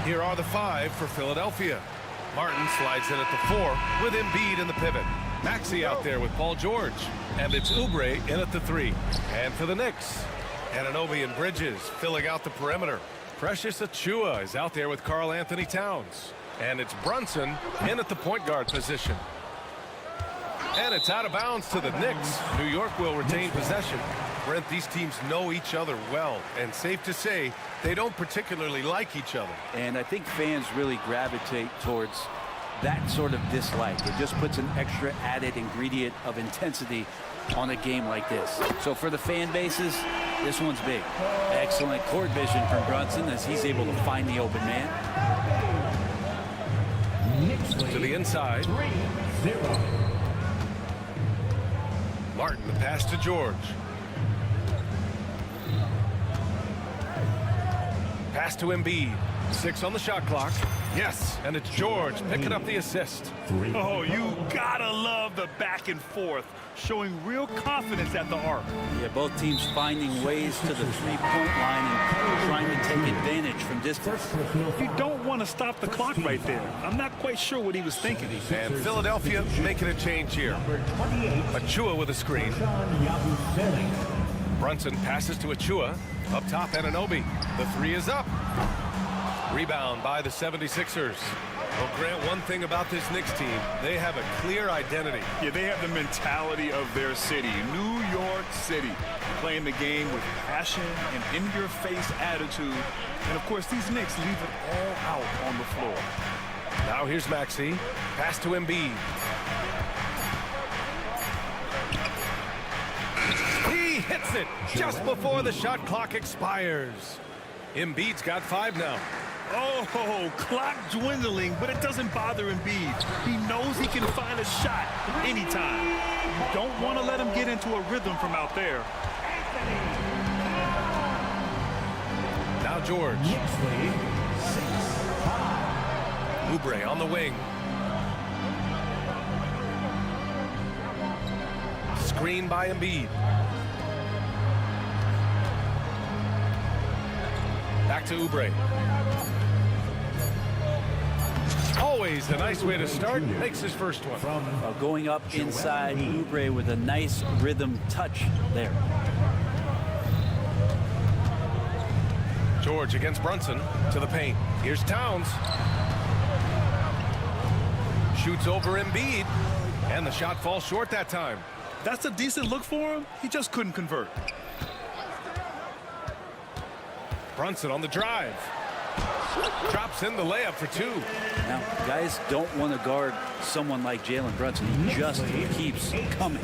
Here are the 5 for Philadelphia. Martin slides in at the 4 with Embiid in the pivot. Maxey out there with Paul George. And it's Oubre in at the 3. And for the Knicks, Anunoby and Bridges filling out the perimeter. Precious Achiuwa is out there with Karl Anthony Towns. And it's Brunson in at the point guard position. And it's out of bounds to the Knicks. New York will retain possession. Brent, these teams know each other well, and safe to say, they don't particularly like each other. And I think fans really gravitate towards that sort of dislike. It just puts an extra added ingredient of intensity on a game like this. So for the fan bases, this one's big. Excellent court vision from Brunson as he's able to find the open man. To the inside. 3-0. Martin, the pass to George. Pass to Embiid. 6 on the shot clock. Yes, and it's George picking up the assist. Oh, you gotta love the back and forth, showing real confidence at the arc. Yeah, both teams finding ways to the three-point line and trying to take advantage from distance. You don't want to stop the clock right there. I'm not quite sure what he was thinking. And Philadelphia making a change here. Achiuwa with a screen. Brunson passes to Achiuwa. Up top, Anunoby. The 3 is up. Rebound by the 76ers. Well, Grant, one thing about this Knicks team, they have a clear identity. Yeah, they have the mentality of their city, New York City, playing the game with passion and in-your-face attitude. And, of course, these Knicks leave it all out on the floor. Now here's Maxey. Pass to Embiid. He hits it just before the shot clock expires. Embiid's got 5 now. Oh, clock dwindling, but it doesn't bother Embiid. He knows he can find a shot anytime. You don't want to let him get into a rhythm from out there. Now George. Oubre on the wing. Screen by Embiid. Back to Oubre. Always a nice way to start. Makes his first one. Going up inside, Oubre with a nice rhythm touch there. George against Brunson to the paint. Here's Towns. Shoots over Embiid. And the shot falls short that time. That's a decent look for him. He just couldn't convert. Brunson on the drive. Drops in the layup for 2. Now, guys don't want to guard someone like Jalen Brunson. He just keeps coming.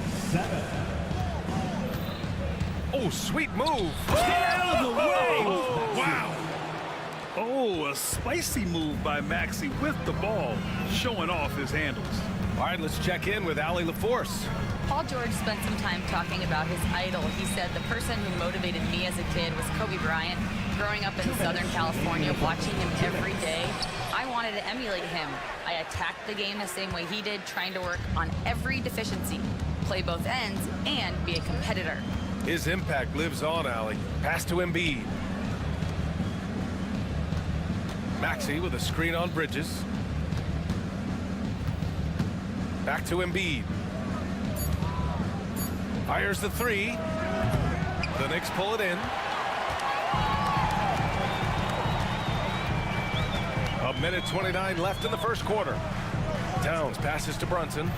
Oh, sweet move. Get out of the way. Wow. Oh, a spicy move by Maxey with the ball, showing off his handles. All right, let's check in with Allie LaForce. Paul George spent some time talking about his idol. He said, the person who motivated me as a kid was Kobe Bryant. Growing up in Southern California, watching him every day, I wanted to emulate him. I attacked the game the same way he did, trying to work on every deficiency, play both ends, and be a competitor. His impact lives on, Allie. Pass to Embiid. Maxey with a screen on Bridges. Back to Embiid. Fires the 3. The Knicks pull it in. A minute 29 left in the first quarter. Towns passes to Brunson.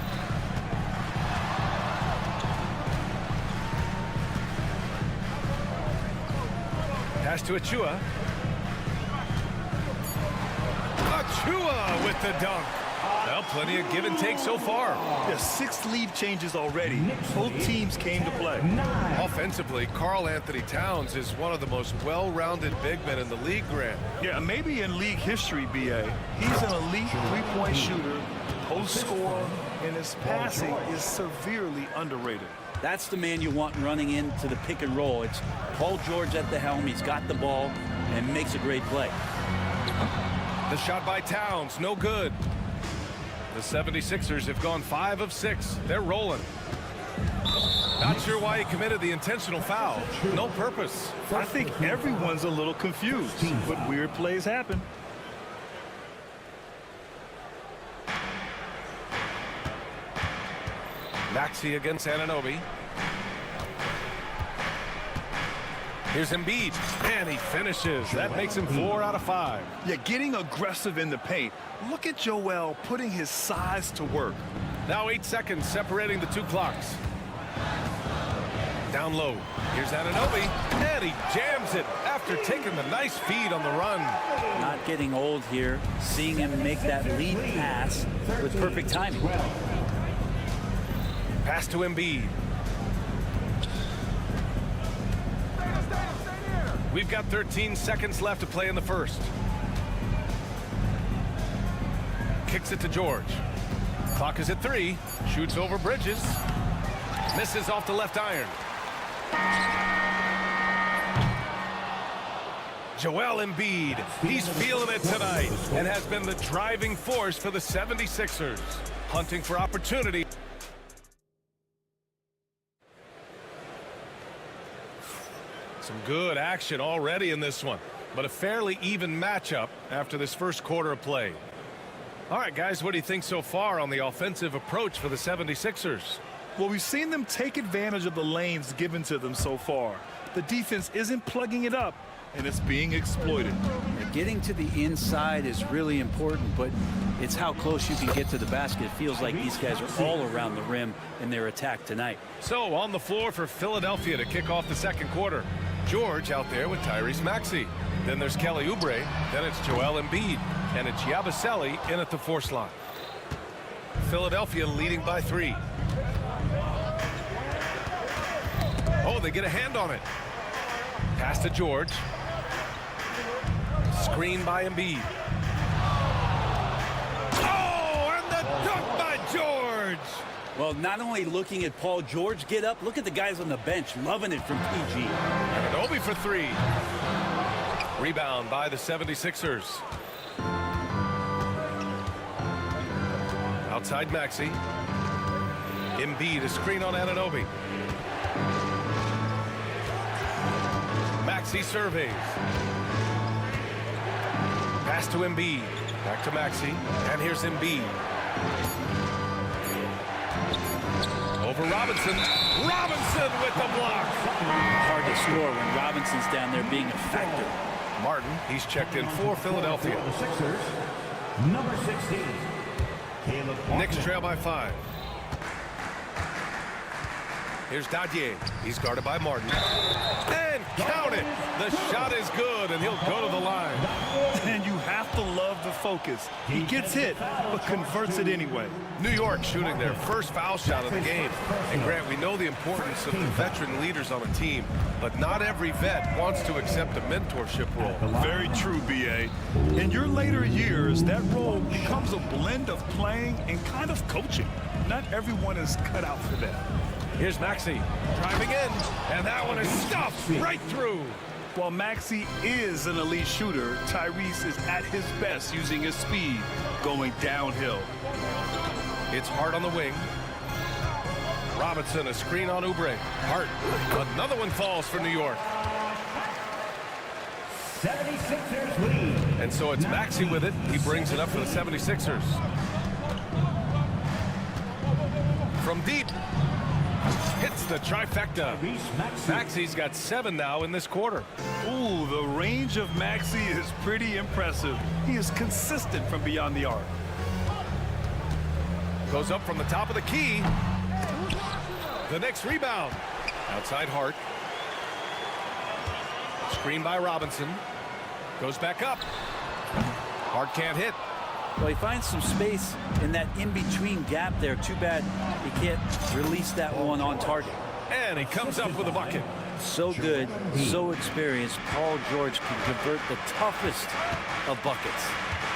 Pass to Achiuwa. Achiuwa with the dunk. Well, plenty of give and take so far. Yeah, 6 lead changes already. Both teams came to play. Offensively, Karl Anthony Towns is one of the most well-rounded big men in the league, Grant. Yeah, maybe in league history, B.A. He's an elite three-point shooter, post scorer, and his passing is severely underrated. That's the man you want running into the pick and roll. It's Paul George at the helm. He's got the ball and makes a great play. The shot by Towns, no good. The 76ers have gone 5 of 6. They're rolling. Not sure why he committed the intentional foul. No purpose. I think everyone's a little confused, but weird plays happen. Maxey against Anunoby. Here's Embiid, and he finishes. That makes him 4 out of 5. Yeah, getting aggressive in the paint. Look at Joel putting his size to work. Now 8 seconds separating the two clocks. Down low. Here's Anunoby, and he jams it after taking the nice feed on the run. Not getting old here. Seeing him make that lead pass with perfect timing. Pass to Embiid. We've got 13 seconds left to play in the first. Kicks it to George. Clock is at 3. Shoots over Bridges. Misses off the left iron. Joel Embiid, he's feeling it tonight and has been the driving force for the 76ers. Hunting for opportunity. Some good action already in this one, but a fairly even matchup after this first quarter of play. All right, guys, what do you think so far on the offensive approach for the 76ers? Well, we've seen them take advantage of the lanes given to them so far. The defense isn't plugging it up, and it's being exploited. Getting to the inside is really important, but it's how close you can get to the basket. It feels like these guys are all around the rim in their attack tonight. So on the floor for Philadelphia to kick off the second quarter. George out there with Tyrese Maxey. Then there's Kelly Oubre. Then it's Joel Embiid. And it's Yabusele in at the 4 slot. Philadelphia leading by 3. Oh, they get a hand on it. Pass to George. Screen by Embiid. Oh, and the dunk by George! Well, not only looking at Paul George get up, look at the guys on the bench loving it from PG. Anunoby for 3. Rebound by the 76ers. Outside Maxey. Embiid, a screen on Anunoby. Maxey surveys. Pass to Embiid. Back to Maxey. And here's Embiid. Over Robinson. Robinson with the block. Hard to score when Robinson's down there being a factor. Martin, he's checked in for Philadelphia. The Sixers, number 16. Knicks trail by 5. Here's Dadier. He's guarded by Martin. And count it! The shot is good, and he'll go to the line. And you have to love the focus. He gets hit, but converts it anyway. New York shooting their first foul shot of the game. And Grant, we know the importance of the veteran leaders on a team, but not every vet wants to accept a mentorship role. Very true, B.A. In your later years, that role becomes a blend of playing and kind of coaching. Not everyone is cut out for that. Here's Maxey driving in, and that one is stuffed right through. While Maxey is an elite shooter, Tyrese is at his best using his speed, going downhill. It's Hart on the wing. Robinson, a screen on Oubre. Hart, another one falls for New York. 76ers lead. And so it's Maxey with it. He brings it up for the 76ers. From deep. Hits the trifecta. Maxey's got 7 now in this quarter. Ooh, the range of Maxey is pretty impressive. He is consistent from beyond the arc. Goes up from the top of the key. The next rebound. Outside Hart. Screen by Robinson. Goes back up. Hart can't hit. Well, he finds some space in that in-between gap there. Too bad he can't release that one on target. And he comes up with a bucket. So good, so experienced. Paul George can convert the toughest of buckets.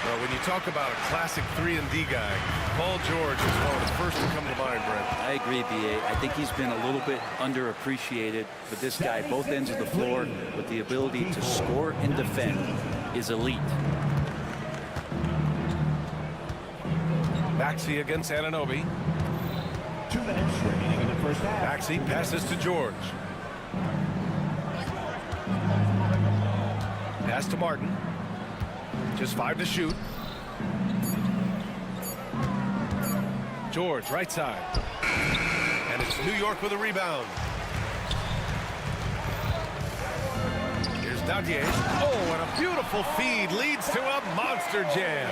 Well, when you talk about a classic 3-and-D guy, Paul George is one of the first to come to mind, Brent. I agree, B.A. I think he's been a little bit underappreciated, but this guy, both ends of the floor, with the ability to score and defend, is elite. Maxey against Anunoby. 2 minutes remaining in the first half. Maxey passes to George. Pass to Martin. Just 5 to shoot. George, right side. New York with a rebound. Here's Dadier. Oh, and a beautiful feed leads to a monster jam.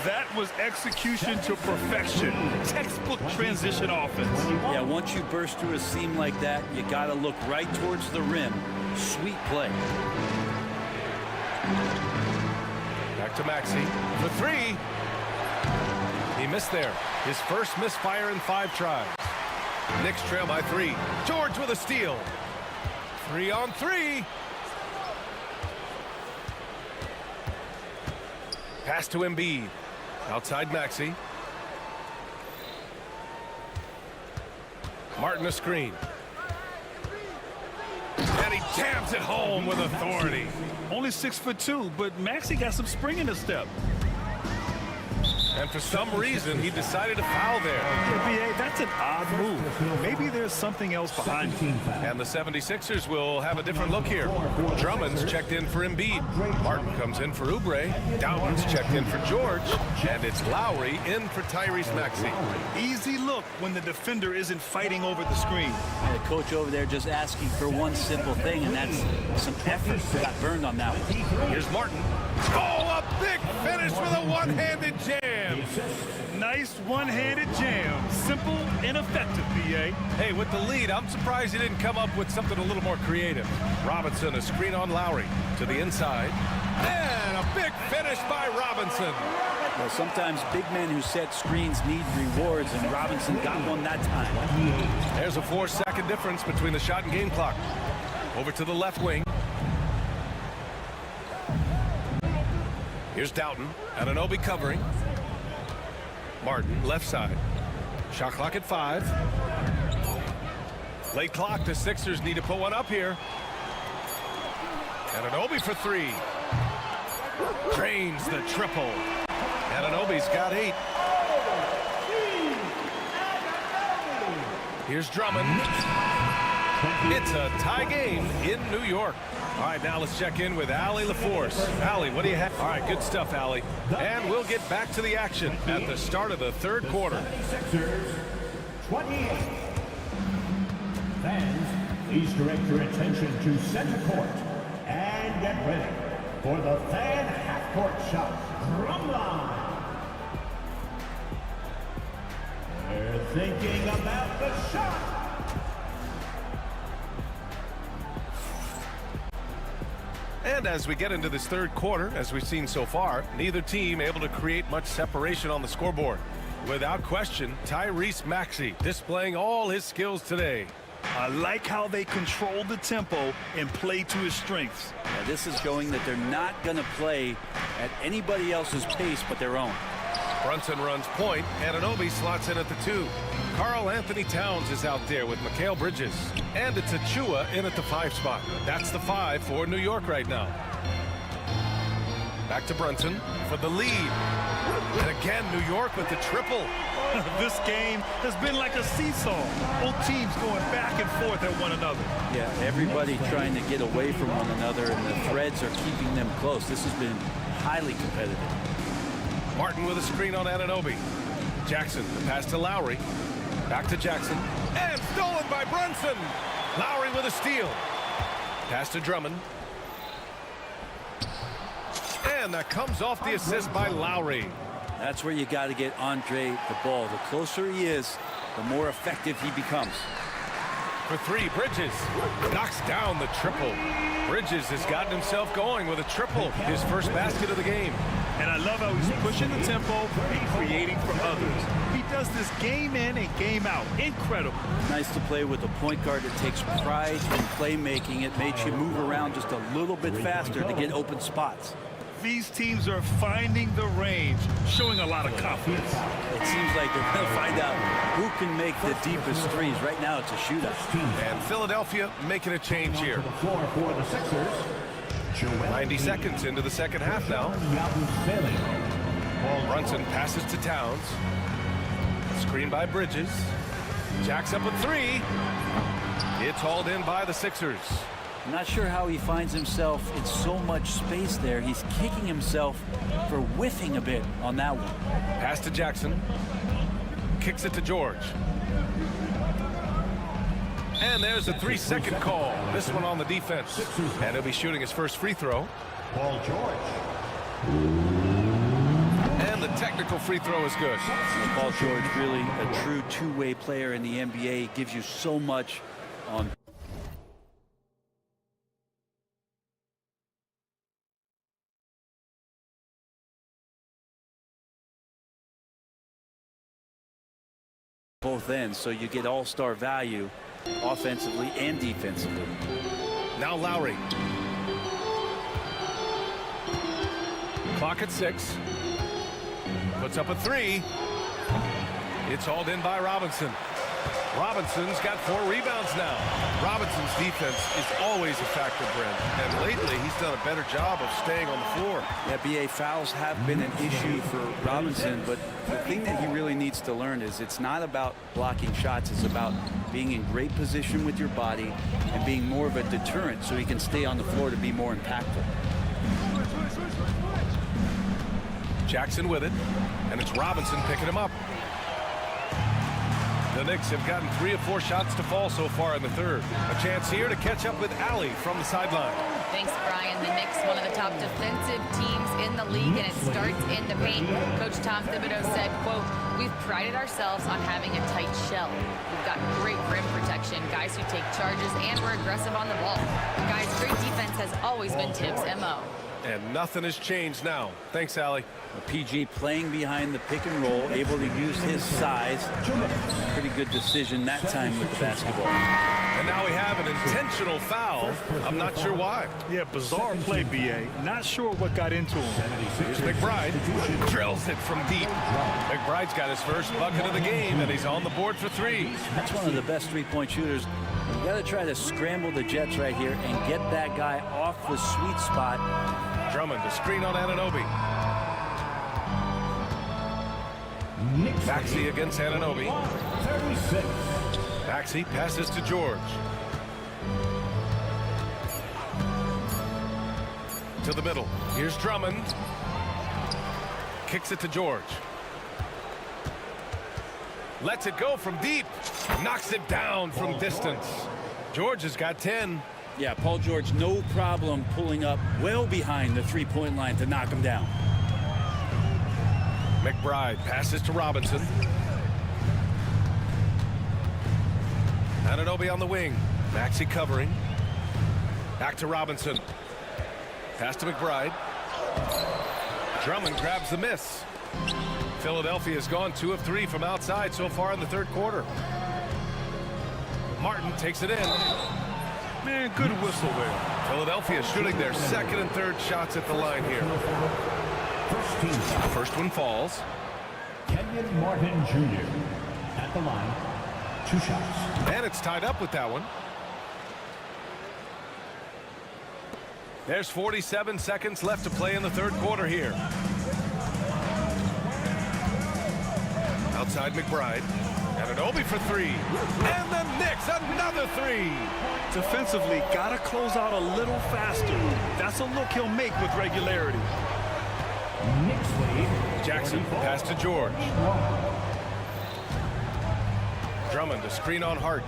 That was execution to perfection. Textbook transition offense. Yeah, once you burst through a seam like that, you got to look right towards the rim. Sweet play. Back to Maxey for three. He missed there. His first misfire in 5 tries. Knicks trail by 3. George with a steal. 3 on 3. Pass to Embiid. Outside Maxey. Martin a screen. And he jams it home with authority. Only 6'2", but Maxey got some spring in his step. And for some reason, he decided to foul there. BA, that's an odd move. Maybe there's something else behind it. And the 76ers will have a different look here. Drummond's checked in for Embiid. Martin comes in for Oubre. Dowden's checked in for George. And it's Lowry in for Tyrese Maxey. Easy look when the defender isn't fighting over the screen. And the coach over there just asking for one simple thing, and that's some effort. Got burned on that one. Here's Martin. Oh, a big finish with a one-handed jam. Nice one-handed jam. Simple and effective, BA. Hey, with the lead, I'm surprised he didn't come up with something a little more creative. Robinson, a screen on Lowry to the inside. And a big finish by Robinson. Well, sometimes big men who set screens need rewards, and Robinson got one that time. There's a 4-second difference between the shot and game clock. Over to the left wing. Here's Doughton. Anunoby covering. Martin, left side. Shot clock at 5. Late clock. The Sixers need to put one up here. Anunoby for 3. Drains the triple. Anunoby's got 8. Here's Drummond. It's a tie game in New York. All right, now let's check in with Allie LaForce. Allie, what do you have? All right, good stuff, Allie. And we'll get back to the action at the start of the third quarter. 76ers, 28. Fans, please direct your attention to center court and get ready for the fan half-court shot drumline. They're thinking about the shot. And as we get into this third quarter, as we've seen so far, neither team able to create much separation on the scoreboard. Without question, Tyrese Maxey displaying all his skills today. I like how they control the tempo and play to his strengths. Now, this is showing that they're not going to play at anybody else's pace but their own. Brunson runs point. Anunoby slots in at the 2. Karl Anthony Towns is out there with Mikal Bridges. And it's Achua in at the 5 spot. That's the 5 for New York right now. Back to Brunson for the lead. And again, New York with the triple. This game has been like a seesaw. Both teams going back and forth at one another. Yeah, everybody trying to get away from one another, and the threads are keeping them close. This has been highly competitive. Martin with a screen on Anunoby. Jackson, the pass to Lowry. Back to Jackson. And stolen by Brunson. Lowry with a steal. Pass to Drummond. And that comes off the assist by Lowry. That's where you got to get Andre the ball. The closer he is, the more effective he becomes. For 3, Bridges knocks down the triple. Bridges has gotten himself going with a triple, his first basket of the game. And I love how he's pushing the tempo and creating for others. He does this game in and game out. Incredible. Nice to play with a point guard that takes pride in playmaking. It makes you move around just a little bit faster to get open spots. These teams are finding the range, showing a lot of confidence. It seems like they're going to find out who can make the deepest threes. Right now, it's a shootout. And Philadelphia making a change here. 90 seconds into the second half now. Brunson passes to Towns. Screen by Bridges. Jacks up a 3. It's hauled in by the Sixers. I'm not sure how he finds himself in so much space there. He's kicking himself for whiffing a bit on that one. Pass to Jackson. Kicks it to George. And there's a 3-second call. This one on the defense. And he'll be shooting his first free throw. Paul George. And the technical free throw is good. Paul George, really a true two-way player in the NBA. Gives you so much on both ends, so you get all-star value offensively and defensively. Now Lowry. Clock at 6. Puts up a 3. It's hauled in by Robinson. Robinson's got 4 rebounds now. Robinson's defense is always a factor, Brent. And lately, he's done a better job of staying on the floor. Yeah, BA, fouls have been an issue for Robinson, but the thing that he really needs to learn is it's not about blocking shots. It's about being in great position with your body and being more of a deterrent so he can stay on the floor to be more impactful. Jackson with it, and it's Robinson picking him up. The Knicks have gotten 3 of 4 shots to fall so far in the third. A chance here to catch up with Allie from the sideline. Thanks, Brian. The Knicks, one of the top defensive teams in the league, and it starts in the paint. Coach Tom Thibodeau said, quote, "We've prided ourselves on having a tight shell. We've got great rim protection, guys who take charges, and we're aggressive on the ball. Guys, great defense has always been Tibbs' MO." And nothing has changed now. Thanks, Allie. PG playing behind the pick and roll, able to use his size. Pretty good decision that time with the basketball. And now we have an intentional foul. I'm not sure why. Yeah, bizarre play, BA. Not sure what got into him. Here's McBride. Drills it from deep. McBride's got his first bucket of the game, and he's on the board for 3. That's one of the best three-point shooters. You got to try to scramble the Jets right here and get that guy off the sweet spot. Drummond, the screen on Anunoby. Maxey against Anunoby. 36. Maxey passes to George. To the middle. Here's Drummond. Kicks it to George. Lets it go from deep. Knocks it down from distance. George has got 10. Yeah, Paul George, no problem pulling up well behind the three-point line to knock him down. McBride passes to Robinson. Anunoby on the wing. Maxey covering. Back to Robinson. Pass to McBride. Drummond grabs the miss. Philadelphia has gone 2 of 3 from outside so far in the third quarter. Martin takes it in. Man, good whistle there. Philadelphia shooting their second and third shots at the line here. First one falls. Kenyon Martin Jr. at the line. 2 shots. And it's tied up with that one. There's 47 seconds left to play in the third quarter here. Outside McBride. Anunoby for 3. And the Knicks, another 3. Defensively, got to close out a little faster. That's a look he'll make with regularity. Knicks lead. Jackson pass to George. Drummond, a screen on Hart.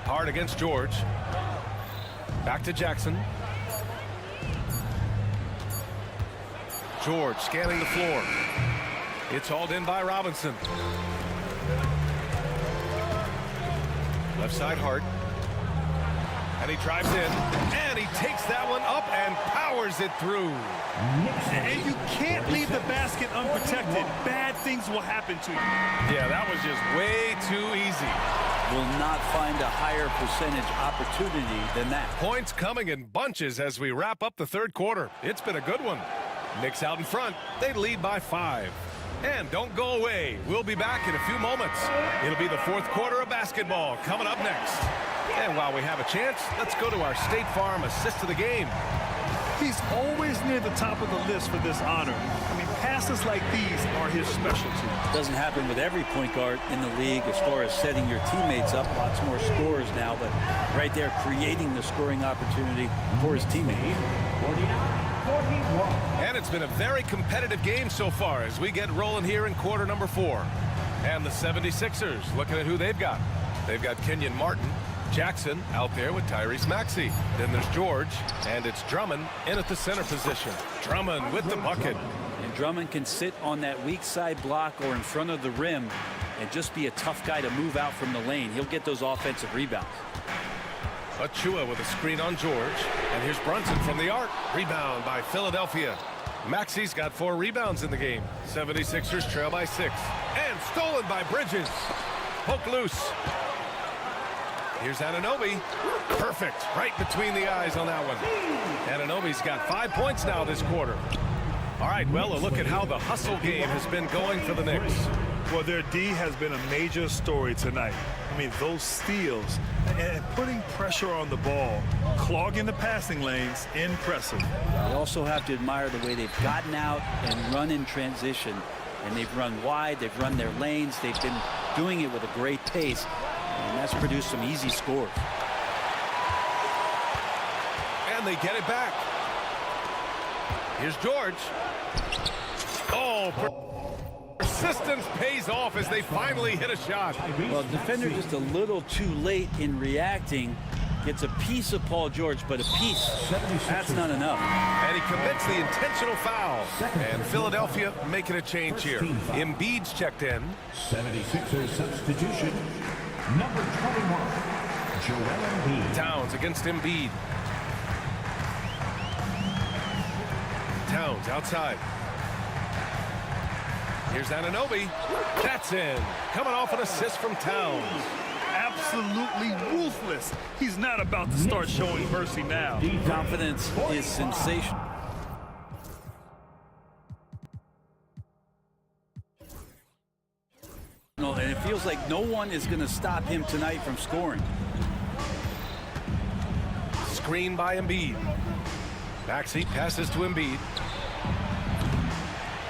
Hart against George. Back to Jackson. George scanning the floor. It's hauled in by Robinson. Left side Hart. And he drives in. And he takes that one up and powers it through. And you can't leave the basket unprotected. Bad things will happen to you. Yeah, that was just way too easy. Will not find a higher percentage opportunity than that. Points coming in bunches as we wrap up the third quarter. It's been a good one. Knicks out in front. They lead by 5. And don't go away. We'll be back in a few moments. It'll be the fourth quarter of basketball coming up next. And while we have a chance, let's go to our State Farm assist of the game. He's always near the top of the list for this honor. I mean, passes like these are his specialty. Doesn't happen with every point guard in the league as far as setting your teammates up. Lots more scorers now, but right there creating the scoring opportunity for his teammate. 49-41. And it's been a very competitive game so far as we get rolling here in quarter number 4. And the 76ers, looking at who they've got. They've got Kenyon Martin, Jackson out there with Tyrese Maxey. Then there's George, and it's Drummond in at the center position. Drummond with the bucket. And Drummond can sit on that weak side block or in front of the rim and just be a tough guy to move out from the lane. He'll get those offensive rebounds. Achua with a screen on George. And here's Brunson from the arc. Rebound by Philadelphia. Maxey's got 4 rebounds in the game. 76ers trail by 6. And stolen by Bridges. Poke loose. Here's Anunoby. Perfect. Right between the eyes on that one. Anunoby's got 5 points now this quarter. All right, well, a look at how the hustle game has been going for the Knicks. Well, their D has been a major story tonight. I mean, those steals and putting pressure on the ball, clogging the passing lanes, impressive. You also have to admire the way they've gotten out and run in transition. And they've run wide, they've run their lanes, they've been doing it with a great pace. And that's produced some easy scores. And they get it back. Here's George. Oh, persistence pays off as they finally hit a shot. Well, defender just a little too late in reacting. Gets a piece of Paul George, but a piece, that's not enough. And he commits the intentional foul. And Philadelphia making a change here. Embiid's checked in. 76ers substitution, number 21, Joel Embiid. Towns against Embiid. Towns outside. Here's Anunoby. That's in. Coming off an assist from Towns. Absolutely ruthless. He's not about to start showing mercy now. Confidence is sensational. And it feels like no one is going to stop him tonight from scoring. Screen by Embiid. Maxey passes to Embiid.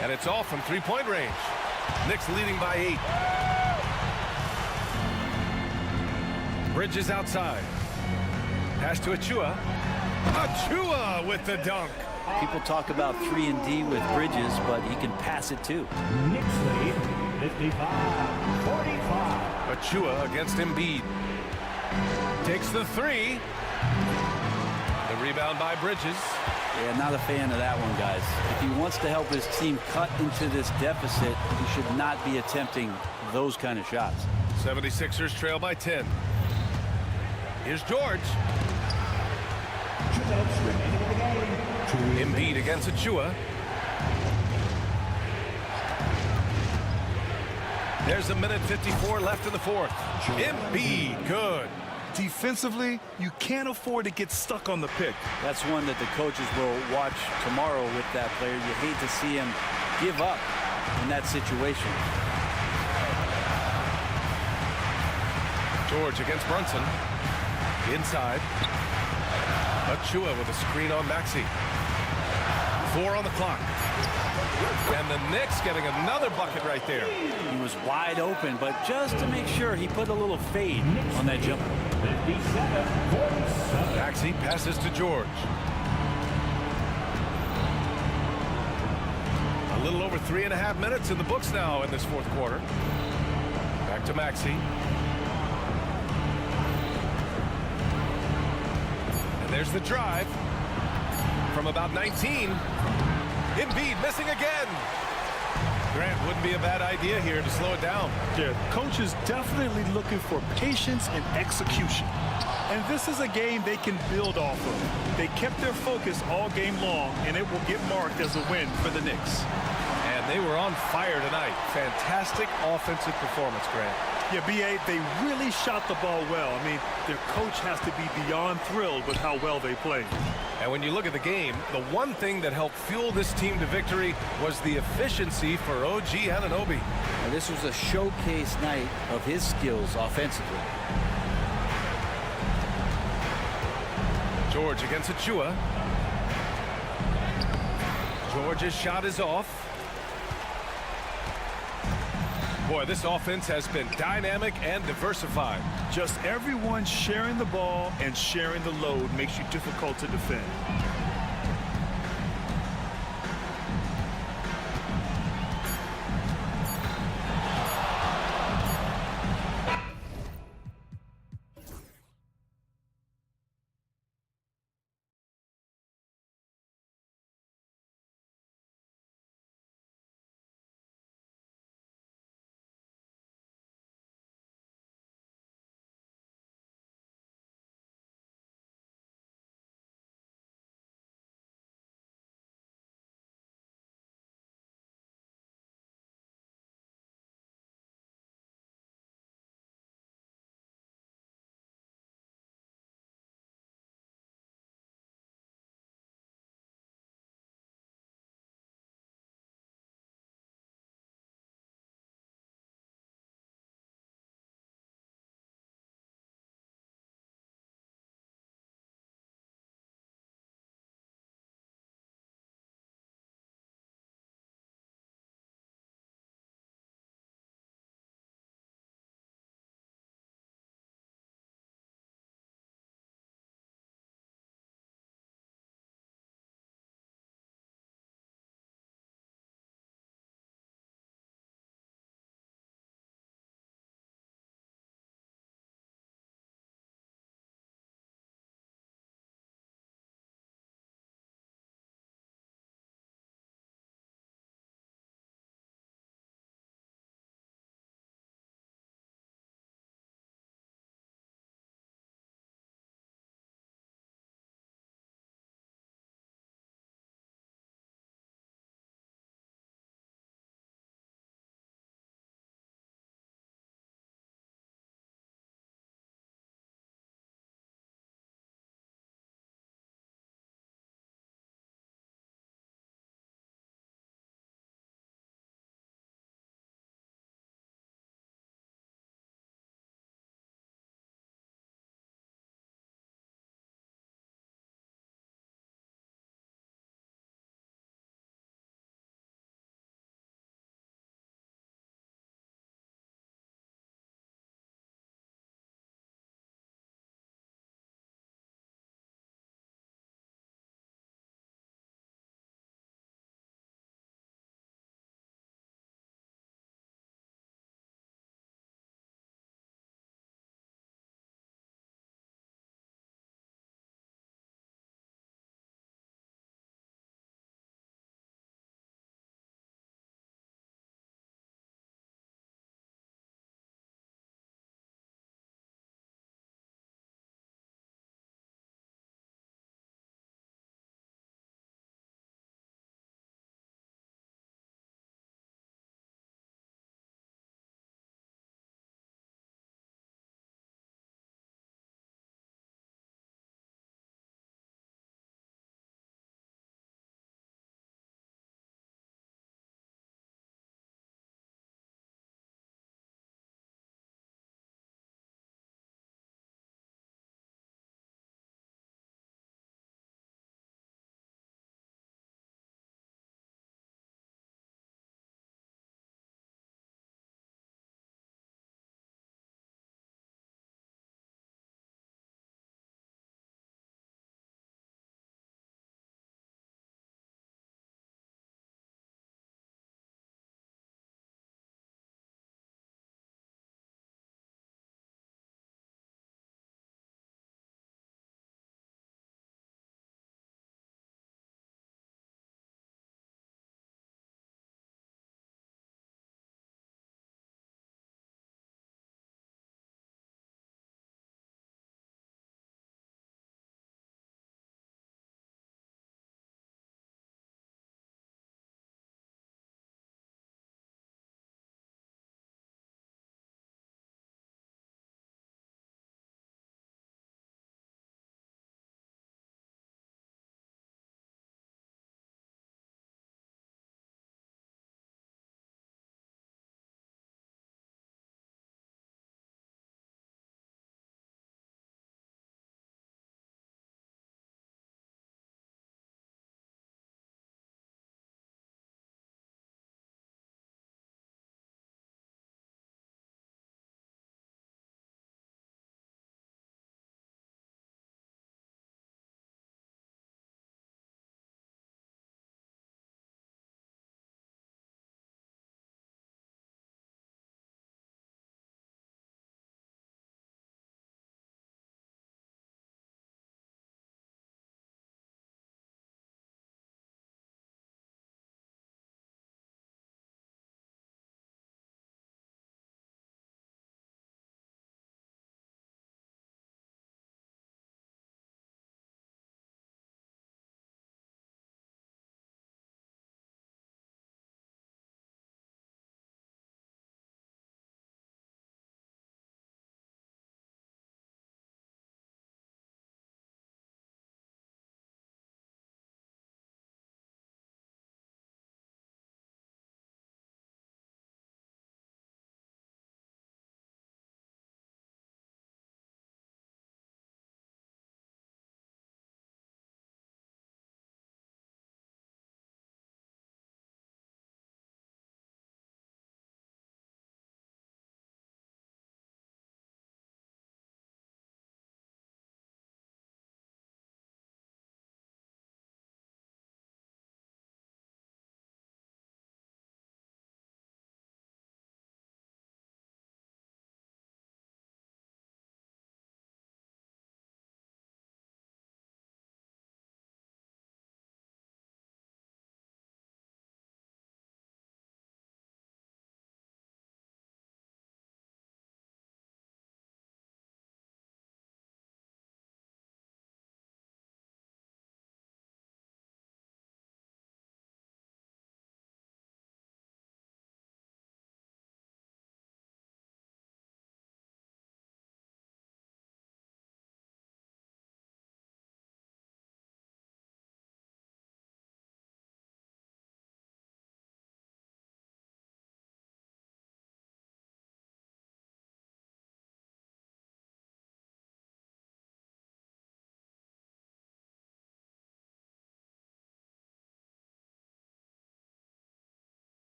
And it's off from three-point range. Knicks leading by 8. Bridges outside. Pass to Achua. Achua with the dunk. People talk about 3 and D with Bridges, but he can pass it too. Knicks lead 55-45. Achua against Embiid. Takes the 3. The rebound by Bridges. Yeah, not a fan of that one, guys. If he wants to help his team cut into this deficit, he should not be attempting those kind of shots. 76ers trail by 10. Here's George. 2 minutes remaining in the game. Embiid against Achua. There's a minute 54 left in the fourth. Embiid, good. Defensively, you can't afford to get stuck on the pick. That's one that the coaches will watch tomorrow with that player. You hate to see him give up in that situation. George against Brunson. Inside. Achua with a screen on Maxey. 4 on the clock. And the Knicks getting another bucket right there. He was wide open, but just to make sure, he put a little fade on that jumper. 57-47. Maxey passes to George. A little over 3.5 minutes in the books now in this fourth quarter. Back to Maxey. And there's the drive from about 19. Embiid missing again. Grant, wouldn't be a bad idea here to slow it down. Yeah, coach is definitely looking for patience and execution. And this is a game they can build off of. They kept their focus all game long, and it will get marked as a win for the Knicks. And they were on fire tonight. Fantastic offensive performance, Grant. Yeah, B.A., they really shot the ball well. I mean, their coach has to be beyond thrilled with how well they played. And when you look at the game, the one thing that helped fuel this team to victory was the efficiency for OG Anunoby. Now, this was a showcase night of his skills offensively. George against Achua. George's shot is off. Boy, this offense has been dynamic and diversified. Just everyone sharing the ball and sharing the load makes you difficult to defend.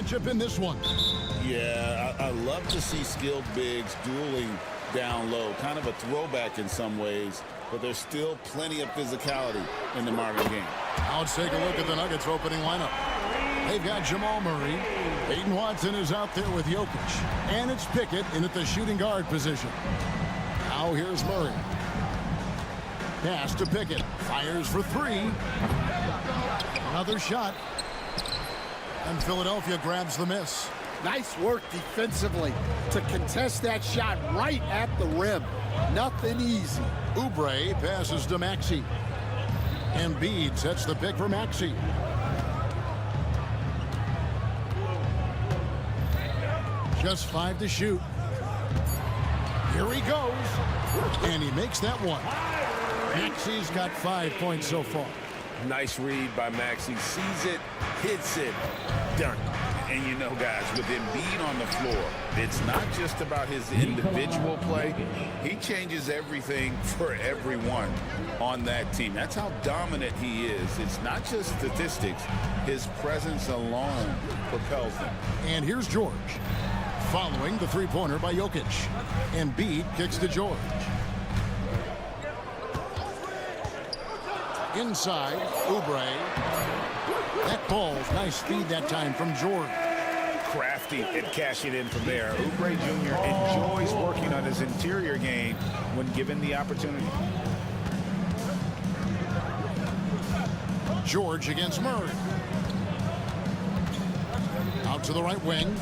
matchup in this one. Yeah, I love to see skilled bigs dueling down low. Kind of a throwback in some ways, but there's still plenty of physicality in the modern game. Now let's take a look at the Nuggets opening lineup. They've got Jamal Murray. Peyton Watson is out there with Jokic. And it's Pickett in at the shooting guard position. Now here's Murray. Pass to Pickett. Fires for three. Another shot. And Philadelphia grabs the miss. Nice work defensively to contest that shot right at the rim. Nothing easy. Oubre passes to Maxey. Embiid sets the pick for Maxey. Just 5 to shoot. Here he goes. And he makes that one. Maxey's got 5 points so far. Nice read by Maxey. Sees it, hits it, done. And you know, guys, with Embiid on the floor, it's not just about his individual play. He changes everything for everyone on that team. That's how dominant he is. It's not just statistics. His presence alone propels them. And here's George. Following the three-pointer by Jokic. Embiid kicks to George. Inside, Oubre. That ball's nice feed that time from George. Crafty at cashing in from there. Oubre Jr. enjoys working on his interior game when given the opportunity. George against Murray. Out to the right wing.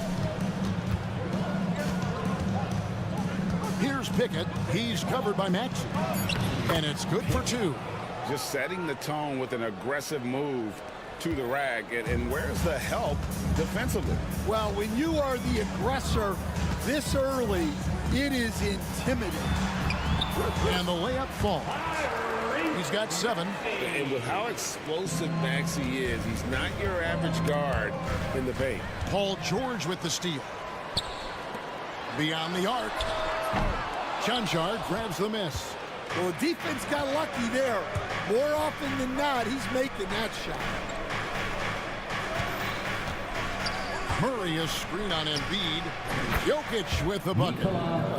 Here's Pickett. He's covered by Maxey. And it's good for 2. Just setting the tone with an aggressive move to the rack. And where's the help defensively? Well, when you are the aggressor this early, it is intimidating. And the layup falls. He's got 7. And with how explosive Maxey is, he's not your average guard in the paint. Paul George with the steal. Beyond the arc. Chanchard grabs the miss. Well, the defense got lucky there. More often than not, he's making that shot. Murray is screen on Embiid. Jokic with the bucket.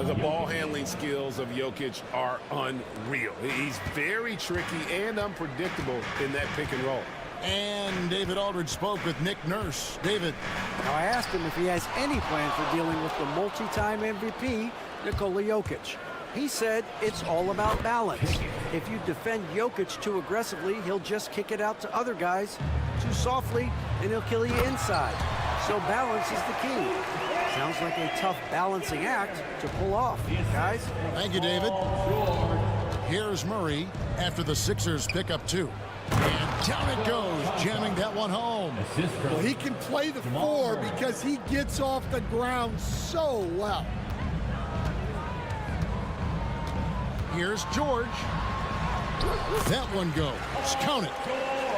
The ball handling skills of Jokic are unreal. He's very tricky and unpredictable in that pick and roll. And David Aldridge spoke with Nick Nurse. David. Now, I asked him if he has any plan for dealing with the multi-time MVP, Nikola Jokic. He said it's all about balance. If you defend Jokic too aggressively, he'll just kick it out to other guys. Too softly, and he'll kill you inside. So balance is the key. Sounds like a tough balancing act to pull off, guys. Thank you, David. Here's Murray after the Sixers pick up 2. And down it goes, jamming that one home. Well, he can play the 4 because he gets off the ground so well. Here's George. That one goes. Count it.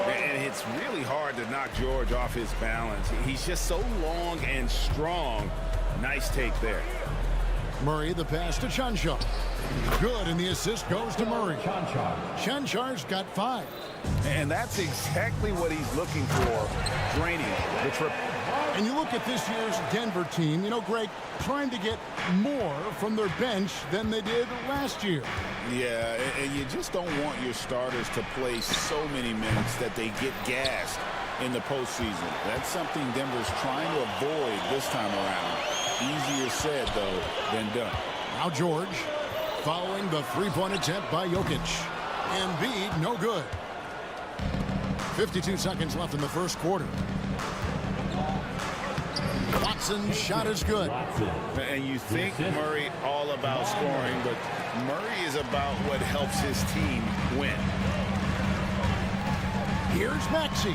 And it's really hard to knock George off his balance. He's just so long and strong. Nice take there. Murray, the pass to Chanchar. Good, and the assist goes to Murray. Chanchar's got 5. And that's exactly what he's looking for, draining the triple. And you look at this year's Denver team, you know, Greg, trying to get more from their bench than they did last year. Yeah, and you just don't want your starters to play so many minutes that they get gassed in the postseason. That's something Denver's trying to avoid this time around. Easier said, though, than done. Now George, following the three-point attempt by Jokic. Embiid, no good. 52 seconds left in the first quarter. Watson's shot is good. And you think Murray all about scoring, but Murray is about what helps his team win. Here's Maxey.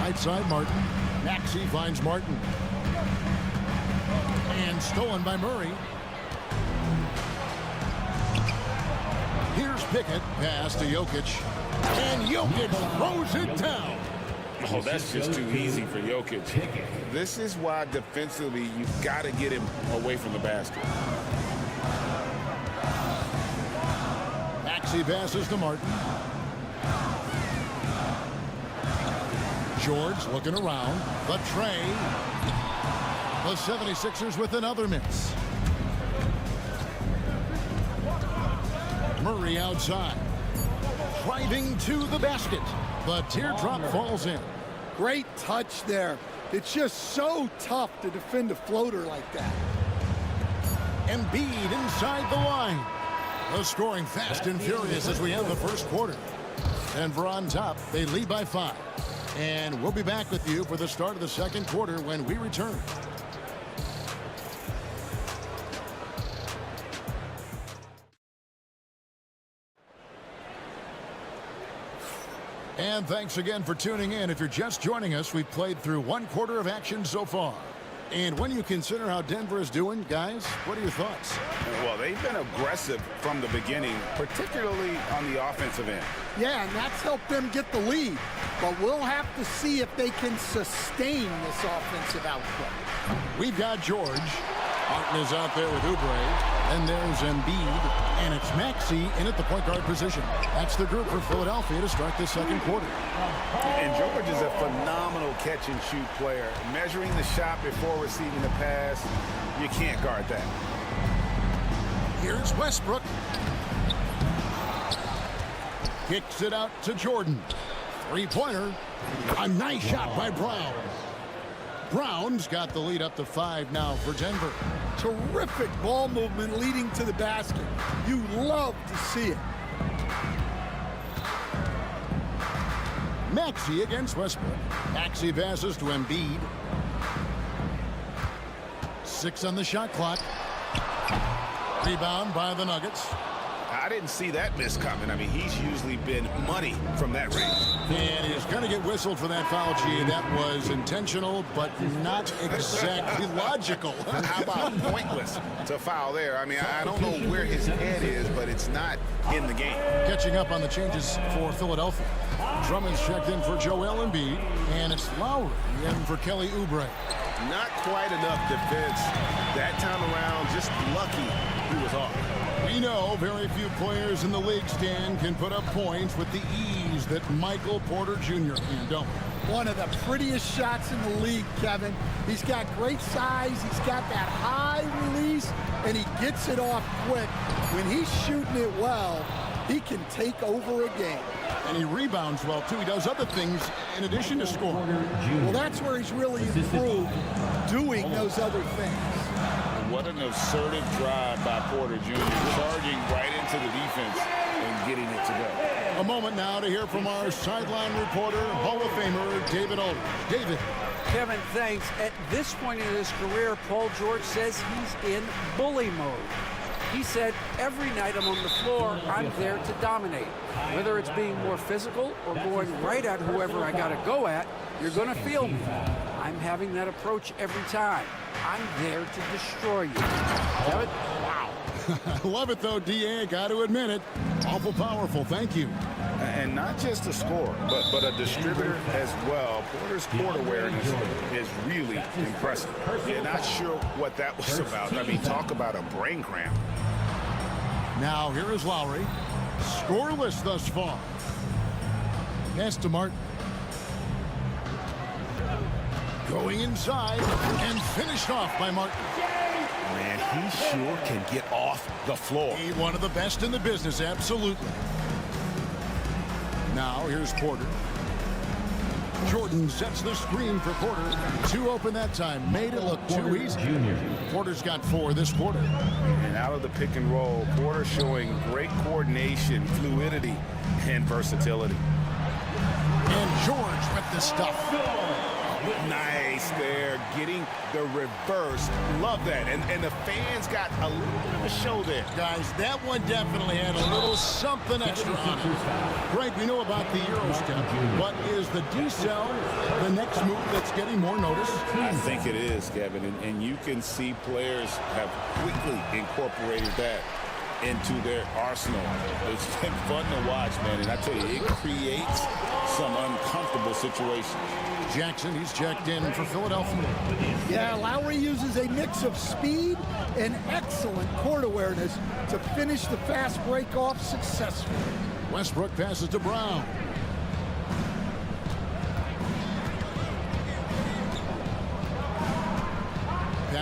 Right side, Martin. Maxey finds Martin. And stolen by Murray. Here's Pickett. Pass to Jokic. And Jokic throws it down. Oh, that's just too easy for Jokic. This is why defensively you've got to get him away from the basket. Maxey passes to Martin. George looking around. The tray. The 76ers with another miss. Murray outside. Driving to the basket. The teardrop falls in. Great touch there. It's just so tough to defend a floater like that. Embiid inside the line. The scoring fast and furious as we end the first quarter. Denver on top. They lead by 5. And we'll be back with you for the start of the second quarter when we return. And thanks again for tuning in. If you're just joining us, we've played through one quarter of action so far. And when you consider how Denver is doing, guys, what are your thoughts? Well, they've been aggressive from the beginning, particularly on the offensive end. Yeah, and that's helped them get the lead. But we'll have to see if they can sustain this offensive output. We've got George. Martin is out there with Oubre. And there's Embiid. And it's Maxey in at the point guard position. That's the group for Philadelphia to start this second quarter. And George is a phenomenal catch-and-shoot player. Measuring the shot before receiving the pass, you can't guard that. Here's Westbrook. Kicks it out to Jordan. Three-pointer. A nice shot by Brown. Brown's got the lead up to 5 now for Denver. Terrific ball movement leading to the basket. You love to see it. Maxey against Westbrook. Maxey passes to Embiid. 6 on the shot clock. Rebound by the Nuggets. I didn't see that miss coming. I mean, he's usually been money from that range. And he's going to get whistled for that foul, G. That was intentional, but not exactly logical. How about pointless to foul there? I mean, I don't know where his head is, but it's not in the game. Catching up on the changes for Philadelphia. Drummond's checked in for Joel Embiid, and it's Lowry in for Kelly Oubre. Not quite enough defense that time around. Just lucky he was off. We know very few players in the league, Stan, can put up points with the ease that Michael Porter Jr. can, don't we? One of the prettiest shots in the league, Kevin. He's got great size. He's got that high release, and he gets it off quick. When he's shooting it well, he can take over a game. And he rebounds well, too. He does other things in addition to scoring. Well, that's where he's really improved, doing those other things. What an assertive drive by Porter Jr., charging right into the defense and getting it to go. A moment now to hear from our sideline reporter, Hall of Famer David Aldridge. David. Kevin, thanks. At this point in his career, Paul George says he's in bully mode. He said, every night I'm on the floor, I'm there to dominate. Whether it's being more physical or going right at whoever I got to go at, you're going to feel me. I'm having that approach every time. I'm there to destroy you. Kevin? Wow. I love it, though, D.A. Got to admit it. Awful powerful. Thank you. And not just a scorer, but a distributor as well. Porter's court awareness is really impressive. Yeah, not sure what that was about. I mean, talk about a brain cramp. Now, here is Lowry. Scoreless thus far. Pass to Martin. Going inside and finished off by Martin. Man, he sure can get off the floor. He's one of the best in the business, absolutely. Now, here's Porter. Jordan sets the screen for Porter. 2 open that time. Made it look too easy. Porter's got 4 this quarter. And out of the pick and roll, Porter showing great coordination, fluidity, and versatility. And George with the stuff. Nice there, getting the reverse. Love that. And the fans got a little bit of a show there. Guys, that one definitely had a little something extra on it. Greg, we know about the Euro step, but is the decel the next move that's getting more notice? I think it is, Kevin, and you can see players have quickly incorporated that into their arsenal. It's been fun to watch, man, and I tell you, it creates some uncomfortable situations. Jackson, he's checked in for Philadelphia. Yeah, Lowry uses a mix of speed and excellent court awareness to finish the fast break off successfully. Westbrook passes to Brown.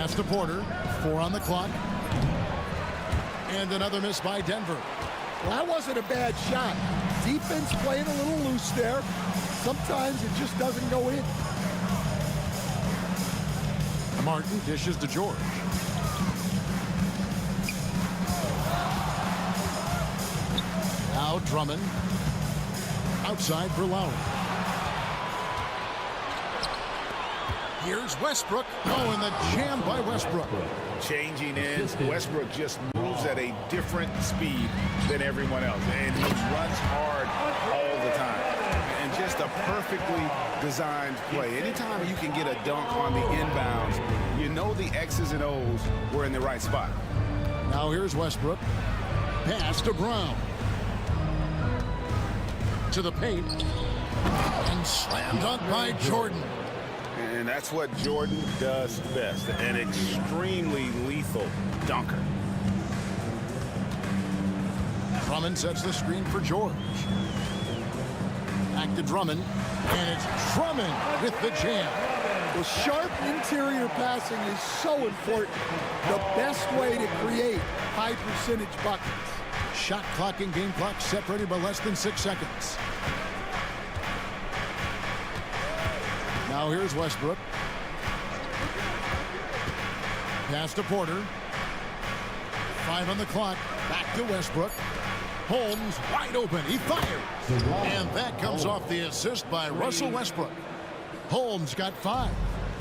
Pass to Porter. 4 on the clock. And another miss by Denver. Well, that wasn't a bad shot. Defense playing a little loose there. Sometimes it just doesn't go in. Martin dishes to George. Now Drummond. Outside for Lowry. Here's Westbrook. Oh, and the jam by Westbrook. Changing ends, Westbrook just moves at a different speed than everyone else, and he runs hard all the time. And just a perfectly designed play. Anytime you can get a dunk on the inbounds, you know the X's and O's were in the right spot. Now here's Westbrook. Pass to Brown. To the paint. And slam dunk by Jordan. And that's what Jordan does best, an extremely lethal dunker. Drummond sets the screen for George. Back to Drummond, and it's Drummond with the jam. Well, sharp interior passing is so important. The best way to create high percentage buckets. Shot clock and game clock separated by less than 6 seconds. Now here's Westbrook. Pass to Porter. 5 on the clock. Back to Westbrook. Holmes wide open. He fires. And that comes off the assist by Russell Westbrook. Holmes got 5.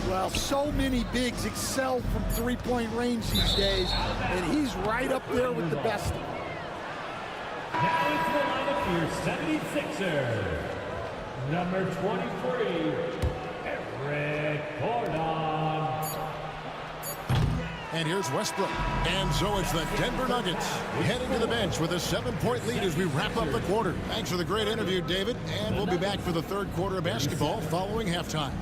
Well, so many bigs excel from three-point range these days, and he's right up there with the best. Now into the lineup for your 76er. Number 23, Eric Gordon. And here's Westbrook. And so it's the Denver Nuggets heading to the bench with a 7-point lead as we wrap up the quarter. Thanks for the great interview, David. And we'll be back for the third quarter of basketball following halftime.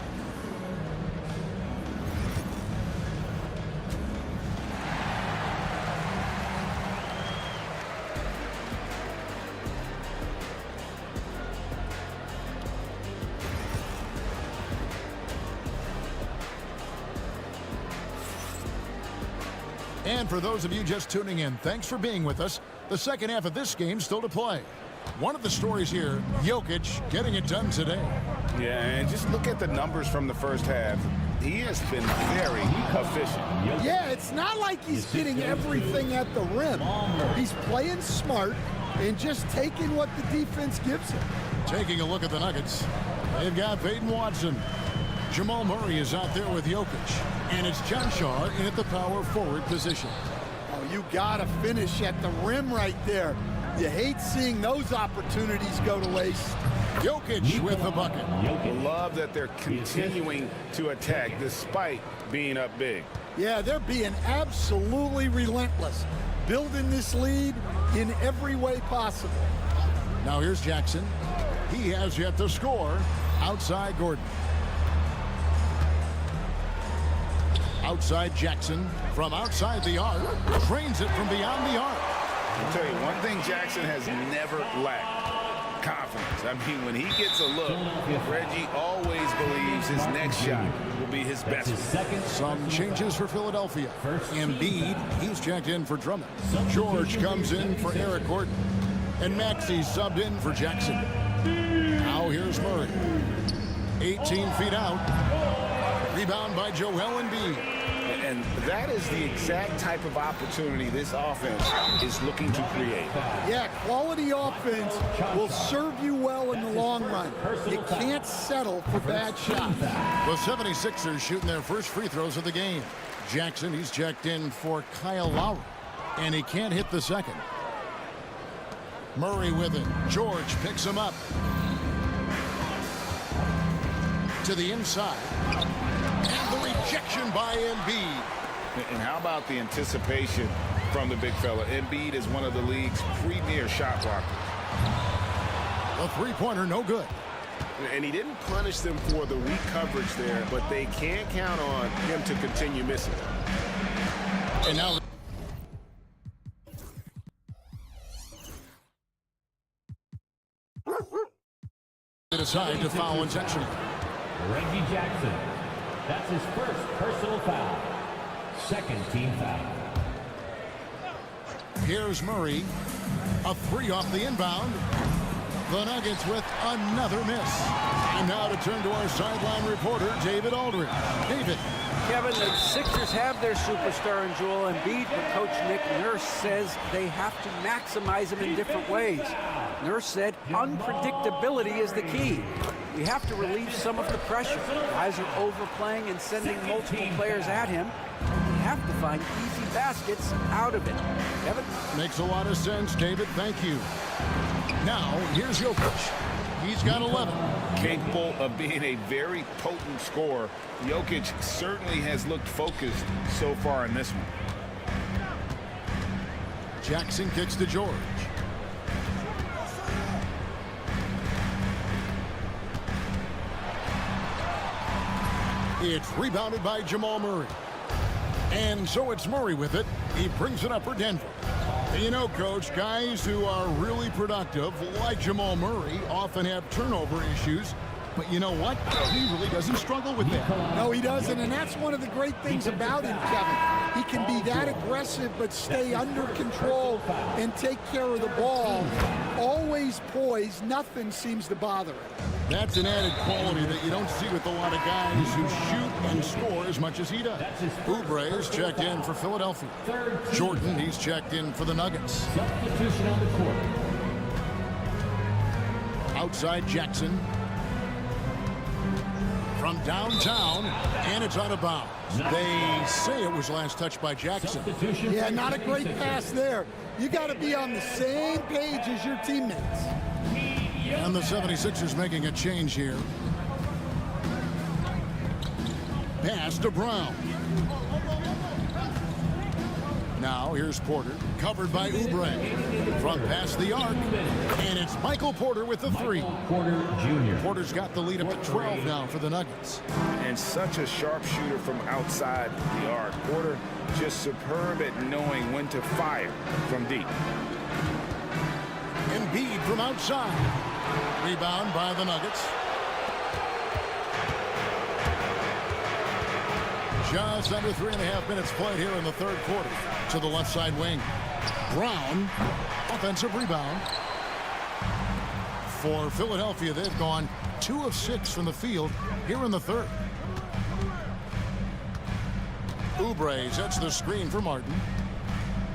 And for those of you just tuning in, thanks for being with us. The second half of this game still to play. One of the stories here, Jokic getting it done today. Yeah, and just look at the numbers from the first half. He has been very efficient. Yeah, it's not like he's getting everything at the rim. He's playing smart and just taking what the defense gives him. Taking a look at the Nuggets. They've got Peyton Watson. Jamal Murray is out there with Jokic. And it's John Shaw in at the power forward position. Oh, you gotta finish at the rim right there. You hate seeing those opportunities go to waste. Jokic with the bucket. Love that they're continuing to attack despite being up big. Yeah, they're being absolutely relentless, building this lead in every way possible. Now here's Jackson. He has yet to score. Outside Gordon. Outside Jackson from outside the arc. Drains it from beyond the arc. I'll tell you, one thing Jackson has never lacked: confidence. I mean, when he gets a look, Reggie always believes his next shot will be his best. Some changes for Philadelphia. Embiid, he's checked in for Drummond. George comes in for Eric Gordon. And Maxey subbed in for Jackson. Now here's Murray. 18 feet out. Rebound by Joel Embiid. And that is the exact type of opportunity this offense is looking to create. Yeah, quality offense will serve you well in the long run. You can't settle for bad shots. The 76ers shooting their first free throws of the game. Jackson, he's checked in for Kyle Lowry. And he can't hit the second. Murray with it. George picks him up. To the inside. And the rejection by Embiid. And how about the anticipation from the big fella? Embiid is one of the league's premier shot blockers. The three-pointer no good. And he didn't punish them for the weak coverage there, but they can't count on him to continue missing. And now they decide to foul intentionally. Reggie Jackson. That's his first personal foul. Second team foul. Here's Murray. A three off the inbound. The Nuggets with another miss. And now to turn to our sideline reporter, David Aldridge. David. Kevin, the Sixers have their superstar in Joel Embiid, but Coach Nick Nurse says they have to maximize him in different ways. Nurse said unpredictability is the key. We have to relieve some of the pressure. Guys are overplaying and sending multiple players at him. We have to find easy baskets out of it. Kevin? Makes a lot of sense, David. Thank you. Now, here's Jokic. He's got 11. Capable of being a very potent scorer, Jokic certainly has looked focused so far in this one. Jackson kicks to George. It's rebounded by Jamal Murray. And so it's Murray with it. He brings it up for Denver. You know, Coach, guys who are really productive, like Jamal Murray, often have turnover issues. But you know what? He really doesn't struggle with that. No, he doesn't, and that's one of the great things about him, Kevin. He can be that aggressive but stay under control and take care of the ball. Always poised, nothing seems to bother him. That's an added quality that you don't see with a lot of guys who shoot and score as much as he does. Oubre is checked in for Philadelphia. Jordan, he's checked in for the Nuggets. Substitution on the court. Outside Jackson. From downtown, and it's out of bounds. They say it was last touched by Jackson. Yeah, not a great pass there. You got to be on the same page as your teammates. And the 76ers making a change here. Pass to Brown. Now here's Porter, covered by Oubre. From past the arc, and it's Michael Porter with the three. Porter Jr. Porter's got the lead up to 12 now for the Nuggets. And such a sharp shooter from outside the arc. Porter just superb at knowing when to fire from deep. Embiid from outside. Rebound by the Nuggets. Just under 3.5 minutes played here in the third quarter. To the left side wing. Brown, offensive rebound. For Philadelphia, they've gone 2 of 6 from the field here in the third. Oubre sets the screen for Martin.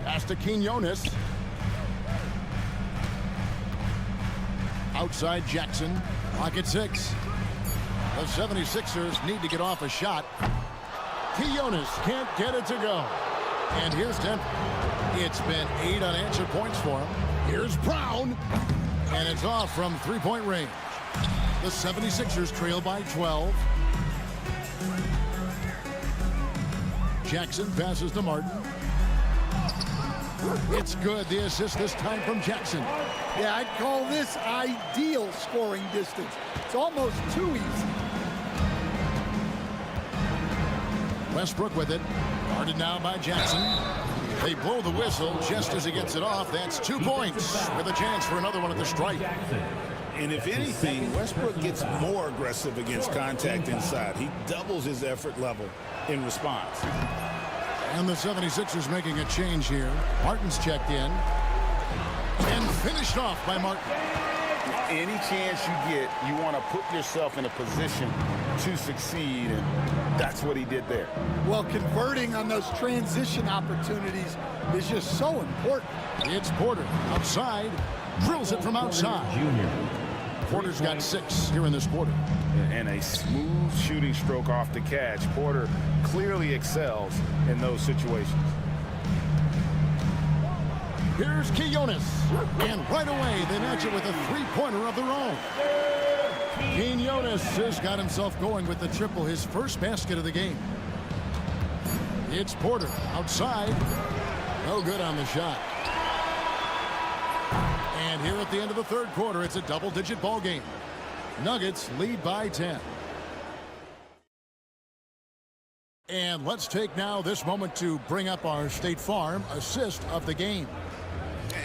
Pass to Quinones. Outside Jackson. Clock at 6. The 76ers need to get off a shot. Quinones can't get it to go. And here's Denver. It's been 8 unanswered points for him. Here's Brown. And it's off from three-point range. The 76ers trail by 12. Jackson passes to Martin. It's good. The assist this time from Jackson. Yeah, I'd call this ideal scoring distance. It's almost too easy. Westbrook with it. Guarded now by Jackson. They blow the whistle just as he gets it off. That's 2 points with a chance for another one at the stripe. And if anything, Westbrook gets more aggressive against contact inside. He doubles his effort level in response. And the 76ers making a change here. Martin's checked in. And finished off by Martin. Any chance you get, you want to put yourself in a position to succeed, and that's what he did there. Well, converting on those transition opportunities is just so important. It's Porter outside. Drills it from outside. Porter's got 6 here in this quarter. And a smooth shooting stroke off the catch. Porter clearly excels in those situations. Here's Quinones. And right away, they match it with a three-pointer of their own. Quinones has got himself going with the triple, his first basket of the game. It's Porter outside. No good on the shot. And here at the end of the third quarter, it's a double-digit ball game. Nuggets lead by 10. And let's take now this moment to bring up our State Farm assist of the game.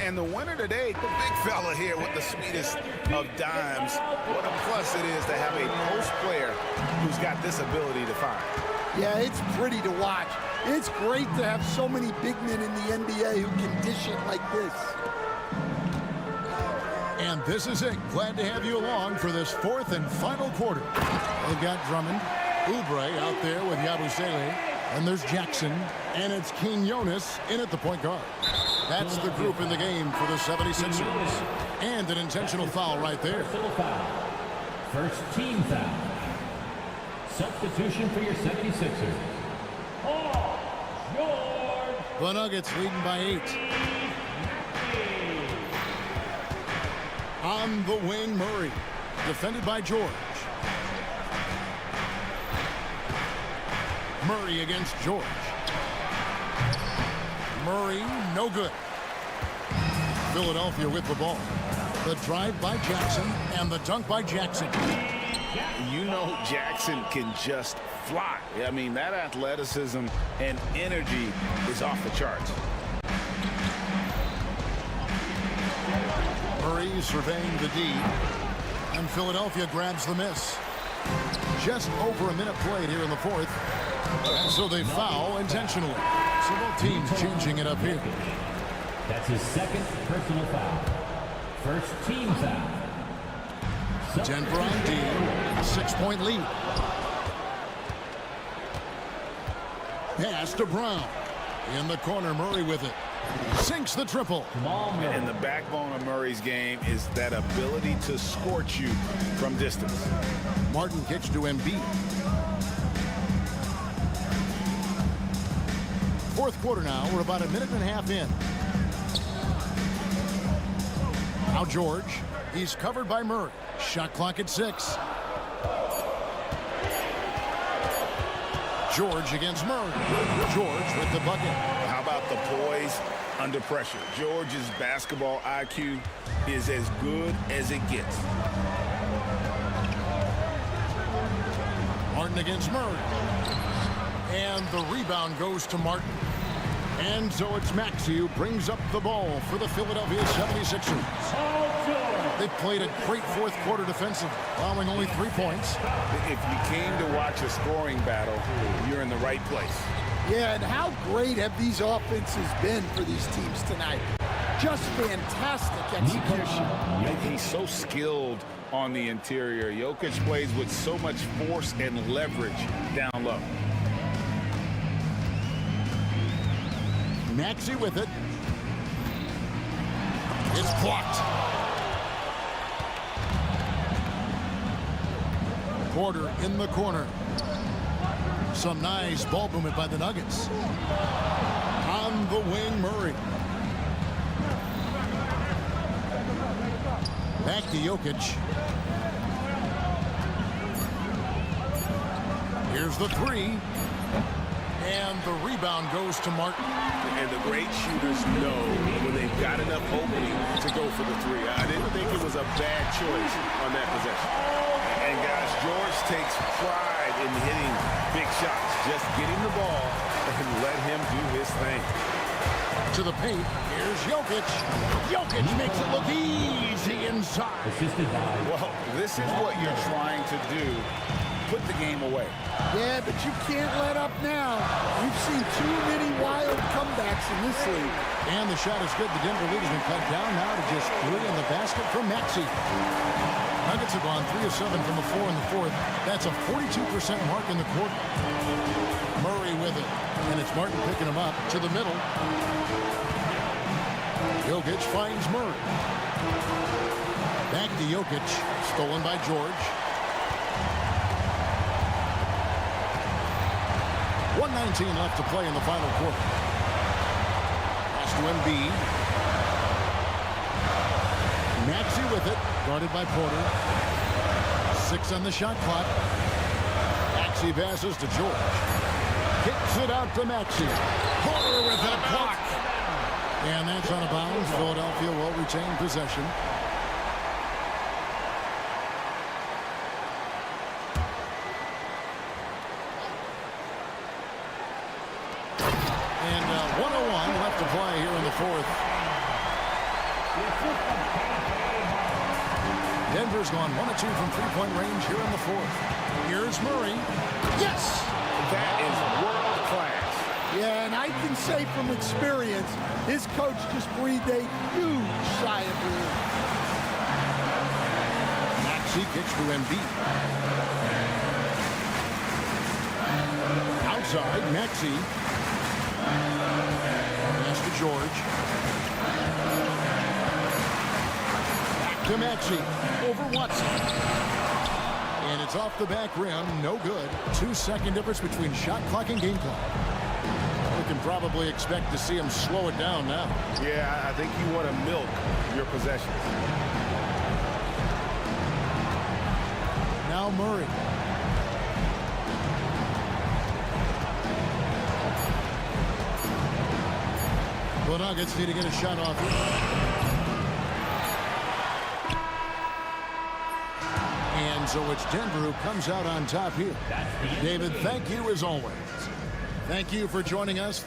And the winner today, the big fella here with the sweetest of dimes. What a plus it is to have a post player who's got this ability to fire. Yeah, it's pretty to watch. It's great to have so many big men in the NBA who can dish it like this. And this is it. Glad to have you along for this fourth and final quarter. They've got Drummond, Oubre out there with Yabusele, and there's Jackson, and it's Quinones in at the point guard. That's the group in the game for the 76ers. And an intentional foul right there. First team foul. Substitution for your 76ers. Paul George. The Nuggets leading by 8. On the wing, Murray. Defended by George. Murray against George. Murray, no good. Philadelphia with the ball. The drive by Jackson and the dunk by Jackson. You know Jackson can just fly. I mean, that athleticism and energy is off the charts. Murray surveying the D, and Philadelphia grabs the miss. Just over a minute played here in the fourth, and so they foul intentionally. So both teams changing it up here. That's his second personal foul. First team foul. Denver on D, 6-point lead. Pass to Brown. In the corner, Murray with it. Sinks the triple. And the backbone of Murray's game is that ability to scorch you from distance. Martin kicks to Embiid. Fourth quarter now. We're about a minute and a half in. Now George. He's covered by Murray. Shot clock at 6. George against Murray. George with the bucket. How about the poise under pressure? George's basketball IQ is as good as it gets. Martin against Murray. And the rebound goes to Martin. And so it's Maxey who brings up the ball for the Philadelphia 76ers. They played a great fourth quarter defensively, allowing only 3 points. If you came to watch a scoring battle, you're in the right place. Yeah, and how great have these offenses been for these teams tonight? Just fantastic execution. He's so skilled on the interior. Jokic plays with so much force and leverage down low. Maxey with it. It's blocked. Porter in the corner. Some nice ball movement by the Nuggets. On the wing, Murray. Back to Jokic. Here's the three. And the rebound goes to Martin. And the great shooters know when they've got enough opening to go for the three. I didn't think it was a bad choice on that possession. And guys, George takes pride in hitting big shots. Just get him the ball and let him do his thing. To the paint, here's Jokic. Jokic makes it look easy inside. Well, this is what you're trying to do. Put the game away. Yeah, but you can't let up now. We've seen too many wild comebacks in this league. And the shot is good. The Denver lead has been cut down now to just 3 in the basket from Maxey. Nuggets have gone 3 of 7 from the floor in the fourth. That's a 42% mark in the quarter. Murray with it. And it's Martin picking him up to the middle. Jokic finds Murray. Back to Jokic. Stolen by George. 1:19 left to play in the final quarter. Pass to Embiid. Maxey with it, guarded by Porter. 6 on the shot clock. Maxey passes to George. Kicks it out to Maxey. Porter with that block. And that's out of bounds. Philadelphia will retain possession. And 1:01 left to play here in the fourth. Denver's gone 1 of 2 from three-point range here in the fourth. Here's Murray. Yes! That is world class. Yeah, and I can say from experience, his coach just breathed a huge sigh of relief. Maxey kicks to Embiid. Outside, Maxey. Pass to George. Back to Maxey. Over Watson. And it's off the back rim. No good. 2-second difference between shot clock and game clock. We can probably expect to see him slow it down now. Yeah, I think you want to milk your possession. Now Murray. The Nuggets need to get a shot off here. And so it's Denver who comes out on top here. David, thank you as always. Thank you for joining us.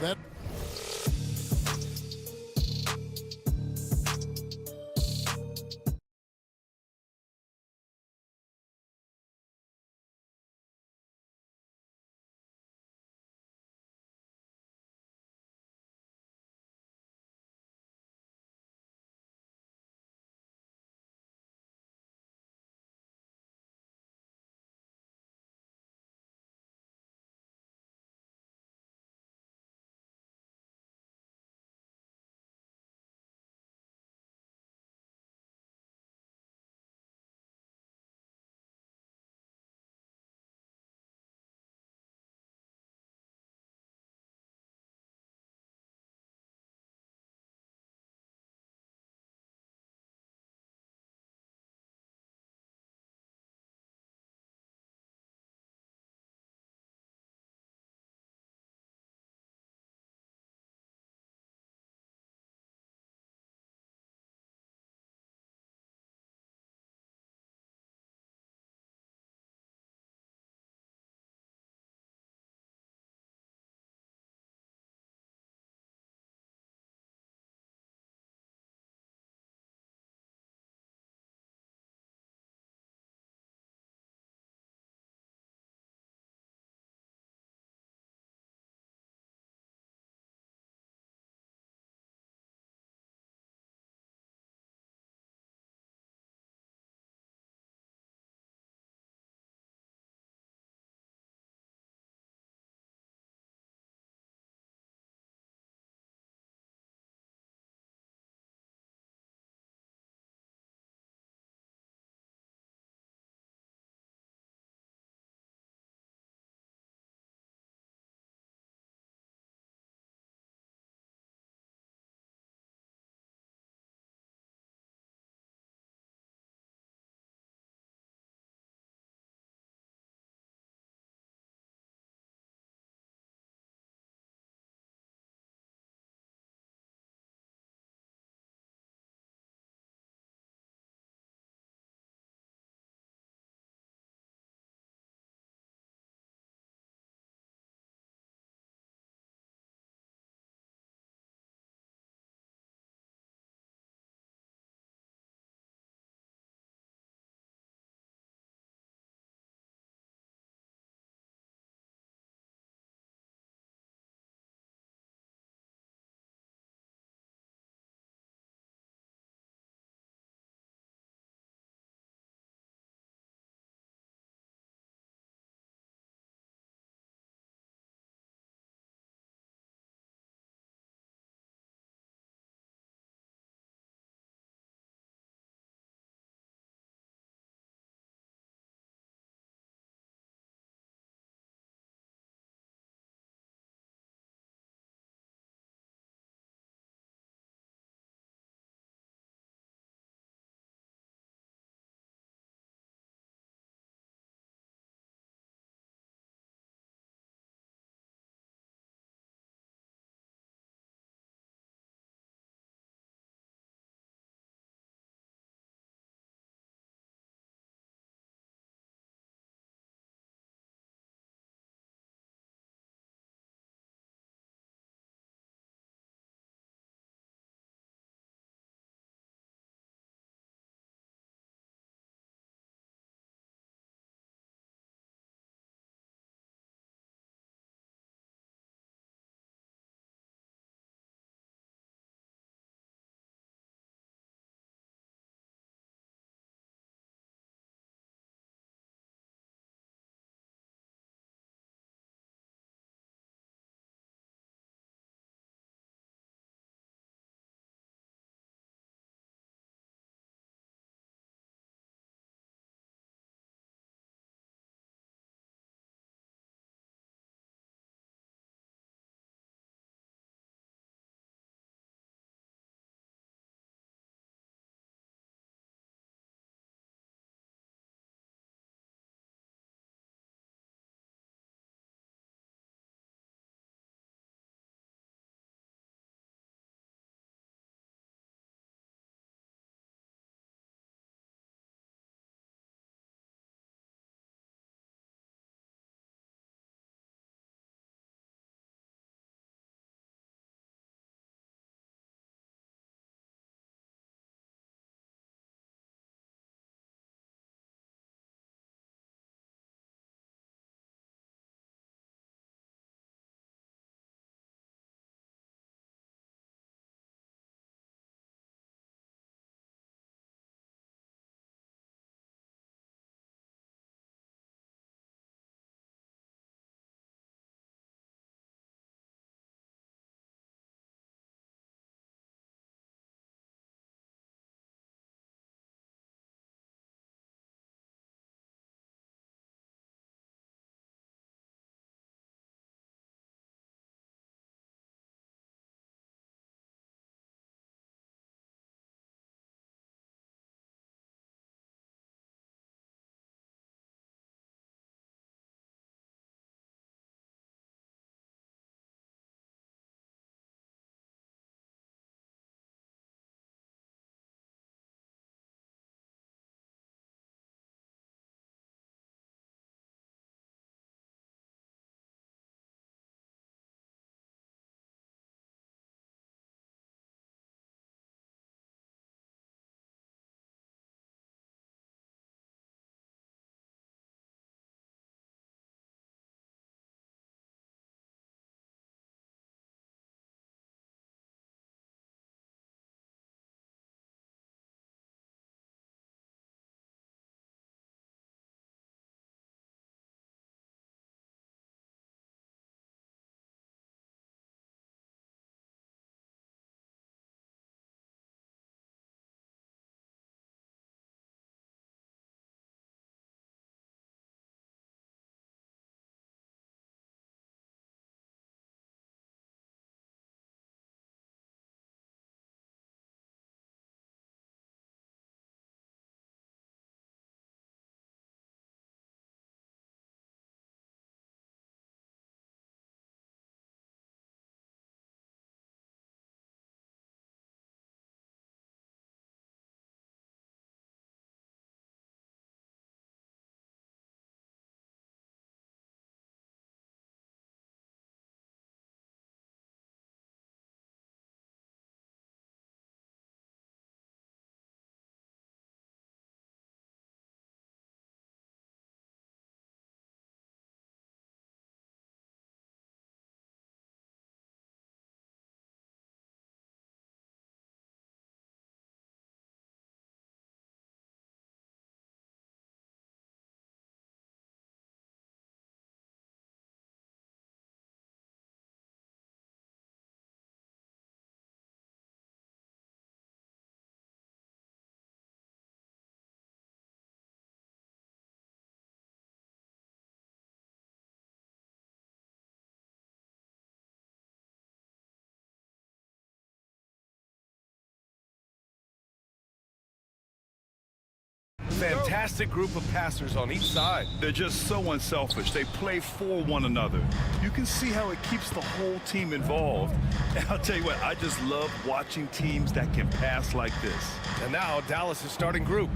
fantastic group of passers on each side. They're just so unselfish. They play for one another. You can see how it keeps the whole team involved. And I'll tell you what, I just love watching teams that can pass like this. And now Dallas' starting group.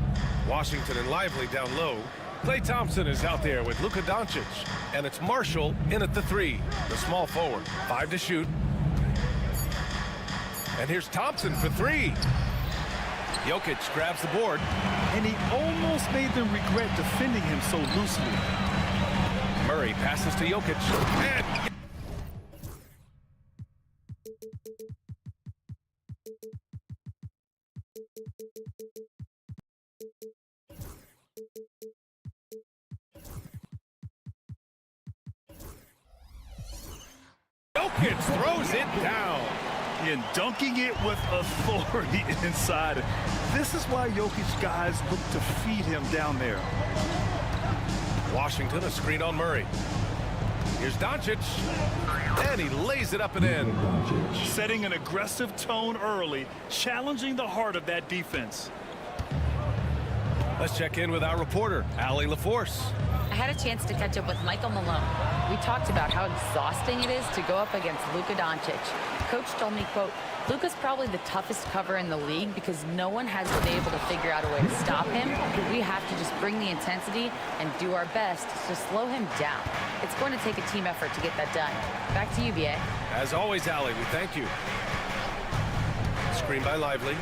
Washington and Lively down low. Klay Thompson is out there with Luka Doncic. And it's Marshall in at the 3, the small forward. 5 to shoot. And here's Thompson for 3. Jokic grabs the board. And he almost made them regret defending him so loosely. Murray passes to Jokic. And Jokic throws it down. And dunking it with authority inside. This is why Jokic guys look to feed him down there. Washington, a screen on Murray. Here's Doncic. And he lays it up and in. Setting an aggressive tone early, challenging the heart of that defense. Let's check in with our reporter, Allie LaForce. I had a chance to catch up with Michael Malone. We talked about how exhausting it is to go up against Luka Doncic. Coach told me, quote, Luka's probably the toughest cover in the league because no one has been able to figure out a way to stop him. We have to just bring the intensity and do our best to slow him down. It's going to take a team effort to get that done. Back to you, BA. As always, Allie, we thank you. Screen by Lively.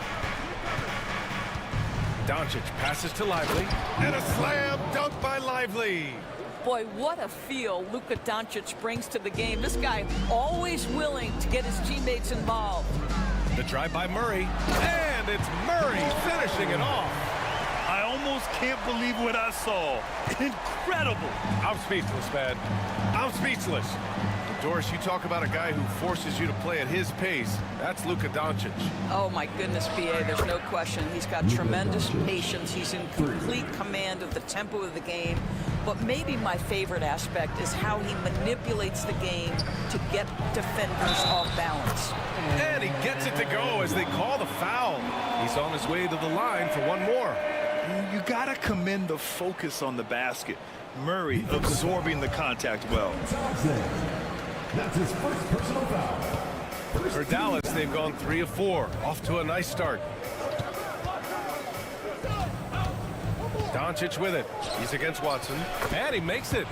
Doncic passes to Lively. And a slam dunk by Lively. Boy, what a feel Luka Doncic brings to the game. This guy always willing to get his teammates involved. The drive by Murray. And it's Murray finishing it off. I almost can't believe what I saw. Incredible. I'm speechless, man. I'm speechless. Doris, you talk about a guy who forces you to play at his pace. That's Luka Doncic. Oh, my goodness, BA, there's no question. He's got tremendous patience. He's in complete command of the tempo of the game. But maybe my favorite aspect is how he manipulates the game to get defenders off balance. And he gets it to go as they call the foul. He's on his way to the line for one more. You got to commend the focus on the basket. Murray absorbing the contact well. That's his first personal foul. For Dallas, they've gone 3 of 4. Off to a nice start. Doncic with it. He's against Watson. And he makes it.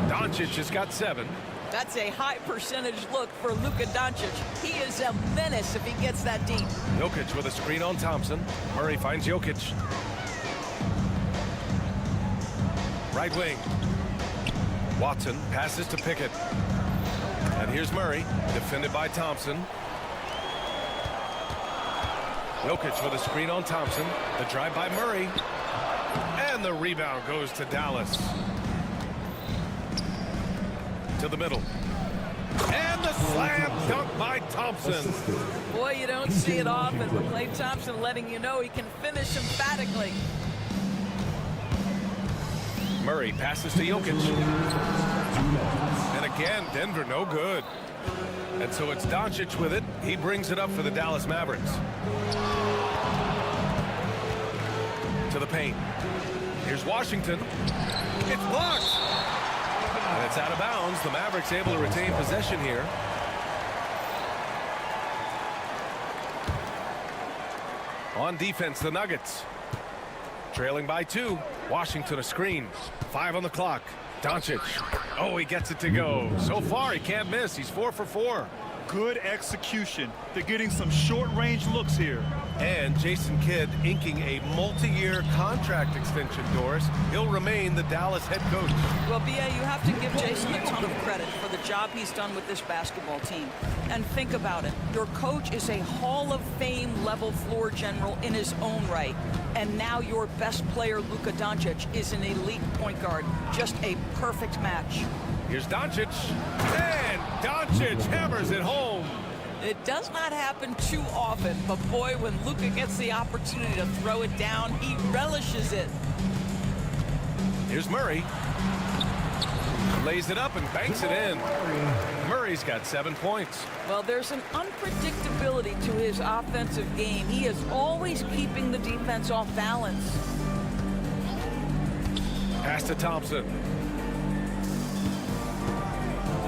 Doncic has got 7. That's a high percentage look for Luka Doncic. He is a menace if he gets that deep. Jokic with a screen on Thompson. Murray finds Jokic. Right wing. Watson passes to Pickett. And here's Murray, defended by Thompson. Jokic with a screen on Thompson. The drive by Murray. And the rebound goes to Dallas. To the middle. And the slam dunk by Thompson. Boy, you don't see it often, but Klay Thompson letting you know he can finish emphatically. Murray passes to Jokic. And again, Denver no good. And so it's Doncic with it. He brings it up for the Dallas Mavericks. To the paint. Here's Washington. It's blocked. And it's out of bounds. The Mavericks able to retain possession here. On defense, the Nuggets. Trailing by 2. Washington a screen. 5 on the clock. Doncic. Oh, he gets it to go. So far, he can't miss. He's 4 for 4. Good execution. They're getting some short-range looks here. And Jason Kidd inking a multi-year contract extension, Doris. He'll remain the Dallas head coach. Well, BA, you have to give Jason a ton of credit for the job he's done with this basketball team. And think about it. Your coach is a Hall of Fame level floor general in his own right. And now your best player, Luka Doncic, is an elite point guard. Just a perfect match. Here's Doncic. And Doncic hammers it home. It does not happen too often, but boy, when Luka gets the opportunity to throw it down, he relishes it. Here's Murray. Lays it up and banks it in. Murray's got 7 points. Well, there's an unpredictability to his offensive game. He is always keeping the defense off balance. Pass to Thompson.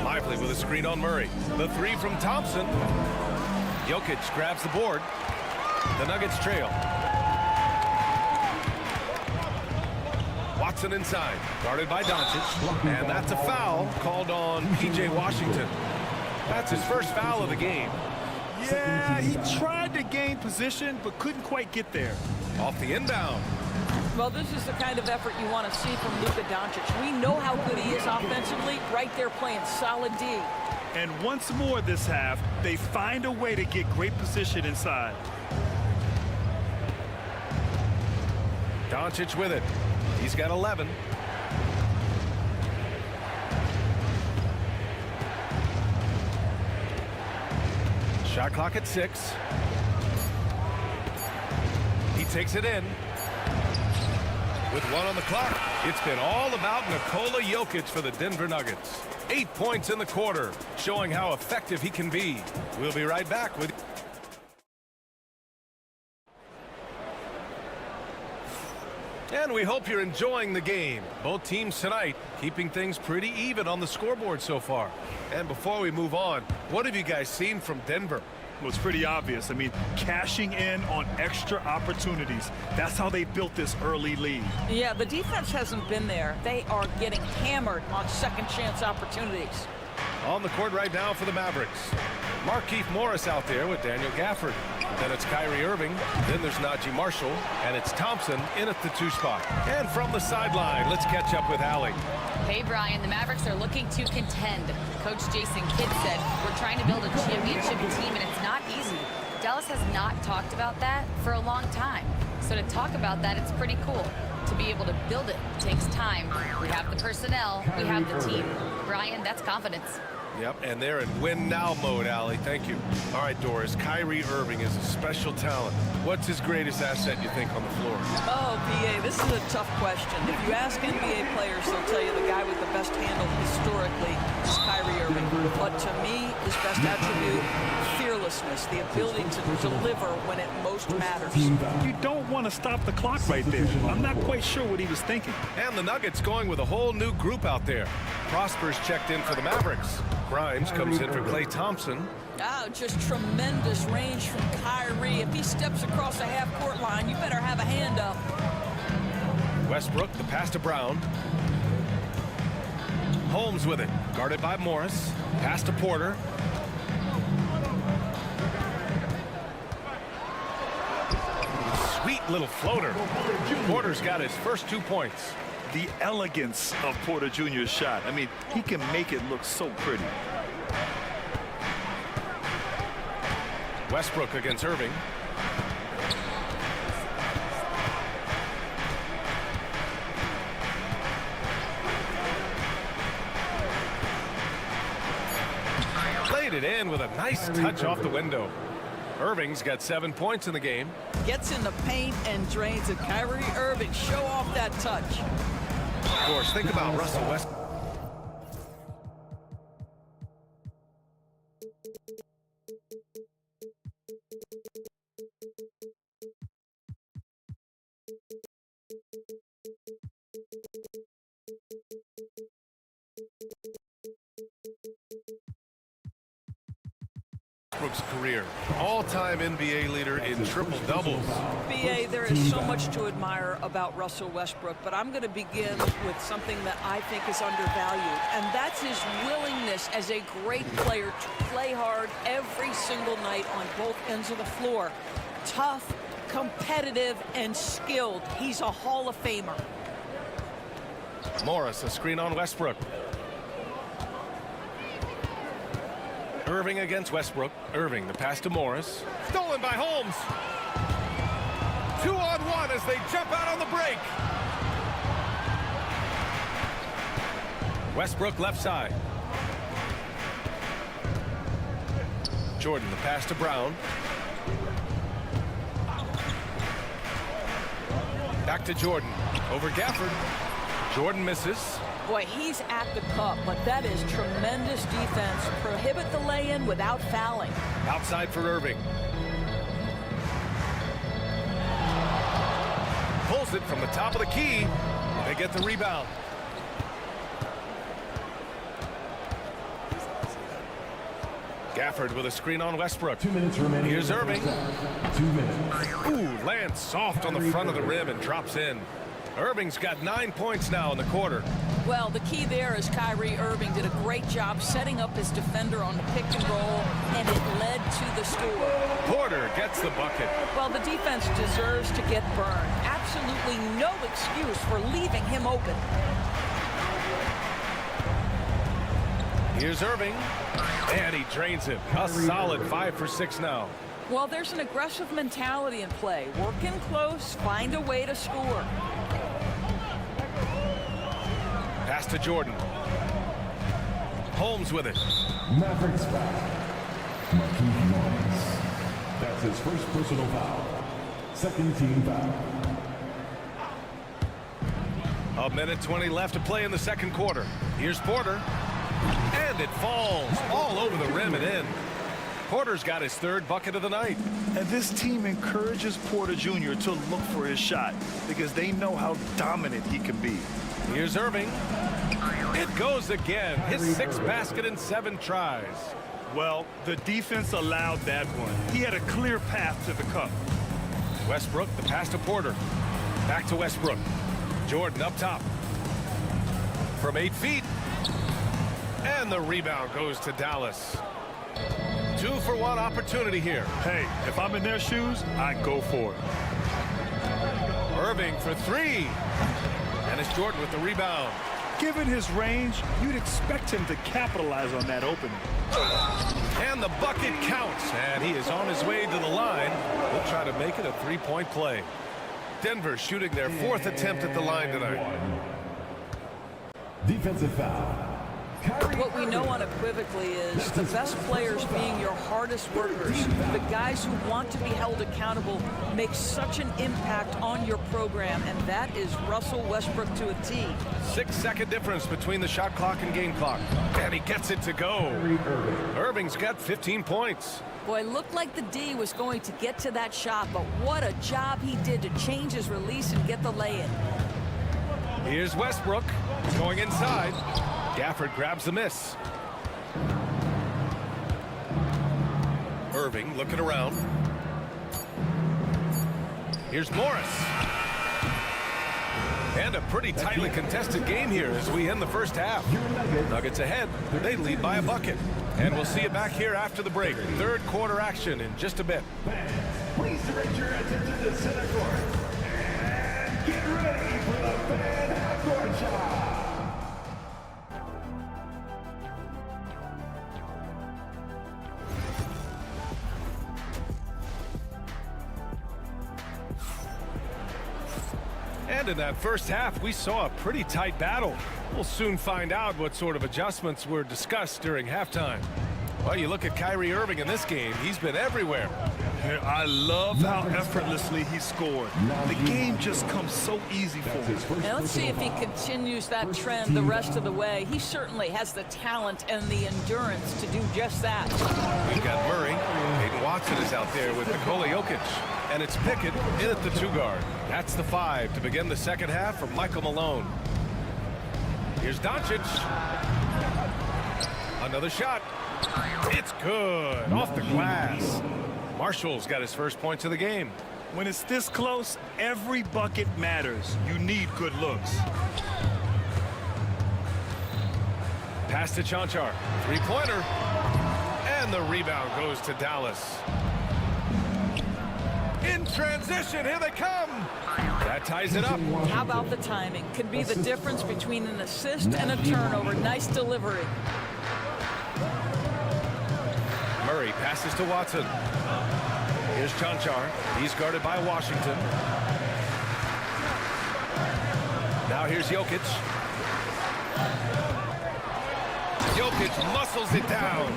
Lively with a screen on Murray. The three from Thompson. Jokic grabs the board. The Nuggets trail. Watson inside, guarded by Doncic, and that's a foul called on P.J. Washington. That's his first foul of the game. Yeah, he tried to gain position, but couldn't quite get there. Off the inbound. Well, this is the kind of effort you want to see from Luka Doncic. We know how good he is offensively, right there playing solid D. And once more this half, they find a way to get great position inside. Doncic with it. He's got 11. Shot clock at 6. He takes it in. With 1 on the clock, it's been all about Nikola Jokic for the Denver Nuggets. 8 points in the quarter, showing how effective he can be. We'll be right back with... And we hope you're enjoying the game. Both teams tonight keeping things pretty even on the scoreboard so far. And before we move on, what have you guys seen from Denver? Well, it's pretty obvious. I mean, cashing in on extra opportunities. That's how they built this early lead. Yeah, the defense hasn't been there. They are getting hammered on second chance opportunities. On the court right now for the Mavericks. Markieff Morris out there with Daniel Gafford. Then it's Kyrie Irving. Then there's Najee Marshall. And it's Thompson in at the 2 spot. And from the sideline, let's catch up with Allie. Hey, Brian, the Mavericks are looking to contend. Coach Jason Kidd said, we're trying to build a championship team, and it's not easy. Dallas has not talked about that for a long time. So to talk about that, it's pretty cool. To be able to build it takes time. We have the personnel, we have the team. Brian, that's confidence. Yep, and they're in win-now mode, Allie. Thank you. All right, Doris, Kyrie Irving is a special talent. What's his greatest asset, you think, on the floor? Oh, PA, this is a tough question. If you ask NBA players, they'll tell you the guy with the best handle historically is Kyrie Irving. But to me, his best attribute, fearlessness, the ability to deliver when it most matters. You don't want to stop the clock right there. I'm not quite sure what he was thinking. And the Nuggets going with a whole new group out there. Prosper's checked in for the Mavericks. Grimes comes in for Klay Thompson. Oh, just tremendous range from Kyrie. If he steps across the half-court line, you better have a hand up. Westbrook, the pass to Brown. Holmes with it, guarded by Morris. Pass to Porter. Sweet little floater. Porter's got his first 2 points. The elegance of Porter Jr.'s shot. I mean, he can make it look so pretty. Westbrook against Irving. Played it in with a nice touch off the window. Irving's got 7 points in the game. Gets in the paint and drains it. Kyrie Irving, show off that touch. Of course, think about Russell Westbrook. Westbrook's career, all-time NBA leader in triple-doubles. BA, there is so much to admire about Russell Westbrook, but I'm going to begin with something that I think is undervalued, and that's his willingness as a great player to play hard every single night on both ends of the floor. Tough, competitive, and skilled. He's a Hall of Famer. Morris, a screen on Westbrook. Irving against Westbrook. Irving, the pass to Morris. Stolen by Holmes. 2-on-1 as they jump out on the break. Westbrook left side. Jordan, the pass to Brown. Back to Jordan. Over Gafford. Jordan misses. Boy, he's at the cup, but that is tremendous defense. Prohibit the lay-in without fouling. Outside for Irving. Pulls it from the top of the key. They get the rebound. Gafford with a screen on Westbrook. 2 minutes remaining. Here's Irving. 2 minutes. Ooh, lands soft on the front of the rim and drops in. Irving's got 9 points now in the quarter. Well, the key there is Kyrie Irving did a great job setting up his defender on the pick and roll, and it led to the score. Porter gets the bucket. Well, the defense deserves to get burned. Absolutely no excuse for leaving him open. Here's Irving, and he drains him. A solid 5 for 6 now. Well, there's an aggressive mentality in play. Work in close, find a way to score. Pass to Jordan. Holmes with it. Mavericks foul. Marquise Morris. That's his first personal foul. Second team foul. A minute 20 left to play in the second quarter. Here's Porter. And it falls all over the rim and in. Porter's got his third bucket of the night. And this team encourages Porter Jr. to look for his shot because they know how dominant he can be. Here's Irving. It goes again. His 6th basket in 7 tries. Well, the defense allowed that one. He had a clear path to the cup. Westbrook, the pass to Porter. Back to Westbrook. Jordan up top. From 8 feet. And the rebound goes to Dallas. 2-for-1 opportunity here. Hey, if I'm in their shoes, I go for it. Irving for 3. And it's Jordan with the rebound. Given his range, you'd expect him to capitalize on that opening. And the bucket counts. And he is on his way to the line. He'll try to make it a 3-point play. Denver shooting their 4th attempt at the line tonight. Defensive foul. What we know unequivocally is the best players being your hardest workers, the guys who want to be held accountable, make such an impact on your program, and that is Russell Westbrook to a T. 6-second difference between the shot clock and game clock. And he gets it to go. Irving's got 15 points. Boy, it looked like the D was going to get to that shot, but what a job he did to change his release and get the lay-in. Here's Westbrook going inside. Gafford grabs the miss. Irving looking around. Here's Morris. And a pretty tightly contested game here as we end the first half. Nuggets ahead. They lead by a bucket. And we'll see you back here after the break. Third quarter action in just a bit. Please direct your attention to center court. And get ready for the fan half-court shot. And in that first half, we saw a pretty tight battle. We'll soon find out what sort of adjustments were discussed during halftime. Well, you look at Kyrie Irving in this game, he's been everywhere. I love how effortlessly he scored. The game just comes so easy for him. Now let's see if he continues that trend the rest of the way. He certainly has the talent and the endurance to do just that. We've got Murray. Peyton Watson is out there with Nikola Jokic. And it's Pickett in at the 2-guard. That's the 5 to begin the second half for Michael Malone. Here's Doncic. Another shot. It's good. Off the glass. Marshall's got his first points of the game. When it's this close, every bucket matters. You need good looks. Pass to Chanchar. 3-pointer. And the rebound goes to Dallas. In transition, here they come. That ties it up. How about the timing? Could be the difference between an assist and a turnover. Nice delivery. Murray passes to Watson. Here's Chanchar. He's guarded by Washington. Now here's Jokic. Jokic muscles it down.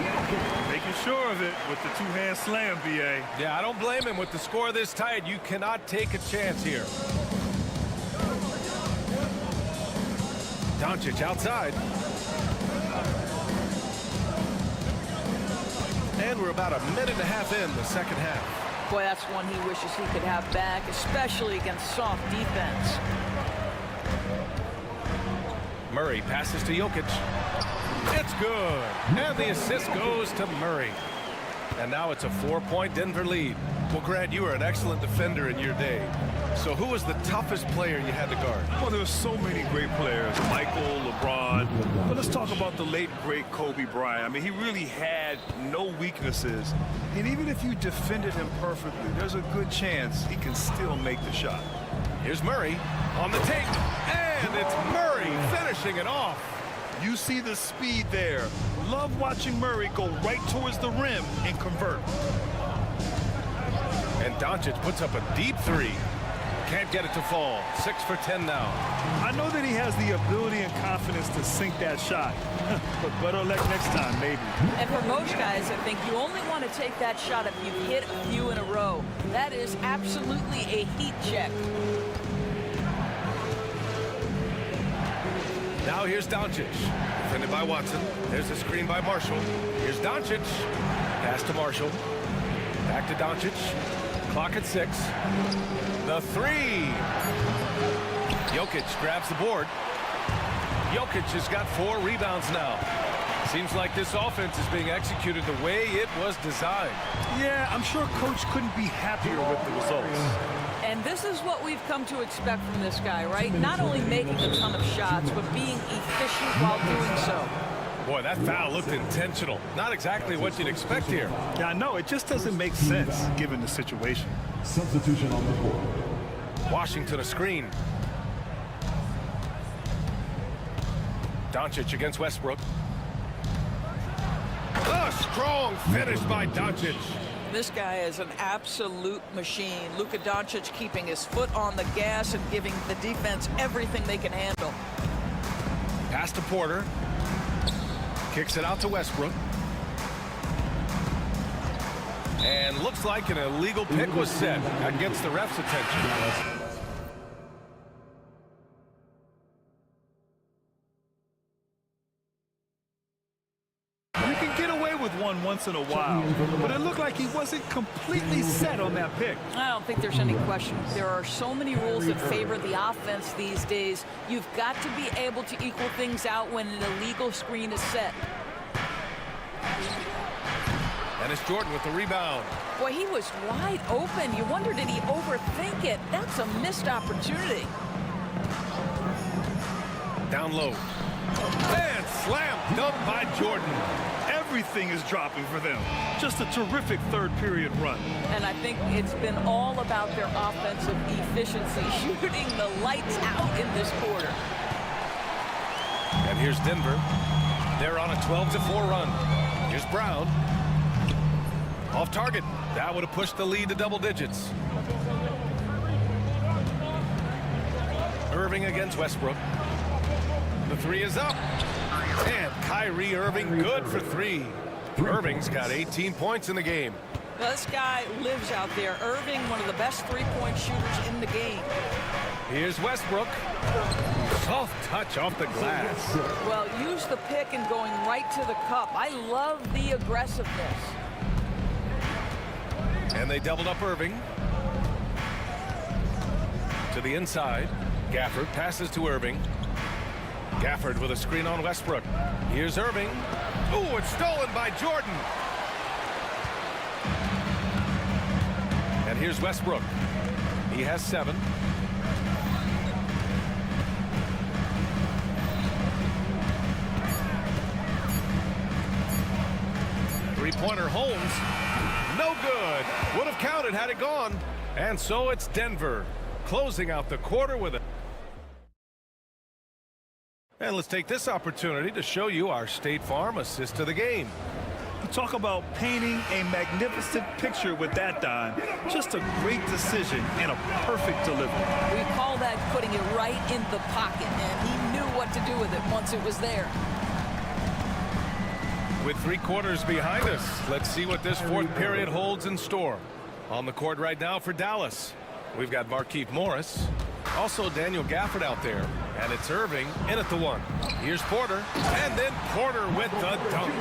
Making sure of it with the two-hand slam, B.A. Yeah, I don't blame him. With the score this tight, you cannot take a chance here. Doncic outside. And we're about a minute and a half in the second half. Boy, that's one he wishes he could have back, especially against soft defense. Murray passes to Jokic. It's good. And the assist goes to Murray. And now it's a 4-point Denver lead. Well, Grant, you were an excellent defender in your day. So who was the toughest player you had to guard? Well, there were so many great players, Michael, LeBron. But let's talk about the late, great Kobe Bryant. I mean, he really had no weaknesses. And even if you defended him perfectly, there's a good chance he can still make the shot. Here's Murray on the take. And it's Murray finishing it off. You see the speed there. Love watching Murray go right towards the rim and convert. And Doncic puts up a deep three. Can't get it to fall. 6 for 10 now. I know that he has the ability and confidence to sink that shot. But better luck next time, maybe. And for most guys, I think you only want to take that shot if you hit a few in a row. That is absolutely a heat check. Now here's Doncic. Defended by Watson. There's a screen by Marshall. Here's Doncic. Pass to Marshall. Back to Doncic. Clock at 6. The three. Jokic grabs the board. Jokic has got 4 rebounds now. Seems like this offense is being executed the way it was designed. Yeah, I'm sure Coach couldn't be happier with the results. And this is what we've come to expect from this guy, right? Not only making a ton of shots, but being efficient while doing so. Boy, that foul looked intentional. Not exactly what you'd expect here. Yeah, I know. It just doesn't make sense given the situation. Substitution on the board. Washington a screen. Doncic against Westbrook. A strong finish by Doncic. This guy is an absolute machine. Luka Doncic keeping his foot on the gas and giving the defense everything they can handle. Pass to Porter. Kicks it out to Westbrook. And looks like an illegal pick was set against the ref's attention. You can get away with one once in a while, but it looked like he wasn't completely set on that pick. I don't think there's any question. There are so many rules that favor the offense these days. You've got to be able to equal things out when an illegal screen is set. And it's Jordan with the rebound. Boy, he was wide open. You wonder, did he overthink it? That's a missed opportunity. Down low. And slam dunk by Jordan. Everything is dropping for them. Just a terrific third period run. And I think it's been all about their offensive efficiency, shooting the lights out in this quarter. And here's Denver. They're on a 12-4 run. Here's Brown. Off target. That would have pushed the lead to double digits. Irving against Westbrook. The three is up. And Kyrie Irving good for 3. Irving's got 18 points in the game. This guy lives out there. Irving, one of the best three-point shooters in the game. Here's Westbrook. Soft touch off the glass. Well, use the pick and going right to the cup. I love the aggressiveness. And they doubled up Irving. To the inside. Gafford passes to Irving. Gafford with a screen on Westbrook. Here's Irving. Ooh, it's stolen by Jordan. And here's Westbrook. He has 7. Three-pointer Holmes. No good. Would have counted had it gone. And so it's Denver closing out the quarter with a... And let's take this opportunity to show you our State Farm assist to the game. Talk about painting a magnificent picture with that dime. Just a great decision and a perfect delivery. We call that putting it right in the pocket, and he knew what to do with it once it was there. With 3 quarters behind us, let's see what this fourth period holds in store. On the court right now for Dallas, we've got Markieff Morris, also Daniel Gafford out there, and it's Irving in at the 1. Here's Porter, and then Porter with the dunk.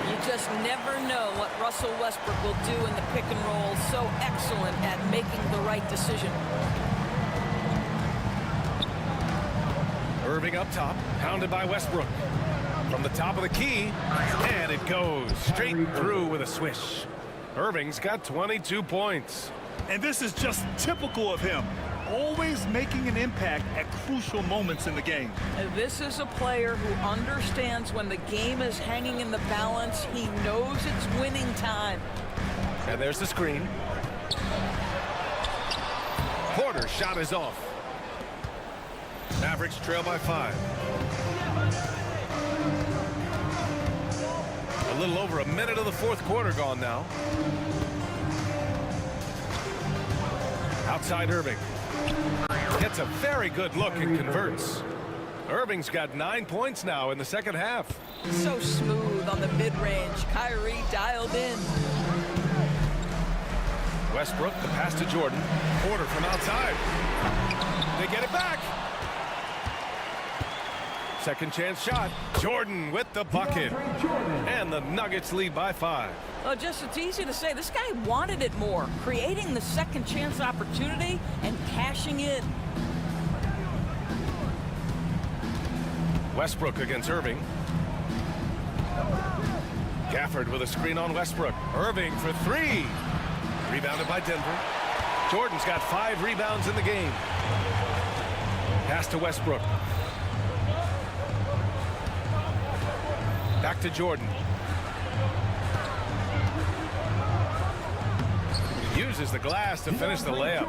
You just never know what Russell Westbrook will do in the pick and roll. So excellent at making the right decision. Irving up top, pounded by Westbrook. From the top of the key, and it goes straight through with a swish. Irving's got 22 points. And this is just typical of him, always making an impact at crucial moments in the game. And this is a player who understands when the game is hanging in the balance. He knows it's winning time. And there's the screen. Porter's shot is off. Mavericks trail by 5. A little over a minute of the fourth quarter gone now. Outside Irving. Gets a very good look and converts. Irving's got 9 points now in the second half. So smooth on the mid-range. Kyrie dialed in. Westbrook, the pass to Jordan. Porter from outside. They get it back. Second chance shot. Jordan with the bucket. And the Nuggets lead by 5. Well, just it's easy to say. This guy wanted it more. Creating the second chance opportunity and cashing in. Westbrook against Irving. Gafford with a screen on Westbrook. Irving for 3. Rebounded by Denver. Jordan's got 5 rebounds in the game. Pass to Westbrook. Back to Jordan. Uses the glass to finish the layup.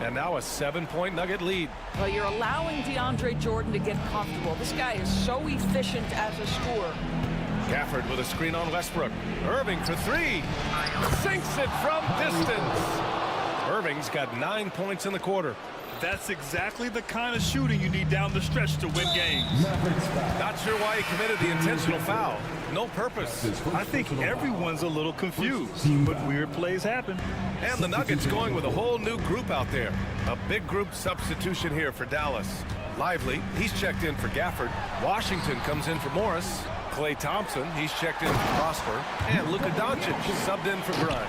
And now a 7-point Nugget lead. Well, you're allowing DeAndre Jordan to get comfortable. This guy is so efficient as a scorer. Gafford with a screen on Westbrook. Irving for 3. Sinks it from distance. Irving's got 9 points in the quarter. That's exactly the kind of shooting you need down the stretch to win games. Not sure why he committed the intentional foul. No purpose. I think everyone's a little confused, but weird plays happen. And the Nuggets going with a whole new group out there. A big group substitution here for Dallas. Lively, he's checked in for Gafford. Washington comes in for Morris. Klay Thompson, he's checked in for Prosper. And Luka Doncic subbed in for Grimes.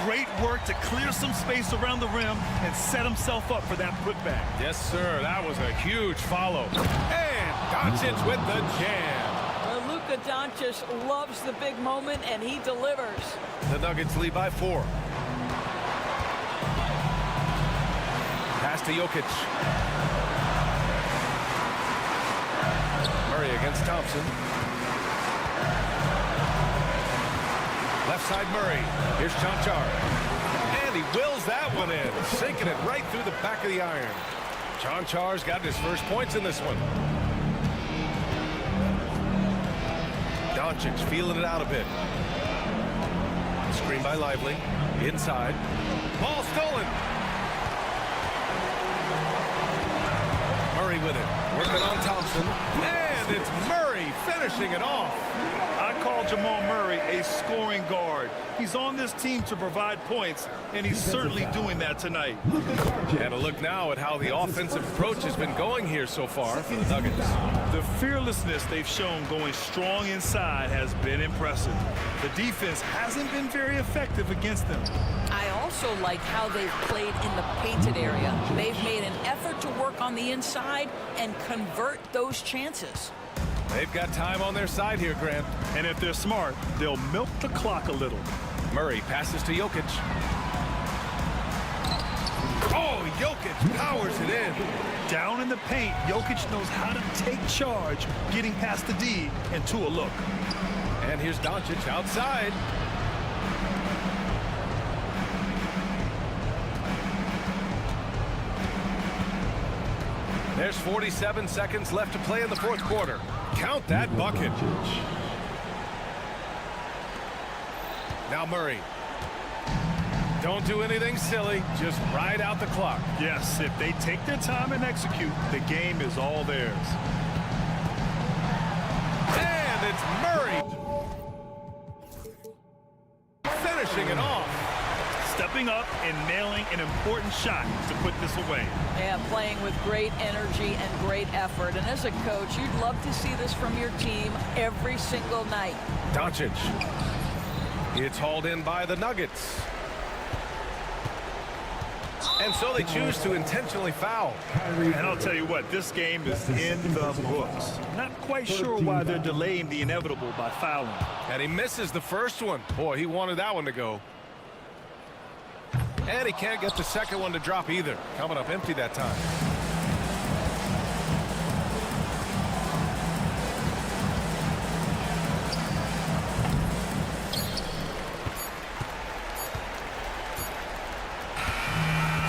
Great work to clear some space around the rim and set himself up for that putback. Yes, sir. That was a huge follow. And Doncic with the jam. Well, Luka Doncic loves the big moment, and he delivers. The Nuggets lead by 4. Pass to Jokic. Murray against Thompson. Left side Murray. Here's Chanchar. And he wills that one in, sinking it right through the back of the iron. Chanchar's got his first points in this one. Doncic feeling it out a bit. Screen by Lively. Inside. Ball stolen. Murray with it. Working on Thompson. And it's Murray finishing it off. I call Jamal Murray a scoring guard. He's on this team to provide points, and he's certainly doing that tonight. And a look now at how the offensive approach has been going here so far for the Nuggets. The fearlessness they've shown going strong inside has been impressive. The defense hasn't been very effective against them. I also like how they've played in the painted area. They've made an effort to work on the inside and convert those chances. They've got time on their side here, Grant. And if they're smart, they'll milk the clock a little. Murray passes to Jokic. Oh, Jokic powers it in. Down in the paint, Jokic knows how to take charge, getting past the D and to a look. And here's Doncic outside. There's 47 seconds left to play in the fourth quarter. Count that bucket. Now Murray. Don't do anything silly. Just ride out the clock. Yes, if they take their time and execute, the game is all theirs. And it's Murray. Finishing it off. Stepping up and nailing an important shot to put this away. Yeah, playing with great energy and great effort. And as a coach, you'd love to see this from your team every single night. Doncic. It's hauled in by the Nuggets. And so they choose to intentionally foul. And I'll tell you what, this game is in the books. Not quite sure why they're delaying the inevitable by fouling. And he misses the first one. Boy, he wanted that one to go. And he can't get the second one to drop either. Coming up empty that time.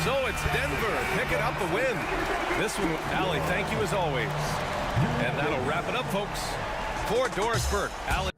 So it's Denver picking up the win. This one, Allie, thank you as always. And that'll wrap it up, folks. For Doris Burke, Allie.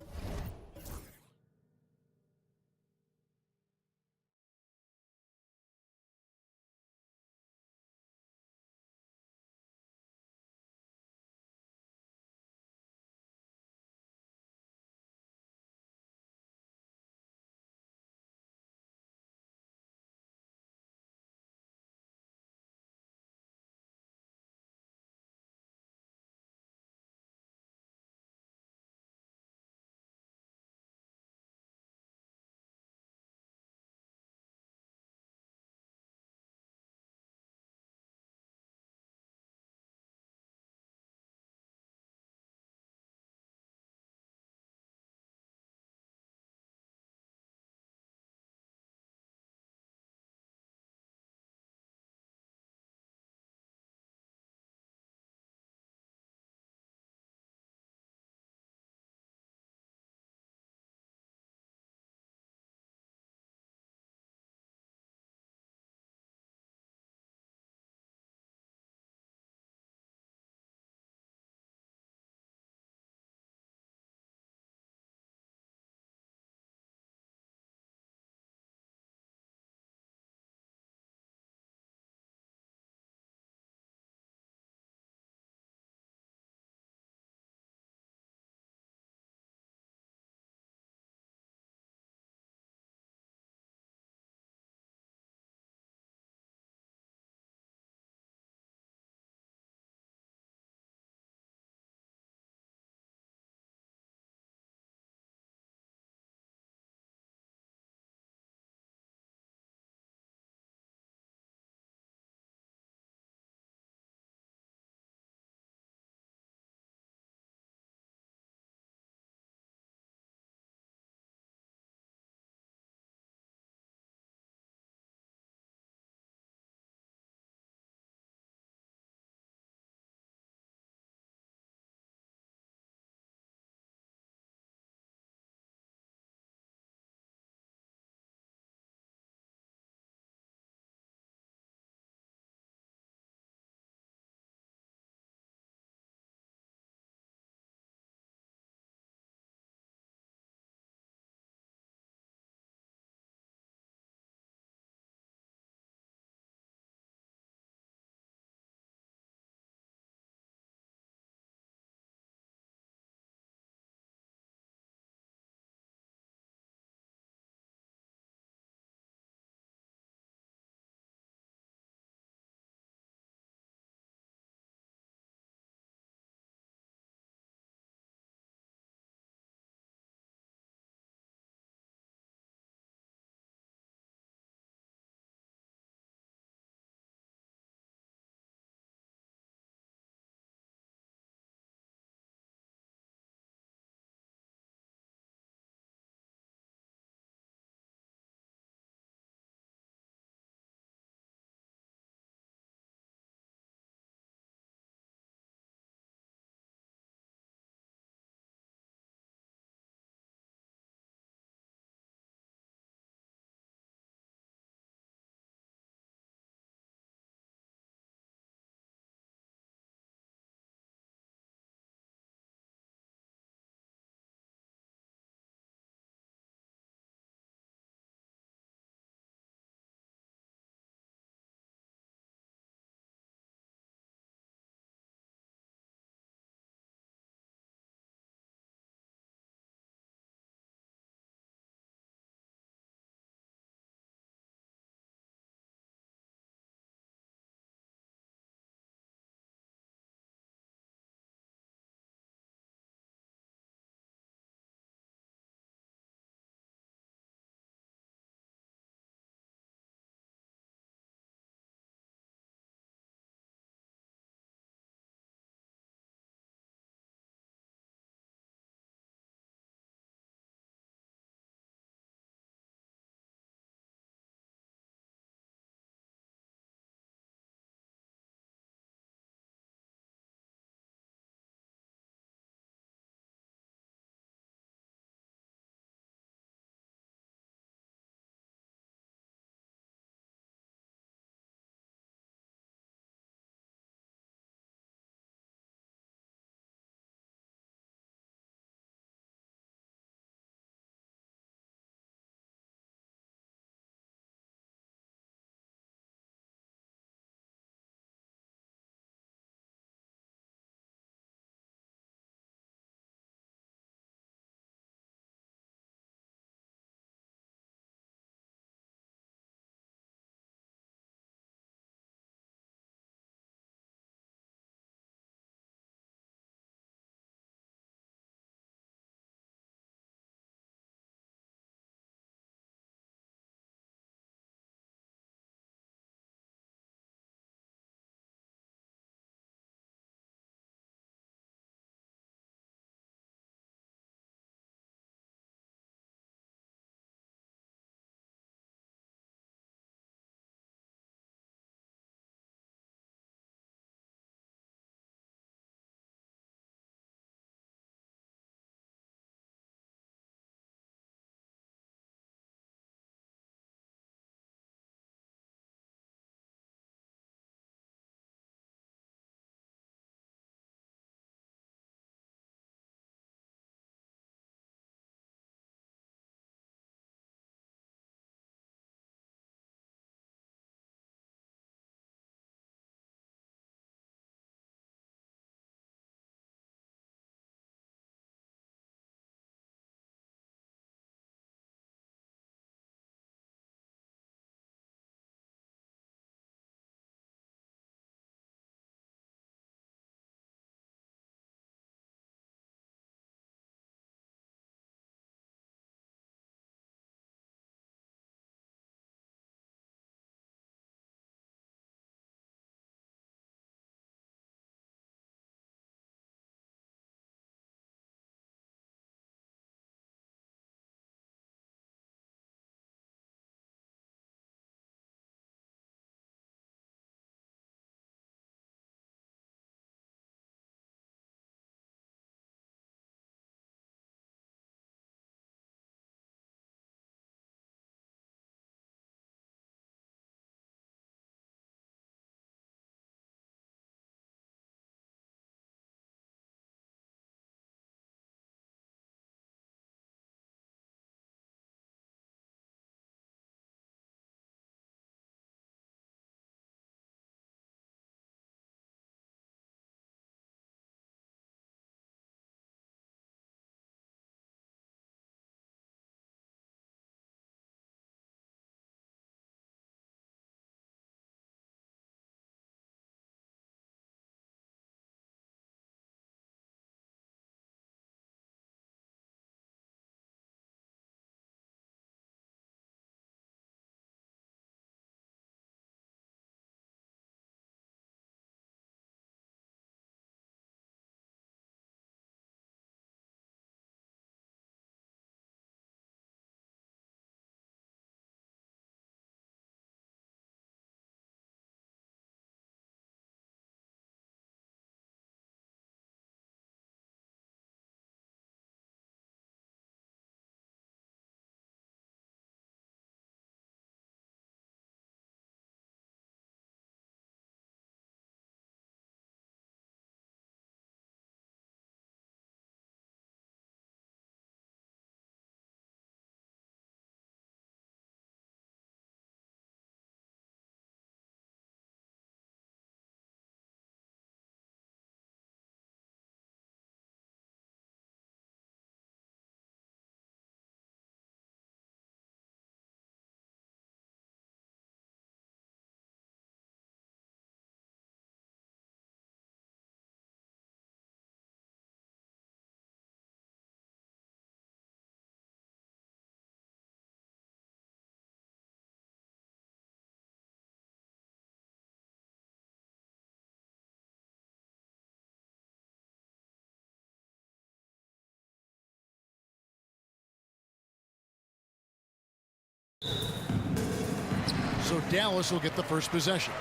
So Dallas will get the first possession.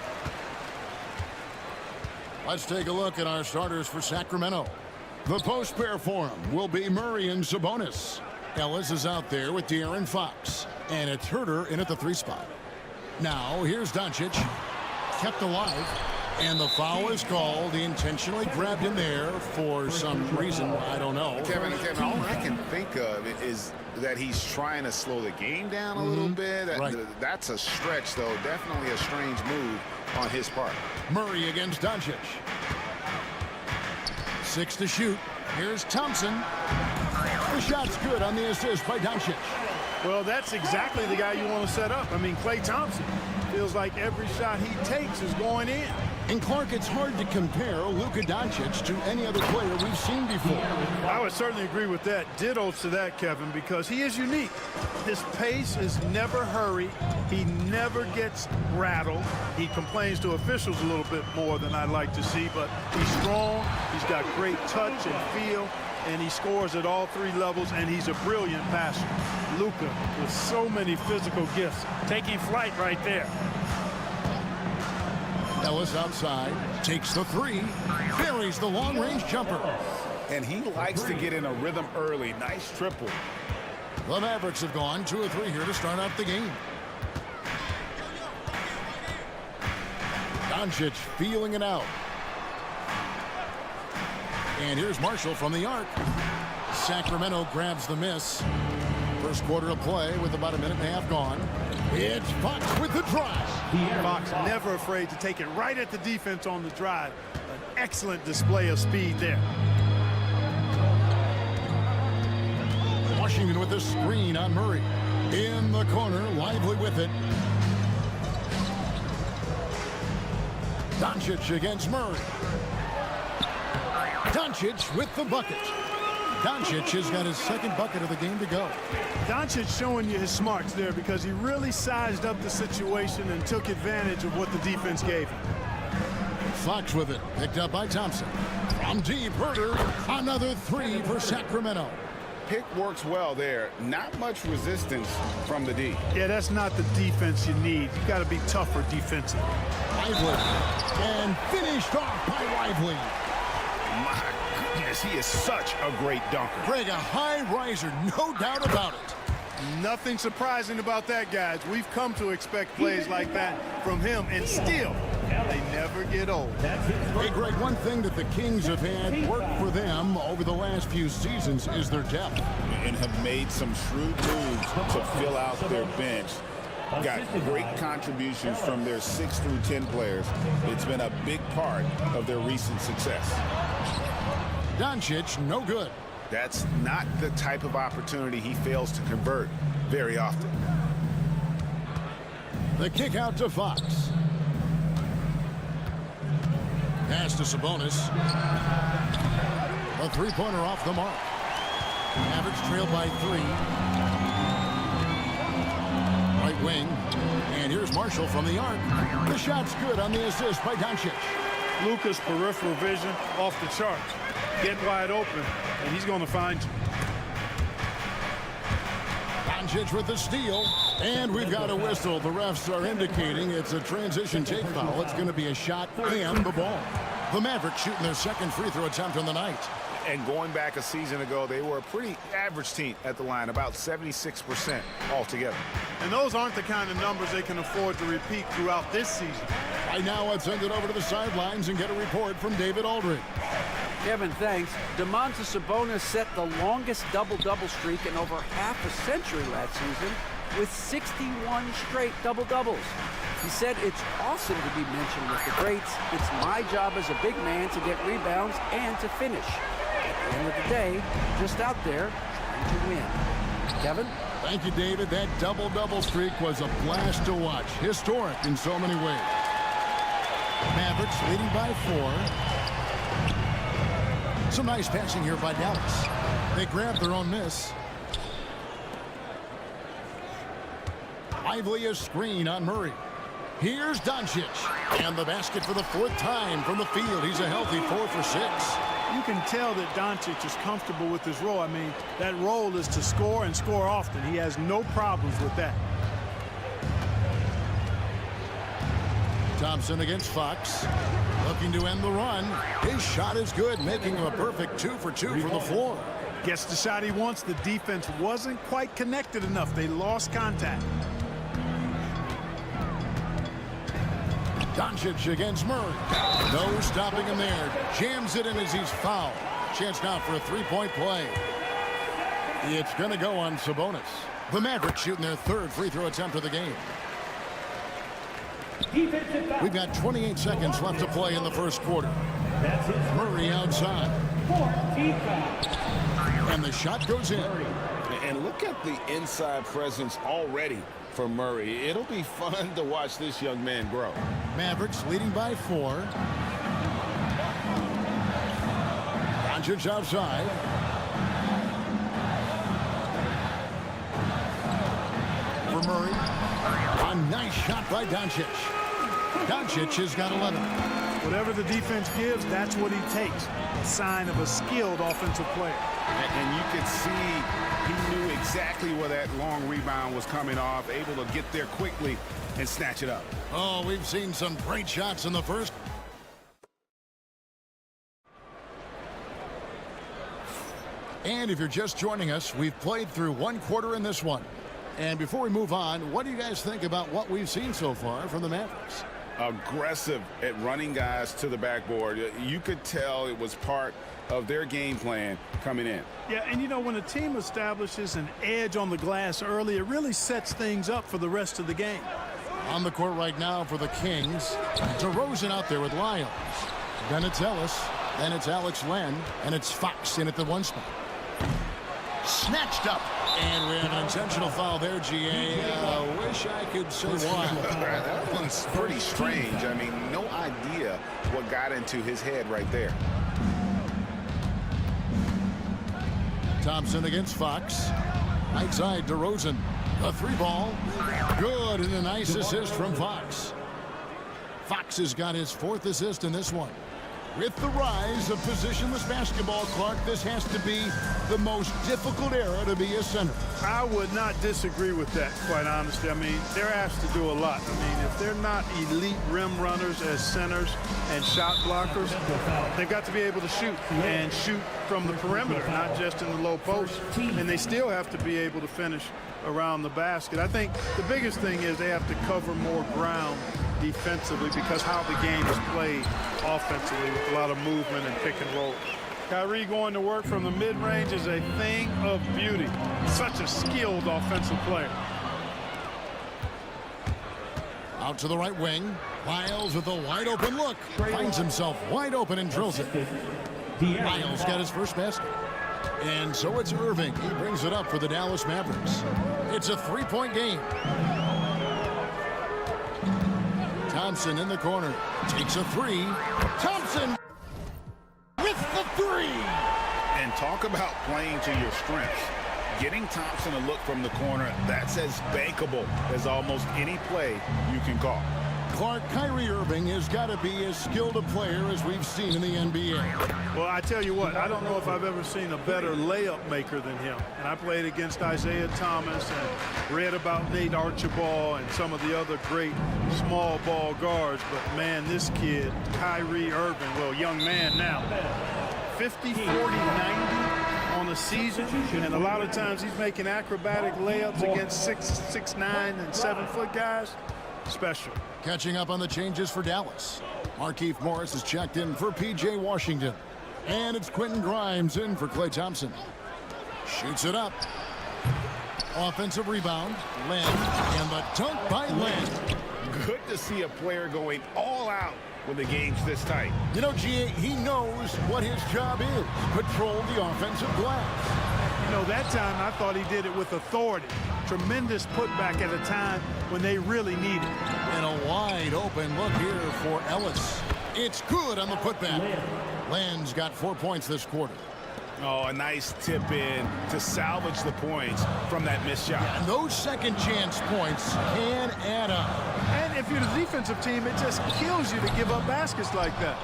Let's take a look at our starters for Sacramento. The post pair for him will be Murray and Sabonis. Ellis is out there with De'Aaron Fox. And it's Herter in at the 3 spot. Now, here's Doncic. Kept alive. And the foul is called. He intentionally grabbed him there for some reason. I don't know. Kevin, all I can think of is that he's trying to slow the game down a little bit. Right. That's a stretch, though. Definitely a strange move on his part. Murray against Doncic. 6 to shoot. Here's Thompson. The shot's good on the assist by Doncic. Well, that's exactly the guy you want to set up. I mean, Klay Thompson feels like every shot he takes is going in. And Clark, it's hard to compare Luka Doncic to any other player we've seen before. I would certainly agree with that. Ditto to that, Kevin, because he is unique. His pace is never hurried. He never gets rattled. He complains to officials a little bit more than I'd like to see, but he's strong. He's got great touch and feel, and he scores at all 3 levels, and he's a brilliant passer. Luka with so many physical gifts, taking flight right there. Ellis outside, takes the 3, buries the long-range jumper. And he likes to get in a rhythm early. Nice triple. The Mavericks have gone 2 of 3 here to start out the game. Doncic feeling it out. And here's Marshall from the arc. Sacramento grabs the miss. First quarter of play with about 1.5 minutes gone. It's Fox with the drive. Fox never afraid to take it right at the defense on the drive. An excellent display of speed there. Washington with the screen on Murray. In the corner, Lively with it. Doncic against Murray. Doncic with the bucket. Doncic has got his 2nd bucket of the game to go. Doncic showing you his smarts there because he really sized up the situation and took advantage of what the defense gave him. Fox with it, picked up by Thompson. From deep, Herter, another 3 for Sacramento. Pick works well there. Not much resistance from the D. Yeah, that's not the defense you need. You got to be tougher defensively. Lively, and finished off by Lively. My goodness, he is such a great dunker. Greg, a high riser, no doubt about it. Nothing surprising about that, guys. We've come to expect plays like that from him, and still, they never get old. Hey, Greg, one thing that the Kings have had work for them over the last few seasons is their depth. And have made some shrewd moves to fill out their bench. Got great contributions from their 6 through 10 players. It's been a big part of their recent success. Doncic, no good. That's not the type of opportunity he fails to convert very often. The kick out to Fox. Pass to Sabonis. A 3-pointer off the mark. Mavericks trail by 3. Right wing. And here's Marshall from the arc. The shot's good on the assist by Doncic. Luka's peripheral vision off the charts. Get wide open, and he's going to find you. Doncic with the steal, and we've got a whistle. The refs are indicating it's a transition take foul. It's going to be a shot and the ball. The Mavericks shooting their 2nd free throw attempt on the night. And going back a season ago, they were a pretty average team at the line, about 76% altogether. And those aren't the kind of numbers they can afford to repeat throughout this season. Right now, let's send it over to the sidelines and get a report from David Aldridge. Kevin, thanks. Domantas Sabonis set the longest double-double streak in over half a century last season with 61 straight double-doubles. He said it's awesome to be mentioned with the greats. It's my job as a big man to get rebounds and to finish. At the end of the day, just out there trying to win. Kevin? Thank you, David. That double-double streak was a blast to watch. Historic in so many ways. Mavericks leading by 4. Some nice passing here by Dallas. They grabbed their own miss. Lively a screen on Murray. Here's Doncic. And the basket for the 4th time from the field. He's a healthy 4 for 6. You can tell that Doncic is comfortable with his role. I mean, that role is to score and score often. He has no problems with that. Thompson against Fox. Looking to end the run. His shot is good, making him a perfect 2 for 2 from the floor. Gets the shot he wants. The defense wasn't quite connected enough. They lost contact. Doncic against Murray. No stopping him there. Jams it in as he's fouled. Chance now for a three-point play. It's going to go on Sabonis. The Mavericks shooting their third free throw attempt of the game. We've got 28 seconds left to play in the first quarter. Murray outside. And the shot goes in. And look at the inside presence already for Murray. It'll be fun to watch this young man grow. Mavericks leading by 4. Doncic outside. For Murray. A nice shot by Doncic. Doncic has got 11. Whatever the defense gives, that's what he takes. A sign of a skilled offensive player. And you could see he knew exactly where that long rebound was coming off, able to get there quickly and snatch it up. Oh, we've seen some great shots in the first. And if you're just joining us, we've played through one quarter in this one. And before we move on, what do you guys think about what we've seen so far from the Mavericks? Aggressive at running guys to the backboard. You could tell it was part of their game plan coming in. Yeah, and you know, when a team establishes an edge on the glass early, it really sets things up for the rest of the game. On the court right now for the Kings, DeRozan out there with Lyles. Then it's Ellis, then it's Alex Len, and it's Fox in at the 1 spot. Snatched up. And we have an intentional foul there, GA. Wish I could say why. That one's pretty strange. I mean, no idea what got into his head right there. Thompson against Fox. Right side, DeRozan. A 3-ball. Good, and a nice assist from Fox. Fox has got his 4th assist in this one. With the rise of positionless basketball, Clark, this has to be the most difficult era to be a center. I would not disagree with that, quite honestly. I mean, they're asked to do a lot. I mean, if they're not elite rim runners as centers and shot blockers, they've got to be able to shoot and shoot from the perimeter, not just in the low post. And they still have to be able to finish around the basket. I think the biggest thing is they have to cover more ground defensively because how the game is played offensively with a lot of movement and pick and roll. Kyrie going to work from the mid-range is a thing of beauty. Such a skilled offensive player. Out to the right wing. Lyles with a wide-open look. Finds himself wide open and drills it. Lyles got his first basket. And so it's Irving. He brings it up for the Dallas Mavericks. It's a 3-point game. Thompson in the corner. Takes a 3. Thompson with the 3. And talk about playing to your strengths. Getting Thompson to look from the corner, that's as bankable as almost any play you can call. Clark, Kyrie Irving has got to be as skilled a player as we've seen in the NBA. Well, I tell you what, I don't know if I've ever seen a better layup maker than him. And I played against Isaiah Thomas and read about Nate Archibald and some of the other great small ball guards. But, man, this kid, Kyrie Irving, well, young man now, 50, 40, 90 on a season. And a lot of times he's making acrobatic layups against 6'9" and 7-foot guys. Special. Catching up on the changes for Dallas. Markieff Morris is checked in for P.J. Washington. And it's Quentin Grimes in for Klay Thompson. Shoots it up. Offensive rebound. Len. And the dunk by Len. Good to see a player going all out when the game's this tight. You know, G.A., he knows what his job is. Patrol the offensive glass. You know, that time I thought he did it with authority. Tremendous putback at a time when they really need it. And a wide open look here for Ellis. It's good on the putback. Len's got 4 points this quarter. Oh, a nice tip in to salvage the points from that missed shot. And those second chance points can add up. And if you're the defensive team, it just kills you to give up baskets like that.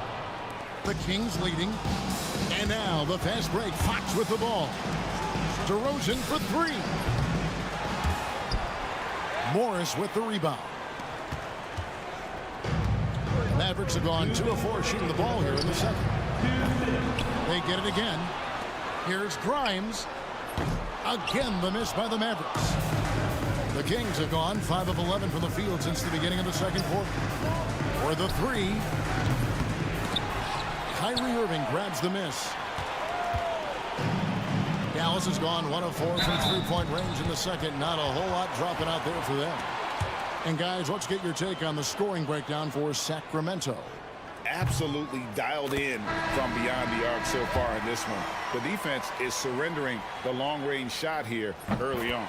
The Kings leading. And now the fast break. Fox with the ball. DeRozan for 3. Morris with the rebound. Mavericks have gone 2 of 4 shooting the ball here in the second. They get it again. Here's Grimes. Again, the miss by the Mavericks. The Kings have gone 5 of 11 from the field since the beginning of the second quarter. For the three, Kyrie Irving grabs the miss. Dallas has gone 1 of 4 from three-point range in the second. Not a whole lot dropping out there for them. And guys, let's get your take on the scoring breakdown for Sacramento. Absolutely dialed in from beyond the arc so far in this one. The defense is surrendering the long-range shot here early on.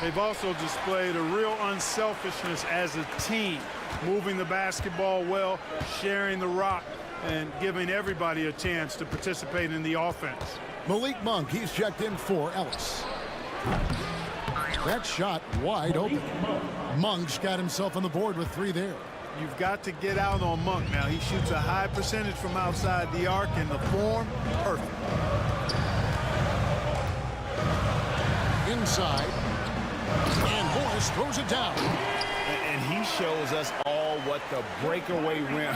They've also displayed a real unselfishness as a team, moving the basketball well, sharing the rock, and giving everybody a chance to participate in the offense. Malik Monk, he's checked in for Ellis. That shot wide open. Monk's got himself on the board with 3 there. You've got to get out on Monk now. He shoots a high percentage from outside the arc, and the form, perfect. Inside. And Morris throws it down. And he shows us all what the breakaway rim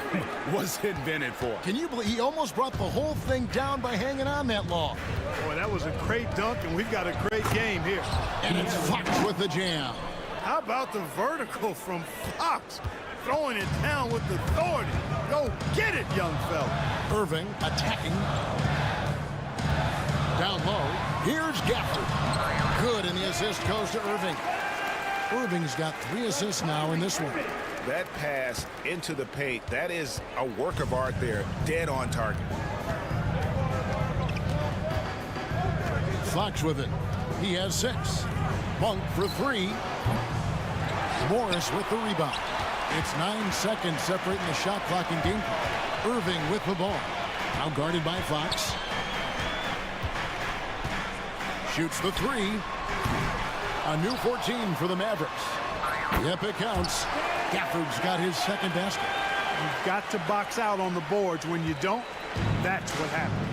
was invented for. Can you believe he almost brought the whole thing down by hanging on that long? Boy, that was a great dunk, and we've got a great game here. And it's Fox with the jam. How about the vertical from Fox? Throwing it down with authority. Go get it, young fella. Irving attacking. Down low. Here's Gafford. Good, and the assist goes to Irving. Irving's got 3 assists now in this one. That pass into the paint, that is a work of art there. Dead on target. Fox with it. He has 6. Monk for 3. Morris with the rebound. It's 9 seconds separating the shot clock and game clock. Irving with the ball. Now guarded by Fox. Shoots the 3. A new 14 for the Mavericks. Yep, it counts. Gafford's got his second basket. You've got to box out on the boards. When you don't, that's what happens.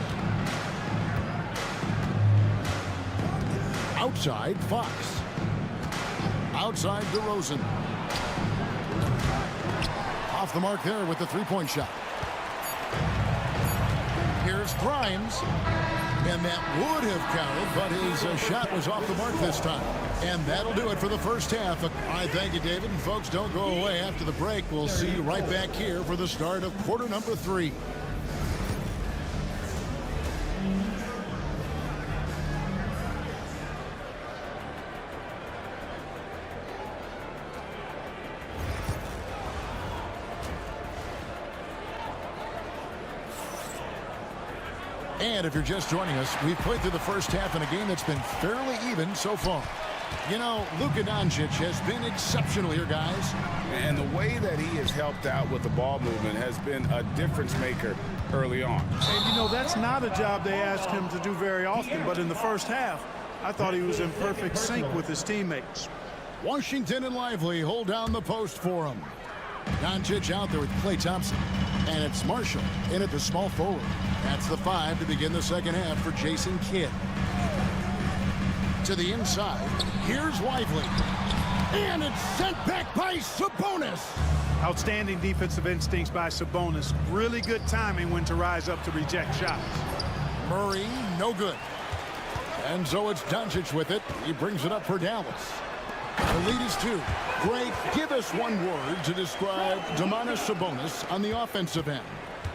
Outside, Fox. Outside, DeRozan. Off the mark there with the three-point shot. Here's Grimes. And that would have counted, but his shot was off the mark this time. And that'll do it for the first half. I thank you, David. And folks, don't go away after the break. We'll see you right back here for the start of quarter number 3. And if you're just joining us, we've played through the first half in a game that's been fairly even so far. You know, Luka Doncic has been exceptional here, guys. And the way that he has helped out with the ball movement has been a difference maker early on. And, you know, that's not a job they asked him to do very often, but in the first half, I thought he was in perfect sync with his teammates. Washington and Lively hold down the post for him. Doncic out there with Klay Thompson. And it's Marshall in at the small forward. That's the 5 to begin the second half for Jason Kidd. To the inside. Here's Lively. And it's sent back by Sabonis. Outstanding defensive instincts by Sabonis. Really good timing when to rise up to reject shots. Murray, no good. And so it's Doncic with it. He brings it up for Dallas. The lead is 2. Greg, give us one word to describe Domantas Sabonis on the offensive end.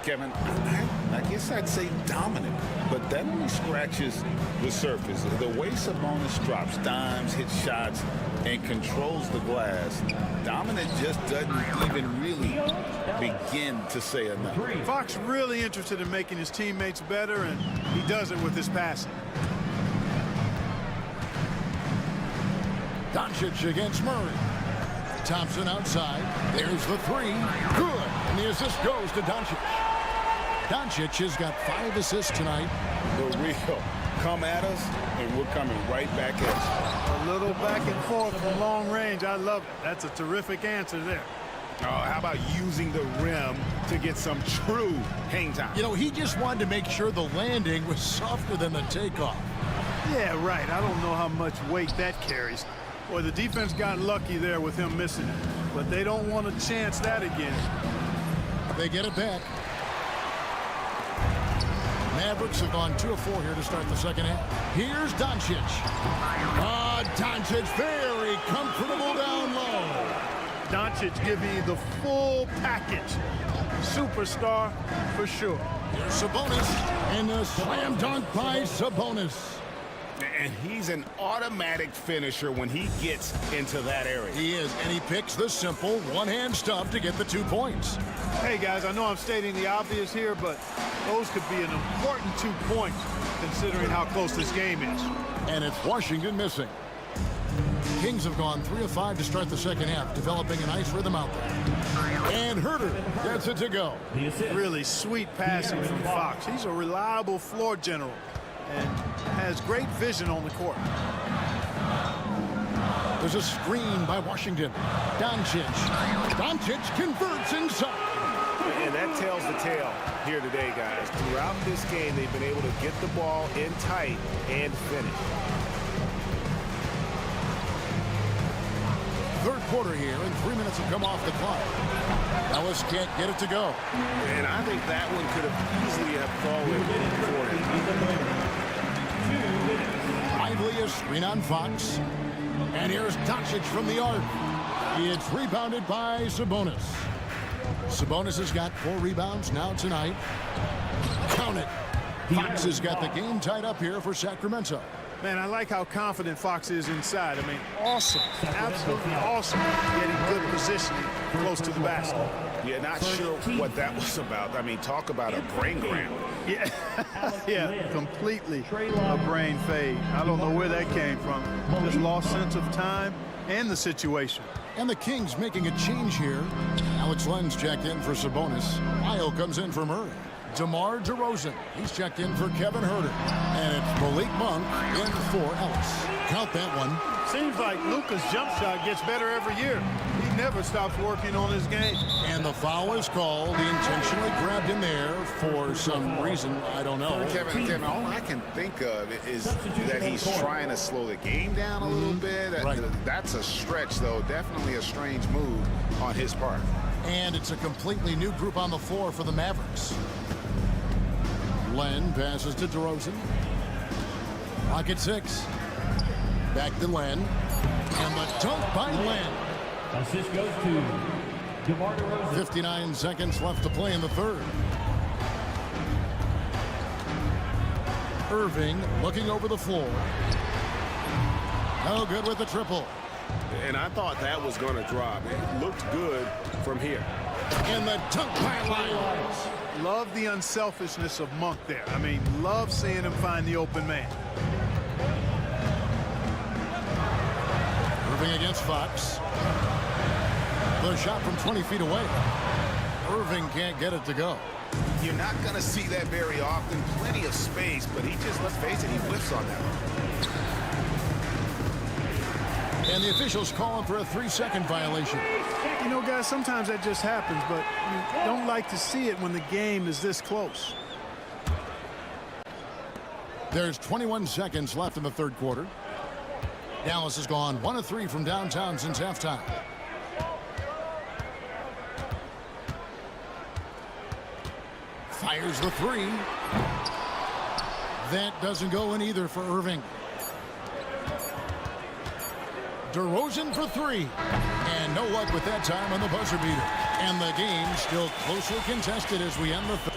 Kevin, I guess I'd say dominant, but that only scratches the surface. The way Sabonis drops dimes, hits shots, and controls the glass, dominant just doesn't even really begin to say enough. Fox really interested in making his teammates better, and he does it with his passing. Doncic against Murray. Thompson outside. There's the 3. Good. And the assist goes to Doncic. Doncic has got 5 assists tonight. The real come at us, and we're coming right back at you. A little back and forth from long range. I love it. That's a terrific answer there. Oh, how about using the rim to get some true hang time? You know, he just wanted to make sure the landing was softer than the takeoff. Yeah, right. I don't know how much weight that carries. Boy, the defense got lucky there with him missing it, but they don't want to chance that again. They get it back. Mavericks have gone 2 of 4 here to start the second half. Here's Doncic. Doncic very comfortable down low. Doncic giving you the full package. Superstar for sure. Here's Sabonis, and a slam dunk by Sabonis. And he's an automatic finisher when he gets into that area. He is, and he picks the simple one-hand stuff to get the 2 points. Hey, guys, I know I'm stating the obvious here, but those could be an important 2 points considering how close this game is. And it's Washington missing. Kings have gone 3 of 5 to start the second half, developing a nice rhythm out there. And Herter gets it to go. Really sweet passing from Fox. He's a reliable floor general and has great vision on the court. There's a screen by Washington. Doncic converts inside. And that tells the tale here today, guys. Throughout this game, they've been able to get the ball in tight and finish. Third quarter here, and 3 minutes have come off the clock. Ellis can't get it to go. And I think that one could have easily have fallen for him. Lively a screen on Fox. And here's Doncic from the arc. It's rebounded by Sabonis. Sabonis has got 4 rebounds now tonight. Count it. Fox has got the game tied up here for Sacramento. Man, I like how confident Fox is inside. I mean, awesome. Absolutely awesome. Getting good positioning close to the basket. Yeah, not sure what that was about. I mean, talk about a brain cramp. Yeah, yeah, completely a brain fade. I don't know where that came from. Just lost sense of time and the situation. And the Kings making a change here. Alex Len's checked in for Sabonis. Io comes in for Murray. DeMar DeRozan, he's checked in for Kevin Herter. And it's Malik Monk in for Ellis. Count that one. Seems like Luka's jump shot gets better every year. He never stops working on his game. And the foul is called. He intentionally grabbed him there for some reason. I don't know. Kevin, all I can think of is that he's trying to slow the game down a little bit. Right. That's a stretch, though. Definitely a strange move on his part. And it's a completely new group on the floor for the Mavericks. Len passes to DeRozan. Rocket 6. Back to Len. And the dunk by Len. Assist goes to DeMar DeRozan. 59 seconds left to play in the third. Irving looking over the floor. No good with the triple. And I thought that was going to drop. It looked good from here. And the dunk by Lyles. Love the unselfishness of Monk there. I mean, love seeing him find the open man. Irving against Fox. The shot from 20 feet away. Irving can't get it to go. You're not going to see that very often. Plenty of space, but he just, let's face it, he whiffs on that one. And the officials calling for a 3-second violation. You know, guys, sometimes that just happens, but you don't like to see it when the game is this close. There's 21 seconds left in the third quarter. Dallas has gone 1 of 3 from downtown since halftime. Fires the 3. That doesn't go in either for Irving. DeRozan for 3. And no luck with that time on the buzzer beater. And the game still closely contested as we end the third.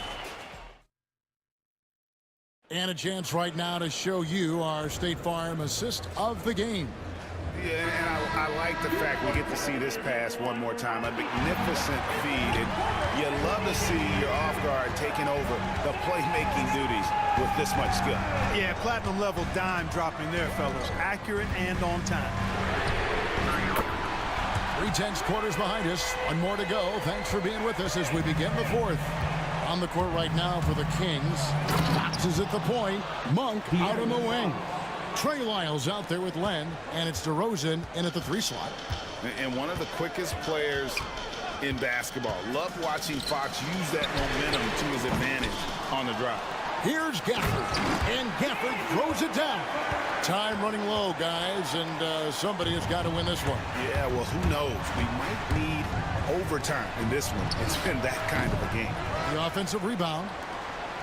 And a chance right now to show you our State Farm assist of the game. Yeah, and I like the fact we get to see this pass one more time. A magnificent feed. And you love to see your off guard taking over the playmaking duties with this much skill. Yeah, platinum level dime dropping there, fellas. Accurate and on time. 3/10 quarters behind us. One more to go. Thanks for being with us as we begin the fourth. On the court right now for the Kings. Fox is at the point. Monk out on the wing. Trey Lyles out there with Len, and it's DeRozan in at the 3 slot. And one of the quickest players in basketball. Love watching Fox use that momentum to his advantage on the drive. Here's Gafford, and Gafford throws it down. Time running low, guys, and somebody has got to win this one. Yeah, well, who knows? We might need overtime in this one. It's been that kind of a game. The offensive rebound.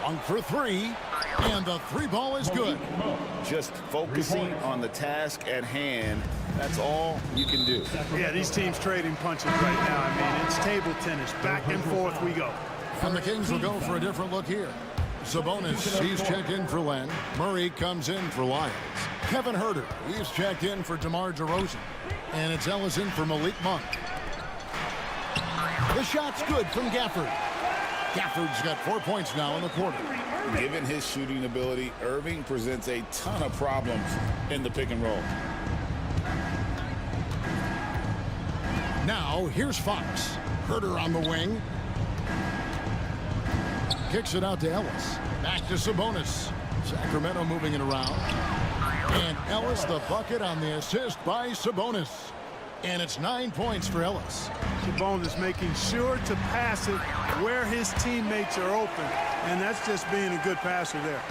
Long for three, and the three ball is good. Just focusing on the task at hand, that's all you can do. Yeah, these teams trading punches right now. I mean, it's table tennis. Back and forth we go. And the Kings will go for a different look here. Sabonis, he's checked in for Len. Murray comes in for Lyons. Kevin Huerter, he's checked in for DeMar DeRozan. And it's Ellison for Malik Monk. The shot's good from Gafford. Gafford's got 4 points now in the quarter. Given his shooting ability, Irving presents a ton of problems in the pick and roll. Now, here's Fox. Huerter on the wing. Kicks it out to Ellis. Back to Sabonis. Sacramento moving it around. And Ellis the bucket on the assist by Sabonis. And it's 9 points for Ellis. Sabonis making sure to pass it where his teammates are open. And that's just being a good passer there.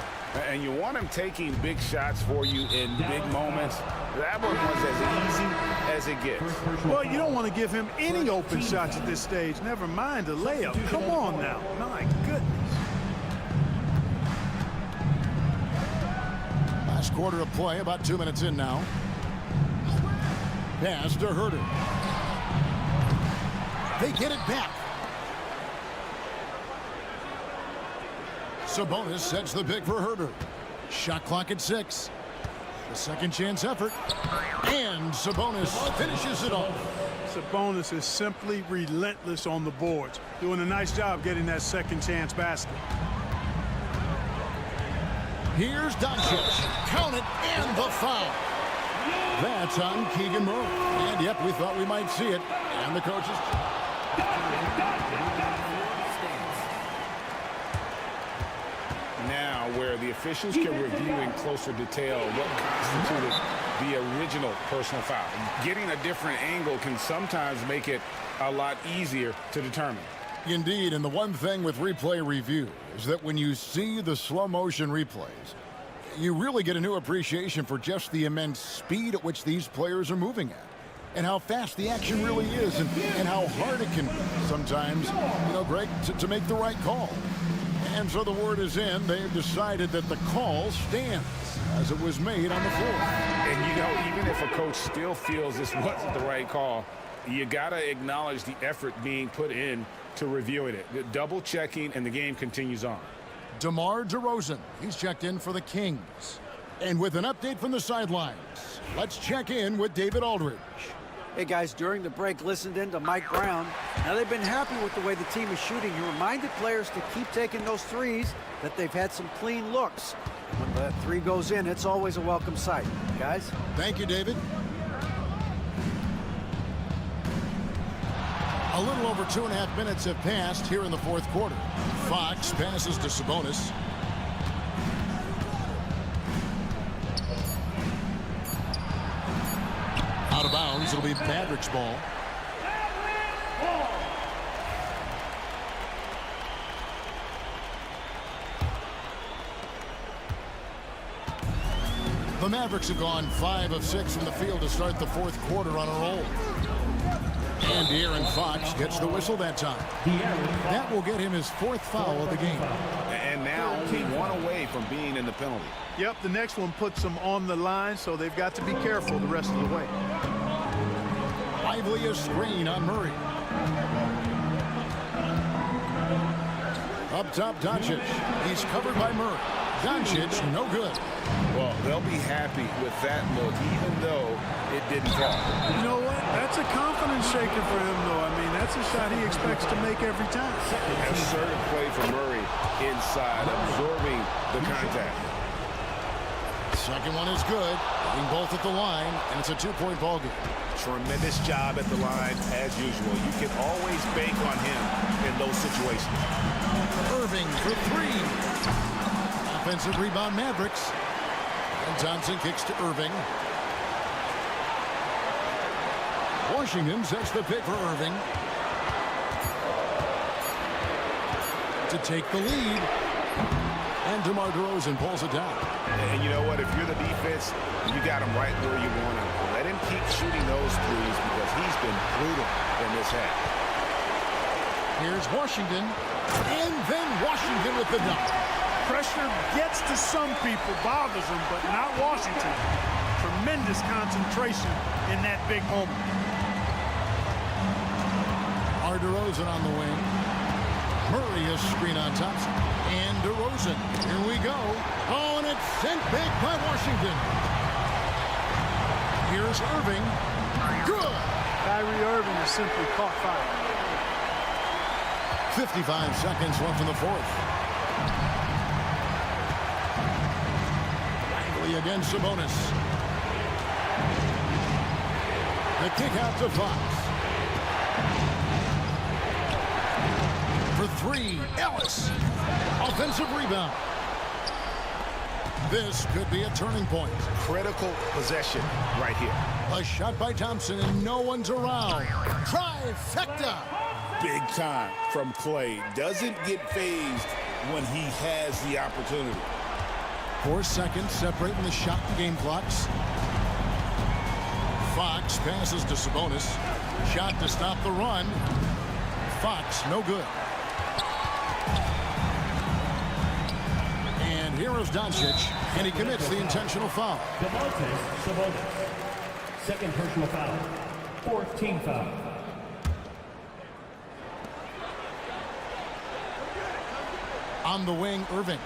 And you want him taking big shots for you in big moments. That one was as easy as it gets. Well, you don't want to give him any open shots at this stage. Never mind a layup. Come on now. My goodness. Last quarter of play, about 2 minutes in now. Pass to Huerter. They get it back. Sabonis sets the pick for Huerter. Shot clock at 6. The second chance effort. And Sabonis finishes it off. Sabonis is simply relentless on the boards. Doing a nice job getting that second chance basket. Here's Doncic. Count it, and the foul. That's on Keegan Murray. And yep, we thought we might see it. And the coaches. Now, where the officials can review in closer detail what constituted the original personal foul. Getting a different angle can sometimes make it a lot easier to determine. Indeed, and the one thing with replay review is that when you see the slow motion replays, you really get a new appreciation for just the immense speed at which these players are moving at, and how fast the action really is, and how hard it can be sometimes, you know, Greg, to make the right call. And so the word is in. They've decided that the call stands as it was made on the floor. And, you know, even if a coach still feels this wasn't the right call, you got to acknowledge the effort being put in to reviewing it. Double checking, and the game continues on. DeMar DeRozan, he's checked in for the Kings. And with an update from the sidelines, let's check in with David Aldridge. Hey guys, during the break, listened in to Mike Brown. Now they've been happy with the way the team is shooting. He reminded players to keep taking those threes, that they've had some clean looks. When that three goes in, it's always a welcome sight. Guys? Thank you, David. A little over 2.5 minutes have passed here in the fourth quarter. Fox passes to Sabonis. Out of bounds, it'll be Mavericks ball. The Mavericks have gone 5 of 6 from the field to start the fourth quarter on a roll. And De'Aaron Fox gets the whistle that time. That will get him his 4th foul of the game. And now only one away from being in the penalty. Yep, the next one puts them on the line, so they've got to be careful the rest of the way. Lively a screen on Murray. Up top, Doncic. He's covered by Murray. Doncic, no good. Well, they'll be happy with that look, even though it didn't fall. You know what? That's a confidence shaker for him, though. I mean, that's a shot he expects to make every time. Assertive play for Murray inside, absorbing the contact. Second one is good. Getting both at the line, and it's a 2-point ball game. Tremendous job at the line, as usual. You can always bank on him in those situations. Irving for 3. Offensive rebound, Mavericks. And Johnson kicks to Irving. Washington sets the pick for Irving to take the lead. And DeMar DeRozan pulls it down. And you know what? If you're the defense, you got him right where you want him. Let him keep shooting those threes because he's been brutal in this half. Here's Washington. And then Washington with the dunk. Pressure gets to some people, bothers them, but not Washington. Tremendous concentration in that big moment. DeRozan on the wing. Murray is screen on Thompson. And DeRozan. Here we go. Oh, and it's sent big by Washington. Here's Irving. Good. Kyrie Irving has simply caught fire. 55 seconds left in the fourth. Lively against Sabonis. The kick out to Fox. For three, Ellis. Offensive rebound. This could be a turning point. Critical possession right here. A shot by Thompson and no one's around. Trifecta. Big time from Clay. Doesn't get phased when he has the opportunity. 4 seconds separating the shot and game clocks. Fox passes to Sabonis. Shot to stop the run. Fox, no good. And here is Doncic, and he commits the intentional foul. Sabonis. Second personal foul. 4th team foul. On the wing, Irving.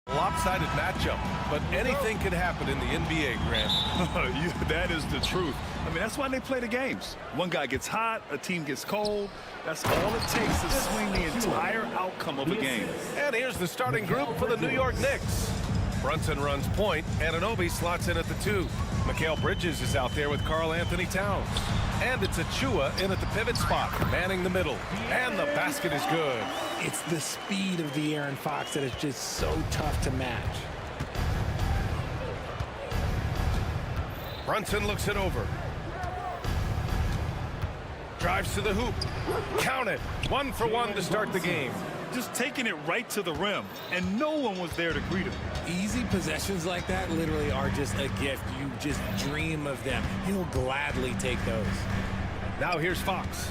Lopsided matchup, but anything can happen in the NBA, Grant. That is the truth. I mean, that's why they play the games. One guy gets hot, a team gets cold. That's all it takes to swing the entire outcome of a game. And here's the starting group for the New York Knicks. Brunson runs point. Anunoby slots in at the 2. Mikal Bridges is out there with Karl Anthony Towns. And it's Achua in at the pivot spot, manning the middle. And the basket is good. It's the speed of De'Aaron Fox that is just so tough to match. Brunson looks it over. Drives to the hoop. Count it. 1 for 1 to start the game. Just taking it right to the rim, and no one was there to greet him. Easy possessions like that literally are just a gift. You just dream of them. He'll gladly take those. Now here's Fox.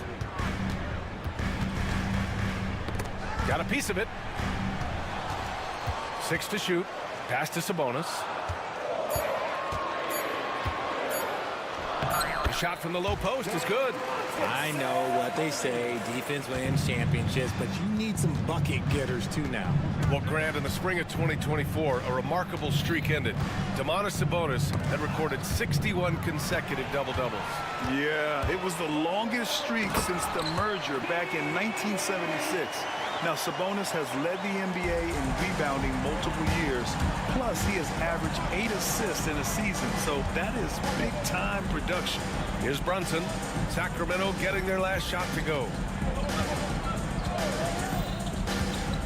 Got a piece of it. 6 to shoot. Pass to Sabonis. The shot from the low post is good. I know what they say, defense wins championships, but you need some bucket getters too now. Well, Grant, in the spring of 2024, a remarkable streak ended. Domantas Sabonis had recorded 61 consecutive double-doubles. Yeah, it was the longest streak since the merger back in 1976. Now, Sabonis has led the NBA in rebounding multiple years. Plus, he has averaged 8 assists in a season, so that is big-time production. Here's Brunson. Sacramento getting their last shot to go.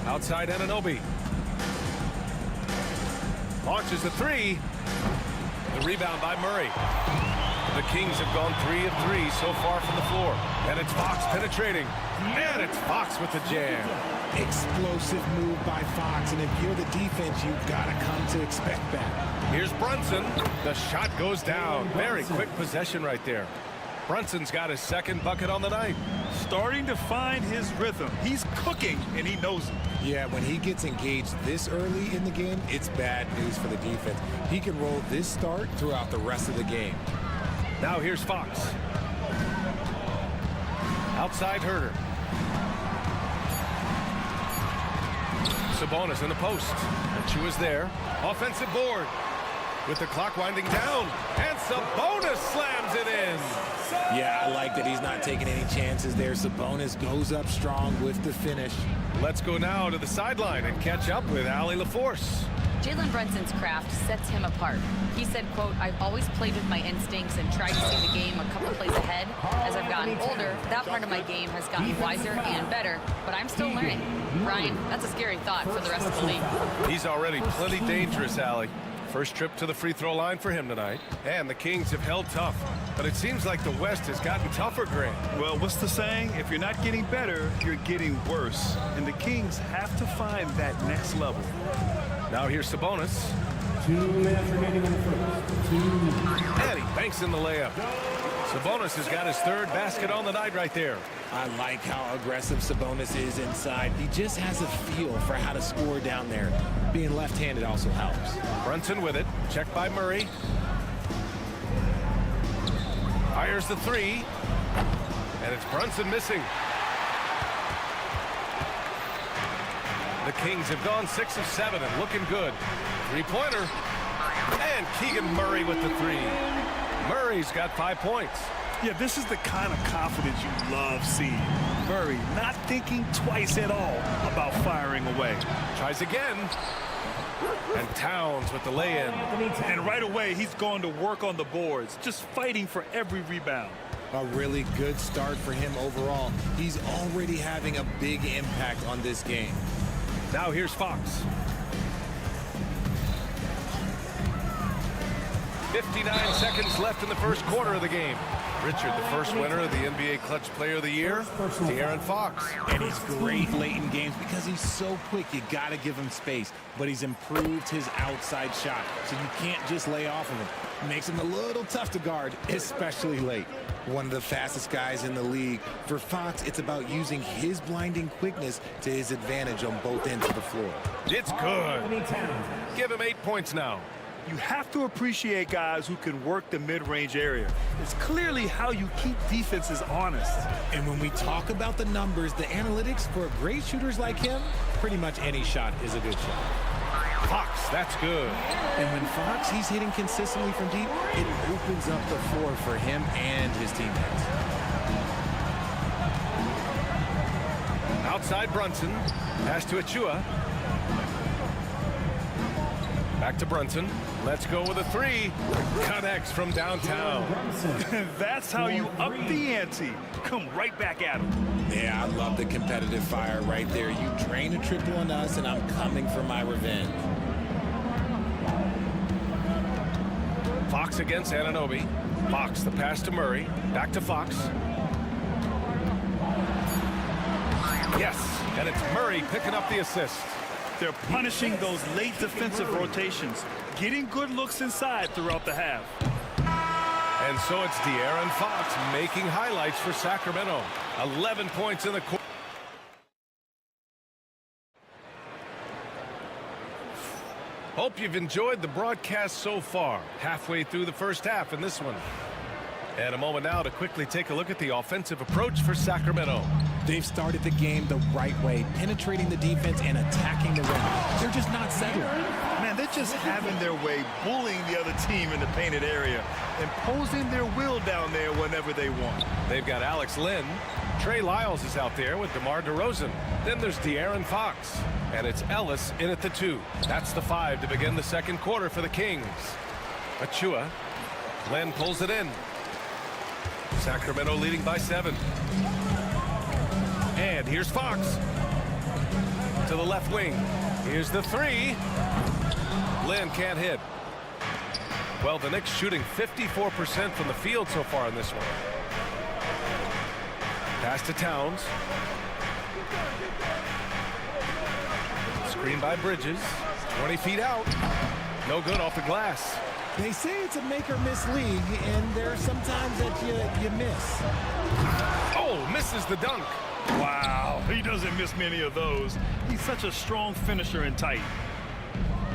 Outside Anunoby. Launches a 3. The rebound by Murray. The Kings have gone 3 of 3 so far from the floor. And it's Fox penetrating. And it's Fox with the jam. Explosive move by Fox, and if you're the defense, you've got to come to expect that. Here's Brunson. The shot goes down. Very quick possession right there. Brunson's got his second bucket on the night. Starting to find his rhythm. He's cooking, and he knows it. Yeah, when he gets engaged this early in the game, it's bad news for the defense. He can roll this start throughout the rest of the game. Now here's Fox. Outside Herter. Sabonis in the post. Achua's there. Offensive board. With the clock winding down. And Sabonis slams it in. Yeah, I like that he's not taking any chances there. Sabonis goes up strong with the finish. Let's go now to the sideline and catch up with Allie LaForce. Jalen Brunson's craft sets him apart. He said, quote, "I've always played with my instincts and tried to see the game a couple plays ahead. As I've gotten older, that part of my game has gotten wiser and better, but I'm still learning." Ryan, that's a scary thought for the rest of the league. He's already plenty dangerous, Allie. First trip to the free throw line for him tonight. And the Kings have held tough. But it seems like the West has gotten tougher, Grant. Well, what's the saying? If you're not getting better, you're getting worse. And the Kings have to find that next level. Now here's Sabonis. 2 minutes remaining in the first. 2. And he banks in the layup. Sabonis has got his third basket on the night right there. I like how aggressive Sabonis is inside. He just has a feel for how to score down there. Being left-handed also helps. Brunson with it. Checked by Murray. Fires the 3. And it's Brunson missing. The Kings have gone 6 of 7 and looking good. 3-pointer. And Keegan Murray with the 3. Murray's got 5 points. Yeah, this is the kind of confidence you love seeing. Murray not thinking twice at all about firing away. Tries again. And Towns with the lay-in. And right away, he's going to work on the boards, just fighting for every rebound. A really good start for him overall. He's already having a big impact on this game. Now here's Fox. 59 seconds left in the first quarter of the game. Richard, the first winner of the NBA Clutch Player of the Year, De'Aaron Fox. And he's great late in games because he's so quick. You got to give him space. But he's improved his outside shot, so you can't just lay off of him. It makes him a little tough to guard, especially late. One of the fastest guys in the league. For Fox, it's about using his blinding quickness to his advantage on both ends of the floor. It's good. Give him 8 points now. You have to appreciate guys who can work the mid-range area. It's clearly how you keep defenses honest. And when we talk about the numbers, the analytics for great shooters like him, pretty much any shot is a good shot. Fox, that's good. And when Fox, he's hitting consistently from deep, it opens up the floor for him and his teammates. Outside Brunson. Pass to Achua. Back to Brunson. Let's go with a three. Connects from downtown. That's how you up the ante. Come right back at him. Yeah, I love the competitive fire right there. You drain a triple on us, and I'm coming for my revenge. Fox against Anunoby. Fox, the pass to Murray. Back to Fox. Yes, and it's Murray picking up the assist. They're punishing those late defensive rotations, getting good looks inside throughout the half. And so it's De'Aaron Fox making highlights for Sacramento. 11 points in the quarter. Hope you've enjoyed the broadcast so far. Halfway through the first half in this one. And a moment now to quickly take a look at the offensive approach for Sacramento. They've started the game the right way, penetrating the defense and attacking the rim. They're just not settling. Man, they're just having their way, bullying the other team in the painted area, imposing their will down there whenever they want. They've got Alex Len. Trey Lyles is out there with DeMar DeRozan. Then there's De'Aaron Fox. And it's Ellis in at the 2. That's the 5 to begin the second quarter for the Kings. Achua. Len pulls it in. Sacramento leading by 7. And here's Fox. To the left wing. Here's the 3. Len can't hit. Well, the Knicks shooting 54% from the field so far in this one. Pass to Towns. Screen by Bridges. 20 feet out. No good off the glass. They say it's a make-or-miss league, and there are some times that you miss. Oh, misses the dunk. Wow, he doesn't miss many of those. He's such a strong finisher and tight.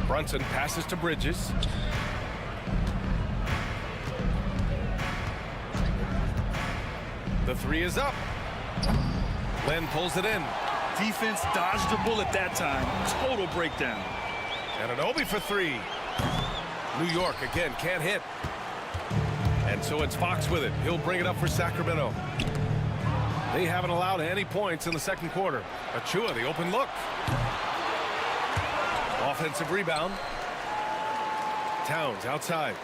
Brunson passes to Bridges. The 3 is up. Len pulls it in. Defense dodged the bullet that time. Total breakdown. Anunoby for 3. New York again can't hit. And so it's Fox with it. He'll bring it up for Sacramento. They haven't allowed any points in the second quarter. Achua, the open look. Offensive rebound. Towns outside.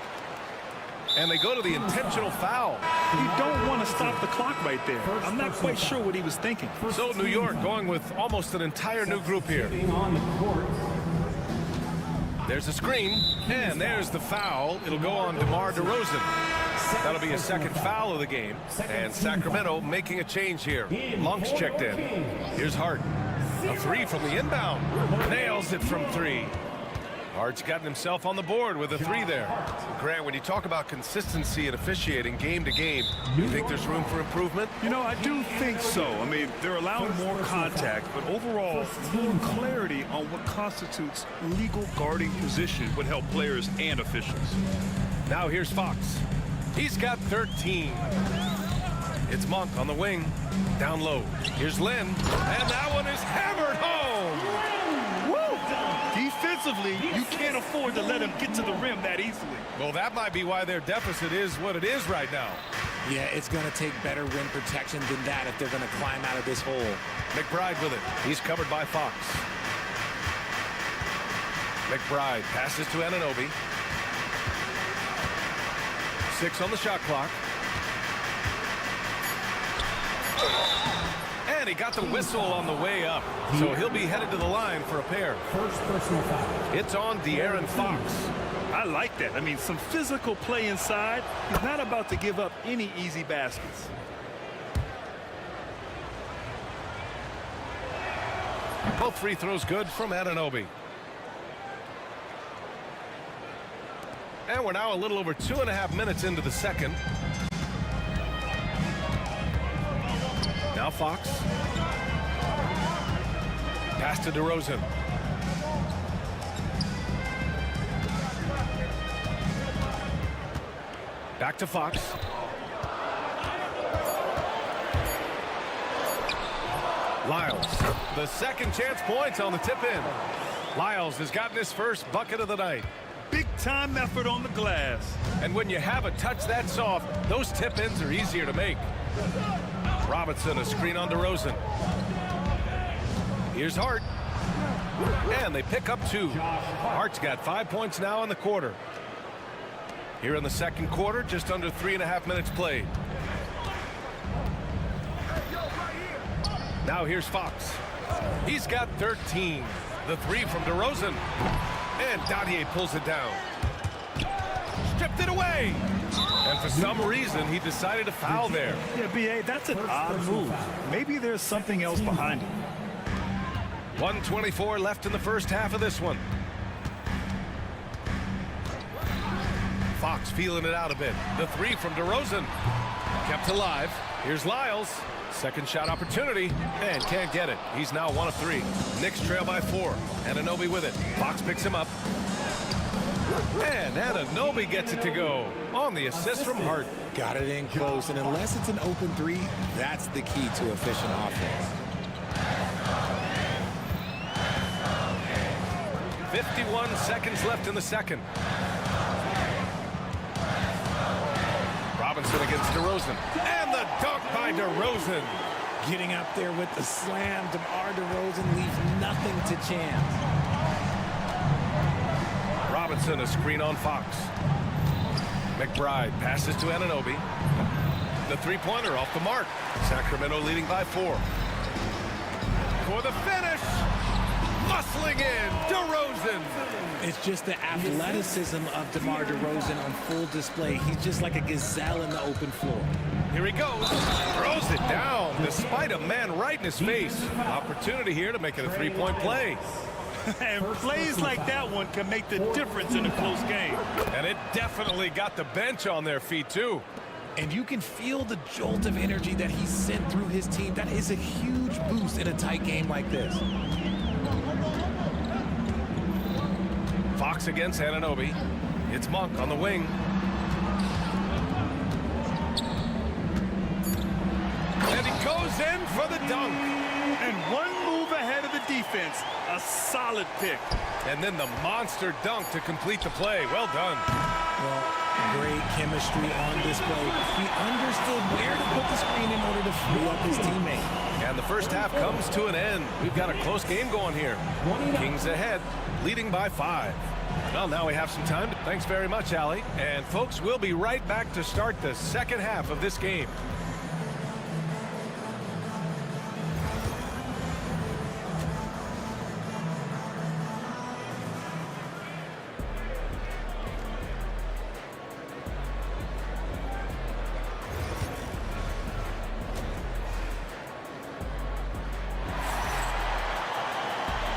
And they go to the intentional foul. You don't want to stop the clock right there. I'm not quite sure what he was thinking. So New York going with almost an entire new group here. There's a screen, and there's the foul. It'll go on DeMar DeRozan. That'll be a second foul of the game. And Sacramento making a change here. Monk's checked in. Here's Hart. A 3 from the inbound. Nails it from 3. Hart's gotten himself on the board with a 3 there. Grant, when you talk about consistency and officiating game to game, you think there's room for improvement? You know, I do think so. I mean, they're allowing more contact, but overall, clarity on what constitutes legal guarding position would help players and officials. Now here's Fox. He's got 13. It's Monk on the wing. Down low. Here's Len. And that one is hammered home. Defensively, you can't afford to let him get to the rim that easily. Well, that might be why their deficit is what it is right now. Yeah, it's going to take better rim protection than that if they're going to climb out of this hole. McBride with it. He's covered by Fox. McBride passes to Anunoby. 6 on the shot clock. And he got the whistle on the way up. So he'll be headed to the line for a pair. First personal foul. It's on De'Aaron Fox. I like that. I mean, some physical play inside. He's not about to give up any easy baskets. Both free throws good from Anunoby. And we're now a little over 2.5 minutes into the second. Now Fox. Pass to DeRozan. Back to Fox. Lyles. The second chance points on the tip in. Lyles has gotten his first bucket of the night. Big-time effort on the glass. And when you have a touch that soft, those tip-ins are easier to make. Robinson, a screen on DeRozan. Here's Hart. And they pick up 2. Hart's got 5 points now in the quarter. Here in the second quarter, just under 3.5 minutes played. Now here's Fox. He's got 13. The 3 from DeRozan. And Dadier pulls it down. Stripped it away. And for some reason, he decided to foul there. Yeah, B.A., that's an odd move. Maybe there's something else behind it. 1:24 left in the first half of this one. Fox feeling it out a bit. The 3 from DeRozan. Kept alive. Here's Lyles. Second shot opportunity. And can't get it. He's now 1 of 3. Knicks trail by 4. Anunoby with it. Fox picks him up. And Anunoby gets it to go on the assist from Hart. Got it in close, and unless it's an open 3, that's the key to efficient offense. 51 seconds left in the second. Robinson against DeRozan. And the dunk by DeRozan. Getting up there with the slam, DeMar DeRozan leaves nothing to chance. Robinson, a screen on Fox. McBride passes to Anunoby. The three-pointer off the mark. Sacramento leading by 4. For the finish. Muscling in, DeRozan. It's just the athleticism of DeMar DeRozan on full display. He's just like a gazelle in the open floor. Here he goes. Throws it down despite a man right in his face. Opportunity here to make it a 3-point play. And plays like that one can make the difference in a close game. And it definitely got the bench on their feet, too. And you can feel the jolt of energy that he sent through his team. That is a huge boost in a tight game like this. Fox against Anunoby. It's Monk on the wing. And he goes in for the dunk. And one move ahead of the defense. A solid pick. And then the monster dunk to complete the play. Well done. Well, great chemistry on display. He understood where to put the screen in order to free up his teammate. And the first half comes to an end. We've got a close game going here. Kings ahead, leading by 5. Well, now we have some time. Thanks very much, Allie. And folks, we'll be right back to start the second half of this game.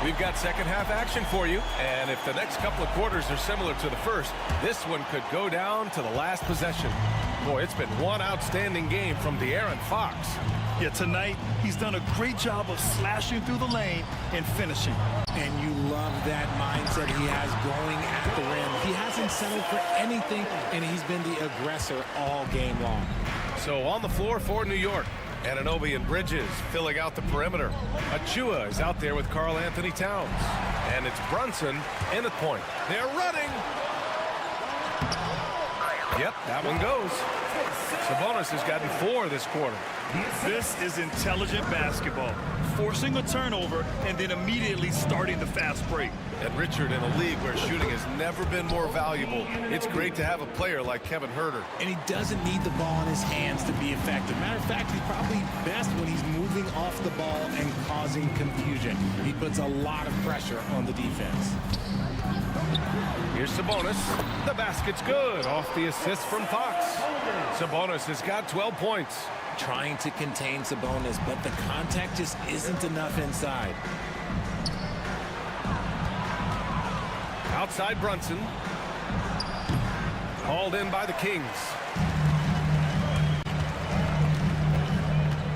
We've got second half action for you, and if the next couple of quarters are similar to the first, this one could go down to the last possession. Boy, it's been one outstanding game from De'Aaron Fox. Yeah, tonight he's done a great job of slashing through the lane and finishing. And you love that mindset he has going at the rim. He hasn't settled for anything, and he's been the aggressor all game long. So on the floor for New York, Anunoby and Bridges filling out the perimeter. Achua is out there with Karl Anthony Towns. And it's Brunson in at point. They're running. Yep, that one goes. Sabonis has gotten 4 this quarter. This is intelligent basketball. Forcing a turnover and then immediately starting the fast break. And Richard, in a league where shooting has never been more valuable, it's great to have a player like Kevin Huerter. And he doesn't need the ball in his hands to be effective. Matter of fact, he's probably best when he's moving off the ball and causing confusion. He puts a lot of pressure on the defense. Here's Sabonis. The basket's good off the assist from Fox. Sabonis has got 12 points. Trying to contain Sabonis, but the contact just isn't enough inside. Outside Brunson. Hauled in by the Kings.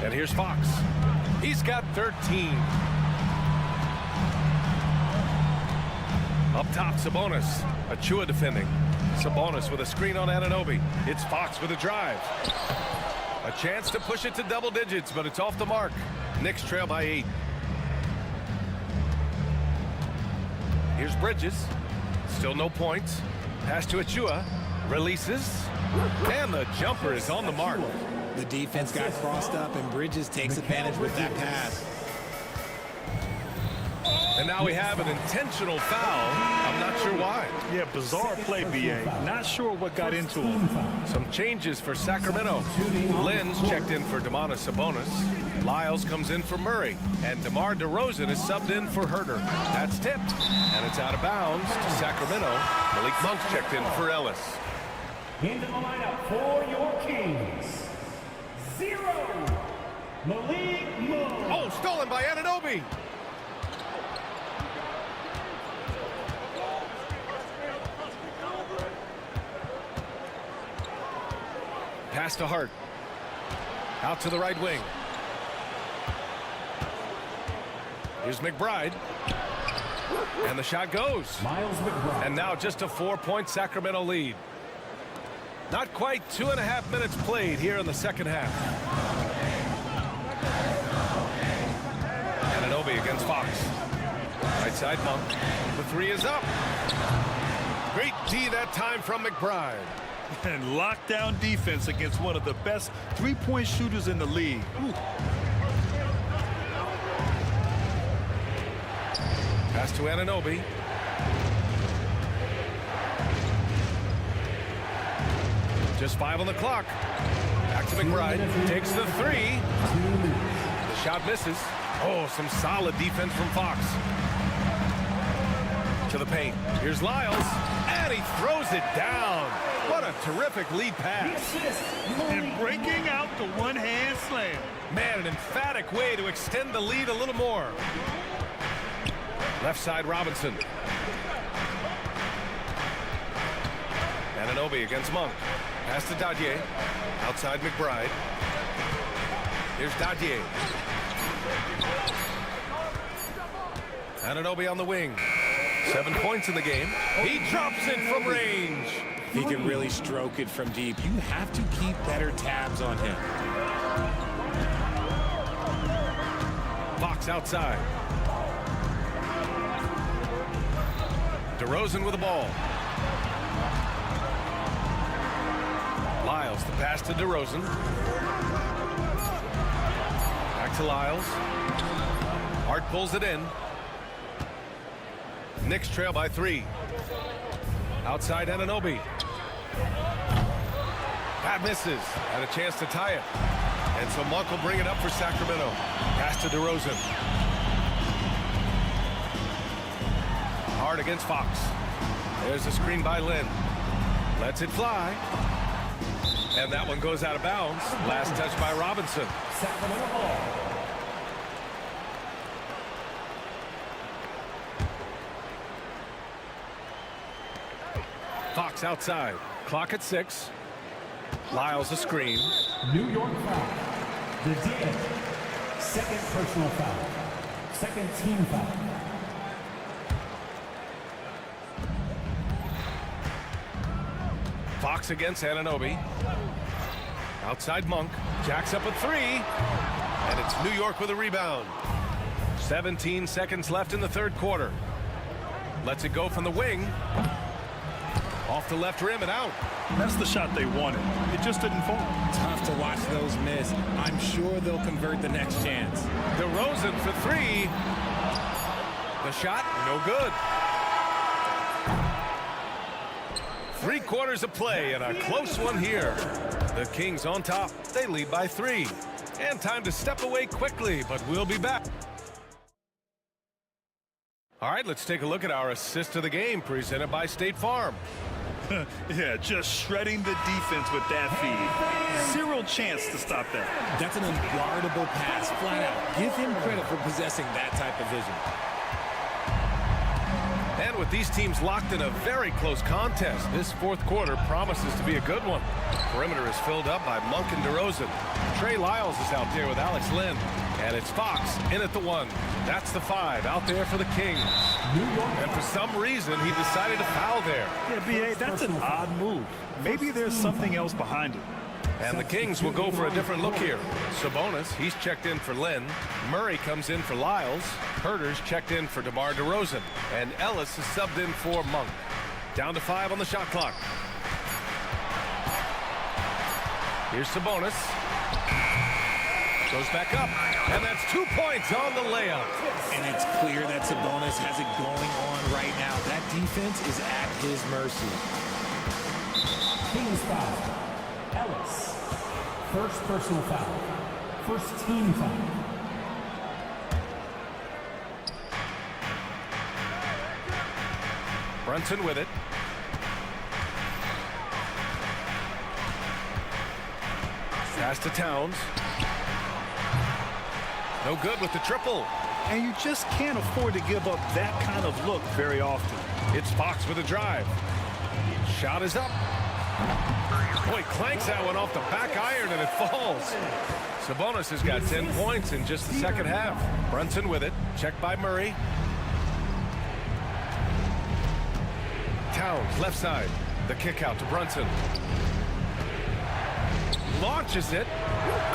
And here's Fox. He's got 13. Up top, Sabonis. Achua defending. Sabonis with a screen on Anunoby. It's Fox with a drive. A chance to push it to double digits, but it's off the mark. Knicks trail by 8. Here's Bridges. Still no points. Pass to Achua. Releases. And the jumper is on the mark. The defense got crossed up, and Bridges takes advantage with that pass. And now we have an intentional foul. I'm not sure why. Yeah, bizarre play, B.A. Not sure what got into him. Some changes for Sacramento. Lynn's checked in for Domantas Sabonis. Lyles comes in for Murray. And DeMar DeRozan is subbed in for Herter. That's tipped. And it's out of bounds to Sacramento. Malik Monk's checked in for Ellis. Into the lineup for your Kings. 0. Malik Monk. Oh, stolen by Anunoby. Pass to Hart. Out to the right wing. Here's McBride. And the shot goes. Miles McBride. And now just a 4-point Sacramento lead. Not quite 2.5 minutes played here in the second half. Anunoby against Fox. Right side Monk. The three is up. Great D that time from McBride. And lockdown defense against one of the best three-point shooters in the league. Ooh. Pass to Anunoby. Just 5 on the clock. Back to McBride. Takes the three. The shot misses. Oh, some solid defense from Fox. To the paint. Here's Lyles. And he throws it down. What a terrific lead pass. And breaking out the one-hand slam. Man, an emphatic way to extend the lead a little more. Left side Robinson. Anunoby against Monk. Pass to Dadier. Outside McBride. Here's Dadier. Anunoby on the wing. 7 points in the game. He drops it from range. He can really stroke it from deep. You have to keep better tabs on him. Fox outside. DeRozan with the ball. Lyles, the pass to DeRozan. Back to Lyles. Hart pulls it in. Knicks trail by 3. Outside Anunoby. That misses. And a chance to tie it. And so Monk will bring it up for Sacramento. Pass to DeRozan. Hart against Fox. There's a screen by Lynn. Lets it fly. And that one goes out of bounds. Last touch by Robinson. Sacramento ball. Fox outside. Clock at 6. Lyles a screen. New York foul. The damage. Second personal foul. Second team foul. Fox against Anunoby. Outside Monk. Jacks up a 3. And it's New York with a rebound. 17 seconds left in the third quarter. Lets it go from the wing. Off the left rim and out. That's the shot they wanted. It just didn't fall. Tough to watch those miss. I'm sure they'll convert the next chance. DeRozan for 3. The shot, no good. 3 quarters of play and a close one here. The Kings on top. They lead by 3. And time to step away quickly, but we'll be back. All right, let's take a look at our assist of the game presented by State Farm. Yeah, just shredding the defense with that feed. Zero chance to stop that. That's an unguardable pass, flat out. Give him credit for possessing that type of vision. And with these teams locked in a very close contest, this fourth quarter promises to be a good one. Perimeter is filled up by Monk and DeRozan. Trey Lyles is out there with Alex Lynn. And it's Fox in at the 1. That's the 5 out there for the Kings. And for some reason, he decided to foul there. Yeah, B.A., that's an odd move. Maybe there's something else behind it. And the Kings will go for a different look here. Sabonis, he's checked in for Lynn. Murray comes in for Lyles. Herter's checked in for DeMar DeRozan. And Ellis is subbed in for Monk. Down to 5 on the shot clock. Here's Sabonis. Goes back up. And that's 2 points on the layup. And it's clear that Sabonis has it going on right now. That defense is at his mercy. Kings foul. Ellis. First personal foul. First team foul. Brunson with it. Pass to Towns. No good with the triple. And you just can't afford to give up that kind of look very often. It's Fox with a drive. Shot is up. Boy, clanks that one off the back iron and it falls. Sabonis has got 10 points in just the second half. Brunson with it. Checked by Murray. Towns, left side. The kick out to Brunson. Launches it.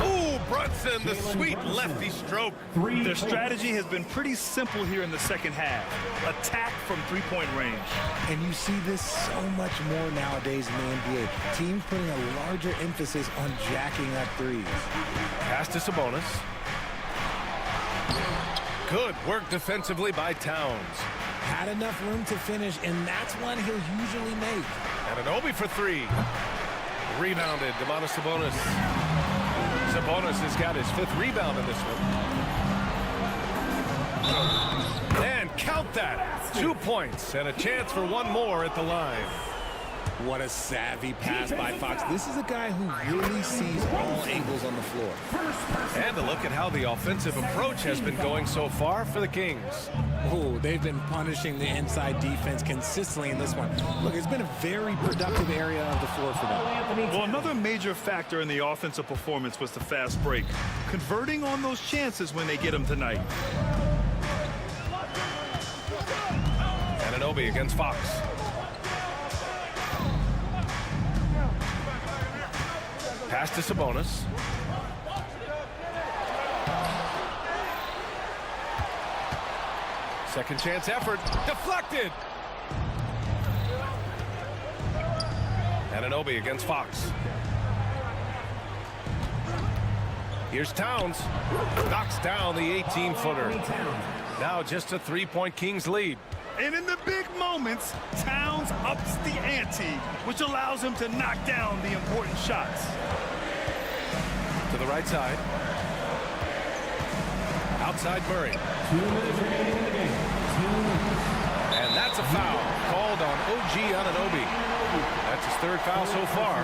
Ooh, Brunson, the sweet lefty stroke. Their strategy has been pretty simple here in the second half. Attack from three-point range. And you see this so much more nowadays in the NBA. Teams putting a larger emphasis on jacking up threes. Pass to Sabonis. Good work defensively by Towns. Had enough room to finish, and that's one he'll usually make. And an Obi for 3. Rebounded, Domantas Sabonis. Sabonis has got his 5th rebound in this one. And count that. 2 points and a chance for one more at the line. What a savvy pass by Fox. This is a guy who really sees all angles on the floor. And a look at how the offensive approach has been going so far for the Kings. Oh, they've been punishing the inside defense consistently in this one. Look, it's been a very productive area of the floor for them. Well, another major factor in the offensive performance was the fast break. Converting on those chances when they get them tonight. Anunoby against Fox. Pass to Sabonis. Second chance effort. Deflected. Anunoby against Fox. Here's Towns. Knocks down the 18-footer. Now just a 3-point Kings lead. And in the big moments, Towns ups the ante, which allows him to knock down the important shots. To the right side. Outside Murray. 2 minutes remaining in the game. 2 minutes. And that's a foul called on OG Anunoby. That's his 3rd foul so far.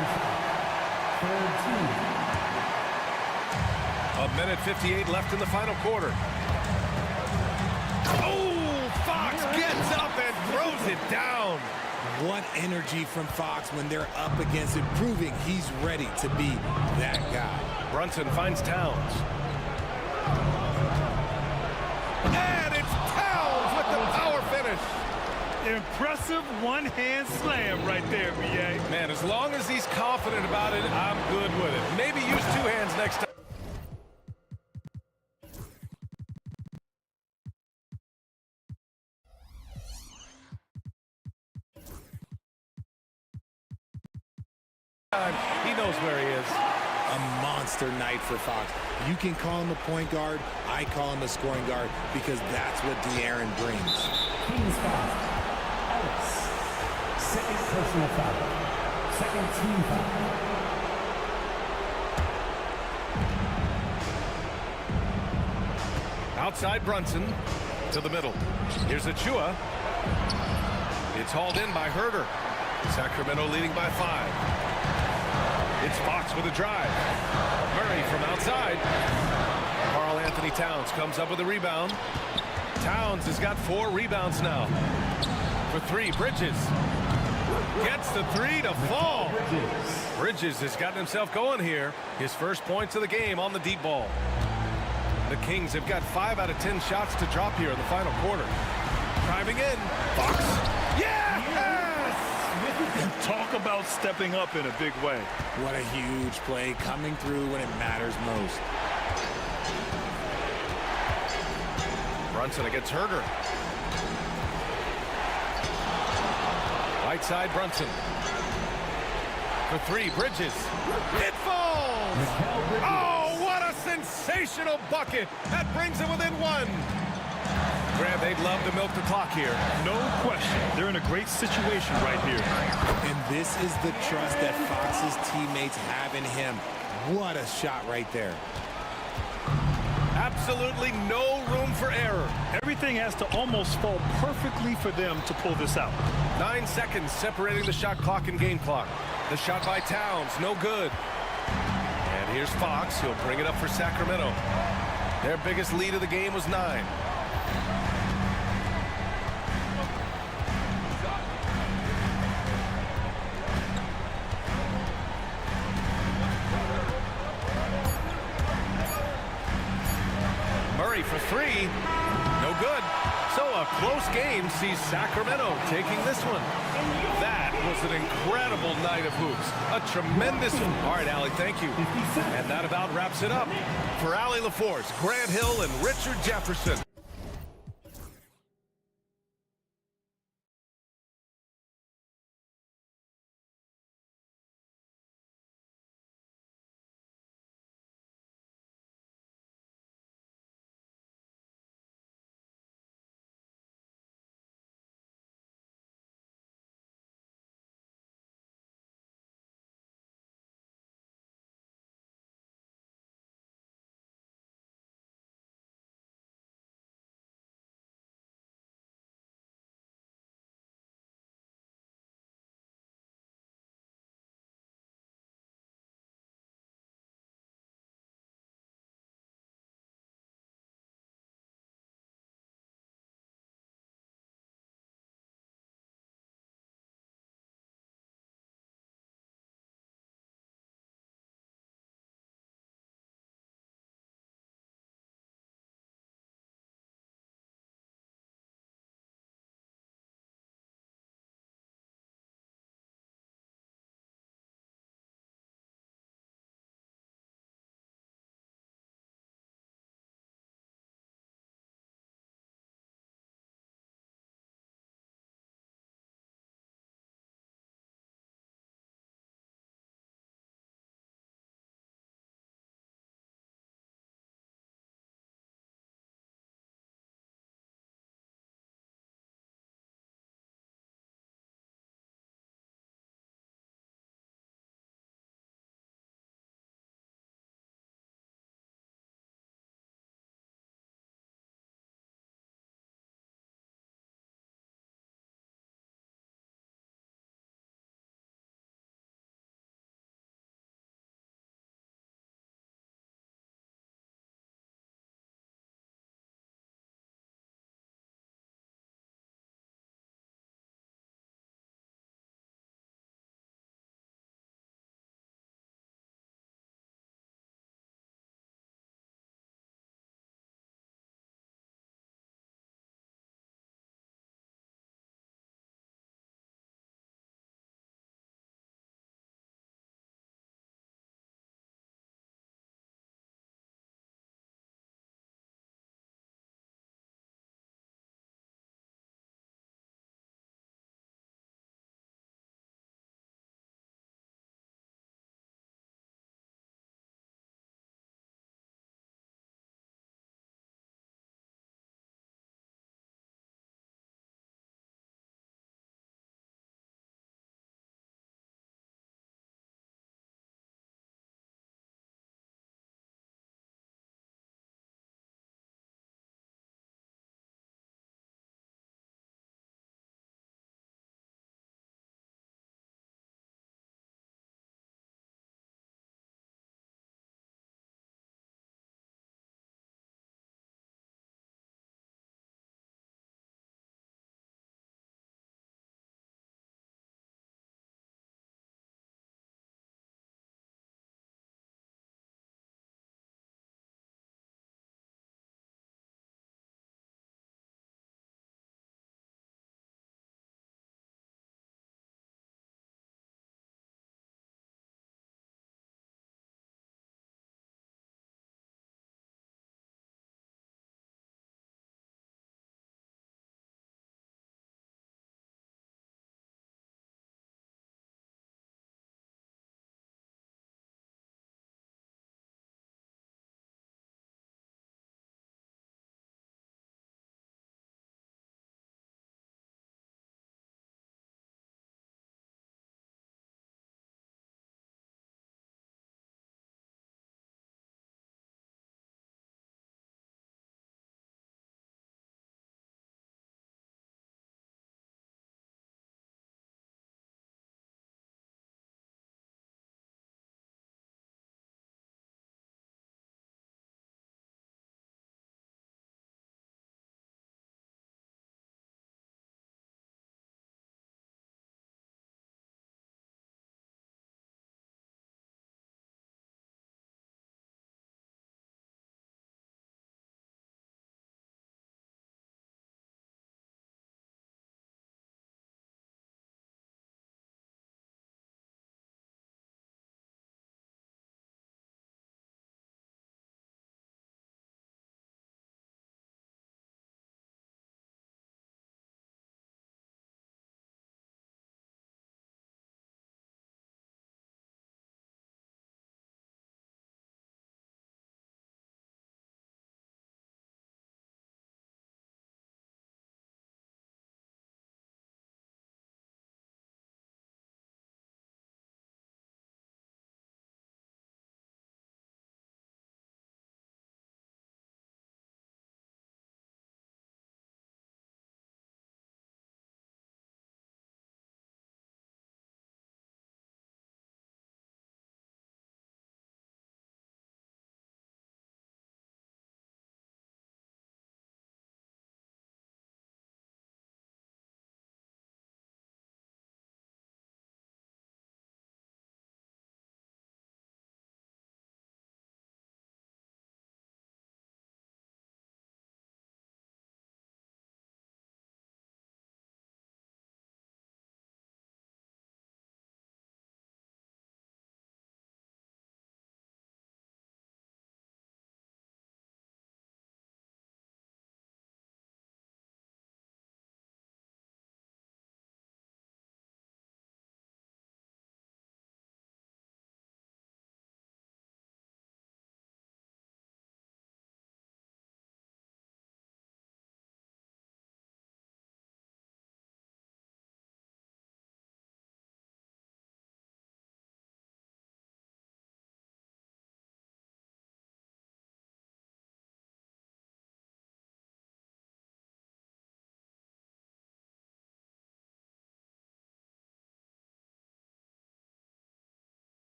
1:58 left in the final quarter. Oh, Fox gets up and throws it down. What energy from Fox when they're up against it, proving he's ready to be that guy. Brunson finds Towns. And it's Towns with the power finish. Impressive one-hand slam right there, B.A. Man, as long as he's confident about it, I'm good with it. Maybe use 2 hands next time. He knows where he is. A monster night for Fox. You can call him a point guard. I call him a scoring guard because that's what De'Aaron brings. Kings foul. Ellis. Second personal foul. Second team foul. Outside Brunson to the middle. Here's Achua. It's hauled in by Herter. Sacramento leading by 5. It's Fox with a drive. Murray from outside. Karl Anthony Towns comes up with a rebound. Towns has got 4 rebounds now. For 3, Bridges. Gets the 3 to fall. Bridges has gotten himself going here. His first points of the game on the deep ball. The Kings have got 5 out of 10 shots to drop here in the final quarter. Driving in. Fox. Yes! And talk about stepping up in a big way. What a huge play, coming through when it matters most. Brunson against Herder. Right side, Brunson. For three, Bridges. It falls! Oh, what a sensational bucket! That brings it within one. Graham, they'd love to milk the clock here. No question. They're in a great situation right here. And this is the trust that Fox's teammates have in him. What a shot right there. Absolutely no room for error. Everything has to almost fall perfectly for them to pull this out. 9 seconds separating the shot clock and game clock. The shot by Towns, no good. And here's Fox. He'll bring it up for Sacramento. Their biggest lead of the game was 9. Murray for three. No good. So a close game sees Sacramento taking this one. That was an incredible night of hoops. A tremendous... All right, Allie, thank you. And that about wraps it up. For Allie LaForce, Grant Hill, and Richard Jefferson.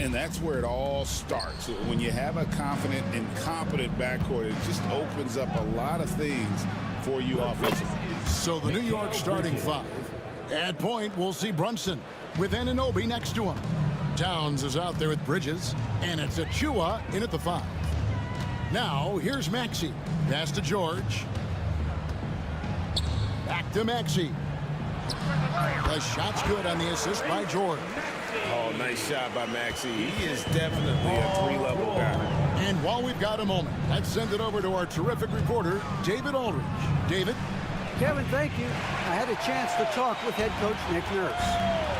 And that's where it all starts. When you have a confident and competent backcourt, it just opens up a lot of things for you offensively. So the New York starting five. At point, we'll see Brunson with Anunoby next to him. Towns is out there with Bridges, and it's Achua in at the 5. Now, here's Maxey. Pass to George. Back to Maxey. The shot's good on the assist by George. Oh, nice shot by Maxey. He is definitely a 3-level guy. And while we've got a moment, let's send it over to our terrific reporter, David Aldridge. David? Kevin, thank you. I had a chance to talk with head coach Nick Nurse.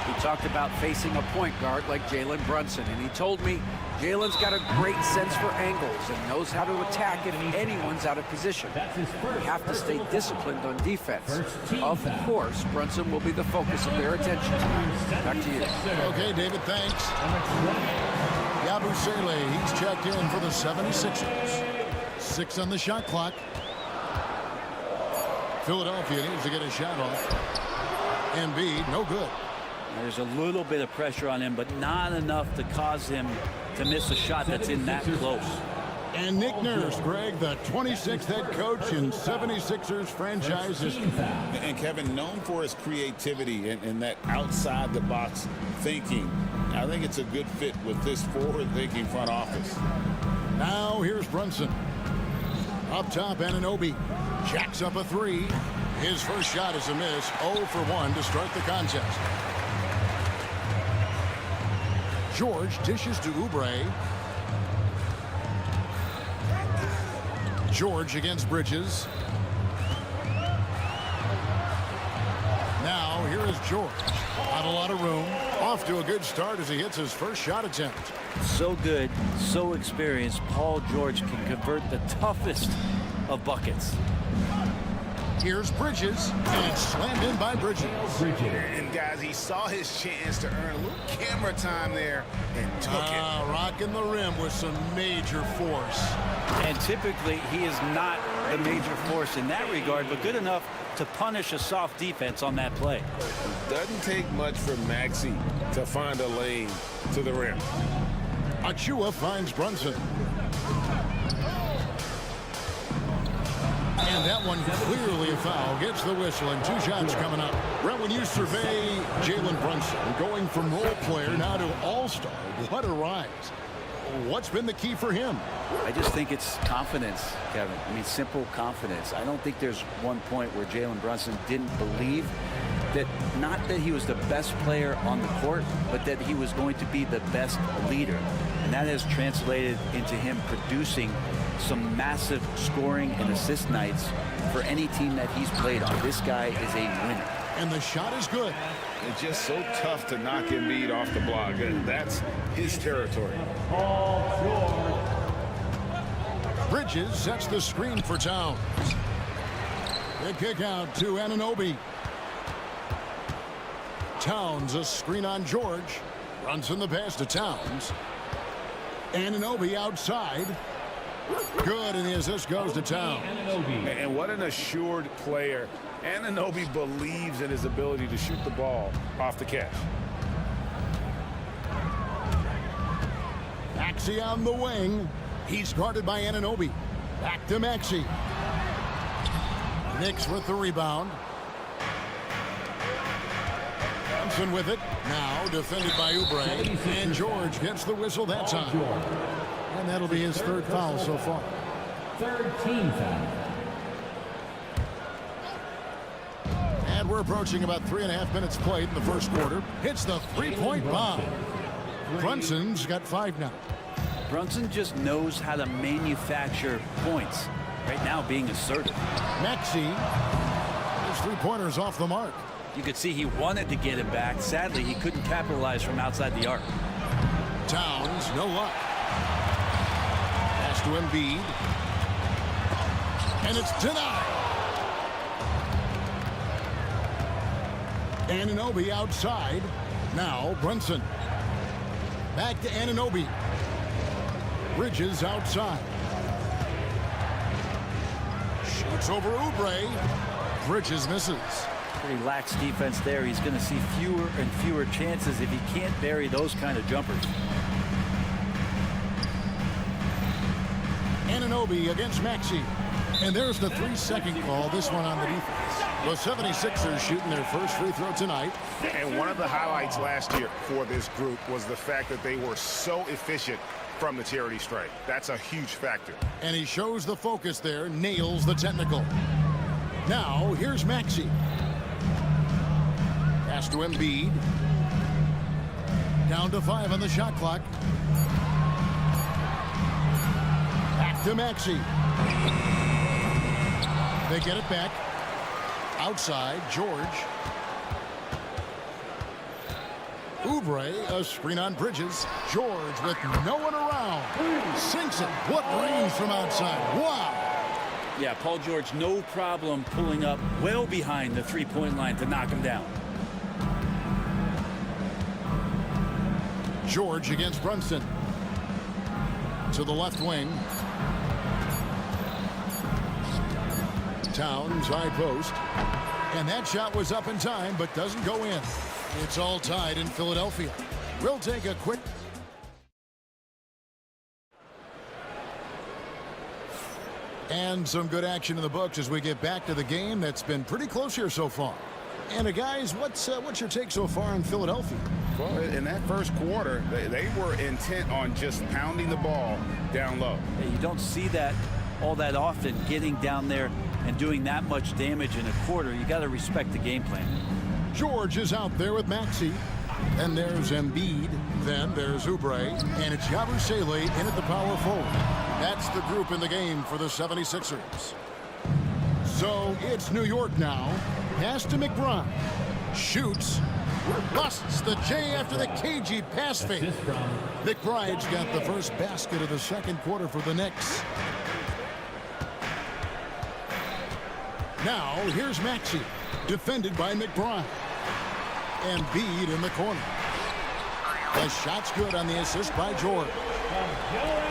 He talked about facing a point guard like Jalen Brunson, and he told me Jalen's got a great sense for angles and knows how to attack if anyone's out of position. We have to stay disciplined on defense. Of course, Brunson will be the focus of their attention. Back to you. Okay, David, thanks. Yabusele, he's checked in for the 76ers. 6 on the shot clock. Philadelphia needs to get a shot off. Embiid, no good. There's a little bit of pressure on him, but not enough to cause him to miss a shot that's in that close. And Nick Nurse, Greg, the 26th head coach in 76ers franchise history. And Kevin, known for his creativity and that outside-the-box thinking, I think it's a good fit with this forward-thinking front office. Now here's Brunson. Up top, Anunoby jacks up a 3. His first shot is a miss. 0 for 1 to start the contest. George dishes to Oubre. George against Bridges. Now here is George. Not a lot of room. Off to a good start as he hits his first shot attempt. So good, so experienced. Paul George can convert the toughest of buckets. Here's Bridges, and slammed in by Bridges. And guys, he saw his chance to earn a little camera time there and took it. Rocking the rim with some major force. And typically, he is not the major force in that regard, but good enough to punish a soft defense on that play. Doesn't take much for Maxey to find a lane to the rim. Achua finds Brunson. And that one clearly a foul. Gets the whistle, and 2 shots coming up. Brett, when you survey Jalen Brunson, going from role player now to all-star, what a rise. What's been the key for him? I just think it's confidence, Kevin. I mean, simple confidence. I don't think there's one point where Jalen Brunson didn't believe that, not that he was the best player on the court, but that he was going to be the best leader. And that has translated into him producing some massive scoring and assist nights for any team that he's played on. This guy is a winner. And the shot is good. It's just so tough to knock Embiid off the block, and that's his territory. Bridges sets the screen for Towns. The kick out to Anunoby. Towns, a screen on George. Runs in the pass to Towns. Anunoby outside. Good, and the assist goes to Towns. And what an assured player. Anunoby believes in his ability to shoot the ball off the catch. Maxey on the wing. He's guarded by Anunoby. Back to Maxey. Knicks with the rebound. Thompson with it. Now defended by Oubre. And George gets the whistle that time. And that'll be his 3rd foul so far. 3rd team foul. And we're approaching about 3.5 minutes played in the first quarter. Hits the 3-point bomb. Brunson's got 5 now. Brunson just knows how to manufacture points. Right now being assertive. Maxey. His 3-pointers off the mark. You could see he wanted to get it back. Sadly, he couldn't capitalize from outside the arc. Towns, no luck. Pass to Embiid. And it's denied. Anunoby outside. Now Brunson. Back to Anunoby. Bridges outside. Shoots over Oubre. Bridges misses. Pretty lax defense there. He's going to see fewer and fewer chances if he can't bury those kind of jumpers. Anunoby against Maxey. And there's the 3-second call, this one on the defense. The 76ers shooting their first free throw tonight. And one of the highlights last year for this group was the fact that they were so efficient from the charity stripe. That's a huge factor. And he shows the focus there, nails the technical. Now, here's Maxey. Pass to Embiid. Down to 5 on the shot clock. Back to Maxey. They get it back. Outside, George. Oubre, a screen on Bridges. George with no one around. Sinks it. What range from outside. Wow. Yeah, Paul George, no problem pulling up well behind the three-point line to knock him down. George against Brunson. To the left wing. Towns, high post. And that shot was up in time, but doesn't go in. It's all tied in Philadelphia. We'll take a quick... And some good action in the books as we get back to the game that's been pretty close here so far. And guys, what's your take so far on Philadelphia? Well, in that first quarter, they were intent on just pounding the ball down low. Yeah, you don't see that all that often, getting down there and doing that much damage in a quarter. You got to respect the game plan. George is out there with Maxey. Then there's Embiid. Then there's Oubre. And it's Yabusele in at the power forward. That's the group in the game for the 76ers. So it's New York now. Pass to McBride. Shoots. Busts the J after the cagey pass fake. McBride's got the first basket of the second quarter for the Knicks. Now here's Maxey. Defended by McBride. Embiid in the corner. The shot's good on the assist by George.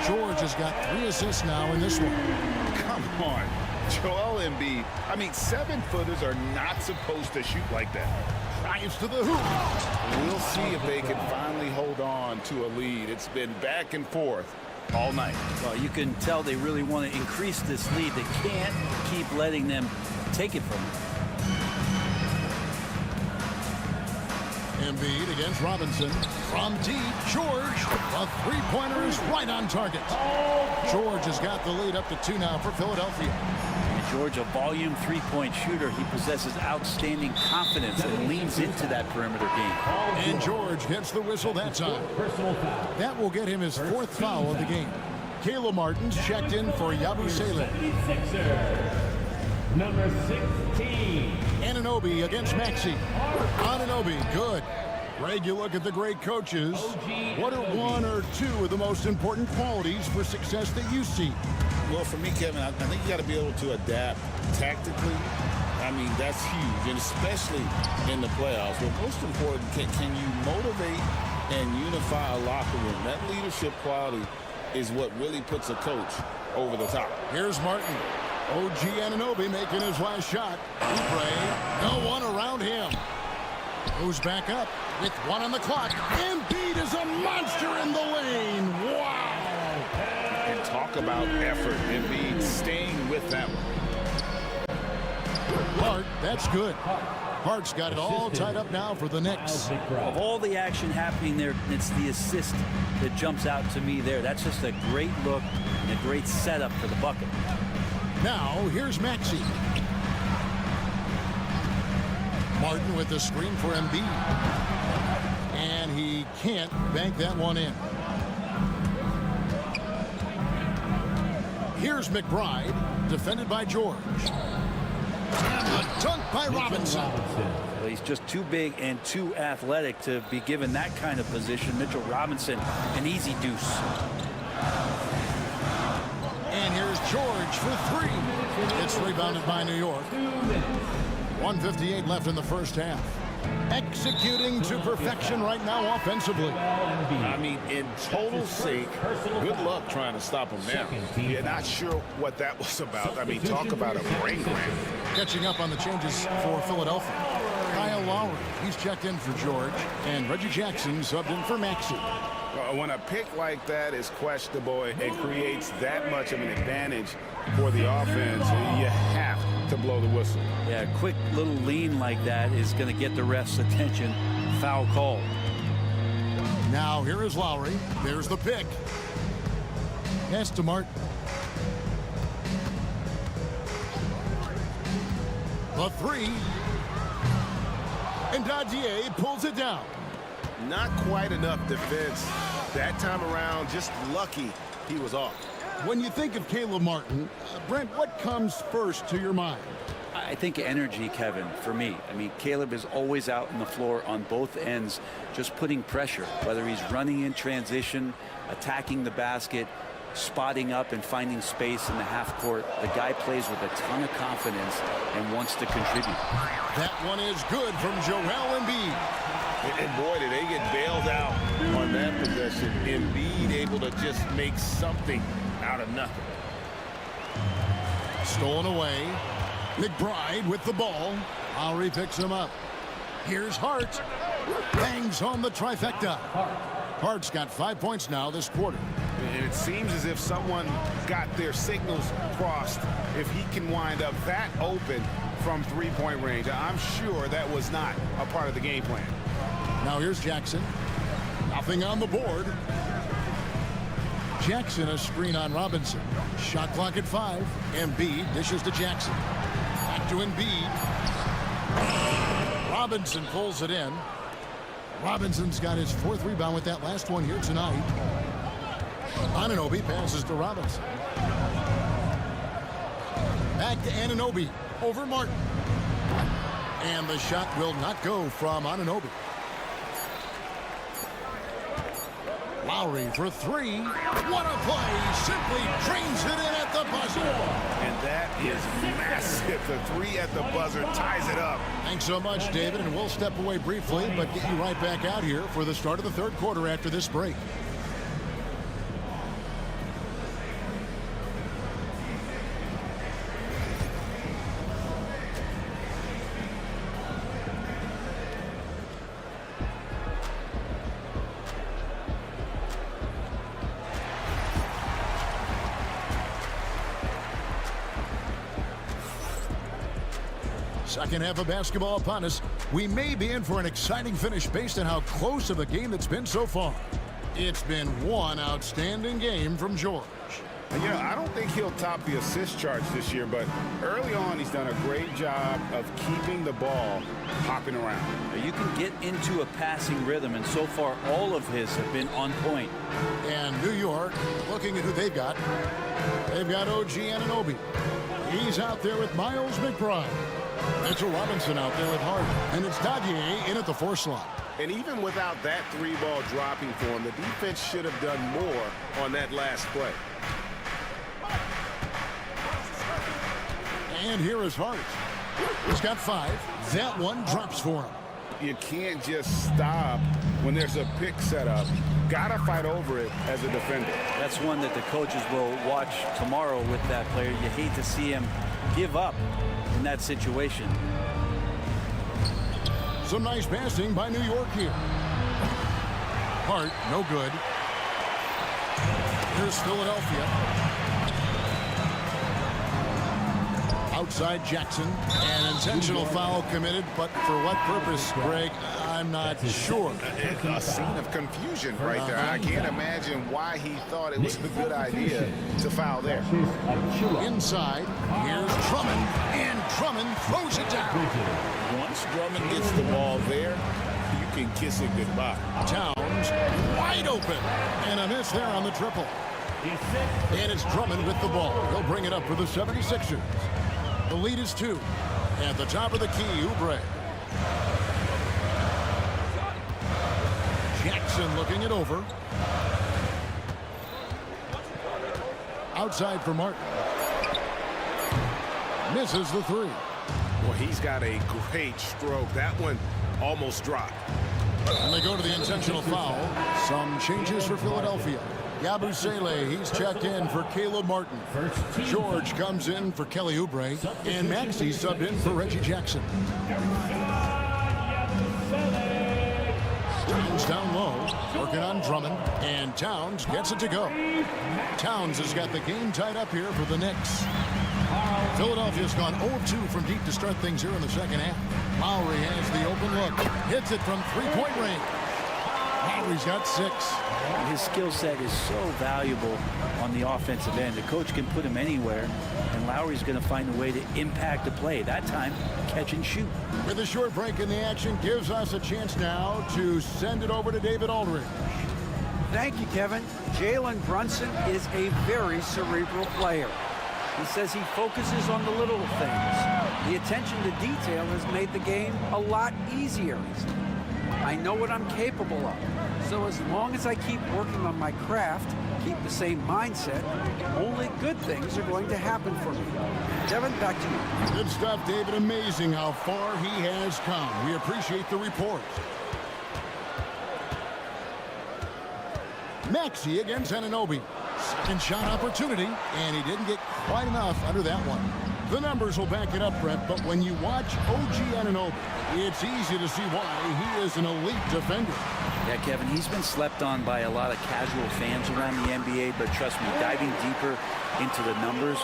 George has got 3 assists now in this one. Come on, Joel Embiid. I mean, 7-footers are not supposed to shoot like that. Drives to the hoop. We'll see if they can finally hold on to a lead. It's been back and forth all night. Well, you can tell they really want to increase this lead. They can't keep letting them take it from them. Embiid against Robinson. From deep, George. A three-pointer is right on target. George has got the lead up to 2 now for Philadelphia. And George, a volume three-point shooter. He possesses outstanding confidence and leans into that perimeter game. And George gets the whistle that time. That will get him his 4th foul of the game. Caleb Martin's checked in for Yabusele. Number 16. Anunoby against Maxey. Anunoby, good. Greg, you look at the great coaches. What are 1 or 2 of the most important qualities for success that you see? Well, for me, Kevin, I think you got to be able to adapt tactically. I mean, that's huge, and especially in the playoffs. But most important, can you motivate and unify a locker room? That leadership quality is what really puts a coach over the top. Here's Martin. OG Anunoby making his last shot. Oubre, no one around him. Goes back up with 1 on the clock. Embiid is a monster in the lane. Wow. And talk about effort. Embiid staying with them. Hart, that's good. Hart's got it all tied up now for the Knicks. Of all the action happening there, it's the assist that jumps out to me there. That's just a great look and a great setup for the bucket. Now, here's Maxey. Martin with the screen for Embiid. And he can't bank that one in. Here's McBride, defended by George. And a dunk by Robinson. Well, he's just too big and too athletic to be given that kind of position. Mitchell Robinson, an easy deuce. And here's George for 3. It's rebounded by New York. 1:58 left in the first half. Executing to perfection right now offensively. I mean, in total sync. Good luck trying to stop him now. You're not sure what that was about. I mean, talk about a brain cramp. Catching up on the changes for Philadelphia. Kyle Lowry, he's checked in for George. And Reggie Jackson subbed in for Maxey. When a pick like that is questionable and creates that much of an advantage for the offense, you have to blow the whistle. Yeah, a quick little lean like that is going to get the ref's attention. Foul call. Now here is Lowry. There's the pick. Pass to Martin. The three. And Dadier pulls it down. Not quite enough defense that time around. Just lucky he was off. When you think of Caleb Martin, Brent, what comes first to your mind? I think energy, Kevin, for me. I mean, Caleb is always out on the floor on both ends, just putting pressure, whether he's running in transition, attacking the basket, spotting up and finding space in the half court. The guy plays with a ton of confidence and wants to contribute. That one is good from Joel Embiid. And boy, did they get bailed out on that possession. Embiid able to just make something out of nothing. Stolen away. McBride with the ball. Lowry picks him up. Here's Hart. Bangs on the trifecta. Hart's got 5 points now this quarter. And it seems as if someone got their signals crossed. If he can wind up that open from three-point range, I'm sure that was not a part of the game plan. Now here's Jackson. Nothing on the board. Jackson a screen on Robinson. Shot clock at 5. Embiid dishes to Jackson. Back to Embiid. Robinson pulls it in. Robinson's got his 4th rebound with that last one here tonight. Anunoby passes to Robinson. Back to Anunoby. Over Martin. And the shot will not go from Anunoby. Lowry for 3. What a play. Simply drains it in at the buzzer. And that is massive. The 3 at the buzzer ties it up. Thanks so much, David. And we'll step away briefly, but get you right back out here for the start of the 3rd quarter after this break. Second half of basketball upon us. We may be in for an exciting finish based on how close of a game it's been so far. It's been one outstanding game from George. You know, I don't think he'll top the assist charts this year, but early on he's done a great job of keeping the ball hopping around. You can get into a passing rhythm, and so far all of his have been on point. And New York, looking at who they've got. They've got OG Anunoby. He's out there with Miles McBride. Mitchell Robinson out there with Hart. And it's Dadier in at the 4 slot. And even without that 3-ball dropping for him, the defense should have done more on that last play. And here is Hart. He's got 5. That one drops for him. You can't just stop when there's a pick set up. Gotta fight over it as a defender. That's one that the coaches will watch tomorrow with that player. You hate to see him give up in that situation. Some nice passing by New York here. Hart, no good. Here's Philadelphia. Outside Jackson. An intentional foul committed, but for what purpose, Greg, I'm not sure. A scene of confusion right there. I can't imagine why he thought it was a good idea to foul there. Inside, here's Drummond, and Drummond throws it down. Once Drummond gets the ball there, you can kiss it goodbye. Towns wide open, and a miss there on the triple. And it's Drummond with the ball. He'll bring it up for the 76ers. The lead is 2. At the top of the key, Oubre. Jackson looking it over. Outside for Martin. Misses the 3. Well, he's got a great stroke. That one almost dropped. And they go to the intentional foul. Some changes for Philadelphia. Yabusele, he's checked in for Caleb Martin. George comes in for Kelly Oubre. And Maxey subbed in for Reggie Jackson. Towns down low, working on Drummond, and Towns gets it to go. Towns has got the game tied up here for the Knicks. Philadelphia's gone 0-2 from deep to start things here in the second half. Lowry has the open look, hits it from three-point range. Lowry's got 6. His skill set is so valuable on the offensive end. The coach can put him anywhere, and Lowry's going to find a way to impact the play. That time, catch and shoot. With a short break in the action, gives us a chance now to send it over to David Aldridge. Thank you, Kevin. Jalen Brunson is a very cerebral player. He says he focuses on the little things. The attention to detail has made the game a lot easier. I know what I'm capable of. So as long as I keep working on my craft, keep the same mindset, only good things are going to happen for me. Devin, back to you. Good stuff, David. Amazing how far he has come. We appreciate the report. Maxey against Anunoby. Second shot opportunity, and he didn't get quite enough under that one. The numbers will back it up, Brett, but when you watch OG Anunoby, it's easy to see why he is an elite defender. Yeah, Kevin, he's been slept on by a lot of casual fans around the NBA, but trust me, diving deeper into the numbers,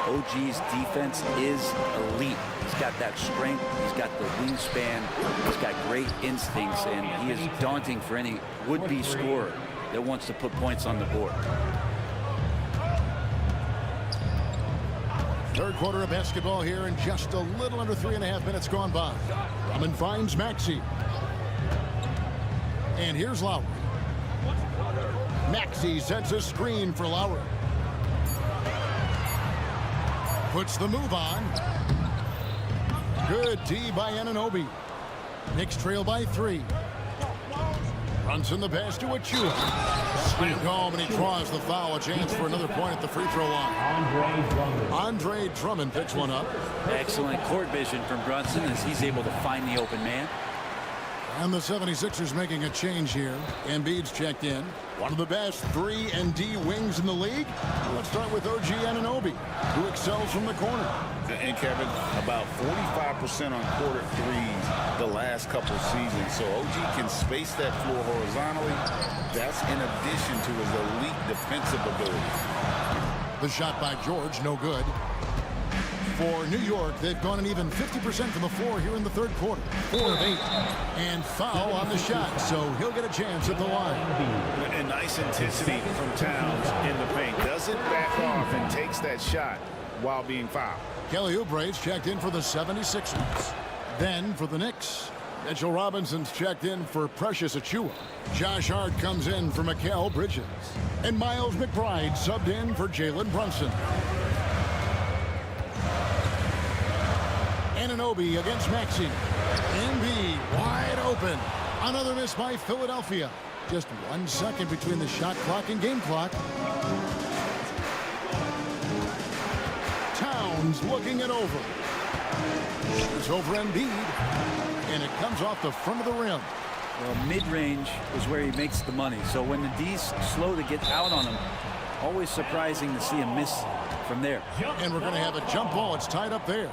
OG's defense is elite. He's got that strength, he's got the wingspan, he's got great instincts, and he is daunting for any would-be scorer that wants to put points on the board. Third quarter of basketball here, and just a little under 3.5 minutes gone by. Drummond finds Maxey. And here's Lowry. Maxey sets a screen for Lowry. Puts the move on. Good D by Anunoby. Knicks trail by 3. Brunson the pass to Achua. Screen home, and he draws the foul. A chance for another point at the free throw line. Andre Drummond picks one up. Excellent court vision from Brunson as he's able to find the open man. And the 76ers making a change here. Embiid's checked in. One of the best 3 and D wings in the league. Let's start with OG Anunoby, who excels from the corner. And Kevin, about 45% on quarter threes the last couple seasons. So OG can space that floor horizontally. That's in addition to his elite defensive ability. The shot by George, no good. For New York, they've gone an even 50% from the floor here in the third quarter. 4 of 8. And foul on the shot, so he'll get a chance at the line. And nice intensity from Towns in the paint. Doesn't back off and takes that shot while being fouled. Kelly Oubre's checked in for the 76ers. Then for the Knicks, Mitchell Robinson's checked in for Precious Achua. Josh Hart comes in for Mikal Bridges. And Miles McBride subbed in for Jalen Brunson. Anunoby against Maxey. Embiid wide open. Another miss by Philadelphia. Just 1 second between the shot clock and game clock. Towns looking it over. It's over Embiid. And it comes off the front of the rim. Well, mid-range is where he makes the money. So when the D's slow to get out on him, always surprising to see a miss from there. And we're going to have a jump ball. It's tied up there.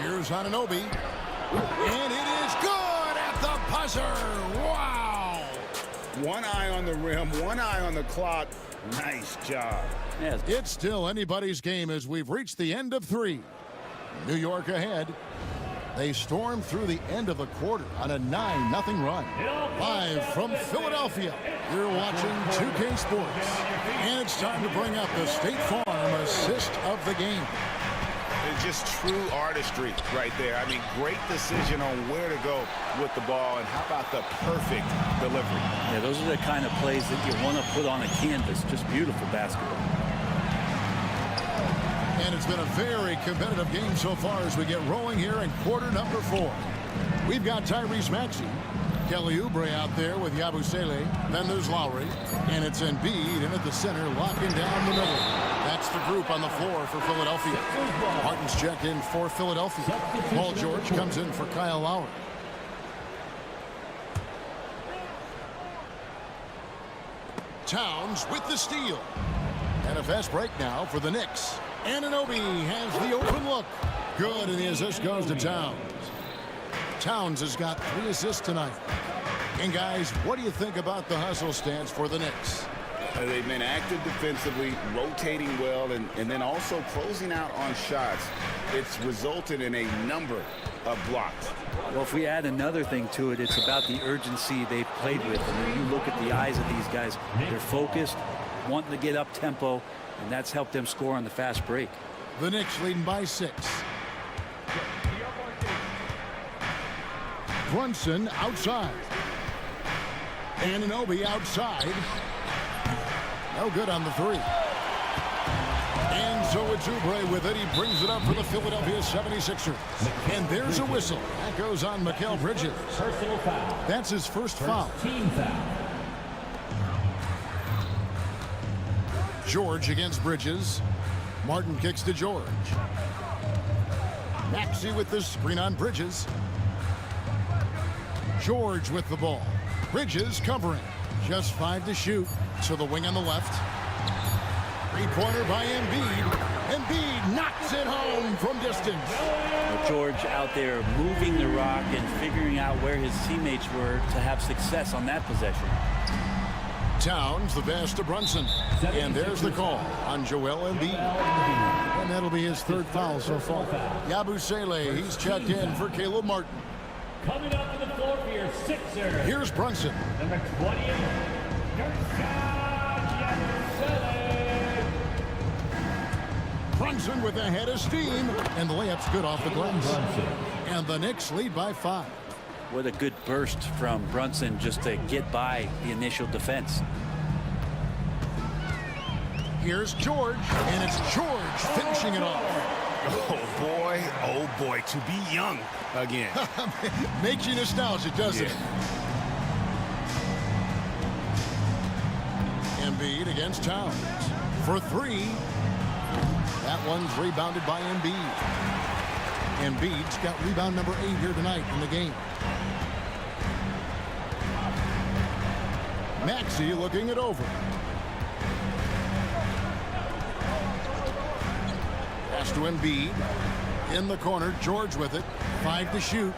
Here's Anunoby. And it is good at the buzzer. Wow. One eye on the rim, one eye on the clock. Nice job. Yes. It's still anybody's game as we've reached the end of 3. New York ahead. They storm through the end of the quarter on a 9-0 run. Live from Philadelphia, you're watching 2K Sports. And it's time to bring up the State Farm assist of the game. It's just true artistry right there. I mean, great decision on where to go with the ball, and how about the perfect delivery? Yeah, those are the kind of plays that you want to put on a canvas. Just beautiful basketball. And it's been a very competitive game so far as we get rolling here in quarter number 4. We've got Tyrese Maxey, Kelly Oubre out there with Yabusele. Then there's Lowry, and it's Embiid in at the center, locking down the middle. That's the group on the floor for Philadelphia. Harden's checked in for Philadelphia. Paul George comes in for Kyle Lowry. Towns with the steal. Fast break now for the Knicks. Anunoby has the open look. Good, and the assist goes to Towns. Towns has got 3 assists tonight. And guys, what do you think about the hustle stance for the Knicks? They've been active defensively, rotating well, and then also closing out on shots. It's resulted in a number of blocks. Well, if we add another thing to it, it's about the urgency they've played with. And when you look at the eyes of these guys, they're focused, wanting to get up tempo, and that's helped them score on the fast break. The Knicks leading by 6. Brunson outside. Anunoby outside. No good on the 3. And so it's Oubre with it. He brings it up for the Philadelphia 76ers. And there's a whistle. That goes on Mikal Bridges. That's his first foul. George against Bridges. Martin kicks to George. Maxey with the screen on Bridges. George with the ball. Bridges covering. Just 5 to shoot. To the wing on the left. 3-pointer by Embiid. Embiid knocks it home from distance. George out there moving the rock and figuring out where his teammates were to have success on that possession. Towns the pass to Brunson. And there's the call on Joel Embiid. And that'll be his 3rd foul so far. Yabusele, he's checked in for Caleb Martin. Coming up to the floor for your Sixers. Here's Brunson. Number 20, Brunson with a head of steam. And the layup's good off the glass. And the Knicks lead by 5. What a good burst from Brunson just to get by the initial defense. Here's George. And it's George finishing it off. Oh boy, to be young again. Makes you nostalgic, doesn't it? Embiid against Towns for 3. That one's rebounded by Embiid. Embiid's got rebound number 8 here tonight in the game. Maxey looking it over. Pass to Embiid. In the corner, George with it. 5 to shoot.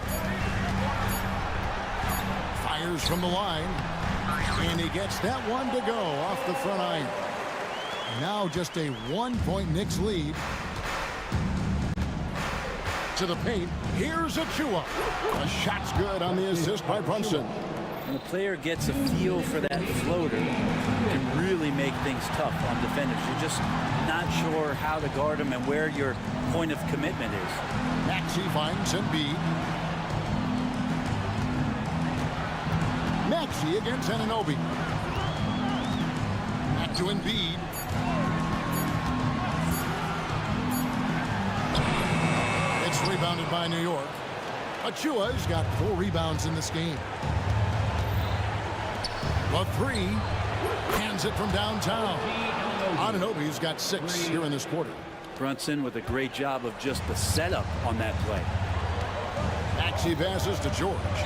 Fires from the line. And he gets that one to go off the front iron. Now just a 1-point Knicks lead. To the paint. Here's Achua. A shot's good on the assist by Brunson. When a player gets a feel for that floater, it can really make things tough on defenders. You're just not sure how to guard them and where your point of commitment is. Maxey finds Embiid. Maxey against Anunoby. Back to Embiid. It's rebounded by New York. Achua's got 4 rebounds in this game. The 3. Hands it from downtown. Anunoby's got 6 here in this quarter. Brunson with a great job of just the setup on that play. Maxey passes to George.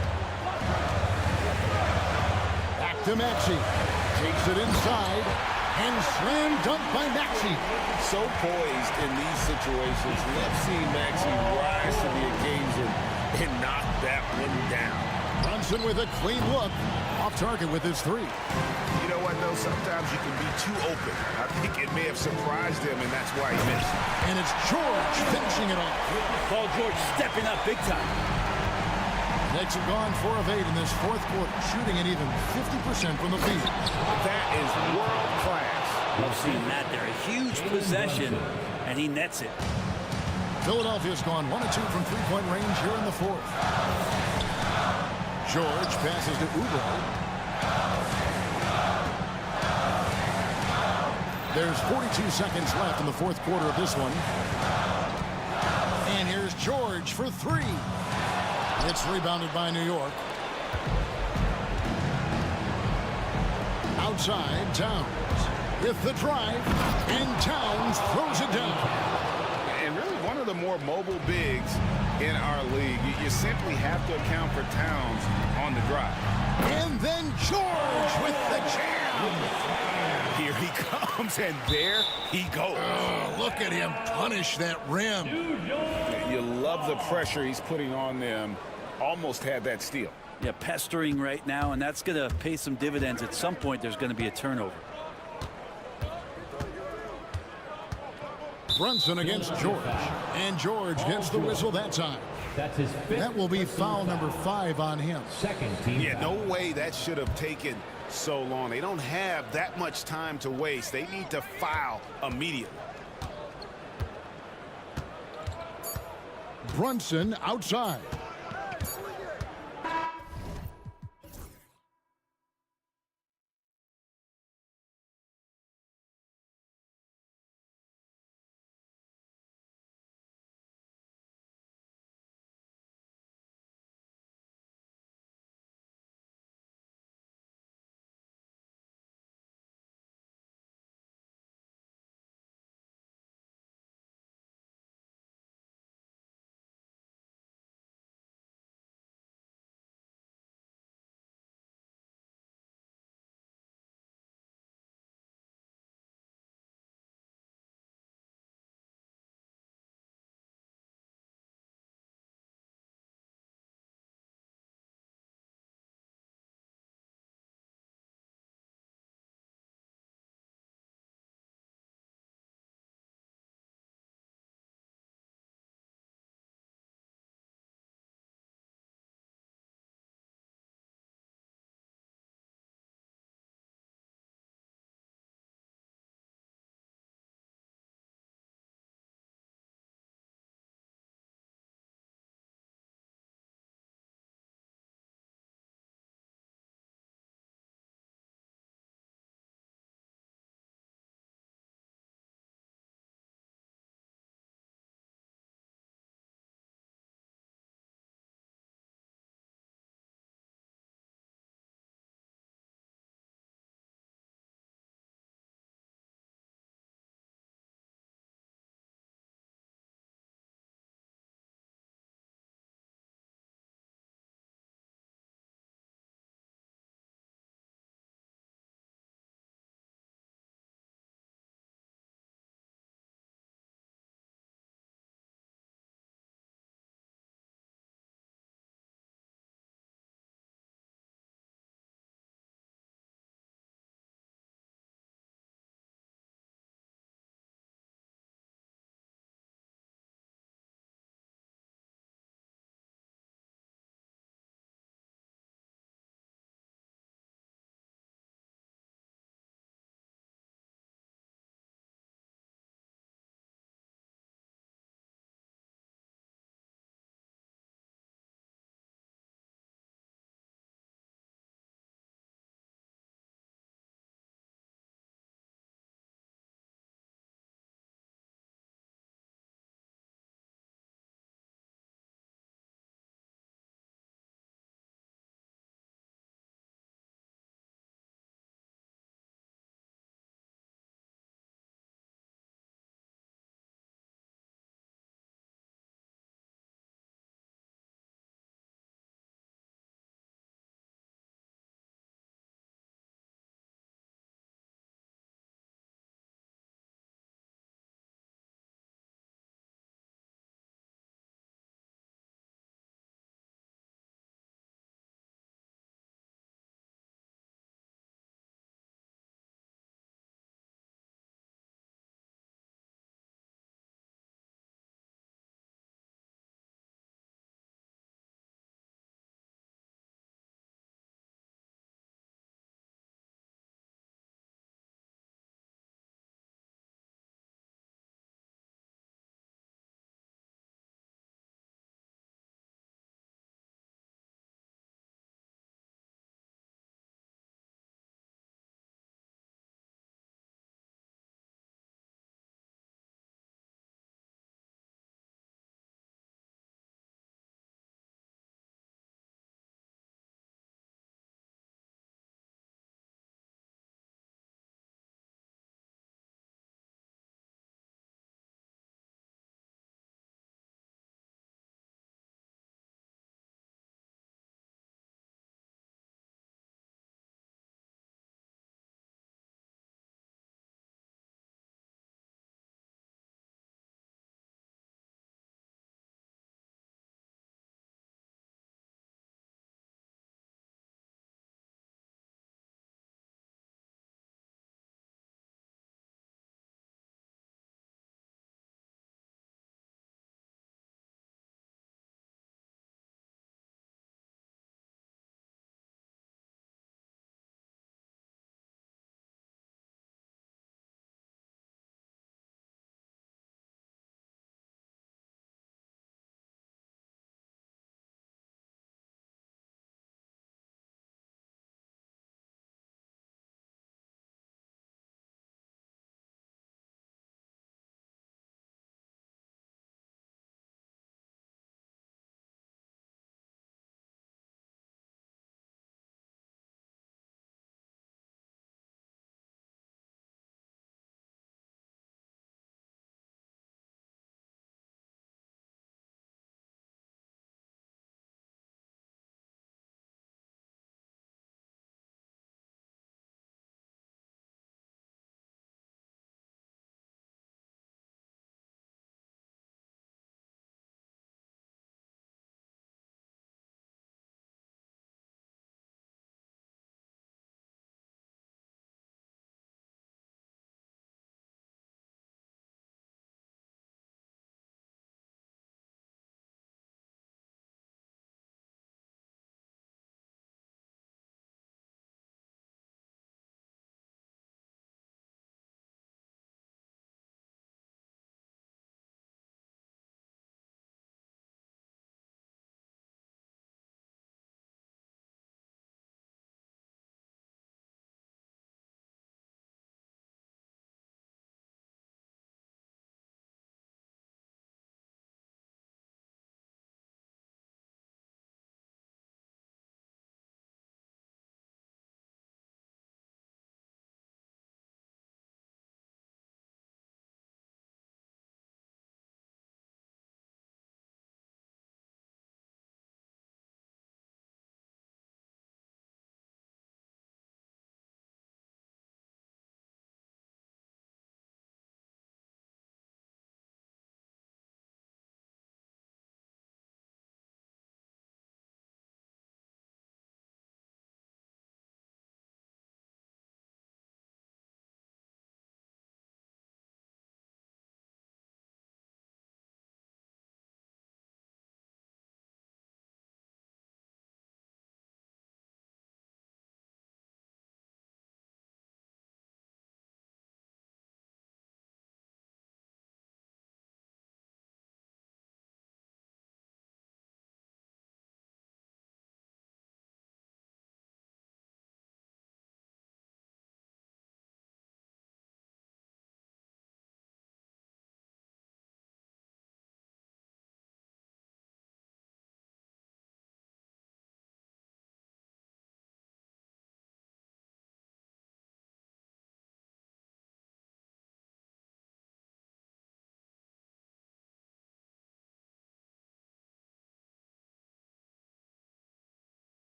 Back to Maxey. Takes it inside. And slam dunk by Maxey. So poised in these situations. Let's see Maxey rise to the occasion and knock that one down. Brunson with a clean look. Off target with his 3. You know what, though? Sometimes you can be too open. I think it may have surprised him, and that's why he missed. And it's George finishing it off. Paul George stepping up big time. Knicks have gone 4 of 8 in this 4th quarter, shooting an even 50% from the field. That is world class. Love seeing that there. A huge possession, and he nets it. Philadelphia's gone 1 of 2 from 3-point range here in the 4th. George passes to Oubre. There's 42 seconds left in the 4th quarter of this one. And here's George for 3. It's rebounded by New York. Outside, Towns with the drive, and Towns throws it down. And really one of the more mobile bigs in our league. You simply have to account for Towns on the drive. And then George with the jam. Here he comes, and there he goes. Oh, look at him punish that rim. You love the pressure he's putting on them. Almost had that steal. Yeah, pestering right now, and that's going to pay some dividends. At some point, there's going to be a turnover. Brunson against George. And George gets the whistle that time. That's his fifth. That will be foul number 5 on him. Second team. Yeah, no way that should have taken so long. They don't have that much time to waste. They need to foul immediately. Brunson outside.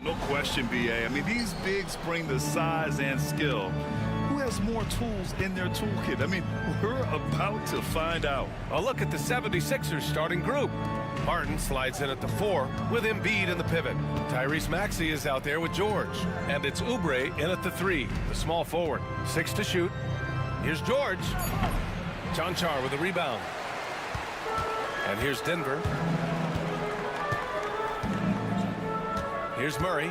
No question, BA. I mean, these bigs bring the size and skill. Who has more tools in their toolkit? I mean, we're about to find out. A look at the 76ers starting group. Martin slides in at the 4 with Embiid in the pivot. Tyrese Maxey is out there with George. And it's Oubre in at the 3, the small forward. 6 to shoot. Here's George. Chanchar with the rebound. And here's Denver. Here's Murray.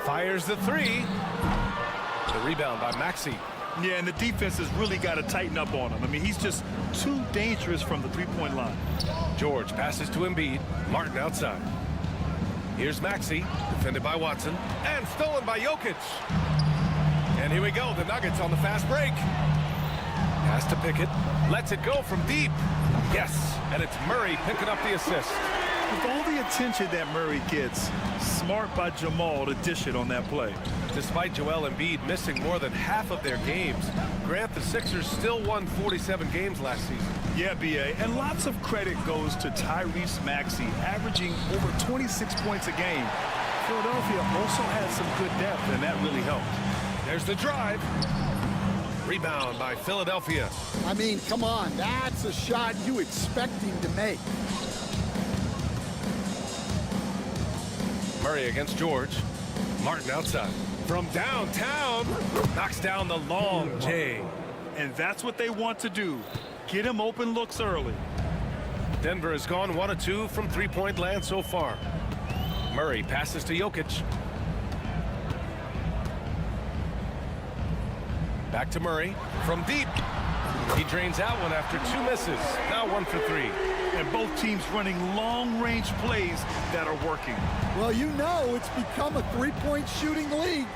Fires the 3. The rebound by Maxey. Yeah, and the defense has really got to tighten up on him. I mean, he's just too dangerous from the three-point line. George passes to Embiid. Martin outside. Here's Maxey, defended by Watson, and stolen by Jokic. And here we go, the Nuggets on the fast break. Pass to Pickett, lets it go from deep. Yes, and it's Murray picking up the assist. With all the attention that Murray gets, smart by Jamal to dish it on that play. Despite Joel Embiid missing more than half of their games, Grant, the Sixers still won 47 games last season. Yeah, BA, and lots of credit goes to Tyrese Maxey, averaging over 26 points a game. Philadelphia also had some good depth, and that really helped. There's the drive. Rebound by Philadelphia. I mean, come on, that's a shot you expect him to make. Murray against George. Martin outside. From downtown, knocks down the long J. And that's what they want to do. Get him open looks early. Denver has gone 1 of 2 from three-point land so far. Murray passes to Jokic. Back to Murray from deep. He drains out one after 2 misses. Now 1 for 3. And both teams running long-range plays that are working. Well, you know it's become a three-point shooting league.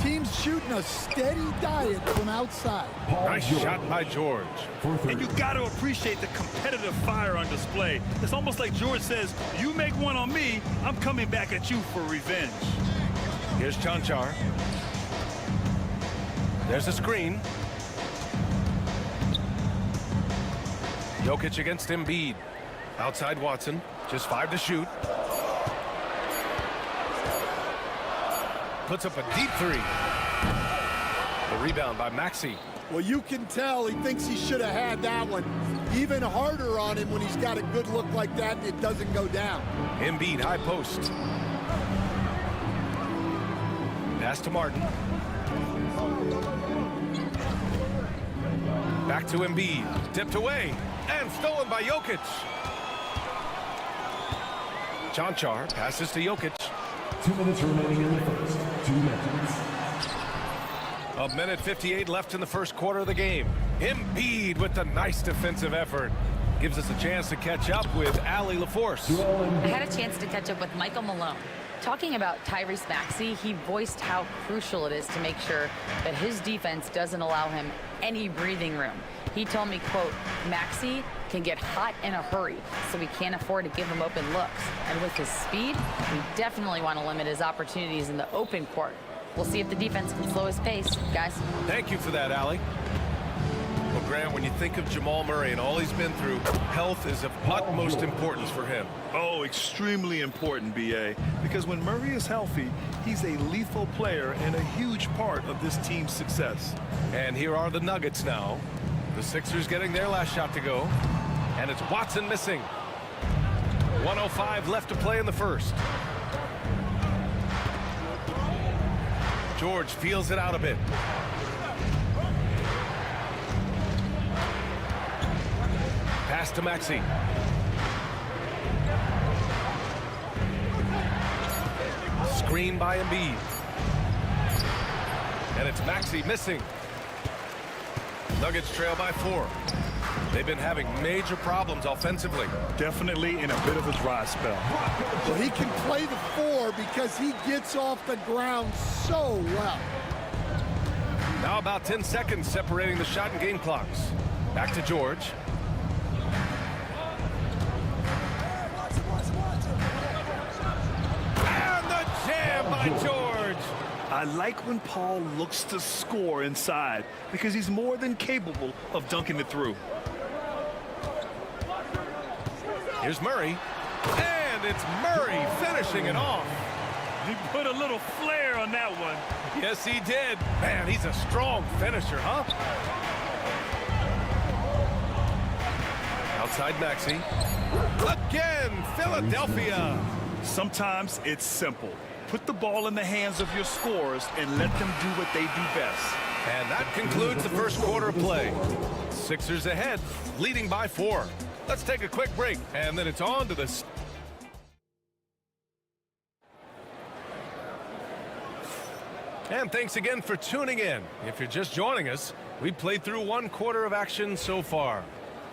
Teams shooting a steady diet from outside. Nice shot by George. And you got to appreciate the competitive fire on display. It's almost like George says, you make one on me, I'm coming back at you for revenge. Here's Chanchar. There's a screen. Jokic against Embiid. Outside Watson, just 5 to shoot. Puts up a deep 3. The rebound by Maxey. Well, you can tell he thinks he should have had that one. Even harder on him when he's got a good look like that and it doesn't go down. Embiid, high post. Pass to Martin. Back to Embiid. Tipped away. And stolen by Jokic. Chanchar passes to Jokic. 2 minutes remaining in the first. 2 minutes. A minute 58 left in the first quarter of the game. Embiid with the nice defensive effort. Gives us a chance to catch up with Allie LaForce. I had a chance to catch up with Michael Malone. Talking about Tyrese Maxey, he voiced how crucial it is to make sure that his defense doesn't allow him any breathing room. He told me, quote, Maxey can get hot in a hurry, so we can't afford to give him open looks. And with his speed, we definitely want to limit his opportunities in the open court. We'll see if the defense can slow his pace, guys. Thank you for that, Allie. Well, Graham, when you think of Jamal Murray and all he's been through, health is of utmost importance for him. Oh, extremely important, BA. Because when Murray is healthy, he's a lethal player and a huge part of this team's success. And here are the Nuggets now. The Sixers getting their last shot to go. And it's Watson missing. 1:05 left to play in the first. George feels it out a bit. Pass to Maxey. Screen by Embiid. And it's Maxey missing. Nuggets trail by 4. They've been having major problems offensively. Definitely in a bit of a dry spell. Well, he can play the 4 because he gets off the ground so well. Now about 10 seconds separating the shot and game clocks. Back to George. And the jam by George. I like when Paul looks to score inside because he's more than capable of dunking it through. Here's Murray. And it's Murray finishing it off. He put a little flair on that one. Yes, he did. Man, he's a strong finisher, huh? Outside Maxey. Again, Philadelphia. Sometimes it's simple. Put the ball in the hands of your scorers and let them do what they do best. And that concludes the first quarter of play. Sixers ahead, leading by 4. Let's take a quick break, and then it's on to the... And thanks again for tuning in. If you're just joining us, we played through 1 quarter of action so far.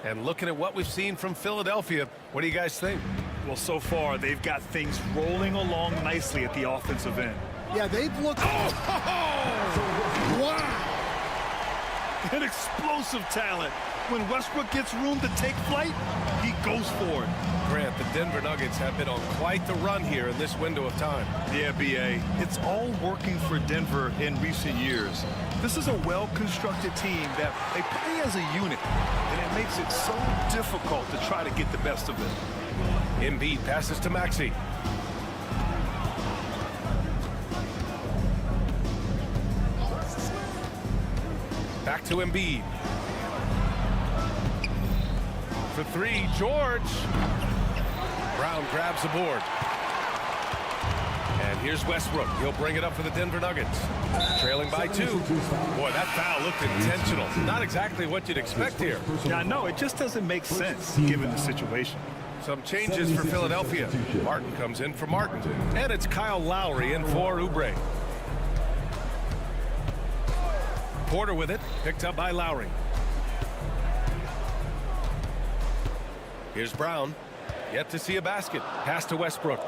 And looking at what we've seen from Philadelphia, what do you guys think? Well, so far, they've got things rolling along nicely at the offensive end. Yeah, they've looked... Wow! An explosive talent. When Westbrook gets room to take flight, he goes for it. Grant, the Denver Nuggets have been on quite the run here in this window of time. Yeah, B.A. It's all working for Denver in recent years. This is a well-constructed team that they play as a unit, and it makes it so difficult to try to get the best of it. Embiid passes to Maxey. Back to Embiid. For 3, George. Brown grabs the board. And here's Westbrook. He'll bring it up for the Denver Nuggets. Trailing by 2. Boy, that foul looked intentional. Not exactly what you'd expect here. Yeah, I know. It just doesn't make sense given the situation. Some changes for Philadelphia. Martin comes in for Martin. And it's Kyle Lowry in for Oubre. Porter with it. Picked up by Lowry. Here's Brown. Yet to see a basket. Pass to Westbrook.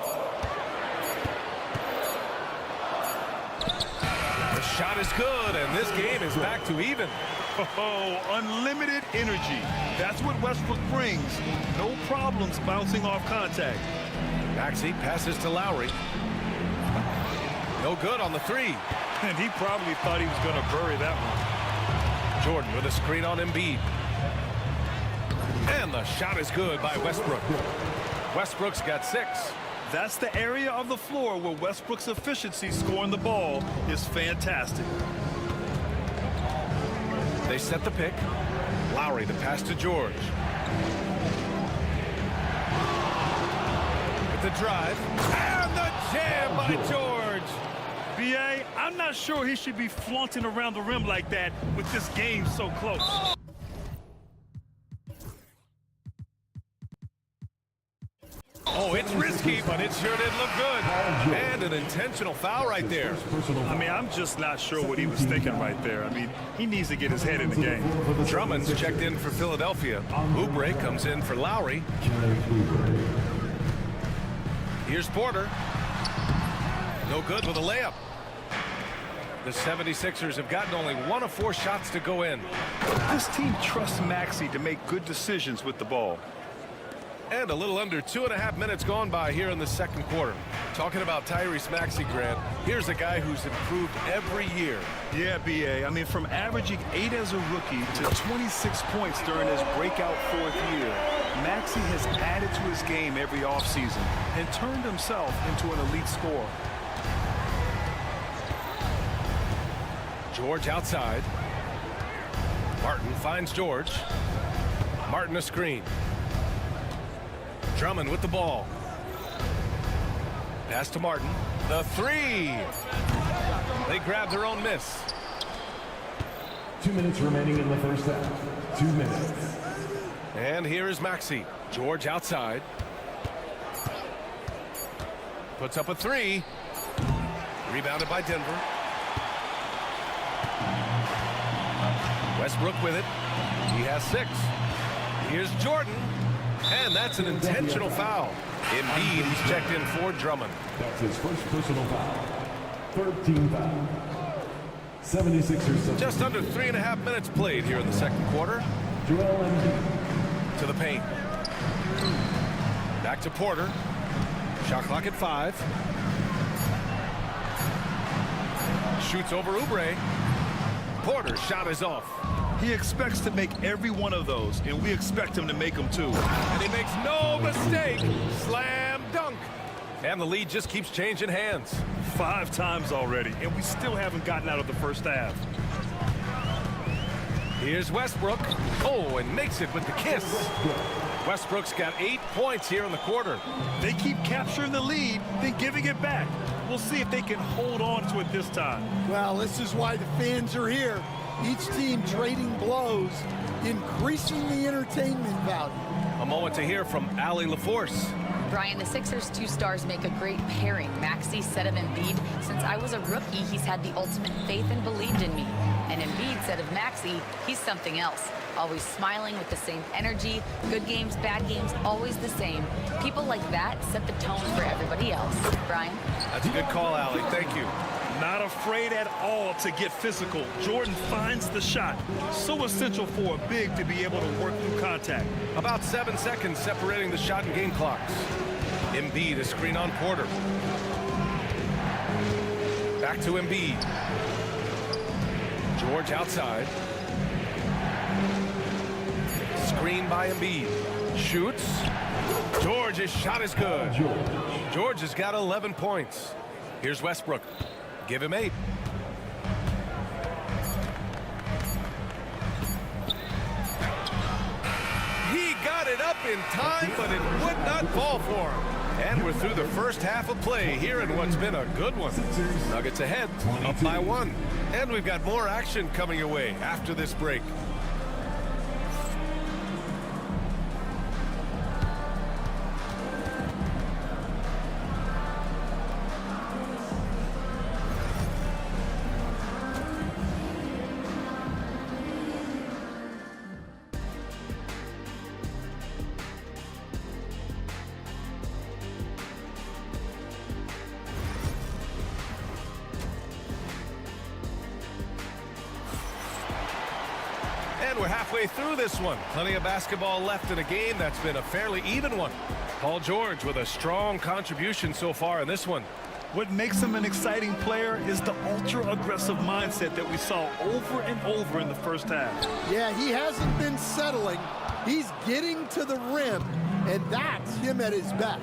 The shot is good, and this game is back to even. Oh, unlimited energy. That's what Westbrook brings. No problems bouncing off contact. Maxey passes to Lowry. No good on the 3. And he probably thought he was going to bury that one. Jordan with a screen on Embiid. And the shot is good by Westbrook. Westbrook's got 6. That's the area of the floor where Westbrook's efficiency scoring the ball is fantastic. They set the pick. Lowry, the pass to George. With the drive. And the jam by George. B.A., I'm not sure he should be flaunting around the rim like that with this game so close. Oh, it's risky, but it sure did look good. And an intentional foul right there. I mean, I'm just not sure what he was thinking right there. I mean, he needs to get his head in the game. Drummond's checked in for Philadelphia. Oubre comes in for Lowry. Here's Porter. No good with a layup. The 76ers have gotten only 1 of 4 shots to go in. This team trusts Maxey to make good decisions with the ball. And a little under 2.5 minutes gone by here in the second quarter. Talking about Tyrese Maxey, Grant, here's a guy who's improved every year. Yeah, B.A. I mean, from averaging 8 as a rookie to 26 points during his breakout 4th year, Maxey has added to his game every offseason and turned himself into an elite scorer. George outside. Martin finds George. Martin a screen. Drummond with the ball. Pass to Martin. The 3. They grab their own miss. 2 minutes remaining in the first half. 2 minutes. And here is Maxey. George outside. Puts up a 3. Rebounded by Denver. Westbrook with it. He has 6. Here's Jordan. And that's an intentional foul. Embiid, he's checked in for Drummond. That's his first personal foul. 13 foul. 76ers. Just under 3.5 minutes played here in the second quarter. Joel Embiid. To the paint. Back to Porter. Shot clock at 5. Shoots over Oubre. Porter's shot is off. He expects to make every one of those, and we expect him to make them too. And he makes no mistake. Slam dunk. And the lead just keeps changing hands. 5 times already, and we still haven't gotten out of the first half. Here's Westbrook. Oh, and makes it with the kiss. Westbrook's got 8 points here in the quarter. They keep capturing the lead, then giving it back. We'll see if they can hold on to it this time. Well, this is why the fans are here. Each team trading blows, increasing the entertainment value. A moment to hear from Allie LaForce. Brian, the Sixers' 2 stars make a great pairing. Maxey said of Embiid, since I was a rookie, he's had the ultimate faith and believed in me. And Embiid said of Maxey, he's something else. Always smiling with the same energy. Good games, bad games, always the same. People like that set the tone for everybody else. Brian? That's a good call, Allie. Thank you. Not afraid at all to get physical. Jordan finds the shot. So essential for a big to be able to work through contact. About 7 seconds separating the shot and game clocks. Embiid, a screen on Porter. Back to Embiid. George outside. Screen by Embiid. Shoots. George's shot is good. George has got 11 points. Here's Westbrook. Give him 8. He got it up in time, but it would not fall for him. And we're through the first half of play here in what's been a good one. Nuggets ahead, up by 1. And we've got more action coming your way after this break. And we're halfway through this one. Plenty of basketball left in a game that's been a fairly even one. Paul George with a strong contribution so far in this one. What makes him an exciting player is the ultra-aggressive mindset that we saw over and over in the first half. Yeah, he hasn't been settling. He's getting to the rim, and that's him at his best.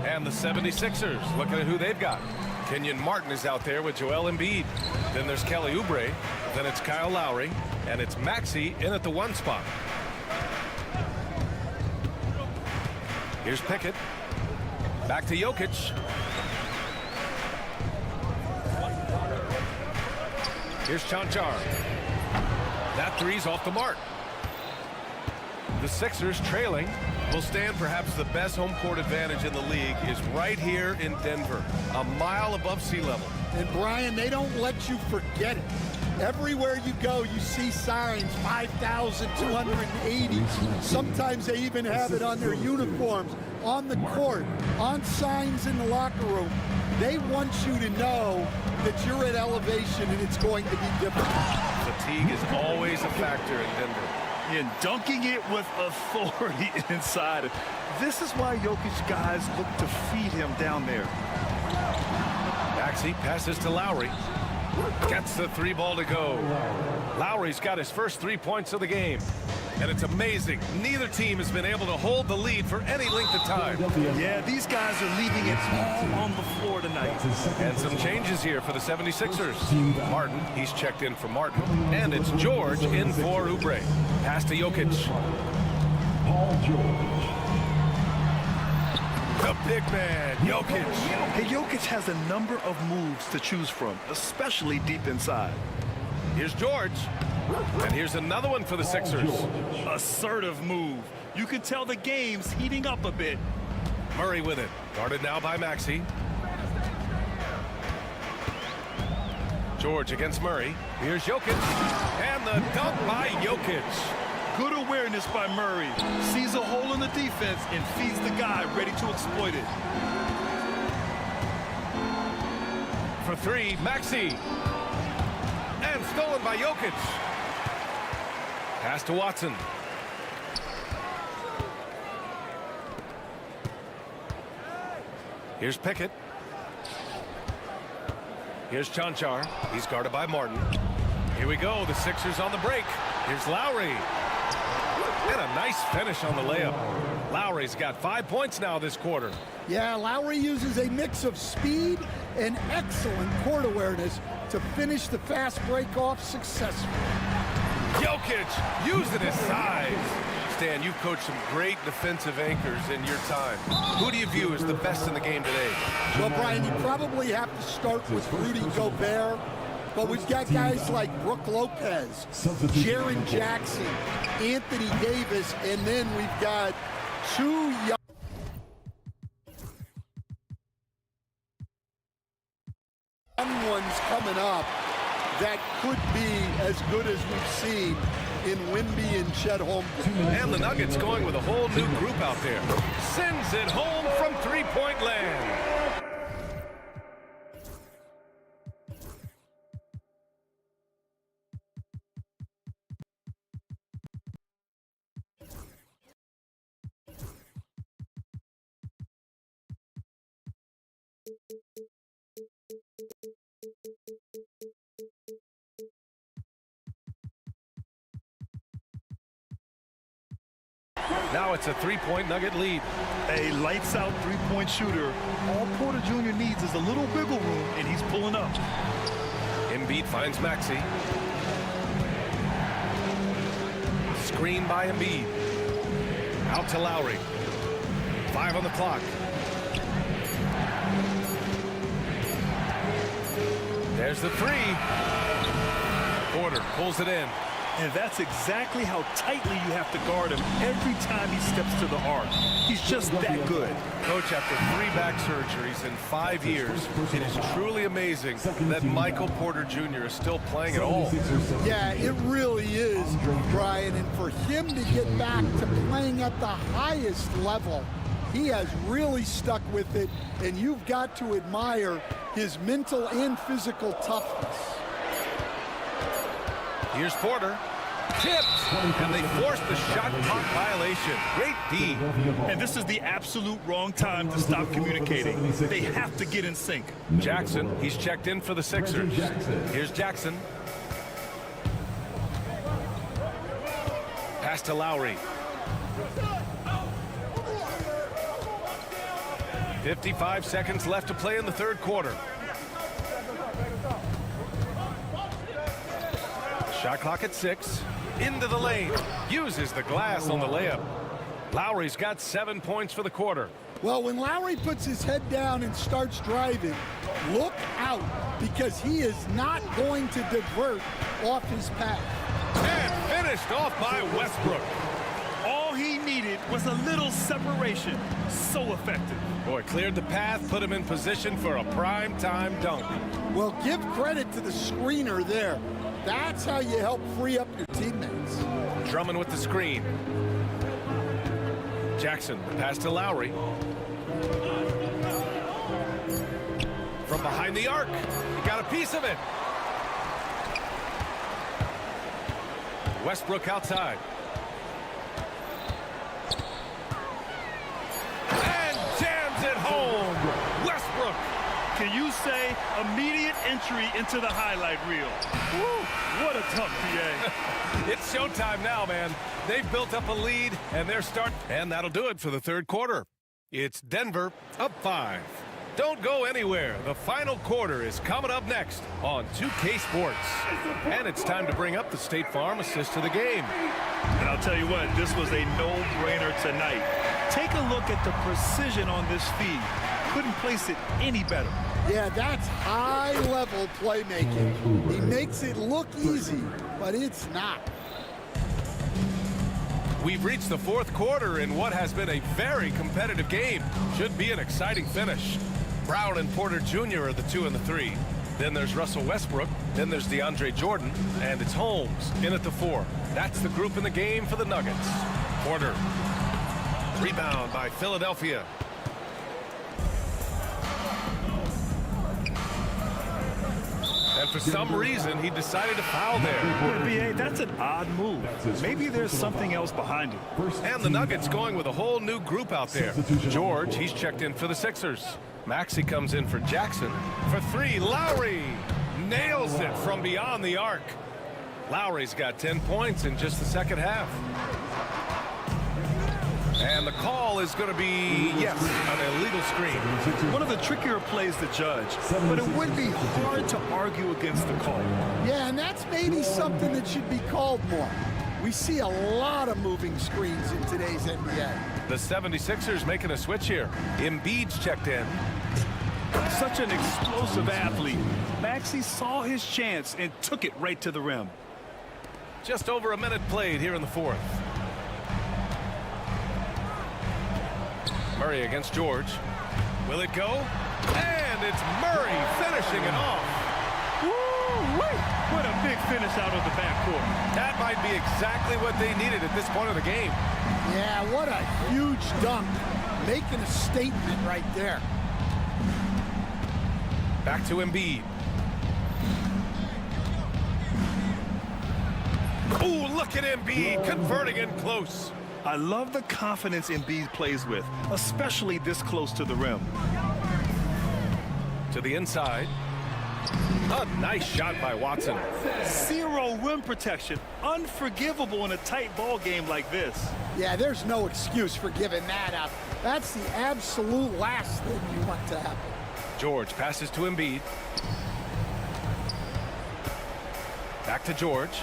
And the 76ers, looking at who they've got. Kenyon Martin is out there with Joel Embiid. Then there's Kelly Oubre. Then it's Kyle Lowry. And it's Maxey in at the 1 spot. Here's Pickett. Back to Jokic. Here's Chanchar. That three's off the mark. The Sixers trailing will stand perhaps the best home court advantage in the league is right here in Denver, a mile above sea level. And Brian, they don't let you forget it. Everywhere you go, you see signs, 5,280. Sometimes they even have it on their uniforms, on the court, on signs in the locker room. They want you to know that you're at elevation and it's going to be different. Fatigue is always a factor in Denver. And dunking it with authority inside. This is why Jokic guys look to feed him down there. Maxey passes to Lowry. Gets the 3 ball to go. Lowry's got his first 3 points of the game. And it's amazing. Neither team has been able to hold the lead for any length of time. Yeah, these guys are leaving it all on the floor tonight. And some changes here for the 76ers. Martin, he's checked in for Martin. And it's George in for Oubre. Pass to Jokic. Paul George. The big man, Jokic. Hey, Jokic has a number of moves to choose from, especially deep inside. Here's George. And here's another one for the Sixers. Assertive move. You can tell the game's heating up a bit. Murray with it. Guarded now by Maxey. George against Murray. Here's Jokic. And the dunk by Jokic. Good awareness by Murray. Sees a hole in the defense and feeds the guy ready to exploit it. For 3, Maxey. And stolen by Jokic. Pass to Watson. Here's Pickett. Here's Chanchar. He's guarded by Martin. Here we go. The Sixers on the break. Here's Lowry. And a nice finish on the layup. Lowry's got 5 points now this quarter. Yeah, Lowry uses a mix of speed and excellent court awareness to finish the fast break off successfully. Jokic using his size. Stan, you've coached some great defensive anchors in your time. Who do you view as the best in the game today? Well, Brian, you probably have to start with Rudy Gobert, but we've got guys like Brook Lopez, Jaren Jackson, Anthony Davis, and then we've got two young ones coming up that could be as good as we've seen in Wemby and Chet Holmgren. And the Nuggets going with a whole new group out there. Sends it home from three-point land. Now it's a three-point Nugget lead. A lights-out three-point shooter. All Porter Jr. needs is a little wiggle room, and he's pulling up. Embiid finds Maxey. Screen by Embiid. Out to Lowry. 5 on the clock. There's the three. Porter pulls it in. And that's exactly how tightly you have to guard him every time he steps to the arc. He's just that good. Coach, after 3 back surgeries in 5 years, it is truly amazing that Michael Porter Jr. is still playing at all. Yeah, it really is, Brian. And for him to get back to playing at the highest level, he has really stuck with it. And you've got to admire his mental and physical toughness. Here's Porter. Tipped, and they force the shot clock violation. Great D. And this is the absolute wrong time to stop communicating. They have to get in sync. Jackson, he's checked in for the Sixers. Here's Jackson. Pass to Lowry. 55 seconds left to play in the third quarter. Shot clock at 6. Into the lane. Uses the glass on the layup. Lowry's got 7 points for the quarter. Well, when Lowry puts his head down and starts driving, look out, because he is not going to divert off his path. And finished off by Westbrook. All he needed was a little separation. So effective. Boy, cleared the path, put him in position for a prime-time dunk. Well, give credit to the screener there. That's how you help free up your teammates. Drummond with the screen. Jackson, pass to Lowry. From behind the arc. He got a piece of it. Westbrook outside. And jams it home. Westbrook. Can you say immediate entry into the highlight reel? Woo, what a tough PA. It's showtime now, man. They've built up a lead, and they're starting. And that'll do it for the third quarter. It's Denver up 5. Don't go anywhere. The final quarter is coming up next on 2K Sports. And it's time to bring up the State Farm assist to the game. And I'll tell you what, this was a no-brainer tonight. Take a look at the precision on this feed. Couldn't place it any better. Yeah, that's high-level playmaking. He makes it look easy, but it's not. We've reached the fourth quarter in what has been a very competitive game. Should be an exciting finish. Brown and Porter Jr. are the 2 and the 3. Then there's Russell Westbrook. Then there's DeAndre Jordan. And it's Holmes in at the 4. That's the group in the game for the Nuggets. Porter. Rebound by Philadelphia. And for some reason, he decided to foul there. BA, that's an odd move. Maybe there's something else behind it. And the Nuggets going with a whole new group out there. George, he's checked in for the Sixers. Maxey comes in for Jackson. For 3, Lowry nails it from beyond the arc. Lowry's got 10 points in just the second half. And the call is going to be, yes, an illegal screen. One of the trickier plays to judge, but it would be hard to argue against the call. Yeah, and that's maybe something that should be called more. We see a lot of moving screens in today's NBA. The 76ers making a switch here. Embiid's checked in. Such an explosive athlete. Maxey saw his chance and took it right to the rim. Just over a minute played here in the fourth. Murray against George. Will it go? And it's Murray finishing it off. Woo-wee! What a big finish out of the backcourt. That might be exactly what they needed at this point of the game. Yeah, what a huge dunk. Making a statement right there. Back to Embiid. Oh, look at Embiid converting in close. I love the confidence Embiid plays with, especially this close to the rim. To the inside. A nice shot by Watson. Zero rim protection. Unforgivable in a tight ball game like this. Yeah, there's no excuse for giving that up. That's the absolute last thing you want to happen. George passes to Embiid. Back to George.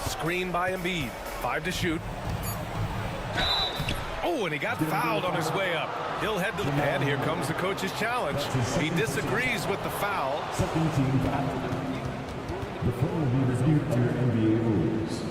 Screen by Embiid. 5 to shoot. Oh, and he got fouled on his way up. He'll head to the pad. Here comes the coach's challenge. He disagrees with the foul. Second team foul. The foul will be reviewed under NBA rules.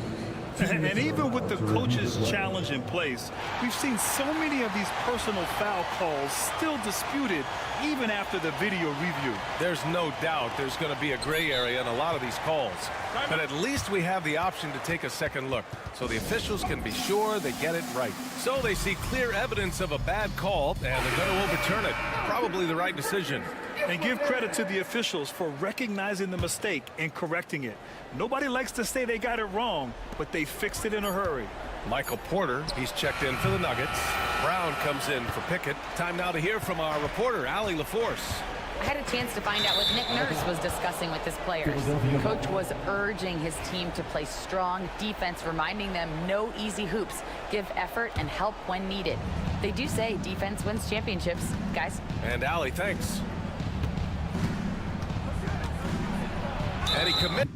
And even with the coach's challenge in place, we've seen so many of these personal foul calls still disputed even after the video review. There's no doubt there's going to be a gray area in a lot of these calls. But at least we have the option to take a second look, so the officials can be sure they get it right. So they see clear evidence of a bad call, and they're going to overturn it. Probably the right decision. And give credit to the officials for recognizing the mistake and correcting it. Nobody likes to say they got it wrong, but they fixed it in a hurry. Michael Porter, he's checked in for the Nuggets. Brown comes in for Pickett. Time now to hear from our reporter, Allie LaForce. I had a chance to find out what Nick Nurse was discussing with his players. The coach was urging his team to play strong defense, reminding them no easy hoops, give effort and help when needed. They do say defense wins championships, guys. And Allie, thanks. And he commit.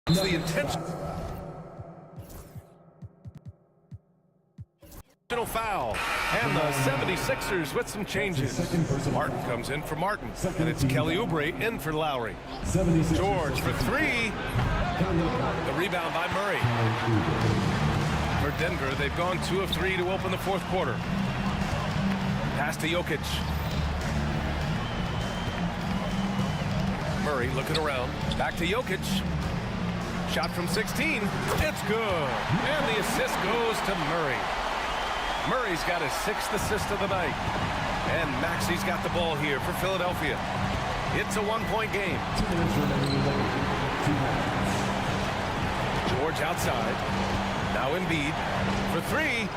The intentional foul, and the 76ers with some changes. Martin comes in for Martin, and it's Kelly Oubre in for Lowry. George for three. The rebound by Murray. For Denver, they've gone 2 of 3 to open the fourth quarter. Pass to Jokic. Murray looking around. Back to Jokic. Shot from 16. It's good. And the assist goes to Murray. Murray's got his 6th assist of the night. And Maxey's got the ball here for Philadelphia. It's a 1-point game. George outside. Now Embiid for 3.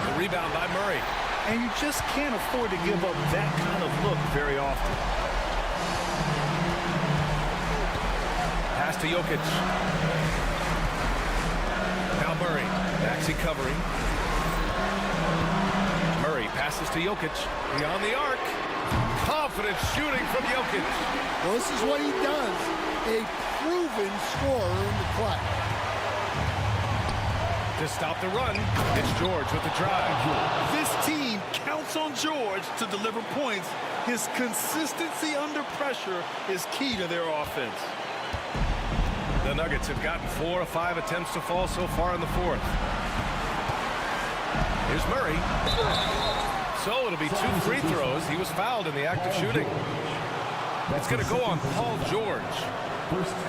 The rebound by Murray. And you just can't afford to give up that kind of look very often. Pass to Jokic. Now Murray. Maxey covering. Murray passes to Jokic. Beyond the arc. Confident shooting from Jokic. Well, this is what he does. A proven scorer in the clutch. To stop the run, it's George with the drive. This team counts on George to deliver points. His consistency under pressure is key to their offense. The Nuggets have gotten 4 of 5 attempts to fall so far in the fourth. Here's Murray. So it'll be 2 free throws. He was fouled in the act of shooting. It's going to go on Paul George.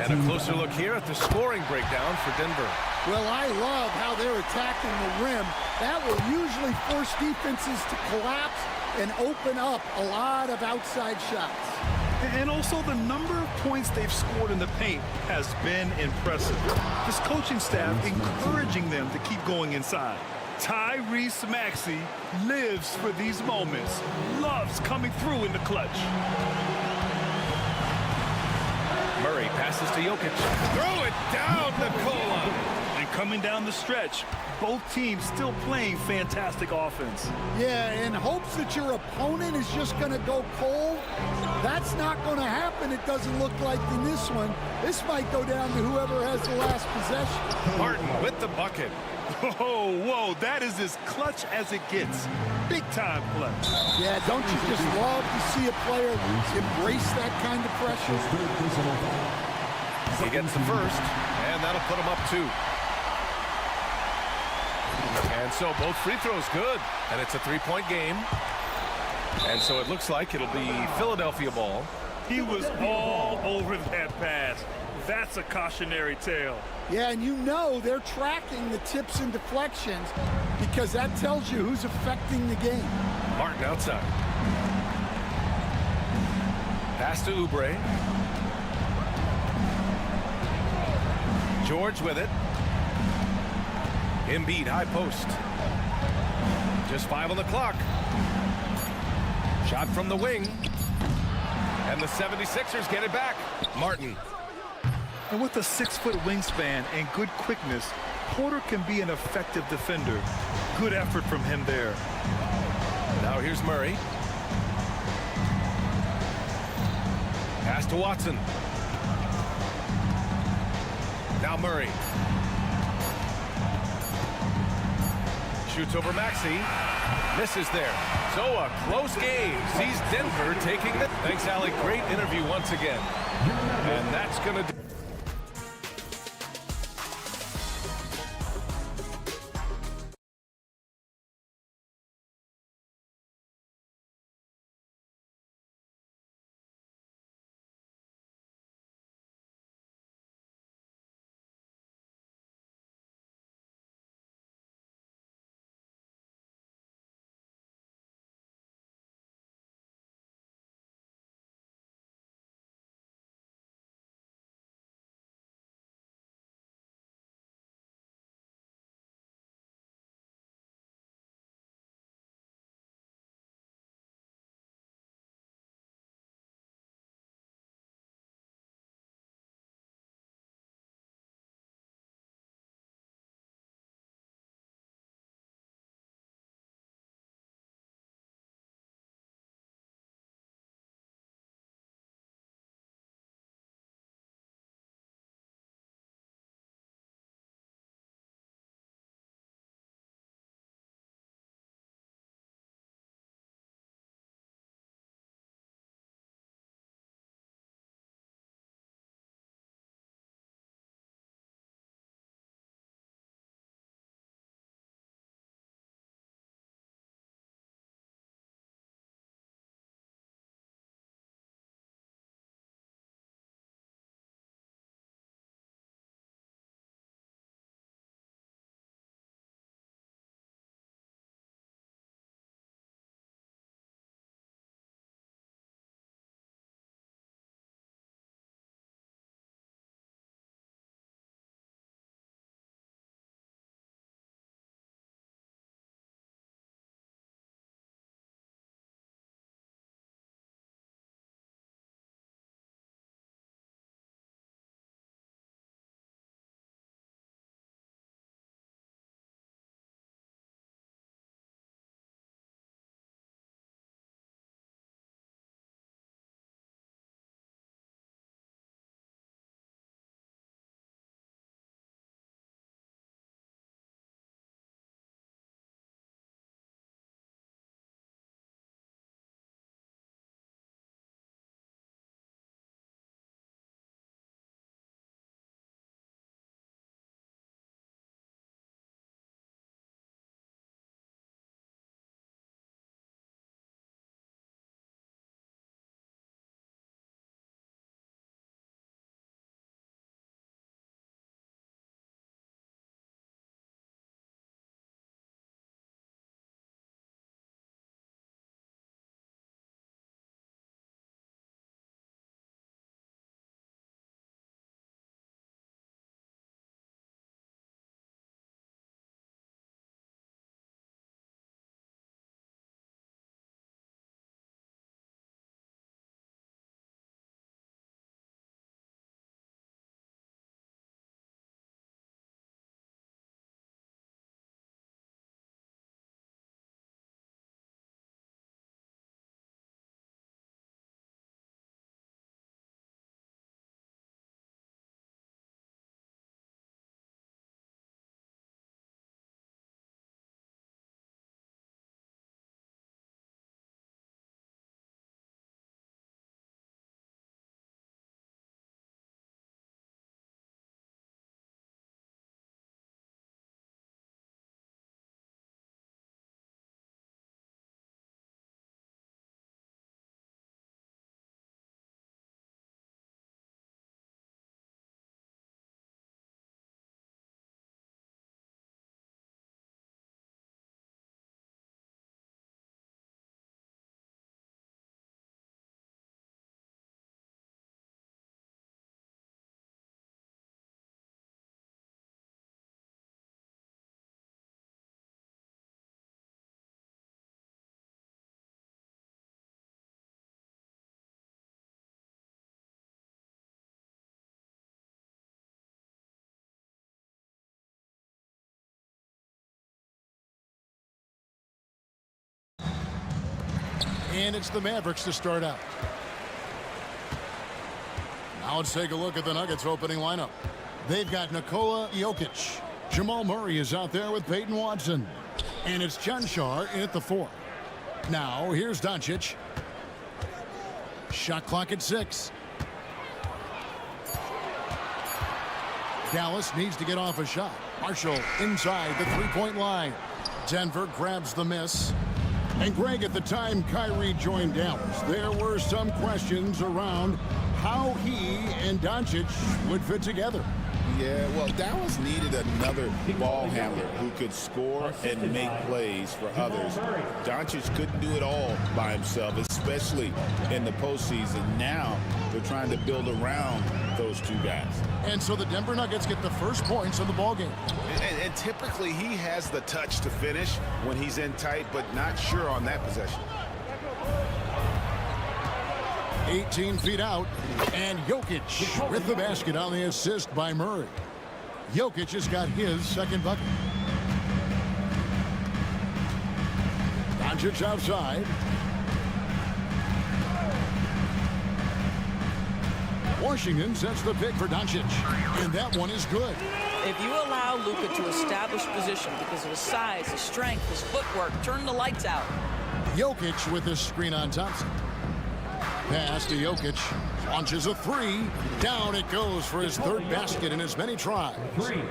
And a closer look here at the scoring breakdown for Denver. Well, I love how they're attacking the rim. That will usually force defenses to collapse and open up a lot of outside shots. And also the number of points they've scored in the paint has been impressive. This coaching staff encouraging them to keep going inside. Tyrese Maxey lives for these moments, loves coming through in the clutch. Murray passes to Jokic. Throw it down the goal line. And coming down the stretch, both teams still playing fantastic offense. Yeah, in hopes that your opponent is just going to go cold. That's not going to happen, it doesn't look like in this one. This might go down to whoever has the last possession. Martin with the bucket. Oh, whoa, that is as clutch as it gets. Big time clutch. Yeah, don't you just love to see a player embrace that kind of pressure? He gets the first, and that'll put him up 2. And so both free throws good, and it's a 3-point game. And so it looks like it'll be Philadelphia ball. He was all over that pass. That's a cautionary tale. Yeah, and you know they're tracking the tips and deflections because that tells you who's affecting the game. Martin outside. Pass to Oubre. George with it. Embiid high post. Just 5 on the clock. Shot from the wing. And the 76ers get it back. Martin. And with a 6-foot wingspan and good quickness, Porter can be an effective defender. Good effort from him there. Now here's Murray. Pass to Watson. Now Murray. Shoots over Maxey. Misses there. So a close game sees Denver taking the... Thanks, Allie. Great interview once again. And that's going to... And it's the Mavericks to start out. Now let's take a look at the Nuggets opening lineup. They've got Nikola Jokic. Jamal Murray is out there with Peyton Watson. And it's Janšar in at the 4. Now here's Doncic. Shot clock at 6. Dallas needs to get off a shot. Marshall inside the three-point line. Denver grabs the miss. And Greg, at the time Kyrie joined Dallas, there were some questions around how he and Doncic would fit together. Yeah, well, Dallas needed another ball handler who could score and make plays for others. Doncic couldn't do it all by himself, especially in the postseason. Now they're trying to build around those two guys. And so the Denver Nuggets get the first points of the ballgame. And typically he has the touch to finish when he's in tight, but not sure on that possession. 18 feet out, and Jokic with the basket on the assist by Murray. Jokic has got his second bucket. Doncic outside. Washington sets the pick for Doncic, and that one is good. If you allow Luka to establish position because of his size, his strength, his footwork, turn the lights out. Jokic with the screen on Thompson. Pass to Jokic. Launches a 3. Down it goes for his third basket in as many tries.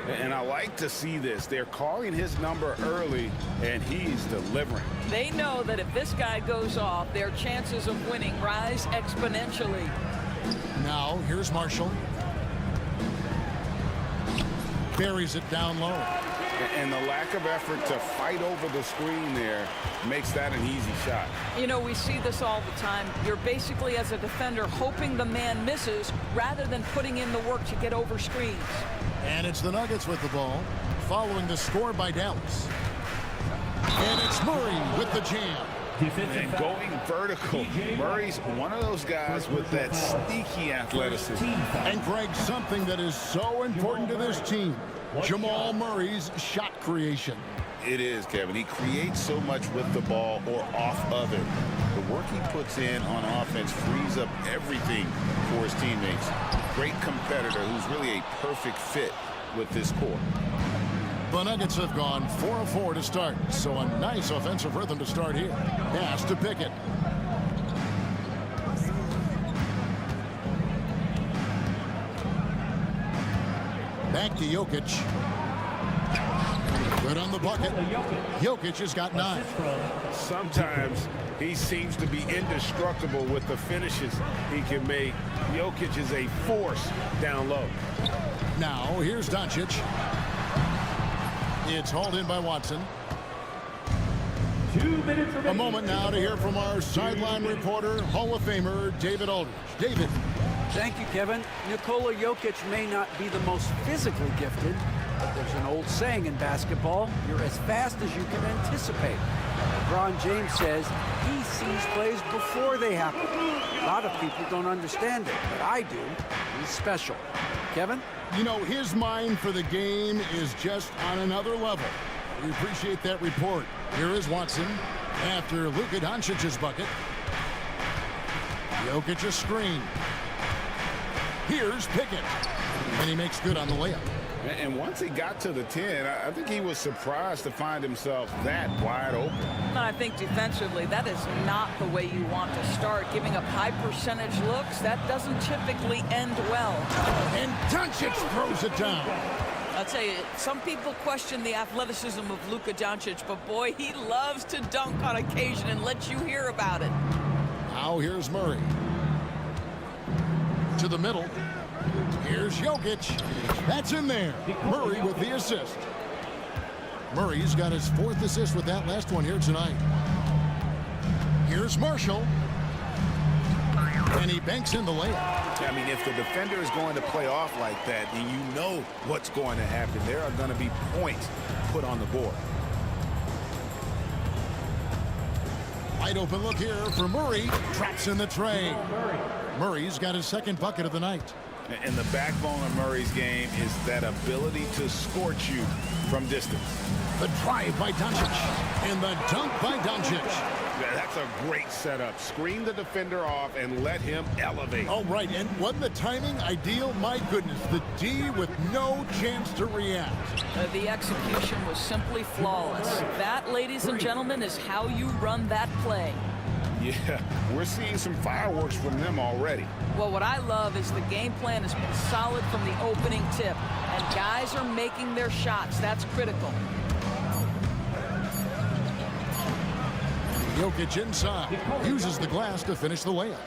And I like to see this. They're calling his number early, and he's delivering. They know that if this guy goes off, their chances of winning rise exponentially. Now, here's Marshall. Buries it down low. And the lack of effort to fight over the screen there makes that an easy shot. You know, we see this all the time. You're basically, as a defender, hoping the man misses rather than putting in the work to get over screens. And it's the Nuggets with the ball, following the score by Dallas. And it's Murray with the jam. And going vertical, Murray's one of those guys with that sneaky athleticism. And Greg, something that is so important to this team, Jamal Murray's shot creation. It is, Kevin. He creates so much with the ball or off of it. The work he puts in on offense frees up everything for his teammates. Great competitor who's really a perfect fit with this core. The Nuggets have gone 4 of 4 to start, so a nice offensive rhythm to start here. Pass to Pickett. Back to Jokic. Good on the bucket. Jokic has got 9. Sometimes he seems to be indestructible with the finishes he can make. Jokic is a force down low. Now, here's Doncic. It's hauled in by Watson. 2 minutes remaining. A moment now to hear from our sideline reporter, Hall of Famer David Aldridge. David. Thank you, Kevin. Nikola Jokic may not be the most physically gifted, but there's an old saying in basketball, you're as fast as you can anticipate. LeBron James says he sees plays before they happen. A lot of people don't understand it, but I do. He's special. Kevin? You know, his mind for the game is just on another level. We appreciate that report. Here is Watson after Luka Doncic's bucket. Jokic a screen. Here's Pickett. And he makes good on the layup. And once he got to the 10, I think he was surprised to find himself that wide open. And I think defensively, that is not the way you want to start. Giving up high percentage looks, that doesn't typically end well. And Doncic throws it down. I'll tell you, some people question the athleticism of Luka Doncic, but boy, he loves to dunk on occasion and let you hear about it. Now here's Murray. To the middle. Here's Jokic. That's in there. Murray with the assist. Murray's got his 4th assist with that last one here tonight. Here's Marshall. And he banks in the layup. I mean, if the defender is going to play off like that, then you know what's going to happen. There are going to be points put on the board. Wide open look here for Murray. Traps in the tray. Murray's got his 2nd bucket of the night. And the backbone of Murray's game is that ability to scorch you from distance. The drive by Doncic. And the dunk by Doncic. Yeah, that's a great setup. Screen the defender off and let him elevate. All right, and wasn't the timing ideal? My goodness, the D with no chance to react. The execution was simply flawless. That, ladies and gentlemen, is how you run that play. Yeah, we're seeing some fireworks from them already. Well, what I love is the game plan has been solid from the opening tip, and guys are making their shots. That's critical. Jokic inside, uses the glass to finish the layup.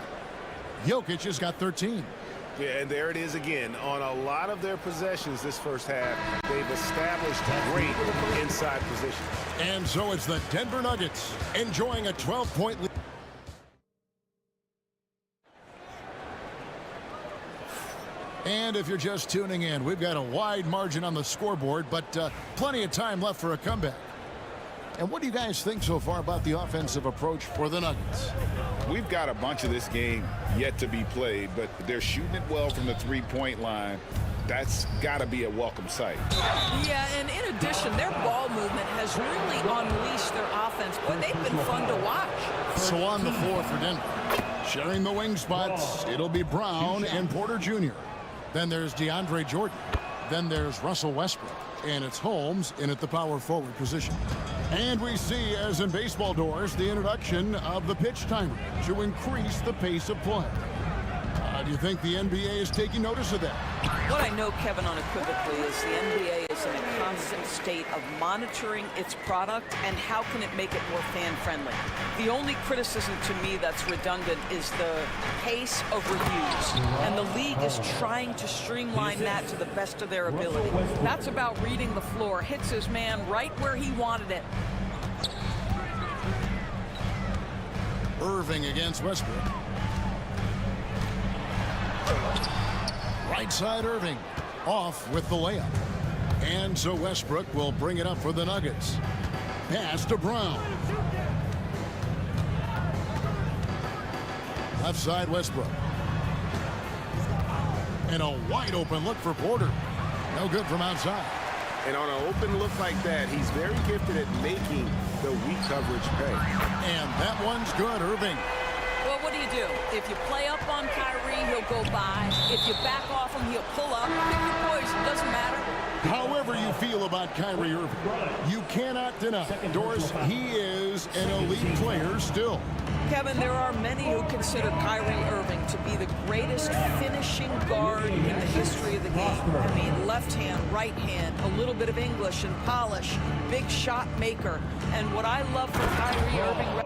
Jokic has got 13. Yeah, and there it is again. On a lot of their possessions this first half, they've established great inside positions. And so it's the Denver Nuggets enjoying a 12-point lead. And if you're just tuning in, we've got a wide margin on the scoreboard, but plenty of time left for a comeback. And what do you guys think so far about the offensive approach for the Nuggets? We've got a bunch of this game yet to be played, but they're shooting it well from the three-point line. That's got to be a welcome sight. Yeah, and in addition, their ball movement has really unleashed their offense. Boy, they've been fun to watch. So on the floor for Denver, sharing the wing spots, it'll be Brown and Porter Jr. Then there's DeAndre Jordan. Then there's Russell Westbrook. And it's Holmes in at the power forward position. And we see, as in baseball doors, the introduction of the pitch timer to increase the pace of play. Do you think the NBA is taking notice of that? What I know, Kevin, unequivocally is the NBA is in a constant state of monitoring its product and how can it make it more fan-friendly. The only criticism to me that's redundant is the pace of reviews. And the league is trying to streamline that to the best of their ability. That's about reading the floor. Hits his man right where he wanted it. Irving against Westbrook. Right side Irving, off with the layup. And so Westbrook will bring it up for the Nuggets. Pass to Brown. Left side Westbrook. And a wide open look for Porter. No good from outside. And on an open look like that, he's very gifted at making the weak coverage pay. And that one's good, Irving. Well, what do you do? If you play up on Kyrie, he'll go by. If you back off him, he'll pull up. Pick your poison, doesn't matter. However you feel about Kyrie Irving, you cannot deny, Doris, he is an elite player still. Kevin, there are many who consider Kyrie Irving to be the greatest finishing guard in the history of the game. I mean, left hand, right hand, a little bit of English and polish, big shot maker. And what I love for Kyrie Irving...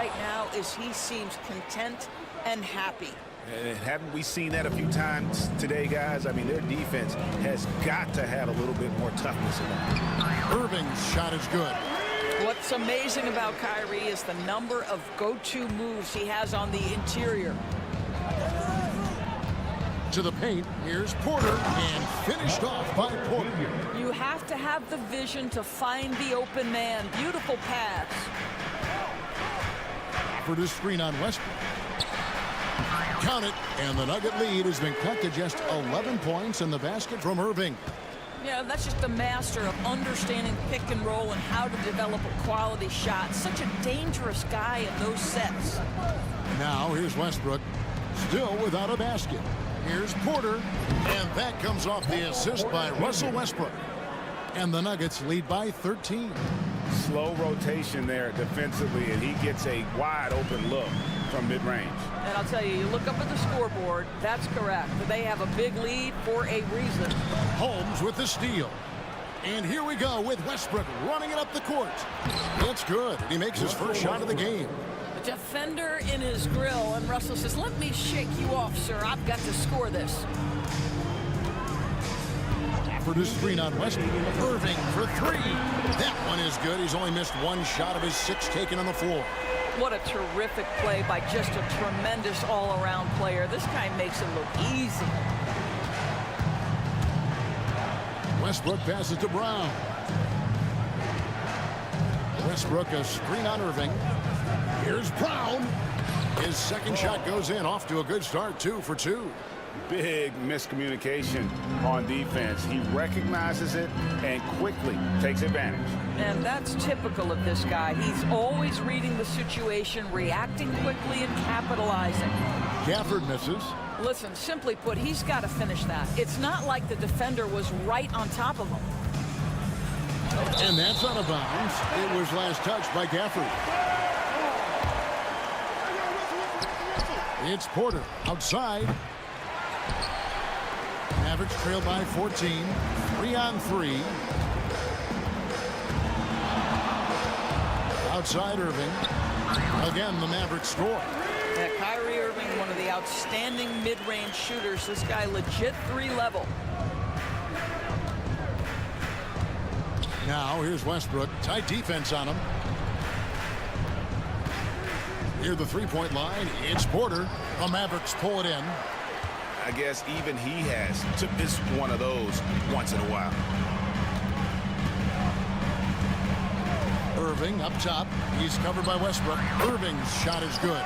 right now is he seems content and happy. And haven't we seen that a few times today, guys? I mean, their defense has got to have a little bit more toughness in them. Irving's shot is good. What's amazing about Kyrie is the number of go-to moves he has on the interior. To the paint, here's Porter, and finished off by Porter. You have to have the vision to find the open man. Beautiful pass. For the screen on Westbrook. Count it, and the Nugget lead has been cut to just 11 points in the basket from Irving. Yeah, that's just a master of understanding pick and roll and how to develop a quality shot. Such a dangerous guy in those sets. Now here's Westbrook, still without a basket. Here's Porter, and that comes off the assist by Russell Westbrook. And the Nuggets lead by 13. Slow rotation there defensively, and he gets a wide open look from mid-range. And I'll tell you, you look up at the scoreboard, that's correct. They have a big lead for a reason. Holmes with the steal. And here we go with Westbrook running it up the court. It's good. He makes his first shot of the game. The defender in his grill, and Russell says, let me shake you off, sir. I've got to score this. For the screen on Westbrook. Irving for three. That one is good. He's only missed one shot of his 6 taken on the floor. What a terrific play by just a tremendous all-around player. This guy makes it look easy. Westbrook passes to Brown. Westbrook, a screen on Irving. Here's Brown. His second shot goes in, off to a good start, 2 for 2. Big miscommunication on defense. He recognizes it and quickly takes advantage. And that's typical of this guy. He's always reading the situation, reacting quickly, and capitalizing. Gafford misses. Listen, simply put, he's got to finish that. It's not like the defender was right on top of him. And that's out of bounds. It was last touched by Gafford. It's Porter outside. Mavericks trail by 14. 3-on-3. Outside Irving. Again, the Mavericks score. Yeah, Kyrie Irving, one of the outstanding mid-range shooters. This guy legit 3-level. Now here's Westbrook. Tight defense on him. Near the three-point line, it's Porter. The Mavericks pull it in. I guess even he has to miss one of those once in a while. Irving up top. He's covered by Westbrook. Irving's shot is good.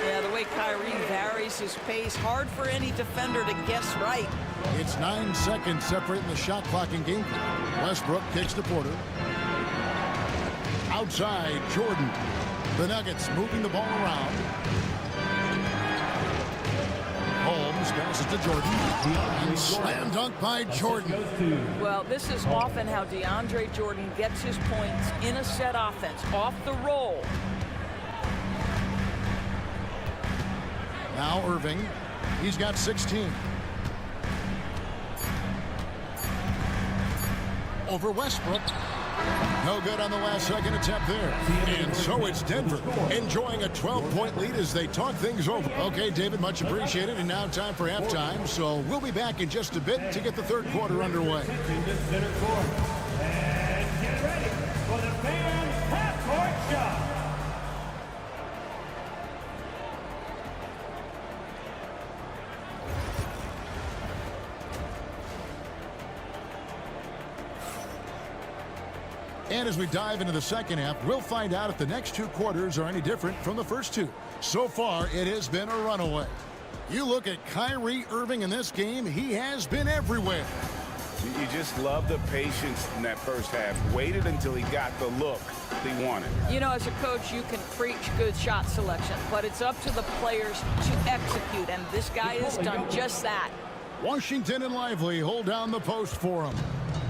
Yeah, the way Kyrie varies his pace, hard for any defender to guess right. It's 9 seconds separating the shot clock and game clock. Westbrook kicks to Porter. Outside, Jordan. The Nuggets moving the ball around. Holmes passes to Jordan. And slam dunk by Jordan. Well, this is often how DeAndre Jordan gets his points in a set offense, off the roll. Now Irving. He's got 16. Over Westbrook. No good on the last second attempt there. And so it's Denver enjoying a 12-point lead as they talk things over. Okay, David, much appreciated. And now time for halftime. So we'll be back in just a bit to get the third quarter underway. And get ready for the fans' half-court shot. And as we dive into the second half, we'll find out if the next 2 quarters are any different from the first 2. So far, it has been a runaway. You look at Kyrie Irving in this game, he has been everywhere. You just love the patience in that first half. Waited until he got the look he wanted. You know, as a coach, you can preach good shot selection, but it's up to the players to execute, and this guy has done just that. Washington and Lively hold down the post for him.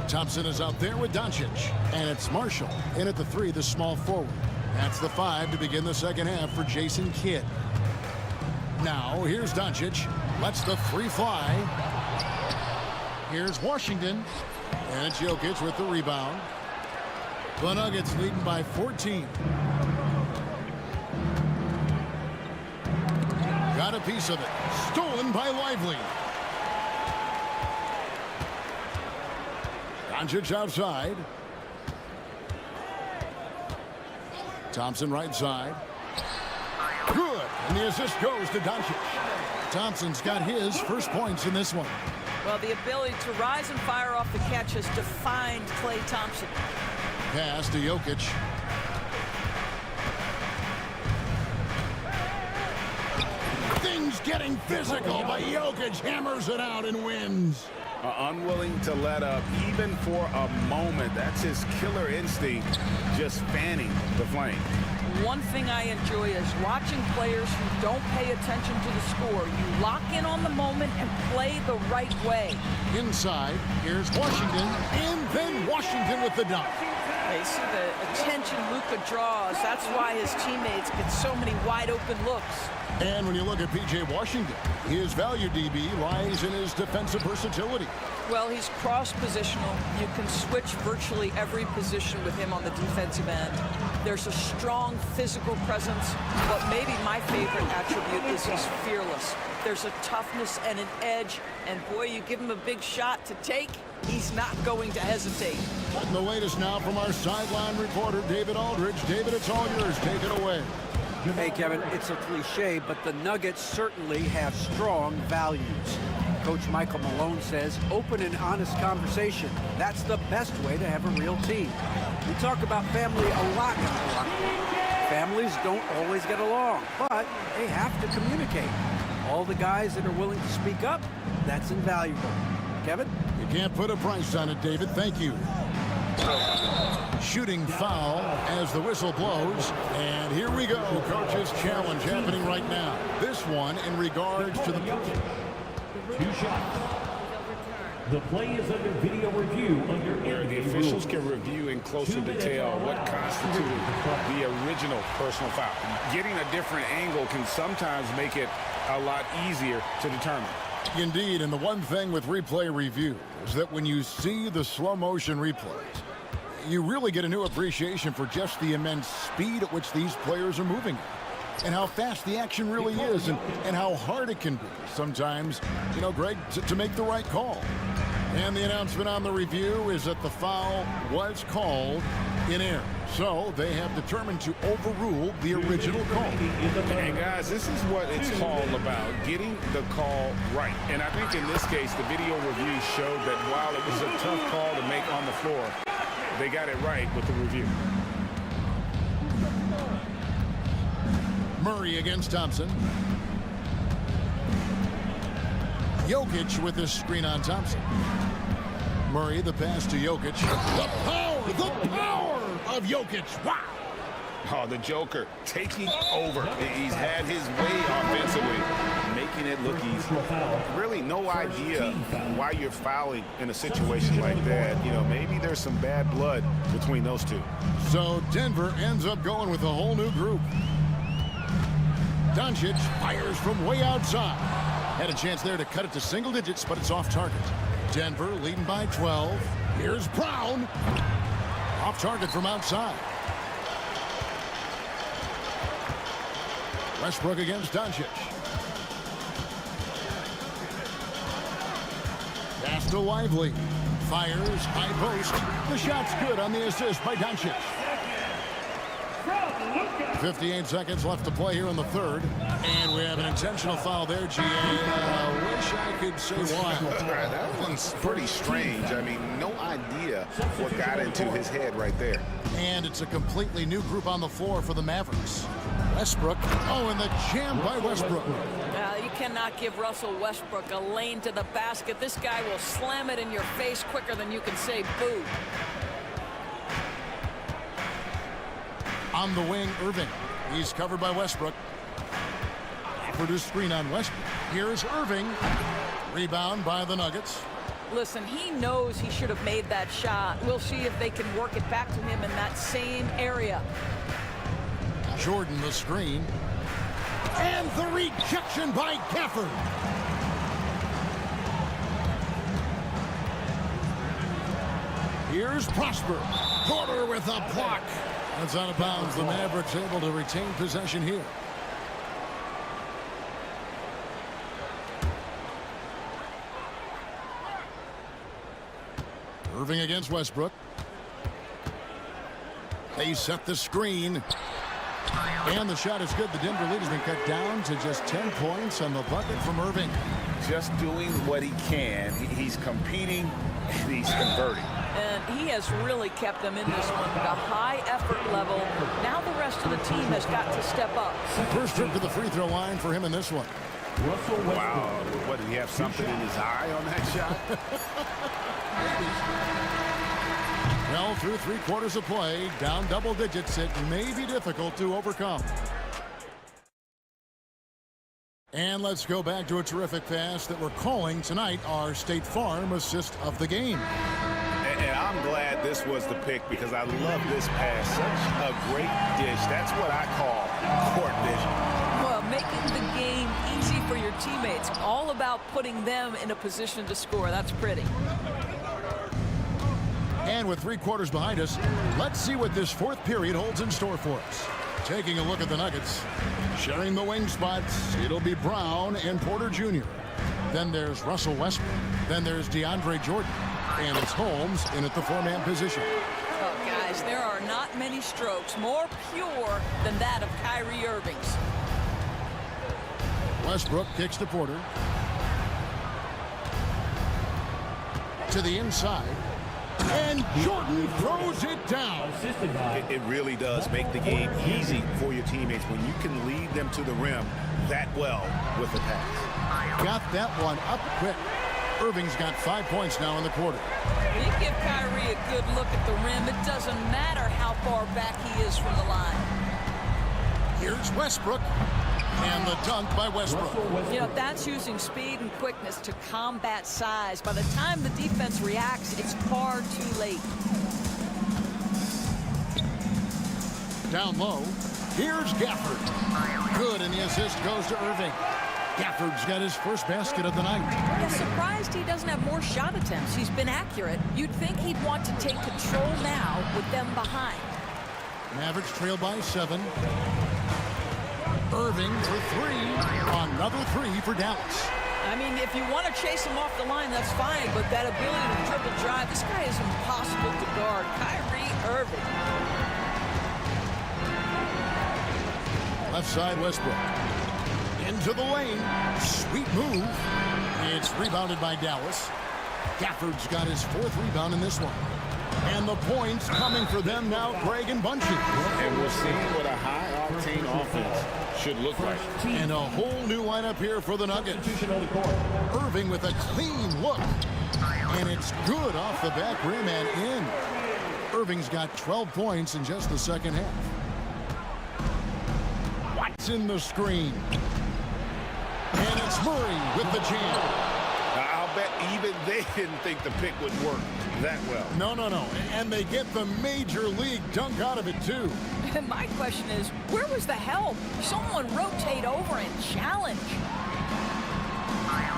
Thompson is out there with Doncic. And it's Marshall in at the 3, the small forward. That's the 5 to begin the second half for Jason Kidd. Now, here's Doncic. Lets the 3 fly. Here's Washington. And it's Jokic with the rebound. The Nuggets leading by 14. Got a piece of it. Stolen by Lively. Doncic outside. Thompson right side. Good. And the assist goes to Doncic. Thompson's got his first points in this one. Well, the ability to rise and fire off the catch has defined Klay Thompson. Pass to Jokic. Things getting physical, but Jokic hammers it out and wins. Unwilling to let up even for a moment. That's his killer instinct, just fanning the flame. One thing I enjoy is watching players who don't pay attention to the score. You lock in on the moment and play the right way. Inside, here's Washington, and then Washington with the dunk. They see the attention Luka draws. That's why his teammates get so many wide open looks. And when you look at P.J. Washington, his value DB lies in his defensive versatility. Well, he's cross-positional. You can switch virtually every position with him on the defensive end. There's a strong physical presence, but maybe my favorite attribute is he's fearless. There's a toughness and an edge, and boy, you give him a big shot to take, he's not going to hesitate. And the latest now from our sideline reporter, David Aldridge. David, it's all yours. Take it away. Hey, Kevin, it's a cliche, but the Nuggets certainly have strong values. Coach Michael Malone says open and honest conversation. That's the best way to have a real team. We talk about family a lot in the locker room. Families don't always get along, but they have to communicate. All the guys that are willing to speak up, that's invaluable. Kevin? You can't put a price on it, David. Thank you. Shooting foul as the whistle blows. And here we go. Coach's challenge happening right now. This one in regards to the... 2 shots. The play is under video review under the officials can review in closer detail what constituted the original personal foul. Getting a different angle can sometimes make it a lot easier to determine. Indeed, and the one thing with replay review is that when you see the slow motion replays, you really get a new appreciation for just the immense speed at which these players are moving and how fast the action really is and how hard it can be sometimes, you know, Greg, to make the right call. And the announcement on the review is that the foul was called in error. So they have determined to overrule the original call. And guys, this is what it's all about, getting the call right. And I think in this case, the video review showed that while it was a tough call to make on the floor, they got it right with the review. Murray against Thompson. Jokic with this screen on Thompson. Murray, the pass to Jokic. The power of Jokic. Wow. Oh, the Joker taking over. He's had his way offensively, making it look easy. Really no idea why you're fouling in a situation like that. You know, maybe there's some bad blood between those two. So Denver ends up going with a whole new group. Doncic fires from way outside. Had a chance there to cut it to single digits, but it's off target. Denver leading by 12. Here's Brown. Off target from outside. Westbrook against Doncic. Pass to Lively. Fires, high post. The shot's good on the assist by Doncic. 58 seconds left to play here in the third. And we have an intentional foul there, GA. I wish I could say why. That one's pretty strange. I mean, no idea what got into his head right there. And it's a completely new group on the floor for the Mavericks. Westbrook. Oh, and the jam by Westbrook. You cannot give Russell Westbrook a lane to the basket. This guy will slam it in your face quicker than you can say boo. On the wing, Irving. He's covered by Westbrook. Offered a screen on Westbrook. Here's Irving. Rebound by the Nuggets. Listen, he knows he should have made that shot. We'll see if they can work it back to him in that same area. Jordan the screen. And the rejection by Gafford. Here's Prosper. Porter with a block. That's out of bounds. The Mavericks able to retain possession here. Irving against Westbrook. They set the screen. And the shot is good. The Denver lead has been cut down to just 10 points on the bucket from Irving. Just doing what he can. He's competing and he's converting. And he has really kept them in this one. The high effort level. Now the rest of the team has got to step up. First trip to the free throw line for him in this one. Wow. What, did he have something in his eye on that shot? Well, through 3 quarters of play, down double digits, it may be difficult to overcome. And let's go back to a terrific pass that we're calling tonight our State Farm assist of the game. And I'm glad this was the pick because I love this pass. Such a great dish. That's what I call court vision. Well, making the game easy for your teammates. All about putting them in a position to score. That's pretty. And with 3 quarters behind us, let's see what this 4th period holds in store for us. Taking a look at the Nuggets. Sharing the wing spots, it'll be Brown and Porter Jr. Then there's Russell Westbrook. Then there's DeAndre Jordan. And it's Holmes in at the 4-man position. Oh, guys, guys, there are not many strokes more pure than that of Kyrie Irving's. Westbrook kicks to Porter. To the inside. And Jordan throws it down. It really does make the game easy for your teammates when you can lead them to the rim that well with the pass. Got that one up quick. Irving's got 5 points now in the quarter. You give Kyrie a good look at the rim. It doesn't matter how far back he is from the line. Here's Westbrook. And the dunk by Westbrook. You know, that's using speed and quickness to combat size. By the time the defense reacts, it's far too late. Down low. Here's Gafford. Good, and the assist goes to Irving. Gafford's got his first basket of the night. I'm surprised he doesn't have more shot attempts. He's been accurate. You'd think he'd want to take control now with them behind. Mavericks trail by 7. Irving for 3. Another 3 for Dallas. I mean, if you want to chase him off the line, that's fine, but that ability to dribble drive, this guy is impossible to guard. Kyrie Irving. Left side, Westbrook. Into the lane. Sweet move. It's rebounded by Dallas. Gafford's got his 4th rebound in this one. And the points coming for them now, Greg and Bunchy. And we're seeing what a high-octane offense should look like. And a whole new lineup here for the Nuggets. Irving with a clean look. And it's good off the back rim and in. Irving's got 12 points in just the second half. Watson the screen. And it's Murray with the jam. I'll bet even they didn't think the pick would work that well. No. And they get the major league dunk out of it, too. My question is, where was the help? Someone rotate over and challenge.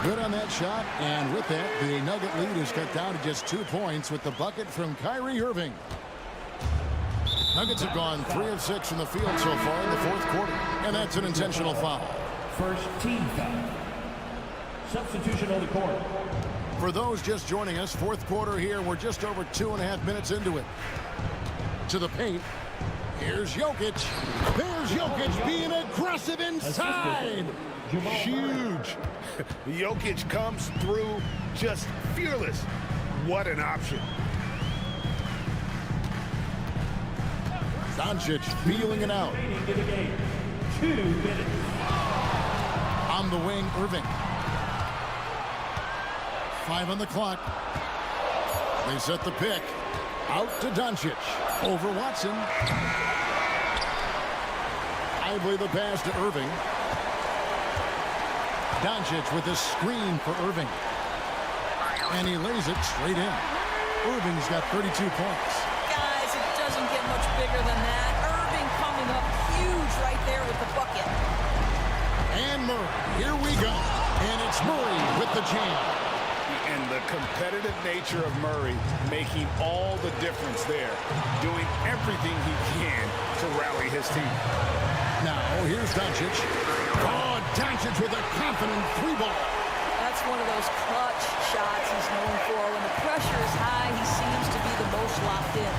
Good on that shot. And with that, the Nugget lead is cut down to just 2 points with the bucket from Kyrie Irving. Nuggets have gone 3 of 6 from the field so far in the 4th quarter. And that's an intentional foul. First team foul. Substitution on the court. For those just joining us, 4th quarter here. We're just over 2.5 minutes into it. To the paint. Here's Jokic. There's Jokic being aggressive inside. Huge. Jokic comes through just fearless. What an option. Doncic feeling it out. 2 minutes. On the wing, Irving. 5 on the clock. They set the pick. Out to Doncic. Over Watson. Lively the pass to Irving. Doncic with a screen for Irving. And he lays it straight in. Irving's got 32 points. Guys, it doesn't get much bigger than that. Irving coming up huge right there with the bucket. And Murray, here we go. And it's Murray with the jam. And the competitive nature of Murray making all the difference there. Doing everything he can to rally his team. Now, here's Doncic. Oh, Doncic with a confident 3-ball. That's one of those clutch shots he's known for. When the pressure is high, he seems to be the most locked in.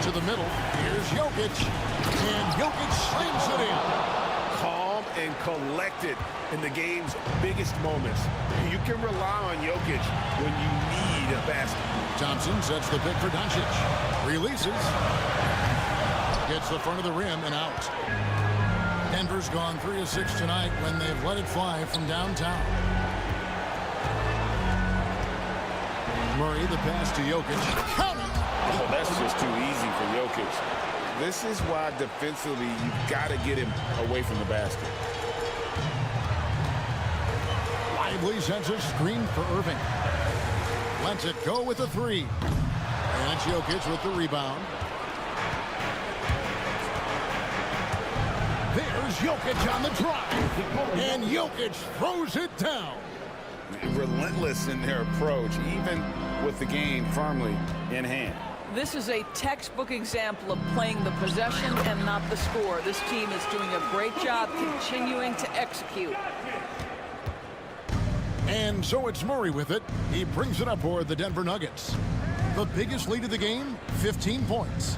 To the middle, here's Jokic. And Jokic slams it in. Calm and collected in the game's biggest moments. You can rely on Jokic when you need a basket. Thompson sets the pick for Doncic. Releases. Gets the front of the rim and out. Denver's gone 3 of 6 tonight when they've let it fly from downtown. Murray, the pass to Jokic. Oh, that's just too easy for Jokic. This is why defensively you've got to get him away from the basket. Lively sends a screen for Irving. Lets it go with a 3. And that's Jokic with the rebound. There's Jokic on the drive. And Jokic throws it down. Relentless in their approach, even with the game firmly in hand. This is a textbook example of playing the possession and not the score. This team is doing a great job continuing to execute. And so it's Murray with it. He brings it up for the Denver Nuggets. The biggest lead of the game, 15 points.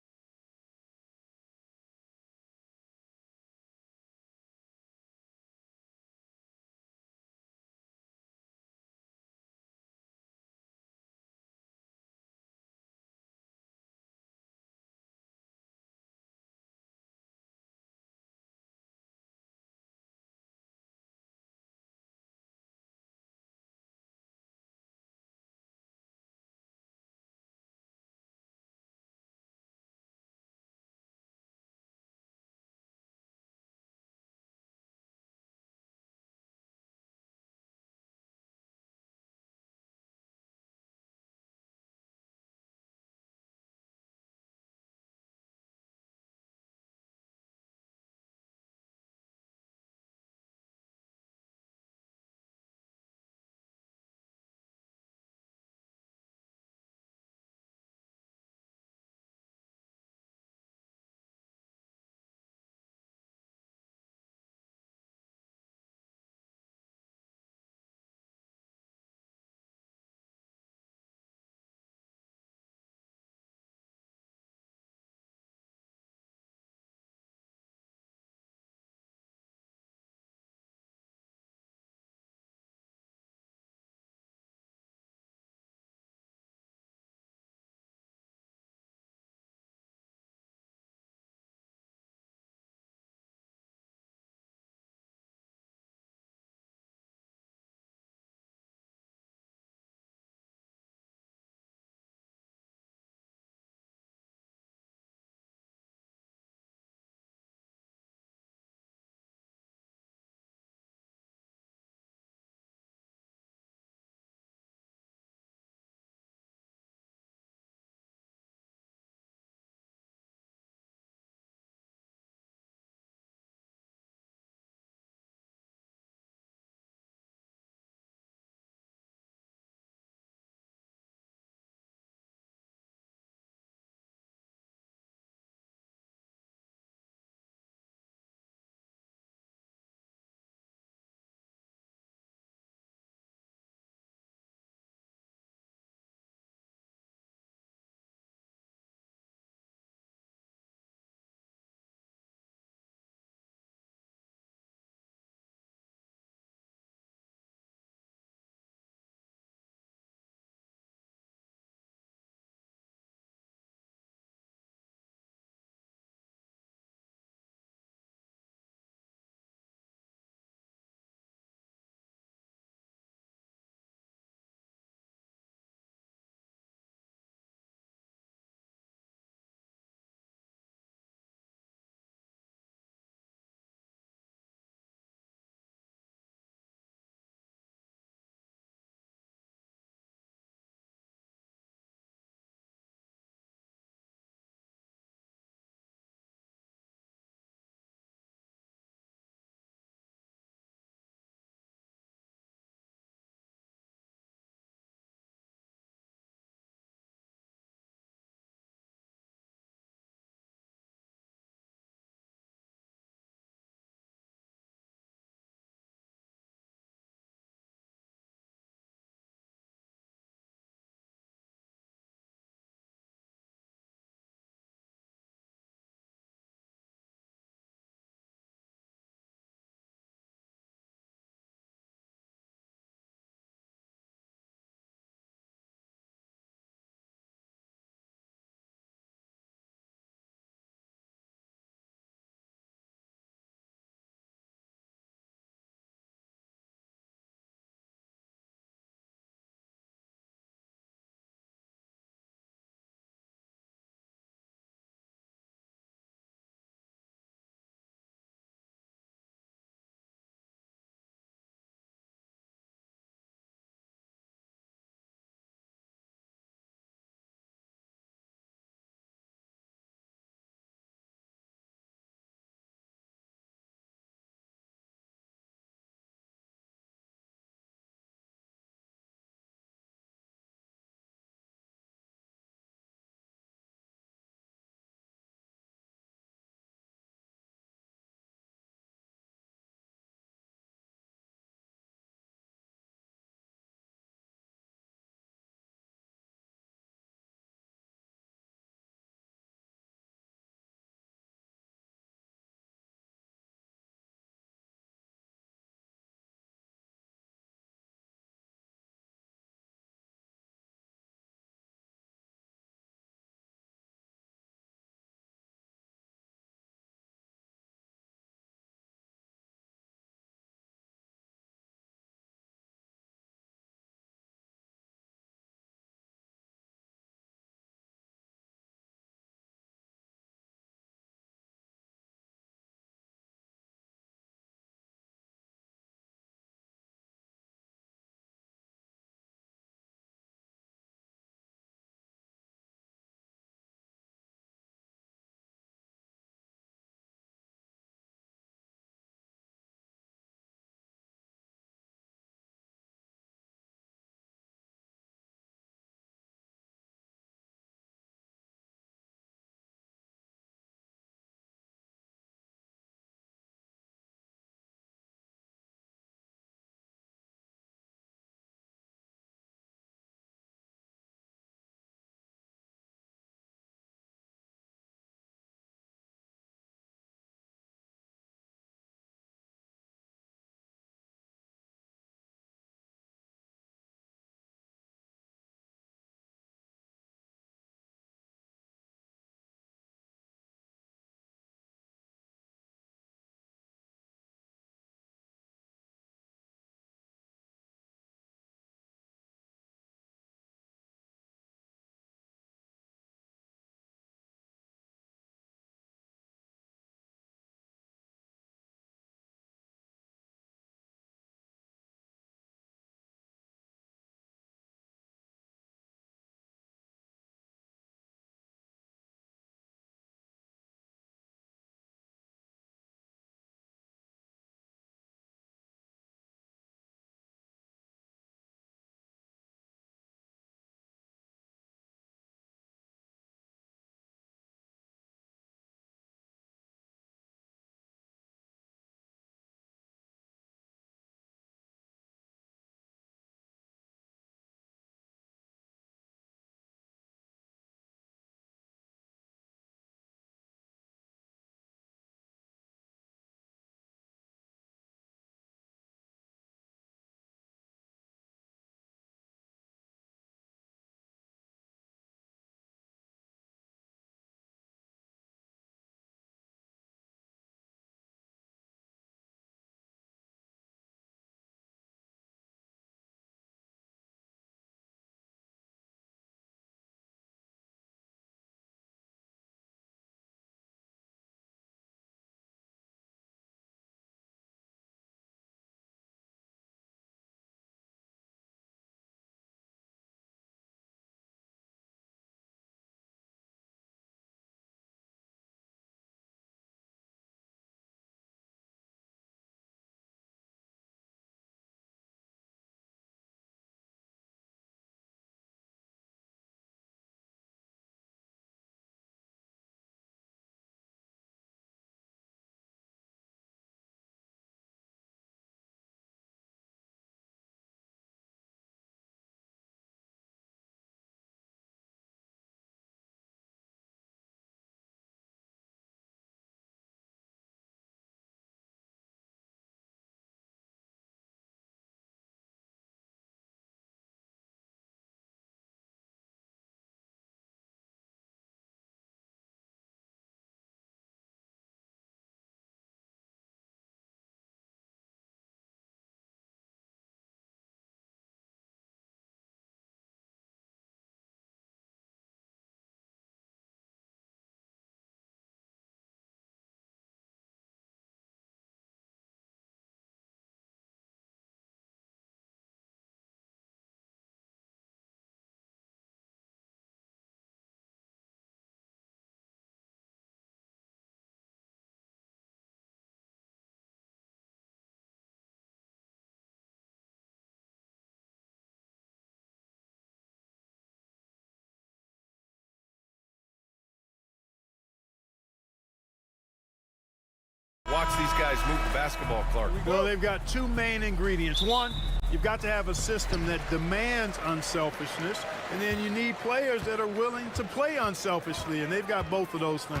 watch these guys move the basketball, Clark? Well, they've got two main ingredients. One, you've got to have a system that demands unselfishness, and then you need players that are willing to play unselfishly, and they've got both of those things.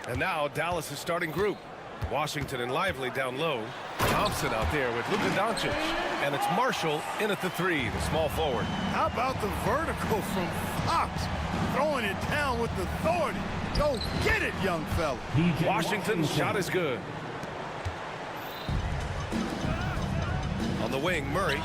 And now Dallas' starting group. Washington and Lively down low. Thompson out there with Luka Doncic. And it's Marshall in at the three, the small forward. How about the vertical from Fox? Throwing it down with authority. Go get it, young fella. Washington's shot is good. On the wing, Murray.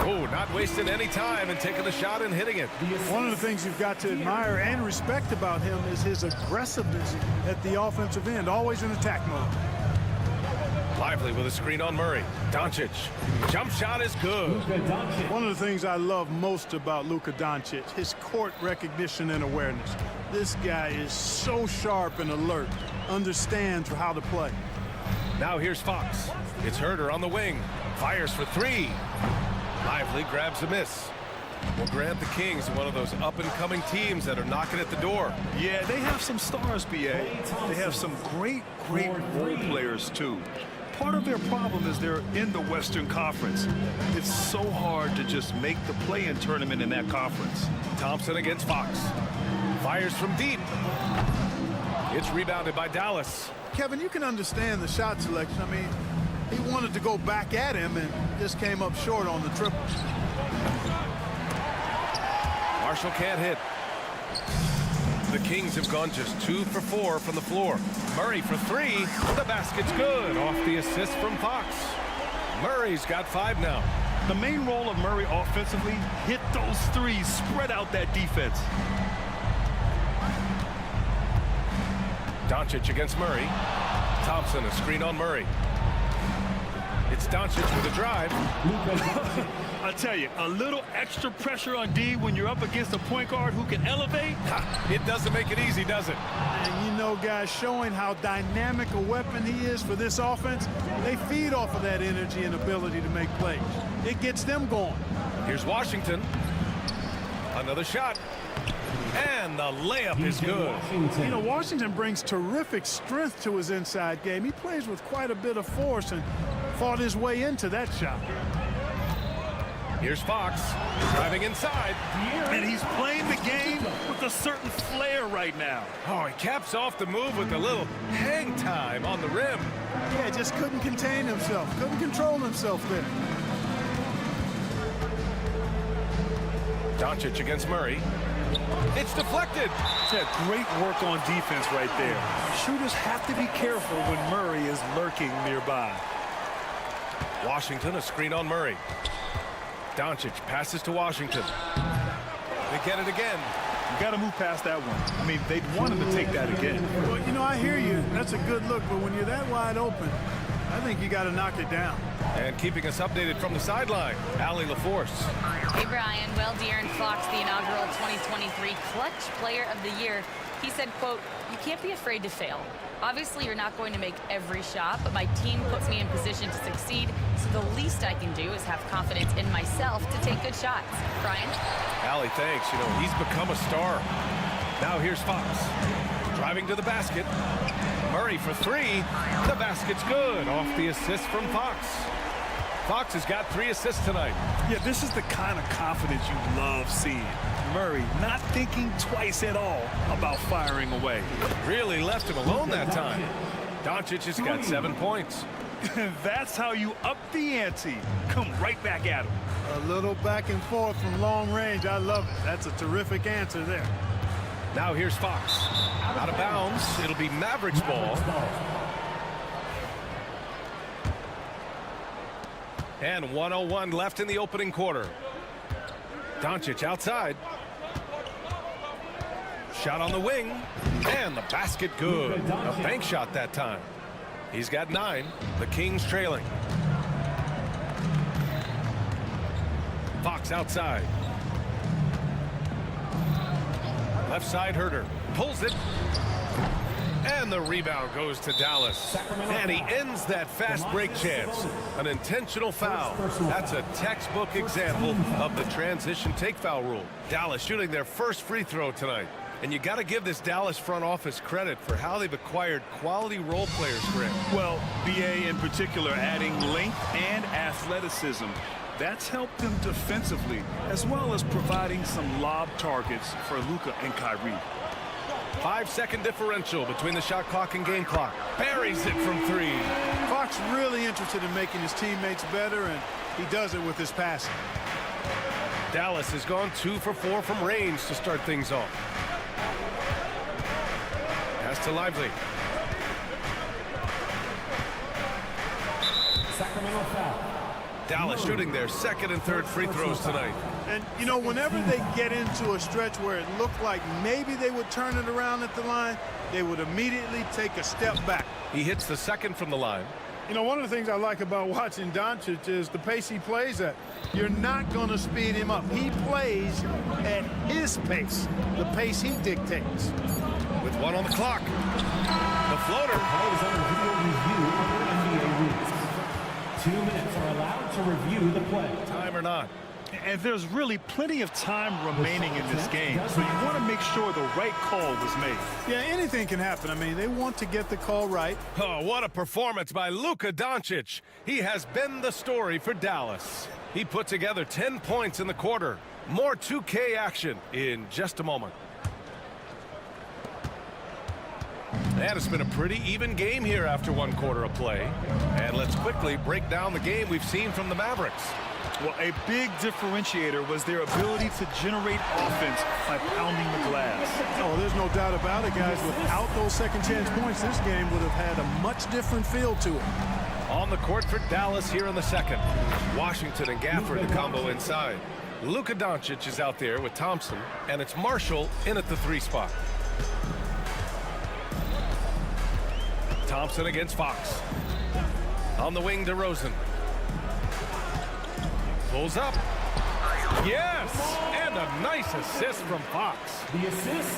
Oh, not wasting any time and taking the shot and hitting it. One of the things you've got to admire and respect about him is his aggressiveness at the offensive end, always in attack mode. Lively with a screen on Murray. Doncic. Jump shot is good. One of the things I love most about Luka Doncic, his court recognition and awareness. This guy is so sharp and alert, understands how to play. Now here's Fox. It's Herder on the wing. Fires for three. Lively grabs a miss. Well, Grant, the Kings are one of those up-and-coming teams that are knocking at the door. Yeah, they have some stars, B.A. They have some great role players, too. Part of their problem is they're in the Western Conference. It's so hard to just make the play-in tournament in that conference. Thompson against Fox. Fires from deep. It's rebounded by Dallas. Kevin, you can understand the shot selection. I mean, he wanted to go back at him and just came up short on the triple. Marshall can't hit. The Kings have gone just 2 for 4 from the floor. Murray for three. The basket's good off the assist from Fox. Murray's got 5 now. The main role of Murray offensively, hit those threes, spread out that defense. Doncic against Murray. Thompson, a screen on Murray. It's Doncic with a drive. I tell you, a little extra pressure on D when you're up against a point guard who can elevate. It doesn't make it easy, does it? And you know, guys, showing how dynamic a weapon he is for this offense, they feed off of that energy and ability to make plays. It gets them going. Here's Washington. Another shot. And the layup is good. You know, Washington brings terrific strength to his inside game. He plays with quite a bit of force and fought his way into that shot. Here's Fox driving inside. And he's playing the game with a certain flair right now. Oh, he caps off the move with a little hang time on the rim. Yeah, just couldn't contain himself. Couldn't control himself there. Doncic against Murray. It's deflected. Yeah, great work on defense right there. Shooters have to be careful when Murray is lurking nearby. Washington, a screen on Murray. Doncic passes to Washington. They get it again. You got to move past that one. I mean, they'd want him to take that again. Well, you know, I hear you. That's a good look, but when you're that wide open, I think you got to knock it down. And keeping us updated from the sideline, Allie LaForce. Hey, Brian. Well, De'Aaron Fox, the inaugural 2023 Clutch Player of the Year, he said, quote, "You can't be afraid to fail. Obviously, you're not going to make every shot, but my team puts me in position to succeed, so the least I can do is have confidence in myself to take good shots." Brian? Allie, thanks. You know, he's become a star. Now here's Fox. Driving to the basket. Murray for three. The basket's good off the assist from Fox. Fox has got 3 assists tonight. Yeah, this is the kind of confidence you love seeing. Murray not thinking twice at all about firing away. Really left him alone that time. Doncic has got 7 points. That's how you up the ante. Come right back at him. A little back and forth from long range. I love it. That's a terrific answer there. Now here's Fox. Out of bounds. It'll be Mavericks ball. And 1:01 left in the opening quarter. Doncic outside. Shot on the wing. And the basket good. A bank shot that time. He's got 9. The Kings trailing. Fox outside. Left side Herder. Pulls it. And the rebound goes to Dallas. And he ends that fast break chance. An intentional foul. That's a textbook example of the transition take foul rule. Dallas shooting their first free throw tonight. And you got to give this Dallas front office credit for how they've acquired quality role players, Grant. Well, BA in particular adding length and athleticism. That's helped them defensively, as well as providing some lob targets for Luka and Kyrie. 5-second differential between the shot clock and game clock. Buries it from three. Fox really interested in making his teammates better, and he does it with his passing. Dallas has gone 2 for 4 from range to start things off. Pass to Lively. Sacramento foul. Dallas shooting their second and third free throws tonight. And, you know, whenever they get into a stretch where it looked like maybe they would turn it around at the line, they would immediately take a step back. He hits the second from the line. You know, one of the things I like about watching Doncic is the pace he plays at. You're not going to speed him up. He plays at his pace, the pace he dictates. With 1 on the clock. The floater. Plays under video review under NBA rules. 2 minutes are allowed to review the play. Time or not. And there's really plenty of time remaining in this game, so you want to make sure the right call was made. Yeah, anything can happen. I mean, they want to get the call right. Oh, what a performance by Luka Doncic. He has been the story for Dallas. He put together 10 points in the quarter. More 2K action in just a moment. And it's been a pretty even game here after 1 quarter of play. And let's quickly break down the game we've seen from the Mavericks. Well, a big differentiator was their ability to generate offense by pounding the glass. Oh, there's no doubt about it, guys. Without those second chance points, this game would have had a much different feel to it. On the court for Dallas here in the second. Washington and Gafford the combo inside. Luka Doncic is out there with Thompson, and it's Marshall in at the 3 spot. Thompson against Fox. On the wing, DeRozan. Pulls up. Yes! And a nice assist from Fox. The assist.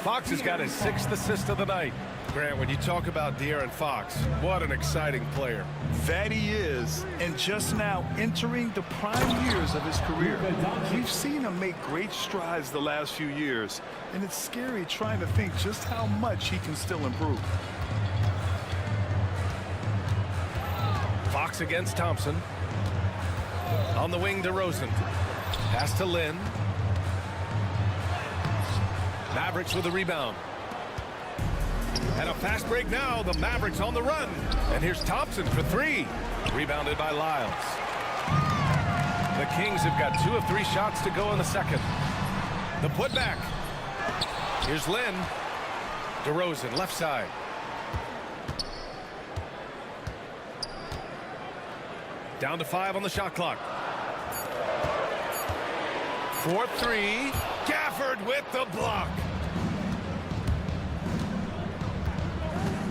Fox has got his 6th assist of the night. Grant, when you talk about De'Aaron Fox, what an exciting player. That he is, and just now entering the prime years of his career. We've seen him make great strides the last few years, and it's scary trying to think just how much he can still improve. Fox against Thompson. On the wing, DeRozan. Pass to Lynn. Mavericks with the rebound. And a fast break now. The Mavericks on the run. And here's Thompson for 3. Rebounded by Lyles. The Kings have got 2 of 3 shots to go in the second. The putback. Here's Lynn. DeRozan, left side. Down to 5 on the shot clock. 4-3. Gafford with the block.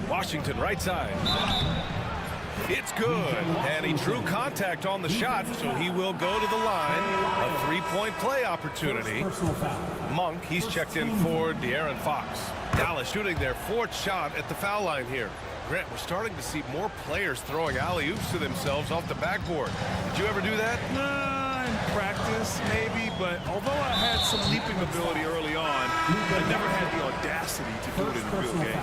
Washington right side. It's good. And he drew contact on the shot, so he will go to the line. A 3-point play opportunity. Monk, he's checked in for De'Aaron Fox. Dallas shooting their 4th shot at the foul line here. Grant, we're starting to see more players throwing alley-oops to themselves off the backboard. Did you ever do that? In practice, maybe, but although I had some leaping ability early on, I never had the audacity to do it in a real game.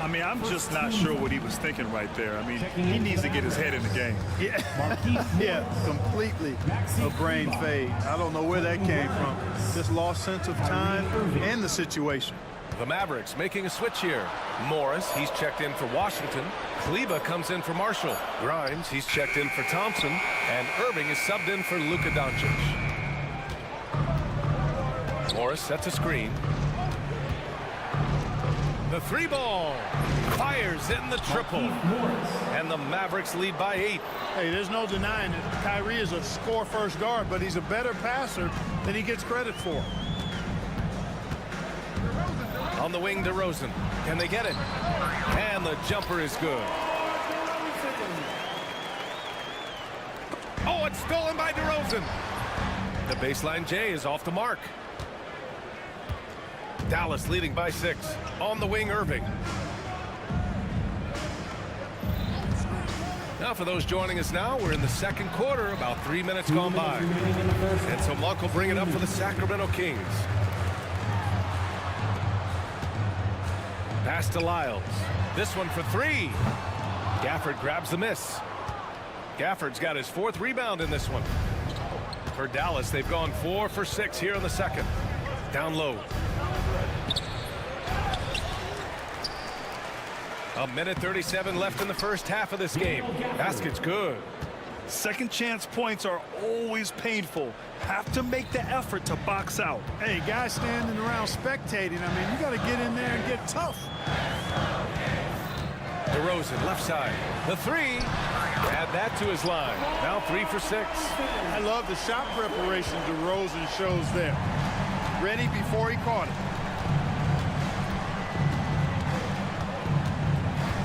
I mean, I'm just not sure what he was thinking right there. I mean, he needs to get his head in the game. Yeah, completely a brain fade. I don't know where that came from. Just lost sense of time and the situation. The Mavericks making a switch here. Morris, he's checked in for Washington. Kleba comes in for Marshall. Grimes, he's checked in for Thompson. And Irving is subbed in for Luka Doncic. Morris sets a screen. The 3-ball. Fires in the triple. And the Mavericks lead by 8. Hey, there's no denying it. Kyrie is a score-first guard, but he's a better passer than he gets credit for. On the wing, DeRozan. Can they get it? And the jumper is good. Oh, it's stolen by DeRozan. The baseline J is off the mark. Dallas leading by 6. On the wing, Irving. Now, for those joining us now, we're in the second quarter, about 3 minutes gone by. And so Monk will bring it up for the Sacramento Kings. Pass to Lyles. This one for three. Gafford grabs the miss. Gafford's got his 4th rebound in this one. For Dallas, they've gone 4 for 6 here in the second. Down low. A minute 37 left in the first half of this game. Basket's good. Second chance points are always painful. Have to make the effort to box out. Hey, guys standing around spectating, I mean, you got to get in there and get tough. DeRozan, left side. The three. Add that to his line. Now 3 for 6. I love the shot preparation DeRozan shows there. Ready before he caught it.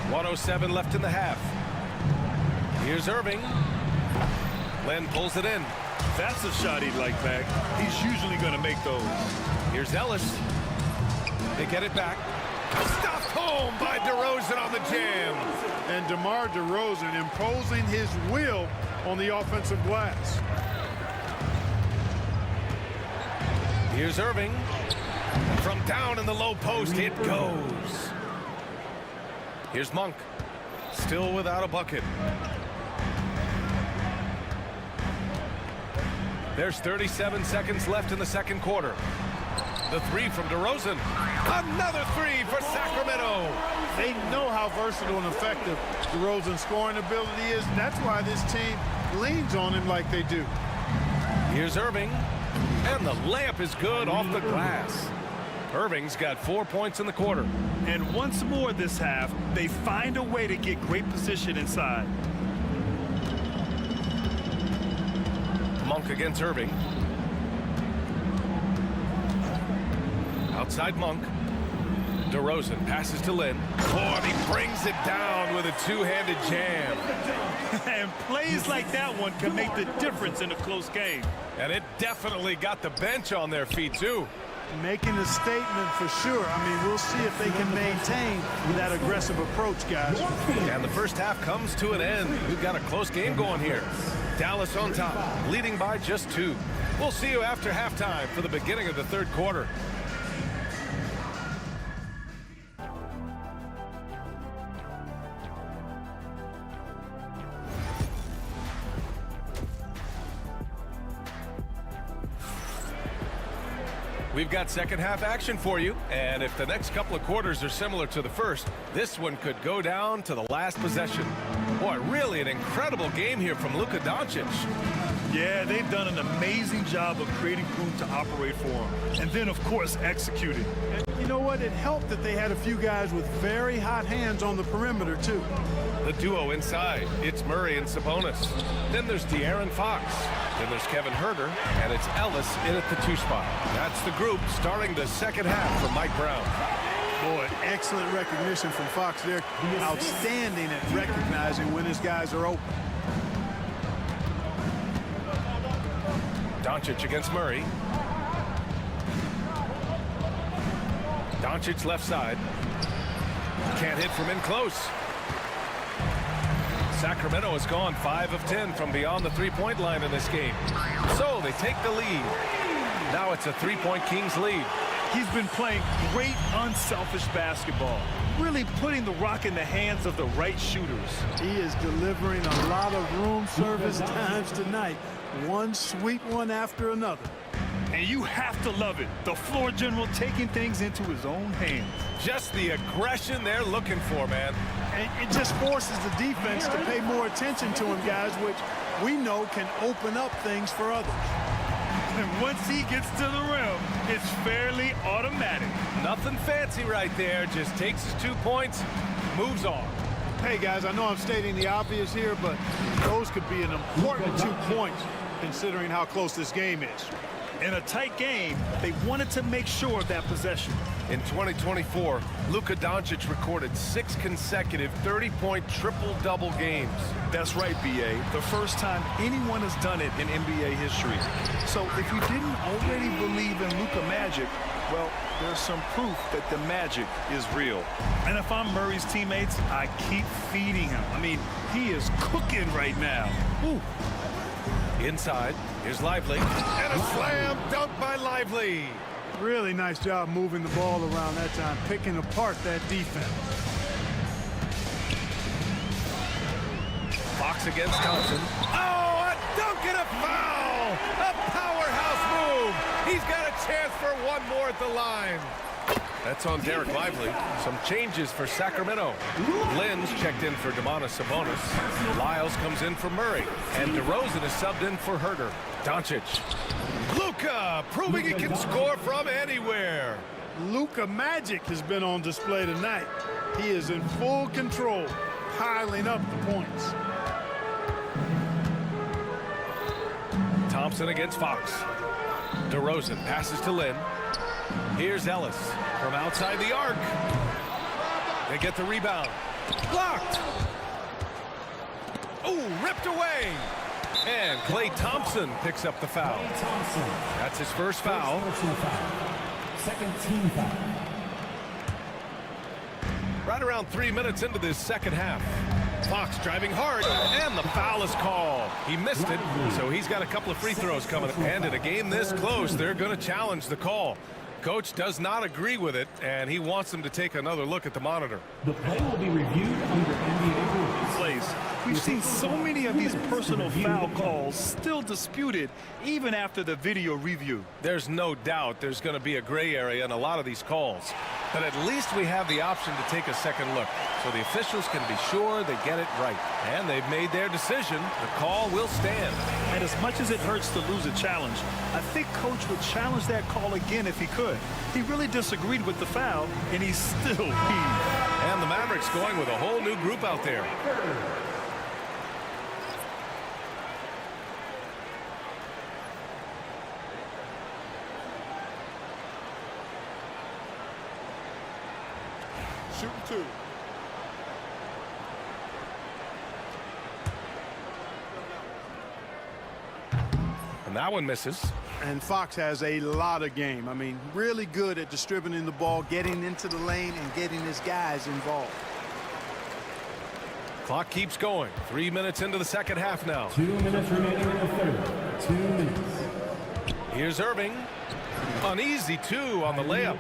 1:07 left in the half. Here's Irving. Len pulls it in. That's a shot he'd like back. He's usually going to make those. Here's Ellis. They get it back. Stopped home by DeRozan on the jam. And DeMar DeRozan imposing his will on the offensive glass. Here's Irving. From down in the low post, it goes. Here's Monk. Still without a bucket. There's 37 seconds left in the second quarter. The three from DeRozan. Another three for Sacramento. They know how versatile and effective DeRozan's scoring ability is. That's why this team leans on him like they do. Here's Irving. And the layup is good off the glass. Irving's got 4 points in the quarter. And once more this half, they find a way to get great position inside. Monk against Irving. Outside Monk. DeRozan passes to Lynn. Oh, and he brings it down with a two-handed jam. And plays like that one can make the difference in a close game. And it definitely got the bench on their feet, too. Making a statement for sure. I mean, we'll see if they can maintain that aggressive approach, guys. And the first half comes to an end. We've got a close game going here. Dallas on top, leading by just 2. We'll see you after halftime for the beginning of the third quarter. We've got second half action for you, and if the next couple of quarters are similar to the first, this one could go down to the last possession. Boy, really an incredible game here from Luka Doncic. Yeah, they've done an amazing job of creating room to operate for him. And then, of course, executing. And you know what? It helped that they had a few guys with very hot hands on the perimeter, too. The duo inside, it's Murray and Sabonis. Then there's De'Aaron Fox. Then there's Kevin Huerter, and it's Ellis in at the 2 spot. That's the group starting the second half for Mike Brown. Boy, excellent recognition from Fox there. Outstanding at recognizing when his guys are open. Doncic against Murray. Doncic left side. Can't hit from in close. Sacramento has gone 5 of 10 from beyond the three-point line in this game. So they take the lead. Now it's a 3-point Kings lead. He's been playing great, unselfish basketball, really putting the rock in the hands of the right shooters. He is delivering a lot of room service times tonight. One sweet one after another. And you have to love it. The floor general taking things into his own hands. Just the aggression they're looking for, man. And it just forces the defense to pay more attention to him, guys, which we know can open up things for others. And once he gets to the rim, it's fairly automatic. Nothing fancy right there. Just takes his 2 points, moves on. Hey, guys, I know I'm stating the obvious here, but those could be an important 2 points considering how close this game is. In a tight game, they wanted to make sure of that possession. In 2024, Luka Doncic recorded 6 consecutive 30-point triple-double games. That's right, B.A. The first time anyone has done it in NBA history. So if you didn't already believe in Luka magic, well, there's some proof that the magic is real. And if I'm Murray's teammates, I keep feeding him. I mean, he is cooking right now. Ooh. Inside, here's Lively, and a slam dunk by Lively. Really nice job moving the ball around that time, picking apart that defense. Fox against Thompson. Oh, a dunk and a foul! A powerhouse move! He's got a chance for one more at the line. That's on Derek Lively. Some changes for Sacramento. Lynn's checked in for Domantas Sabonis. Lyles comes in for Murray. And DeRozan is subbed in for Herter. Doncic. Luka proving he can score from anywhere. Luka Magic has been on display tonight. He is in full control, piling up the points. Thompson against Fox. DeRozan passes to Lynn. Here's Ellis from outside the arc. They get the rebound. Blocked. Oh, ripped away. And Klay Thompson picks up the foul. That's his first foul. Second team foul. Right around 3 minutes into this second half. Fox driving hard, and the foul is called. He missed it, so he's got a couple of free throws coming. And in a game this close, they're going to challenge the call. Coach does not agree with it, and he wants them to take another look at the monitor. The play will be reviewed under NBA rules. Plays. We've seen so many of these personal foul calls still disputed even after the video review. There's no doubt there's going to be a gray area in a lot of these calls. But at least we have the option to take a second look, so the officials can be sure they get it right. And they've made their decision. The call will stand. And as much as it hurts to lose a challenge, I think Coach would challenge that call again if he could. He really disagreed with the foul, and he's still peeved. And the Mavericks going with a whole new group out there. Shooting two. And that one misses. And Fox has a lot of game. I mean, really good at distributing the ball, getting into the lane, and getting his guys involved. Clock keeps going. 3 minutes into the second half now. 2 minutes remaining in the third. 2 minutes. Here's Irving. An easy two on the layup.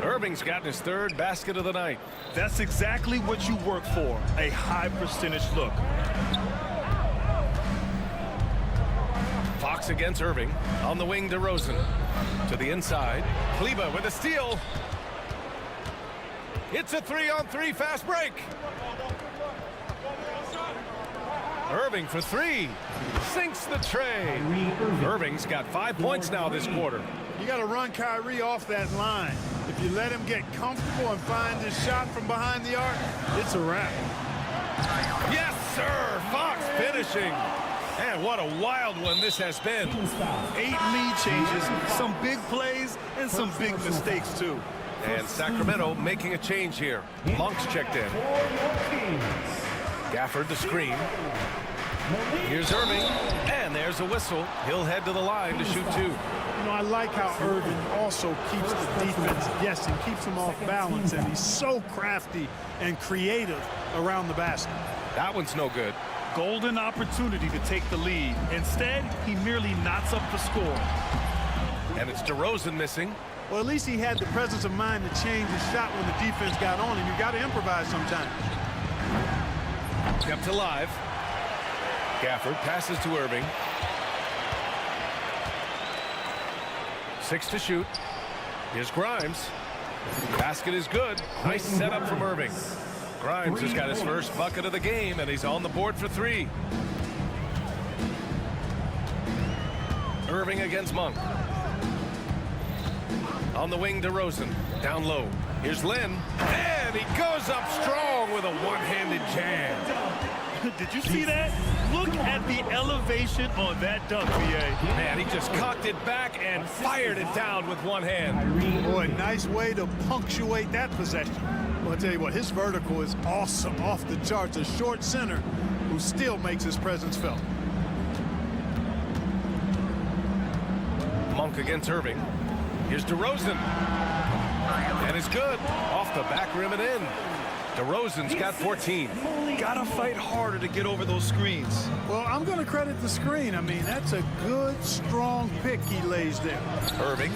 Irving's gotten his third basket of the night. That's exactly what you work for, a high percentage look. Fox against Irving. On the wing, DeRozan. To the inside. Kleba with a steal. It's a 3-on-3 fast break. Irving for three. Sinks the tray. Irving's got 5 points now this quarter. You got to run Kyrie off that line. If you let him get comfortable and find his shot from behind the arc, it's a wrap. Yes, sir. Fox finishing. And what a wild one this has been. 8 lead changes, some big plays, and some big mistakes, too. And Sacramento making a change here. Monk's checked in. Gafford the screen. Here's Irving. And there's a whistle. He'll head to the line to shoot two. You know, I like how Irving also keeps the defense guessing, keeps them off balance, and he's so crafty and creative around the basket. That one's no good. Golden opportunity to take the lead. Instead, he merely knots up the score. And it's DeRozan missing. Well, at least he had the presence of mind to change his shot when the defense got on him. You got to improvise sometimes. Kept alive. Gafford passes to Irving. 6 to shoot. Here's Grimes. Basket is good. Nice setup from Irving. Grimes has got his first bucket of the game, and he's on the board for 3. Irving against Monk. On the wing, DeRozan. Down low. Here's Lynn. And he goes up strong with a one-handed jam. Did you see that? Look at the elevation on that dunk, B.A. Man, he just cocked it back and fired it down with one hand. Boy, nice way to punctuate that possession. Well, I'll tell you what, his vertical is awesome, off the charts. A short center who still makes his presence felt. Monk against Irving. Here's DeRozan. And it's good. Off the back rim and in. DeRozan's got 14. Gotta fight harder to get over those screens. Well, I'm going to credit the screen. I mean, that's a good, strong pick he lays there. Irving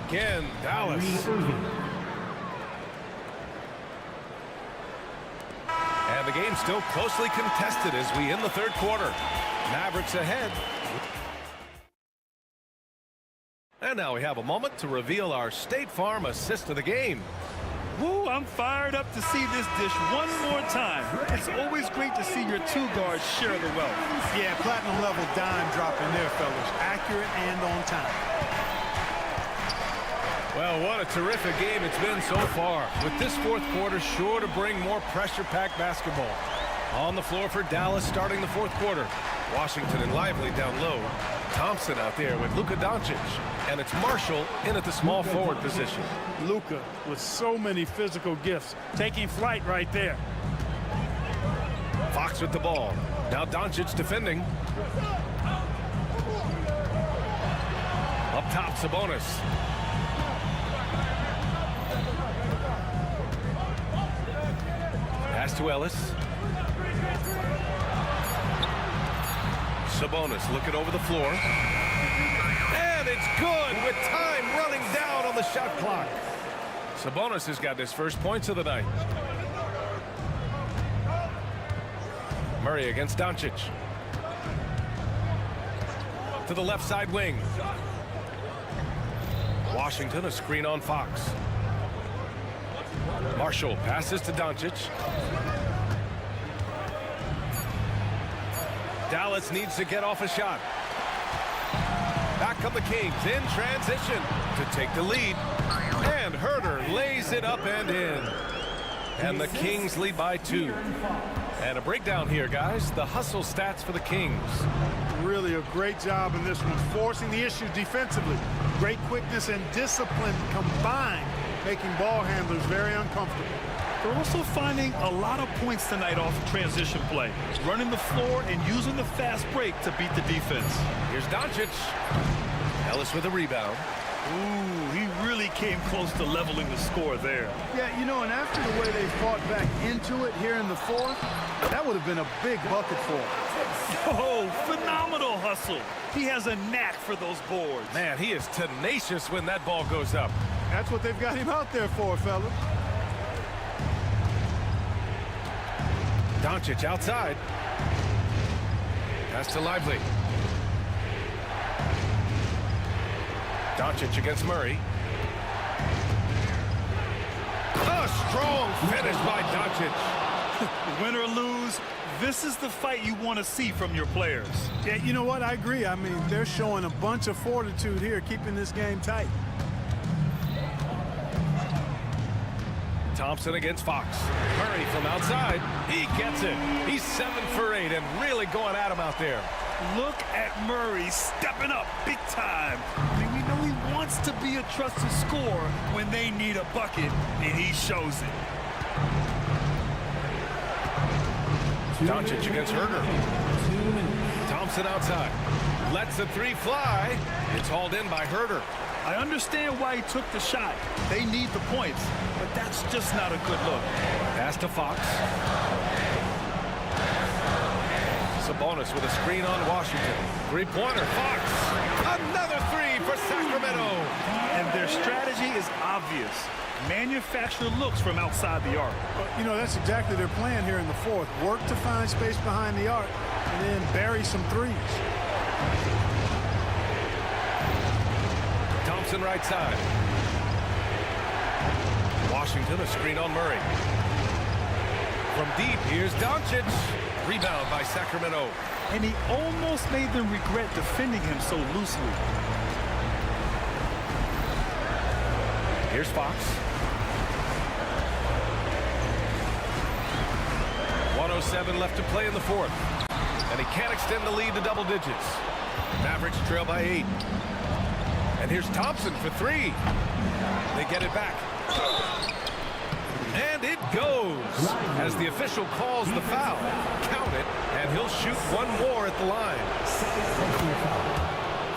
again, Dallas. And the game's still closely contested as we end the third quarter. Mavericks ahead. And now we have a moment to reveal our State Farm assist of the game. Woo, I'm fired up to see this dish one more time. It's always great to see your two guards share the wealth. Yeah, platinum level dime dropping there, fellas. Accurate and on time. Well, what a terrific game it's been so far. With this fourth quarter sure to bring more pressure-packed basketball. On the floor for Dallas starting the fourth quarter. Washington and Lively down low. Thompson out there with Luka Doncic. And it's Marshall in at the small forward position. Luka with so many physical gifts. Taking flight right there. Fox with the ball. Now Doncic defending. Up top, Sabonis. Pass to Ellis. Sabonis looking over the floor. And it's good with time running down on the shot clock. Sabonis has got his first points of the night. Murray against Doncic. To the left side wing. Washington, a screen on Fox. Marshall passes to Doncic. Dallas needs to get off a shot. Back come the Kings in transition to take the lead. And Herter lays it up and in. And the Kings lead by 2. And a breakdown here, guys. The hustle stats for the Kings. Really a great job in this one, forcing the issue defensively. Great quickness and discipline combined, making ball handlers very uncomfortable. They're also finding a lot of points tonight off transition play, running the floor and using the fast break to beat the defense. Here's Doncic. Ellis with a rebound. Ooh, he really came close to leveling the score there. Yeah, you know, and after the way they fought back into it here in the fourth, that would have been a big bucket for him. Oh, phenomenal hustle. He has a knack for those boards. Man, he is tenacious when that ball goes up. That's what they've got him out there for, fellas. Doncic outside. Pass to Lively. Doncic against Murray. A strong finish by Doncic. Win or lose, this is the fight you want to see from your players. Yeah, you know what? I agree. I mean, they're showing a bunch of fortitude here, keeping this game tight. Thompson against Fox. Murray from outside. He gets it. He's 7 for 8 and really going at him out there. Look at Murray stepping up big time. I mean, we know he wants to be a trusted scorer when they need a bucket, and he shows it. Doncic against Herter. Thompson outside. Lets the 3 fly. It's hauled in by Herter. I understand why he took the shot. They need the points, but that's just not a good look. Pass to Fox. Sabonis with a screen on Washington. 3-pointer, Fox. Another 3 for Sacramento. And their strategy is obvious. Manufacture looks from outside the arc. You know, that's exactly their plan here in the fourth. Work to find space behind the arc and then bury some threes. Thompson right side. Washington, a screen on Murray. From deep, here's Doncic. Rebound by Sacramento. And he almost made them regret defending him so loosely. Here's Fox. 1:07 left to play in the fourth. And he can't extend the lead to double digits. Mavericks trail by 8. And here's Thompson for 3. They get it back. And it goes as the official calls the foul. Count it, and he'll shoot one more at the line.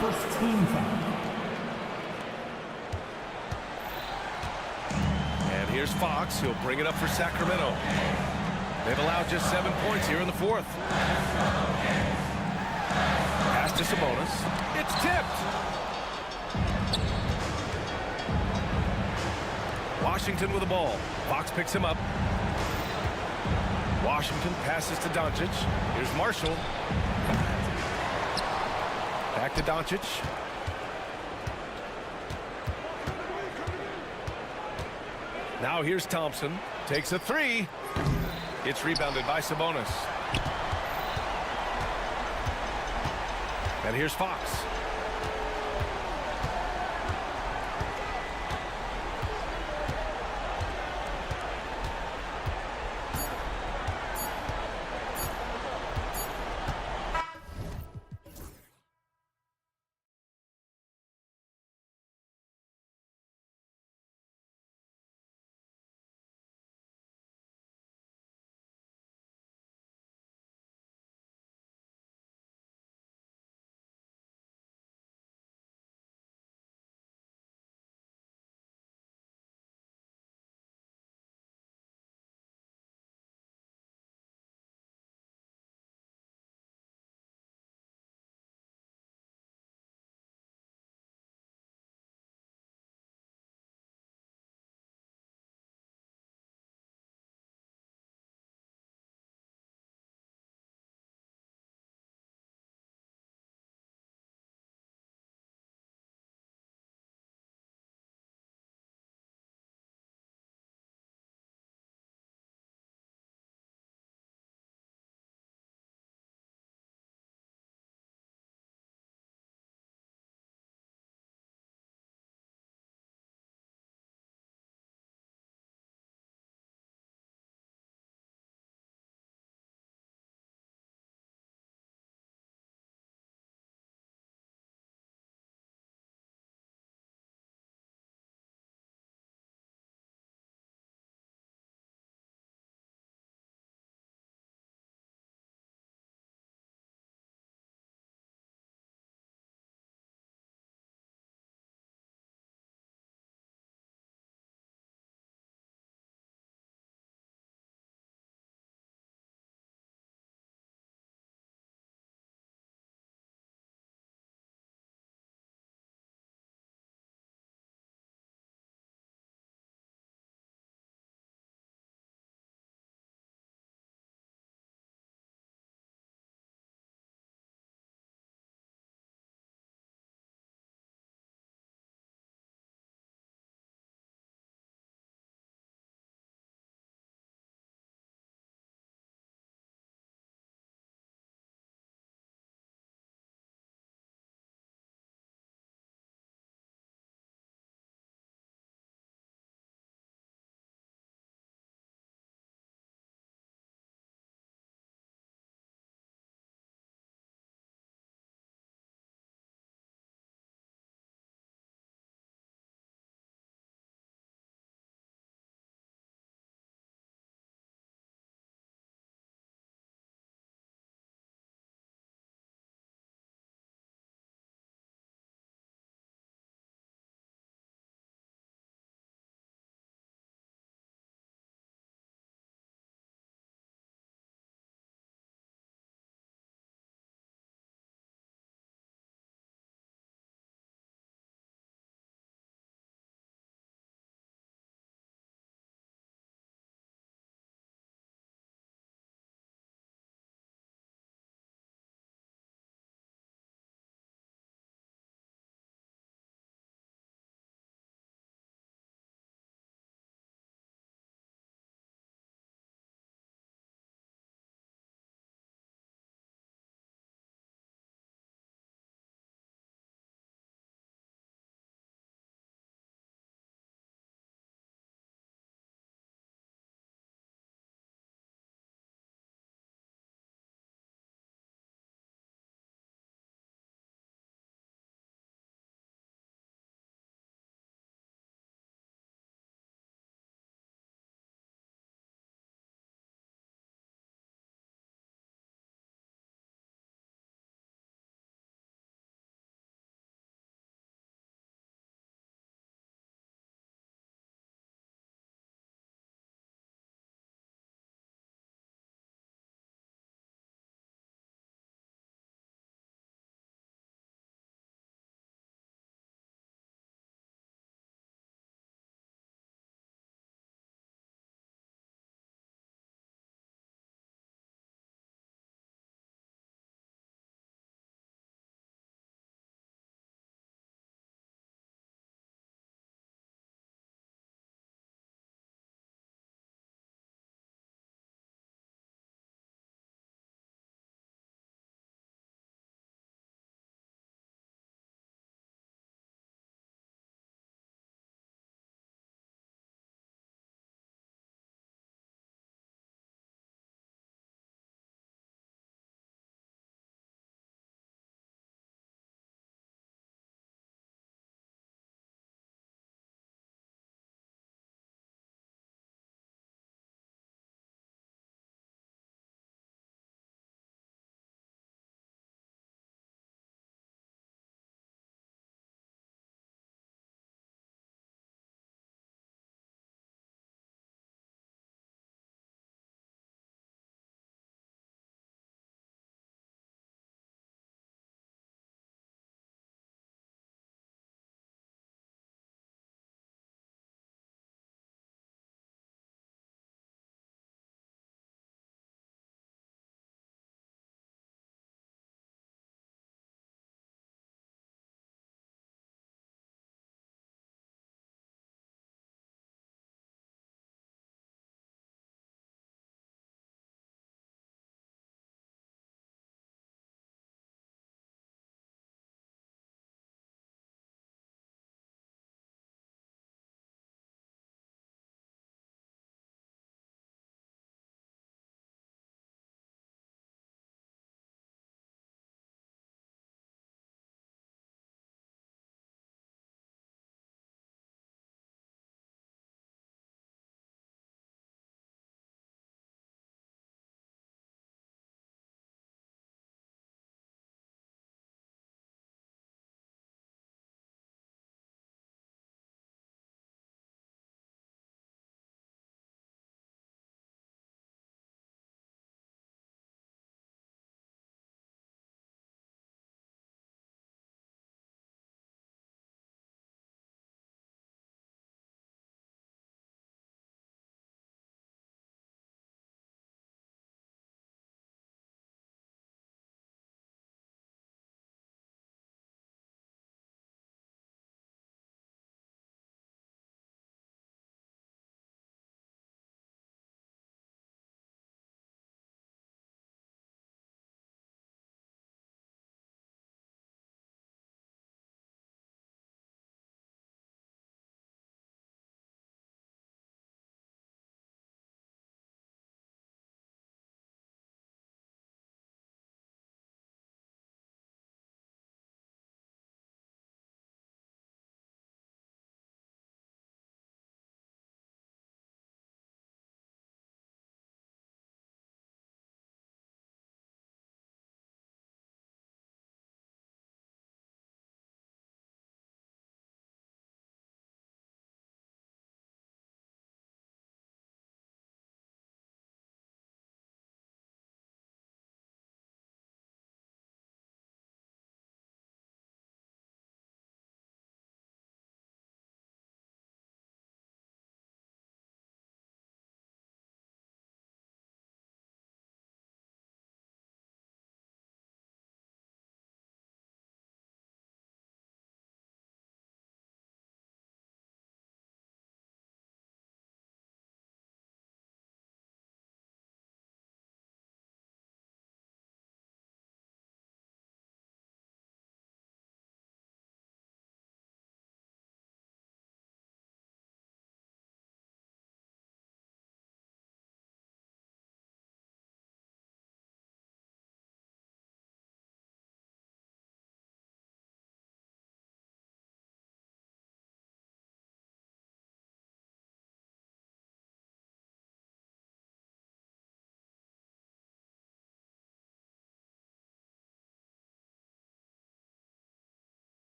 First team foul. And here's Here's Fox. He'll bring it up for Sacramento. They've allowed just 7 points here in the fourth. Pass to Sabonis. It's tipped. Washington with the ball. Fox picks him up. Washington passes to Doncic. Here's Marshall. Back to Doncic. Now here's Thompson. Takes a three. It's rebounded by Sabonis. And here's Fox.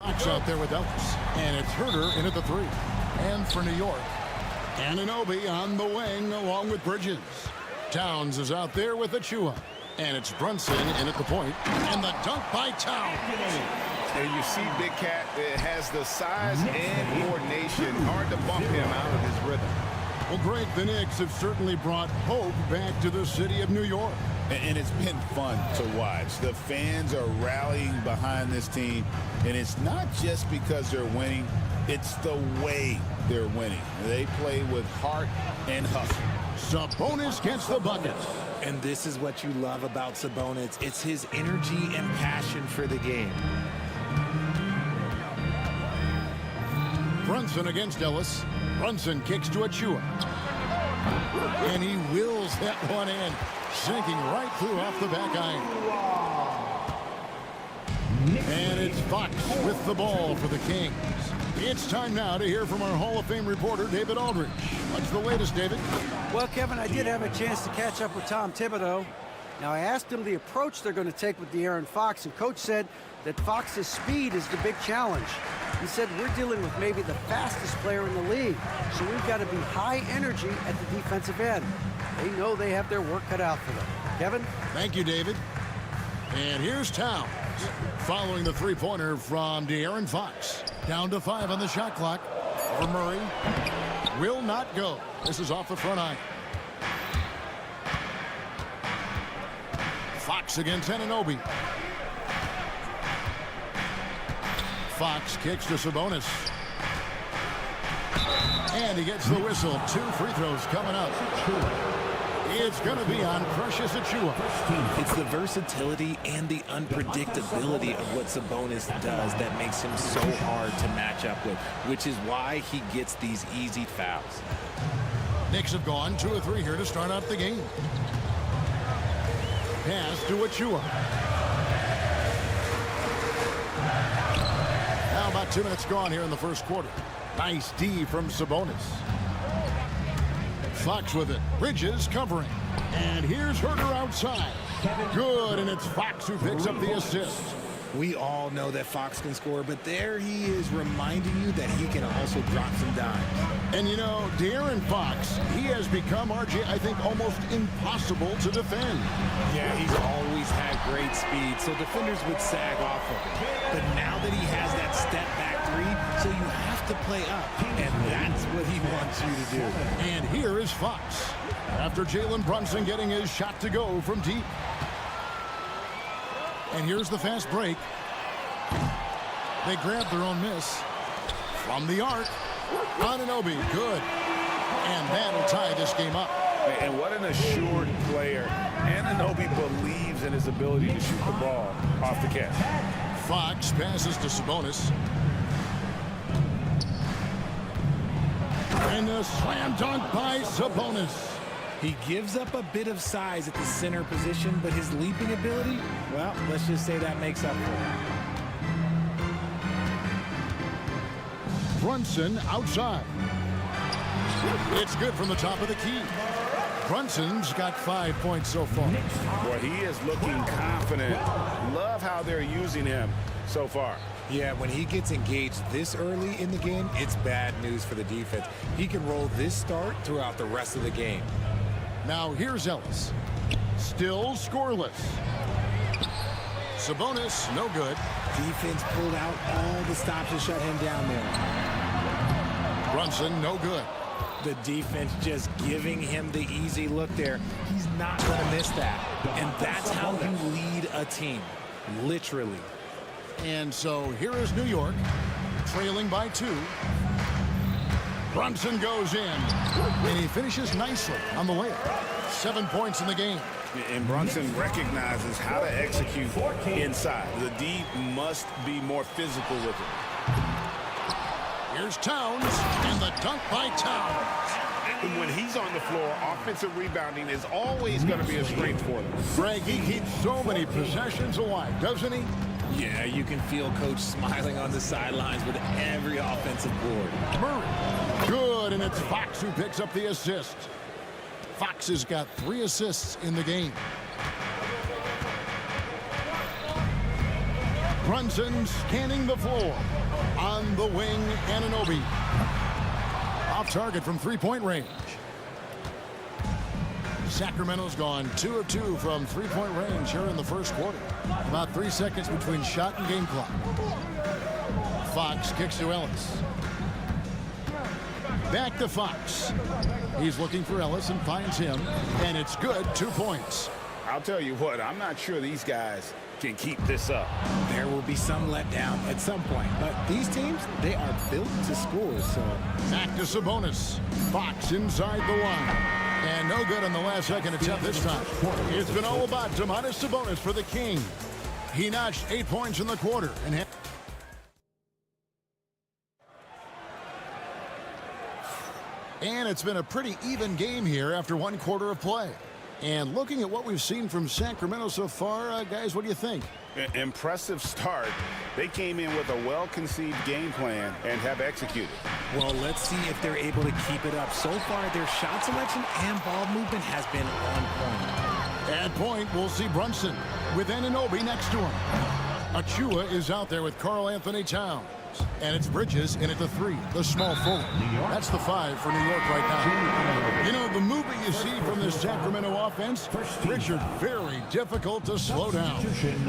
Fox out there with Ellis. And it's Herder in at the 3. And for New York, Anunoby on the wing along with Bridges. Towns is out there with Achua. And it's Brunson in at the point. And the dunk by Towns. And you see Big Cat has the size and coordination. Hard to bump him out of his rhythm. Well, Greg, the Knicks have certainly brought hope back to the city of New York. And it's been fun to watch. The fans are rallying behind this team. And it's not just because they're winning. It's the way they're winning. They play with heart and hustle. Sabonis gets the bucket. And this is what you love about Sabonis. It's his energy and passion for the game. Brunson against Ellis. Brunson kicks to Achua. And he wills that one in, sinking right through off the back iron. And it's Fox with the ball for the Kings. It's time now to hear from our Hall of Fame reporter, David Aldridge. What's the latest, David? Well, Kevin, I did have a chance to catch up with Tom Thibodeau. Now, I asked him the approach they're going to take with De'Aaron Fox, and Coach said that Fox's speed is the big challenge. He said, we're dealing with maybe the fastest player in the league, so we've got to be high energy at the defensive end. They know they have their work cut out for them. Kevin? Thank you, David. And here's Towns, following the three-pointer from De'Aaron Fox. Down to 5 on the shot clock. For Murray. Will not go. This is off the front iron. Fox against Anunoby. Fox kicks to Sabonis. And he gets the whistle. 2 free throws coming up. It's going to be on Precious Achua. It's the versatility and the unpredictability of what Sabonis does that makes him so hard to match up with, which is why he gets these easy fouls. Knicks have gone 2 of 3 here to start out the game. Pass to Achua. Now about 2 minutes gone here in the first quarter. Nice D from Sabonis. Fox with it. Bridges covering. And here's Herder outside. Good, and it's Fox who picks up the assist. We all know that Fox can score, but there he is reminding you that he can also drop some dimes. And you know, De'Aaron Fox, he has become, RJ, I think, almost impossible to defend. Yeah, he's always had great speed, so defenders would sag off of him. But now that he has that step-back 3, so you have to play up, and that's what he wants you to do. And here is Fox, after Jalen Brunson getting his shot to go from deep. And here's the fast break. They grab their own miss. From the arc, Anunoby, good. And that'll tie this game up. And what an assured player. Anunoby believes in his ability to shoot the ball off the catch. Fox passes to Sabonis. And a slam dunk by Sabonis. He gives up a bit of size at the center position, but his leaping ability, well, let's just say that makes up for it. Brunson outside. It's good from the top of the key. Brunson's got 5 points so far. Boy, he is looking confident. Love how they're using him so far. Yeah, when he gets engaged this early in the game, it's bad news for the defense. He can roll this start throughout the rest of the game. Now here's Ellis. Still scoreless. Sabonis, no good. Defense pulled out all the stops to shut him down there. Brunson, no good. The defense just giving him the easy look there. He's not going to miss that. And that's how you lead a team, literally. And so here is New York, trailing by 2. Brunson goes in, and he finishes nicely on the layup. 7 points in the game. And Brunson recognizes how to execute inside. The D must be more physical with it. Here's Towns, and the dunk by Towns. And when he's on the floor, offensive rebounding is always going to be a strength for them. Greg, he keeps so many possessions alive, doesn't he? Yeah, you can feel Coach smiling on the sidelines with every offensive board. Murray, good, and it's Fox who picks up the assist. Fox has got 3 assists in the game. Brunson scanning the floor. On the wing, Anunoby. Off target from three-point range. Sacramento's gone 2 of 2 from three-point range here in the first quarter. About 3 seconds between shot and game clock. Fox kicks to Ellis. Back to Fox. He's looking for Ellis and finds him, and it's good. 2 points. I'll tell you what, I'm not sure these guys can keep this up. There will be some letdown at some point, but these teams, they are built to score, so. Back to Sabonis. Fox inside the line. And no good on the last second attempt this time. It's been all about Domantas Sabonis for the King. He notched 8 points in the quarter. And it's been a pretty even game here after 1 quarter of play. And looking at what we've seen from Sacramento so far, guys, what do you think? Impressive start. They came in with a well-conceived game plan and have executed. Well, let's see if they're able to keep it up. So far, their shot selection and ball movement has been on point. At point, we'll see Brunson with Anunoby next to him. Achua is out there with Karl Anthony Towns. And it's Bridges in at the 3, the small forward. That's the 5 for New York right now. You know, the movement you see from this Sacramento offense, Richard, very difficult to slow down.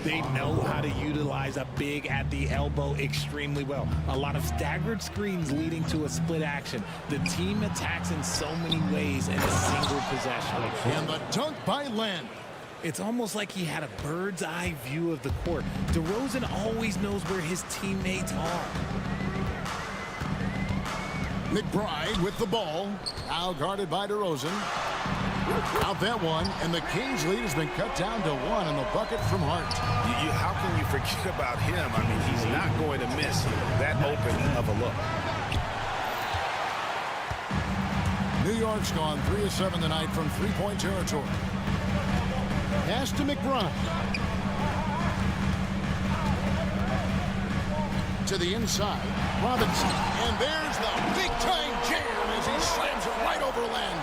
They know how to utilize a big at the elbow extremely well. A lot of staggered screens leading to a split action. The team attacks in so many ways in a single possession. And the dunk by Len. It's almost like he had a bird's eye view of the court. DeRozan always knows where his teammates are. McBride with the ball. Now guarded by DeRozan. Out that one, and the Kings' lead has been cut down to 1 on the bucket from Hart. How can you forget about him? I mean, he's not going to miss that opening of a look. New York's gone 3 of 7 tonight from three-point territory. Pass to McBride. To the inside. Robinson. And there's the big-time jam as he slams it right over Len.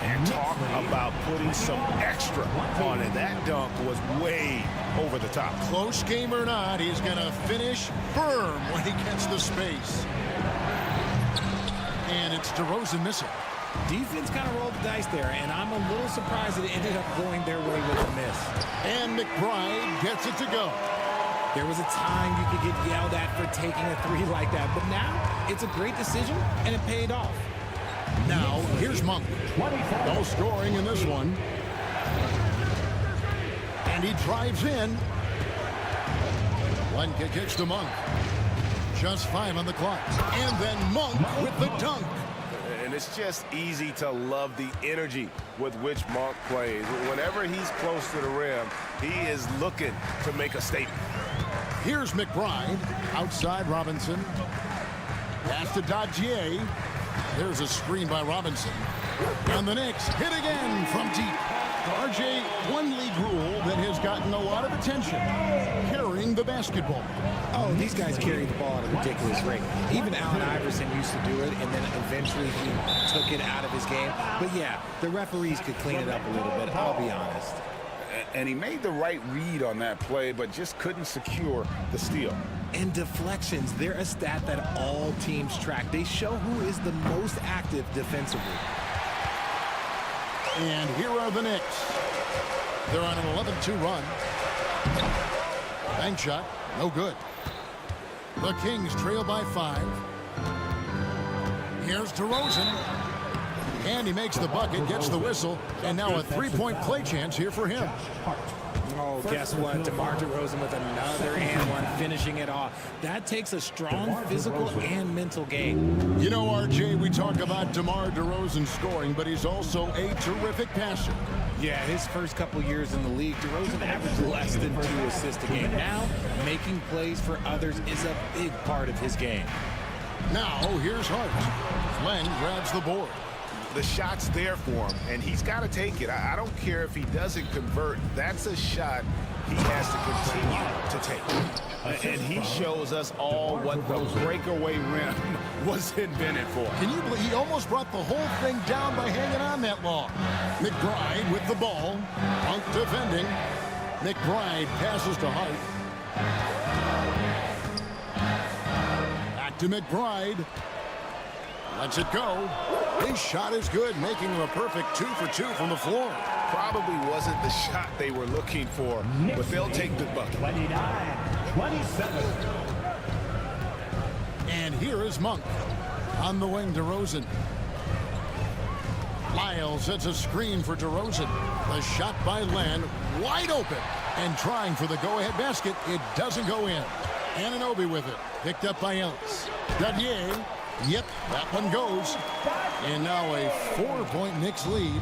And talk about putting some extra on it. That dunk was way over the top. Close game or not, he's going to finish firm when he gets the space. And it's DeRozan missing. Defense kind of rolled the dice there, and I'm a little surprised that it ended up going their way with a miss. And McBride gets it to go. There was a time you could get yelled at for taking a 3 like that, but now it's a great decision, and it paid off. Now, here's Monk. No scoring in this one. And he drives in. One kick hits to Monk. Just 5 on the clock. And then Monk with the dunk. And it's just easy to love the energy with which Monk plays. Whenever he's close to the rim, he is looking to make a statement. Here's McBride. Outside Robinson. Pass to Dodgier. There's a screen by Robinson. And the Knicks hit again from deep. RJ, one league rule that has gotten a lot of attention. Carrying the basketball. Oh, these guys carry the ball at a ridiculous rate. Even Allen Iverson used to do it, and then eventually he took it out of his game. But yeah, the referees could clean it up a little bit, I'll be honest. And he made the right read on that play, but just couldn't secure the steal. And deflections, they're a stat that all teams track. They show who is the most active defensively. And here are the Knicks. They're on an 11-2 run. Bank shot, no good. The Kings trail by 5. Here's DeRozan. And he makes the bucket, gets the whistle, and now a 3-point play chance here for him. Oh, guess what? DeMar DeRozan with another and one, finishing it off. That takes a strong physical and mental game. You know, RJ, we talk about DeMar DeRozan scoring, but he's also a terrific passer. Yeah, his first couple years in the league, DeRozan averaged less than 2 assists a game. Now, making plays for others is a big part of his game. Now, here's Hart. Len grabs the board. The shot's there for him, and he's got to take it. I don't care if he doesn't convert. That's a shot he has to continue to take. And he shows us all what the breakaway rim was invented for. Can you believe he almost brought the whole thing down by hanging on that long? McBride with the ball. Monk defending. McBride passes to Hart. to McBride. Lets it go. His shot is good, making him a perfect 2 for 2 from the floor. Probably wasn't the shot they were looking for, but they'll take the bucket. 29-27. And here is Monk. On the wing, DeRozan. Lyles sets a screen for DeRozan. The shot by Len, wide open. And trying for the go-ahead basket. It doesn't go in. Anunoby with it. Picked up by Ellis. Dadier. Yep, that one goes. And now a 4-point Knicks lead.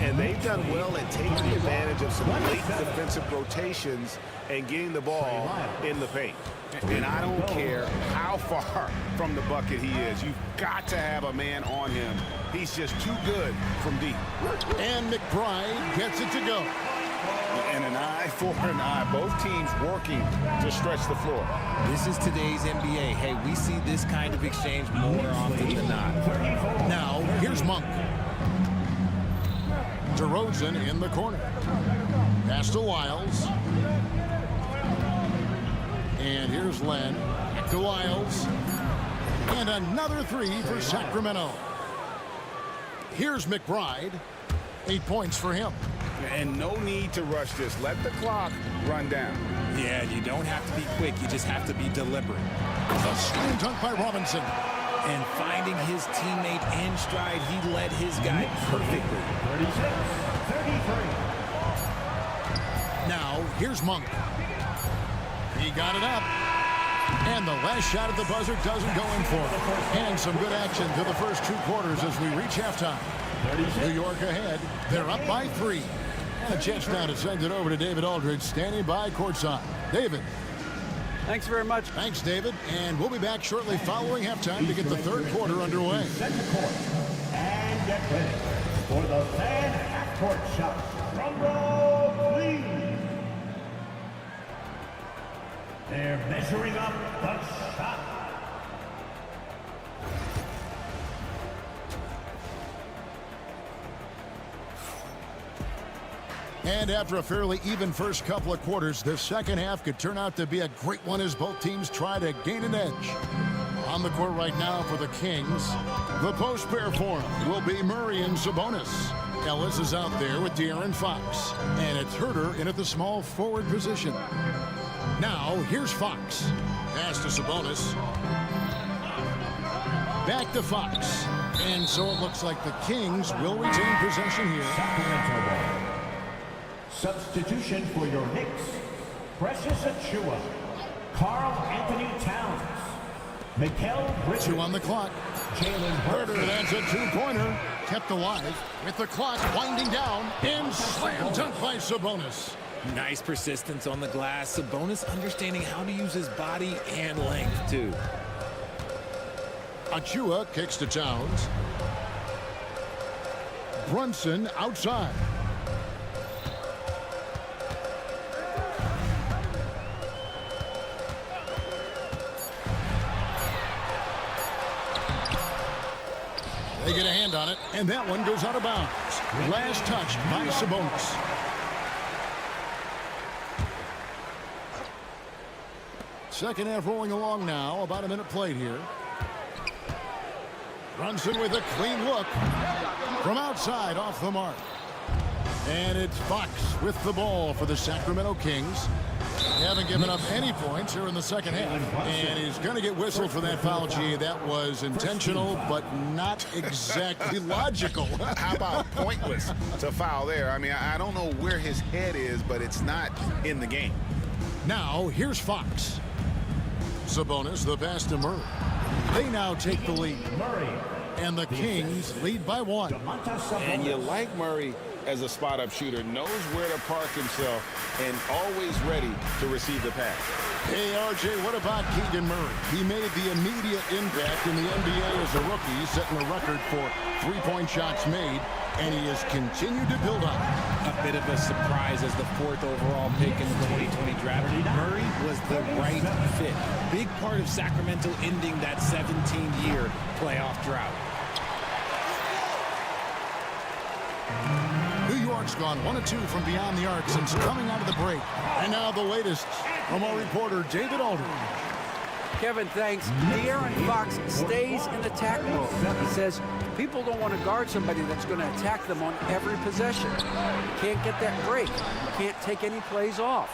And they've done well at taking advantage of some late defensive rotations and getting the ball in the paint. And I don't care how far from the bucket he is. You've got to have a man on him. He's just too good from deep. And McBride gets it to go. And an eye for an eye. Both teams working to stretch the floor. This is today's NBA. Hey, we see this kind of exchange more often than not. Now, here's Monk. DeRozan in the corner. Pass to Lyles. And here's Len. To Lyles. And another three for Sacramento. Here's McBride. 8 points for him. And no need to rush this. Let the clock run down. Yeah, you don't have to be quick. You just have to be deliberate. A slam dunk by Robinson. And finding his teammate in stride, he led his guy perfectly. 36-33. Now, here's Monk. He got it up. And the last shot at the buzzer doesn't go in for him. And some good action to the first 2 quarters as we reach halftime. New York ahead. They're up by 3. And a chance now to send it over to David Aldridge, standing by courtside. David. Thanks very much. Thanks, David. And we'll be back shortly following halftime to get the third quarter underway. Center court. And get ready for the fan half-court shot. Drum roll, please. They're measuring up the shot. And after a fairly even first couple of quarters, the second half could turn out to be a great one as both teams try to gain an edge. On the court right now for the Kings, the post pair for him will be Murray and Sabonis. Ellis is out there with De'Aaron Fox. And it's Herter in at the small forward position. Now, here's Fox. Pass to Sabonis. Back to Fox. And so it looks like the Kings will retain possession here. Sacramento. Substitution for your Knicks. Precious Achua. Carl Anthony Towns. Mikal Bridges. 2 on the clock. Jalen Herter, that's a 2-pointer. Kept alive with the clock winding down. And slam dunk by Sabonis. Nice persistence on the glass. Sabonis understanding how to use his body and length, too. Achua kicks to Towns. Brunson outside. They get a hand on it, and that one goes out of bounds. Last touch by Sabonis. Second half rolling along now. About a minute played here. Brunson with a clean look. From outside, off the mark. And it's Fox with the ball for the Sacramento Kings. They haven't given up any points here in the second half. And he's going to get whistled for that foul, G. That was intentional, but not exactly logical. How about pointless to foul there? I mean, I don't know where his head is, but it's not in the game. Now, here's Fox. Sabonis, the pass to Murray. They now take the lead. And the Kings lead by 1. And you like Murray as a spot-up shooter, knows where to park himself, and always ready to receive the pass. Hey, RJ, what about Keegan Murray? He made the immediate impact in the NBA as a rookie, setting a record for three-point shots made, and he has continued to build on it. A bit of a surprise as the 4th overall pick in the 2020 draft. Murray was the right fit. Big part of Sacramento ending that 17-year playoff drought. New York's gone 1 of 2 from beyond the arc since coming out of the break. And now the latest from our reporter, David Aldridge. Kevin, thanks. De'Aaron Fox stays in attack mode. He says people don't want to guard somebody that's going to attack them on every possession. Can't get that break. Can't take any plays off.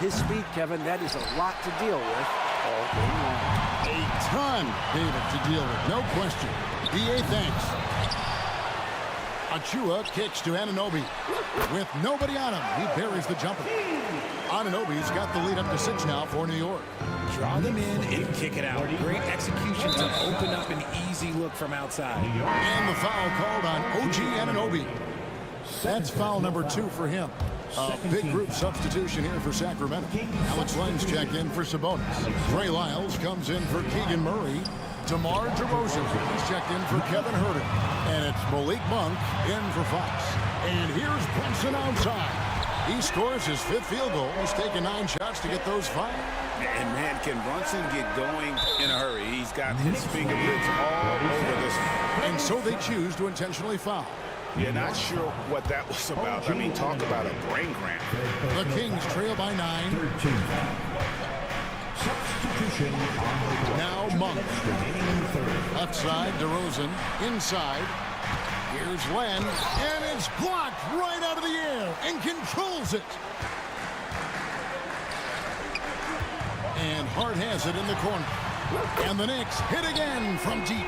His speed, Kevin, that is a lot to deal with all game long. A ton, David, to deal with, no question. BA, thanks. Achua kicks to Anunoby. With nobody on him, he buries the jumper. Anunoby's got the lead up to 6 now for New York. Draw them in and kick it out. Great execution to open up an easy look from outside. And the foul called on OG Anunoby. That's foul number 2 for him. A big group substitution here for Sacramento. Alex Len's checked in for Sabonis. Trey Lyles comes in for Keegan Murray. DeMar DeRozan is checked in for Kevin Huerter. And it's Malik Monk in for Fox. And here's Brunson outside. He scores his 5th field goal. He's taken 9 shots to get those 5. And man, can Brunson get going in a hurry? He's got his fingerprints all over this. And so they choose to intentionally foul. You're not sure what that was about. I mean, talk about a brain cramp. The Kings trail by 9. Now Monk. Left side, DeRozan. Inside. Here's Len. And it's blocked right out of the air and controls it. And Hart has it in the corner. And the Knicks hit again from deep.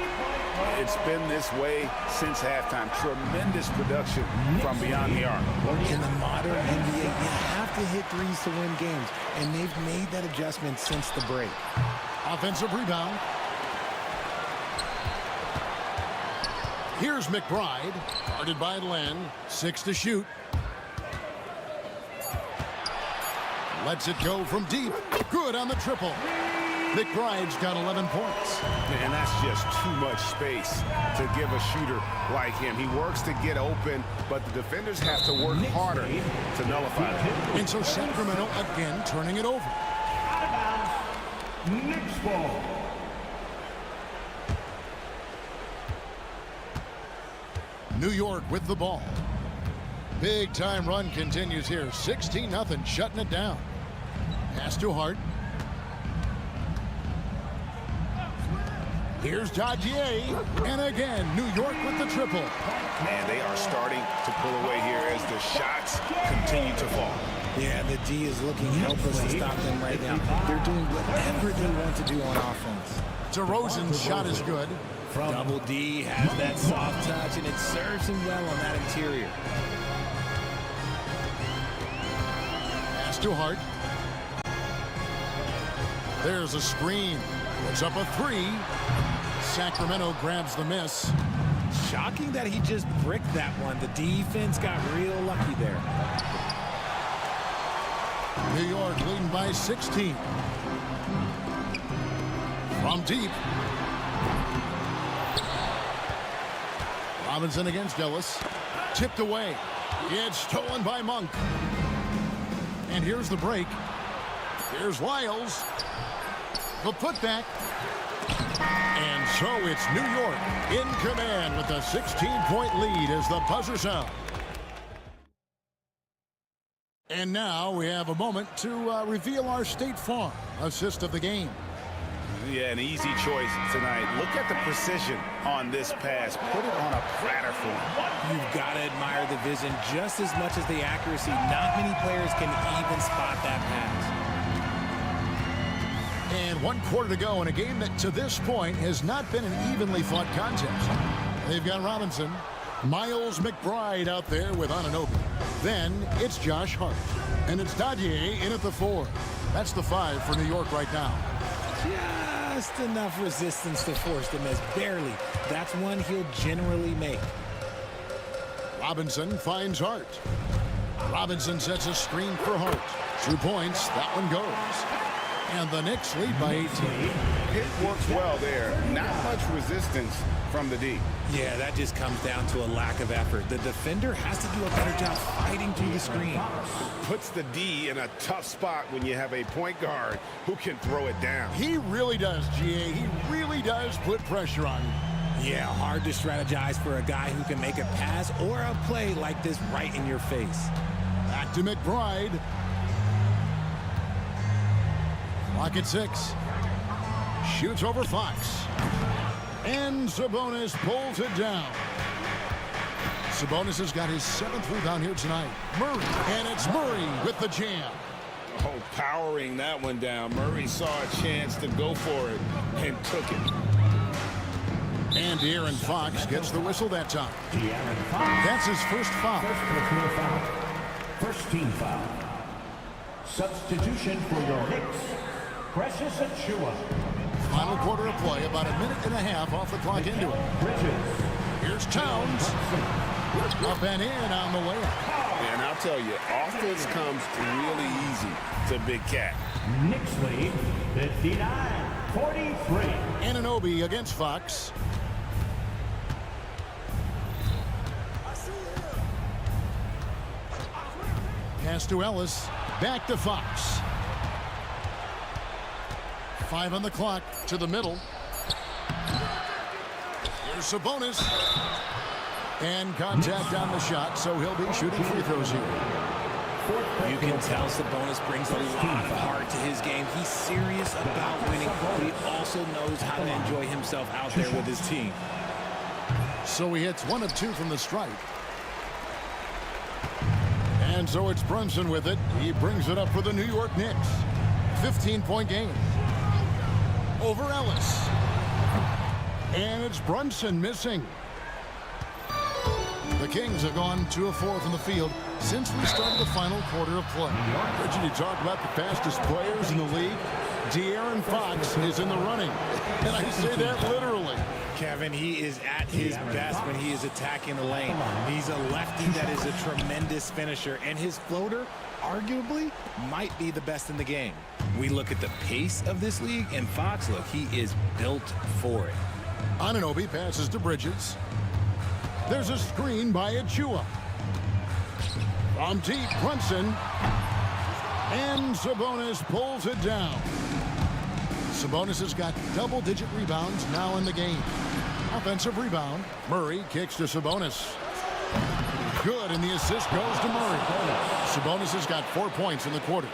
It's been this way since halftime. Tremendous production from beyond the arc. In the modern NBA, you have to hit threes to win games, and they've made that adjustment since the break. Offensive rebound. Here's McBride, guarded by Len. 6 to shoot. Lets it go from deep. Good on the triple. McBride's got 11 points. And that's just too much space to give a shooter like him. He works to get open, but the defenders have to work harder to nullify that. And so Sacramento again turning it over. Knicks ball. New York with the ball. Big time run continues here. 16-0, shutting it down. Pass to Hart. Here's Dadier, and again, New York with the triple. Man, they are starting to pull away here as the shots continue to fall. Yeah, the D is looking helpless to stop them right now. They're doing whatever they want to do on offense. DeRozan's shot is good. Double D has that soft touch, and it serves him well on that interior. Pass to Hart. There's a screen. Puts up a 3. Sacramento grabs the miss. Shocking that he just bricked that one. The defense got real lucky there. New York leading by 16. From deep. Robinson against Ellis. Tipped away. It's stolen by Monk. And here's the break. Here's Lyles. The putback. And so it's New York in command with a 16-point lead as the buzzer sounds. And now we have a moment to reveal our State Farm assist of the game. Yeah, an easy choice tonight. Look at the precision on this pass. Put it on a platter for him. You've got to admire the vision just as much as the accuracy. Not many players can even spot that pass. And 1 quarter to go in a game that to this point has not been an evenly fought contest. They've got Robinson, Miles McBride out there with Anunoby. Then it's Josh Hart. And it's Dadier in at the 4. That's the 5 for New York right now. Just enough resistance to force the miss. Barely. That's one he'll generally make. Robinson finds Hart. Robinson sets a screen for Hart. 2 points. That one goes. And the Knicks lead by 18. It works well there. Not much resistance from the D. Yeah, that just comes down to a lack of effort. The defender has to do a better job fighting through the screen. Puts the D in a tough spot when you have a point guard who can throw it down. He really does, GA. He really does put pressure on him. Yeah, hard to strategize for a guy who can make a pass or a play like this right in your face. Back to McBride. Clock at 6. Shoots over Fox. And Sabonis pulls it down. Sabonis has got his 7th rebound here tonight. Murray. And it's Murray with the jam. Oh, powering that one down. Murray saw a chance to go for it and took it. And De'Aaron Fox gets the whistle that time. That's his first foul. First team foul. Substitution for your Knicks, Precious Achiuwa. Final quarter of play, about a minute and a half off the clock into it. Here's Towns. Up and in on the way up. And I'll tell you, offense comes really easy to Big Cat. Knicks lead 59-43. Anunoby against Fox. Pass to Ellis. Back to Fox. 5 on the clock to the middle. Here's Sabonis. And contact on the shot, so he'll be shooting free throws here. You can tell Sabonis brings a lot of heart to his game. He's serious about winning, but he also knows how to enjoy himself out there with his team. So he hits 1 of 2 from the stripe. And so it's Brunson with it. He brings it up for the New York Knicks. 15-point game. Over Ellis. And it's Brunson missing. The Kings have gone 2 of 4 from the field since we started the final quarter of play. Reggie, you talk about the fastest players in the league. De'Aaron Fox is in the running. And I say that literally. Kevin, he is at his best when he is attacking the lane. He's a lefty that is a tremendous finisher, and his floater arguably might be the best in the game. We look at the pace of this league, and Fox, look, he is built for it. Anunoby passes to Bridges. There's a screen by Achiuwa. From deep, Brunson. And Sabonis pulls it down. Sabonis has got double-digit rebounds now in the game. Offensive rebound. Murray kicks to Sabonis. Good, and the assist goes to Murray. Sabonis has got 4 points in the quarter.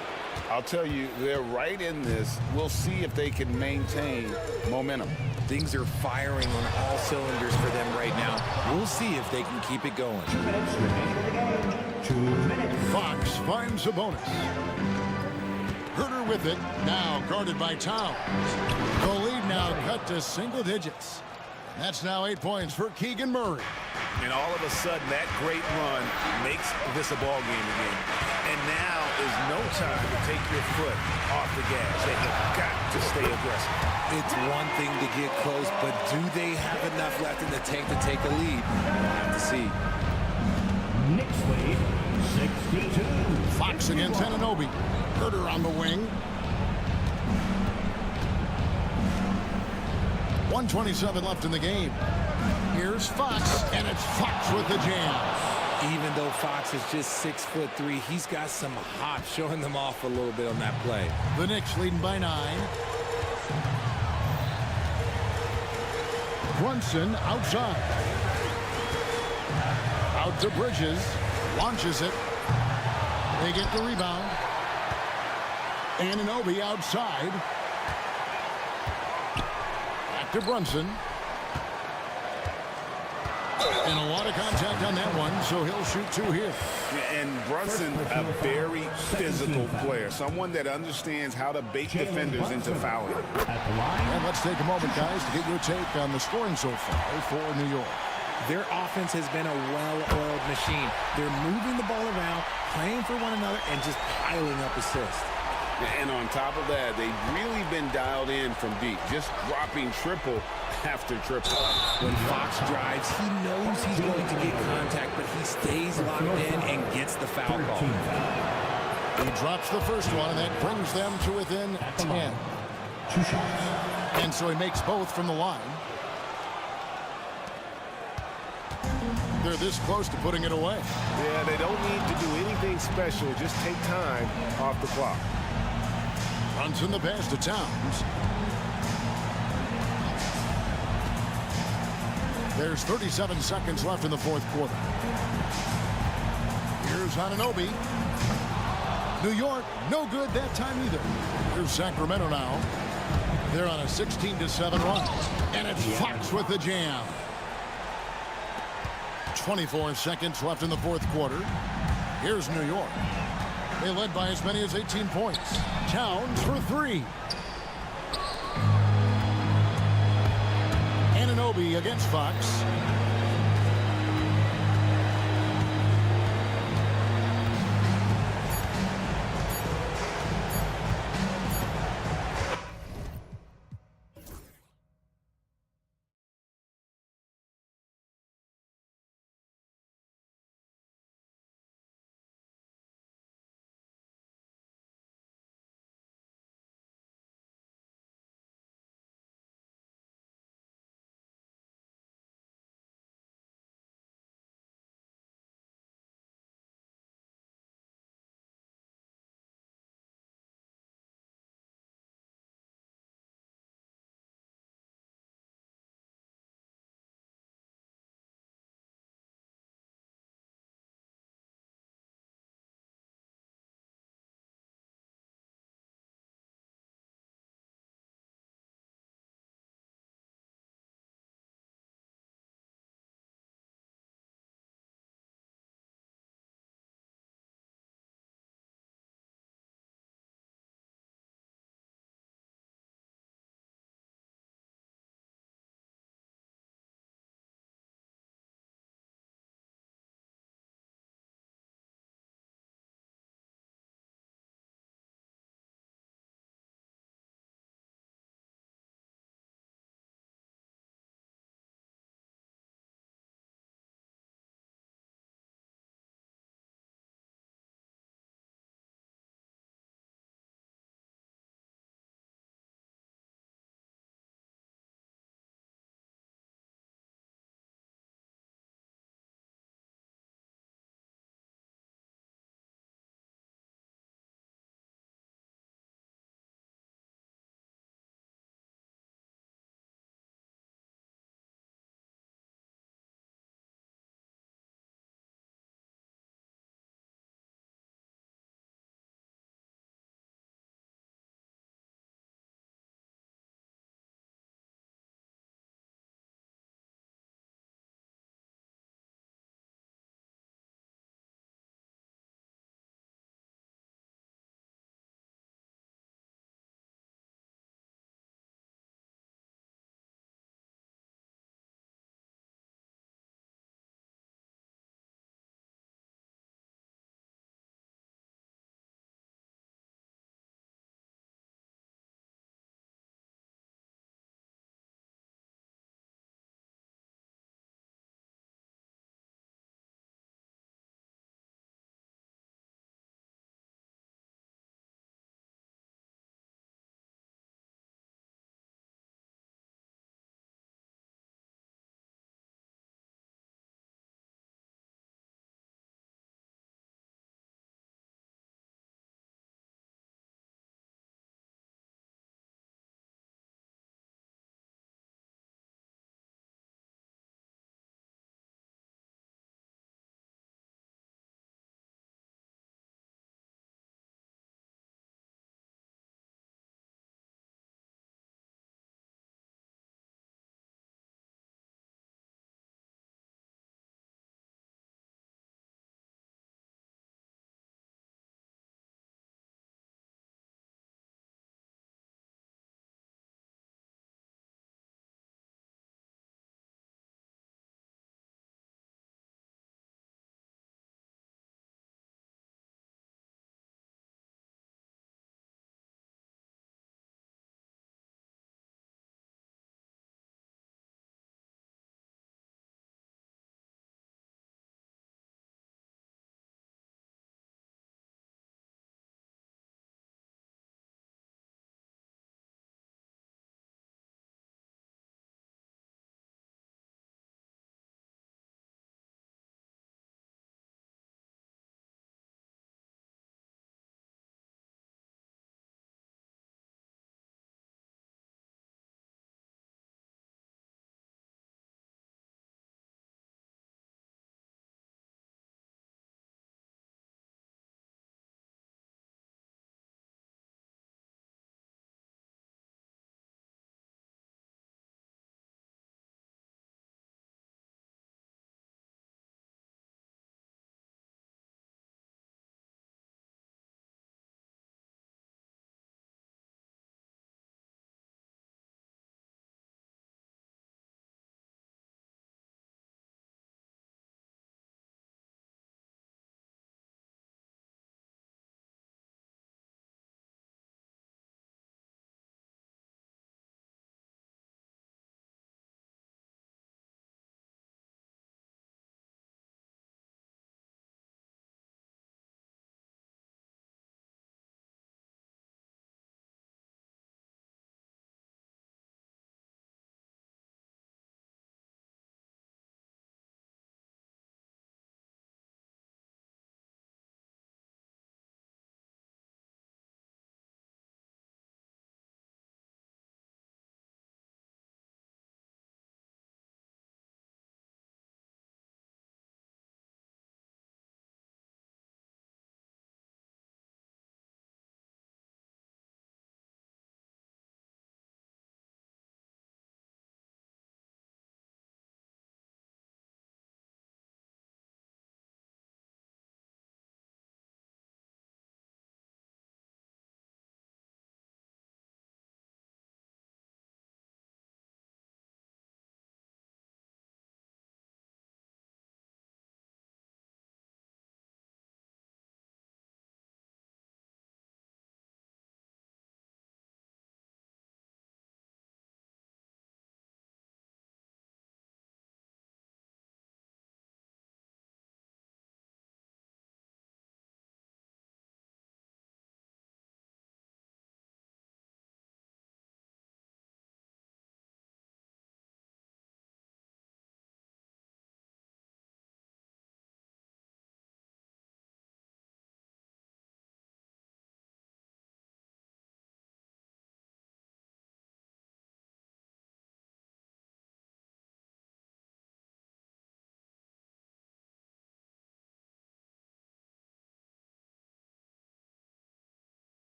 I'll tell you, they're right in this. We'll see if they can maintain momentum. Things are firing on all cylinders for them right now. We'll see if they can keep it going. 2 minutes remaining in the game. 2 minutes. Fox finds Sabonis. Herter with it, now guarded by Towns. The lead now cut to single digits. That's now 8 points for Keegan Murray. And all of a sudden, that great run makes this a ball game again. And now is no time to take your foot off the gas. They have got to stay aggressive. It's one thing to get close, but do they have enough left in the tank to take a lead? We'll have to see. Knicks lead 62. Fox against Anunoby. Herter on the wing. 1:27 left in the game. Here's Fox, and it's Fox with the jam. Even though Fox is just 6'3", he's got some hop, showing them off a little bit on that play. The Knicks leading by 9. Brunson outside. Out to Bridges. Launches it. They get the rebound. Anunoby outside. Back to Brunson. And a lot of contact on that one, so he'll shoot 2 here. And Brunson, a very physical player, someone that understands how to bait defenders into fouling. And let's take a moment, guys, to get your take on the scoring so far for New York. Their offense has been a well-oiled machine. They're moving the ball around, playing for one another, and just piling up assists. And on top of that, they've really been dialed in from deep, just dropping triple after triple. When Fox drives, he knows he's going to get contact, but he stays locked in and gets the foul call. He drops the first one, and that brings them to within 10. 2 shots. And so he makes both from the line. They're this close to putting it away. Yeah, they don't need to do anything special. Just take time off the clock. Brunson the pass to Towns. There's 37 seconds left in the fourth quarter. Here's Anunoby. New York, no good that time either. Here's Sacramento now. They're on a 16-7 run. And it's Fox with the jam. 24 seconds left in the fourth quarter. Here's New York. They led by as many as 18 points. Towns for three. Anunoby against Fox.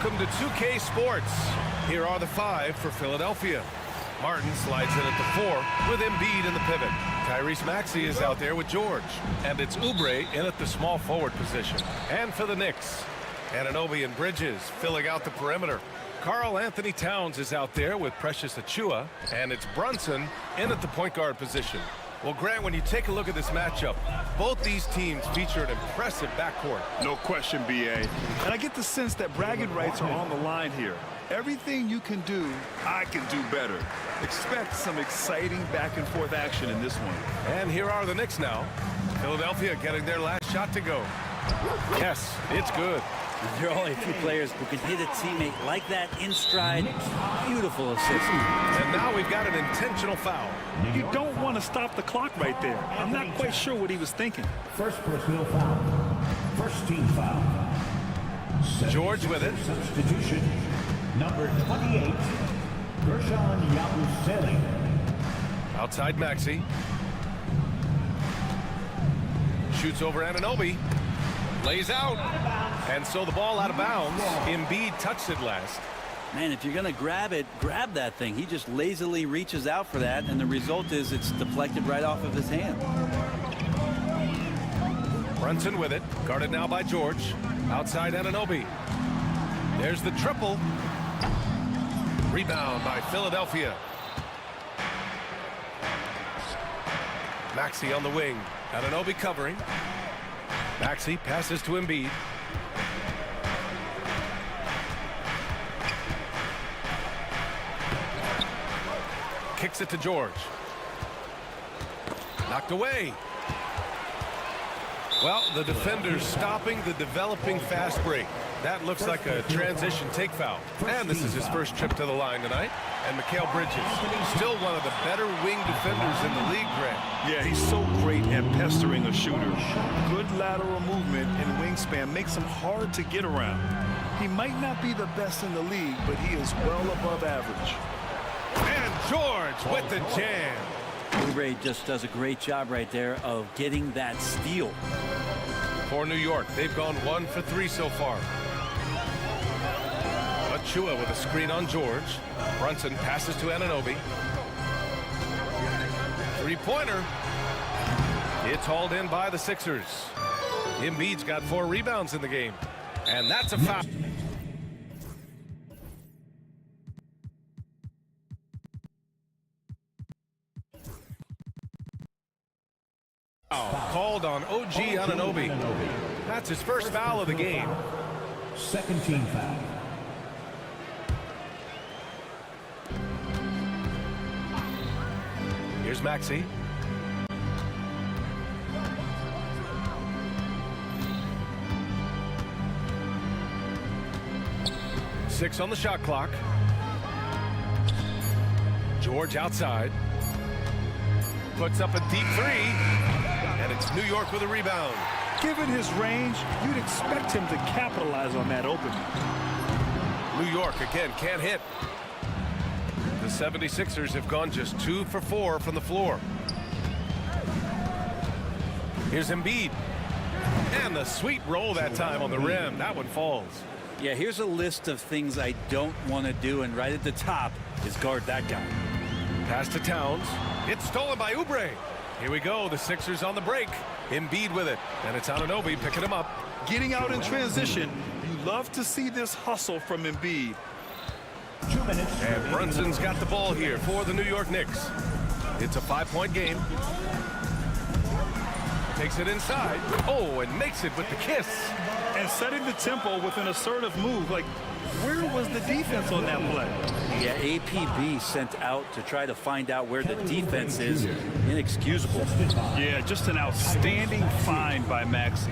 Welcome to 2K Sports. Here are the 5 for Philadelphia. Martin slides in at the 4 with Embiid in the pivot. Tyrese Maxey is out there with George. And it's Oubre in at the small forward position. And for the Knicks, Anunoby and Bridges filling out the perimeter. Karl Anthony Towns is out there with Precious Achiuwa. And it's Brunson in at the point guard position. Well, Grant, when you take a look at this matchup, both these teams feature an impressive backcourt. No question, B.A. And I get the sense that bragging rights are on the line here. Everything you can do, I can do better. Expect some exciting back-and-forth action in this one. And here are the Knicks now. Philadelphia getting their last shot to go. Yes, it's good. There are only a few players who can hit a teammate like that in stride. Beautiful assist. And now we've got an intentional foul. You don't want to stop the clock right there. I'm not quite sure what he was thinking. First personal foul. First team foul. George with it. Substitution. Number 28, Gershon Yabusele. Outside Maxey. Shoots over Anunoby. Lays out. And so the ball out of bounds. Embiid touched it last. Man, if you're going to grab it, grab that thing. He just lazily reaches out for that, and the result is it's deflected right off of his hand. Brunson with it. Guarded now by George. Outside Anunoby. There's the triple. Rebound by Philadelphia. Maxey on the wing. Anunoby covering. Maxey passes to Embiid. Kicks it to George. Knocked away. Well, the defender's stopping the developing fast break. That looks like a transition take foul. And this is his first trip to the line tonight. And Mikal Bridges, still one of the better wing defenders in the league, Grant. Yeah, he's so great at pestering a shooter. Good lateral movement and wingspan makes him hard to get around. He might not be the best in the league, but he is well above average. And George with the jam. Oubre just does a great job right there of getting that steal. For New York, they've gone 1 for 3 so far. Achiuwa with a screen on George. Brunson passes to Anunoby. Three-pointer. It's hauled in by the Sixers. Embiid's got 4 rebounds in the game. And that's a foul. Called on OG Anunoby. That's his first foul of the game. Second team foul. Here's Maxey. Six on the shot clock. George outside. Puts up a deep 3. And it's New York with a rebound. Given his range, you'd expect him to capitalize on that opening. New York, again, can't hit. The 76ers have gone just 2 for 4 from the floor. Here's Embiid. And the sweet roll that time on the rim. That one falls. Yeah, here's a list of things I don't want to do, and right at the top is guard that guy. Pass to Towns. It's stolen by Oubre. Here we go. The Sixers on the break. Embiid with it. And it's Anunoby picking him up. Getting out in transition, you love to see this hustle from Embiid. 2 minutes. And Brunson's got the ball here for the New York Knicks. It's a 5-point game. Takes it inside. Oh, and makes it with the kiss. And setting the tempo with an assertive move. Like, where was the defense on that play? Yeah, APB sent out to try to find out where the defense is. Inexcusable. Yeah, just an outstanding find by Maxey.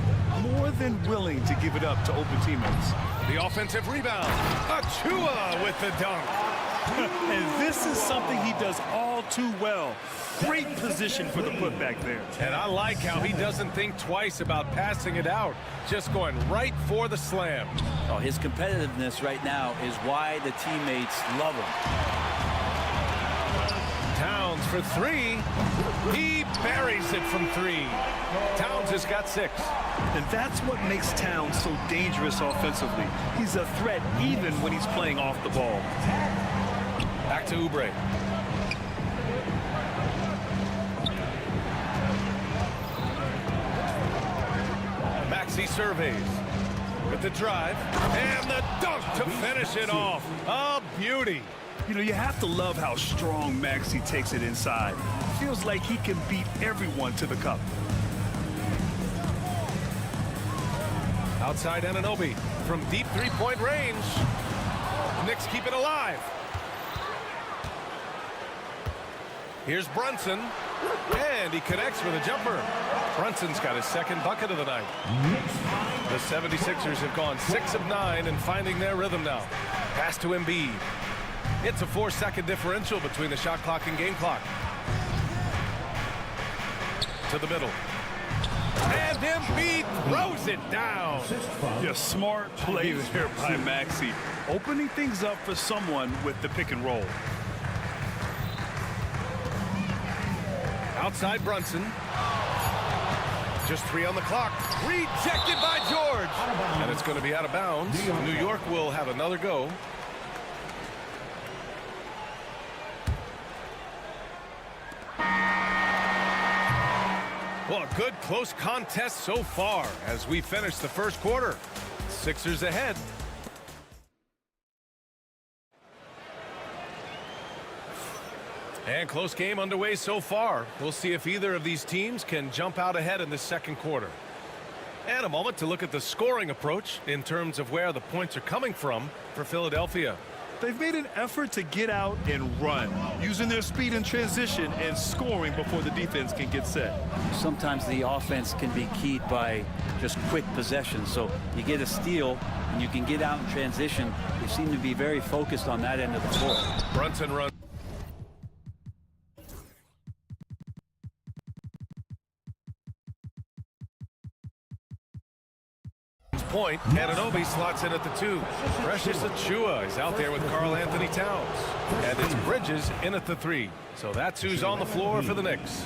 More than willing to give it up to open teammates. The offensive rebound. Achiuwa with the dunk. And this is something he does all too well. Great position for the putback there. And I like how he doesn't think twice about passing it out. Just going right for the slam. Oh, his competitiveness right now is why the teammates love him. Towns Towns for three. He buries it from three. Towns has got 6. And that's what makes Towns so dangerous offensively. He's a threat even when he's playing off the ball. Back to Oubre. Maxey surveys with the drive and the dunk to finish it off. A beauty. You know, you have to love how strong Maxey takes it inside. Feels like he can beat everyone to the cup. Outside Anunoby from deep three-point range. Knicks keep it alive. Here's Brunson, and he connects with a jumper. Brunson's got his second bucket of the night. The 76ers have gone 6 of 9 and finding their rhythm now. Pass to Embiid. It's a 4-second differential between the shot clock and game clock. To the middle. And Embiid throws it down. Yeah, smart play there by Maxey. Opening things up for someone with the pick and roll. Outside Brunson. Just 3 on the clock. Rejected by George. And it's going to be out of bounds. New York will have another go. Well, a good close contest so far as we finish the first quarter. Sixers ahead. And close game underway so far. We'll see if either of these teams can jump out ahead in the second quarter. And a moment to look at the scoring approach in terms of where the points are coming from for Philadelphia. They've made an effort to get out and run, using their speed in transition and scoring before the defense can get set. Sometimes the offense can be keyed by just quick possession. So you get a steal and you can get out in transition. They seem to be very focused on that end of the floor. Brunson runs. Point. Anunoby slots in at the 2. Precious Achiuwa is out there with Karl Anthony Towns. And it's Bridges in at the 3. So that's who's on the floor for the Knicks.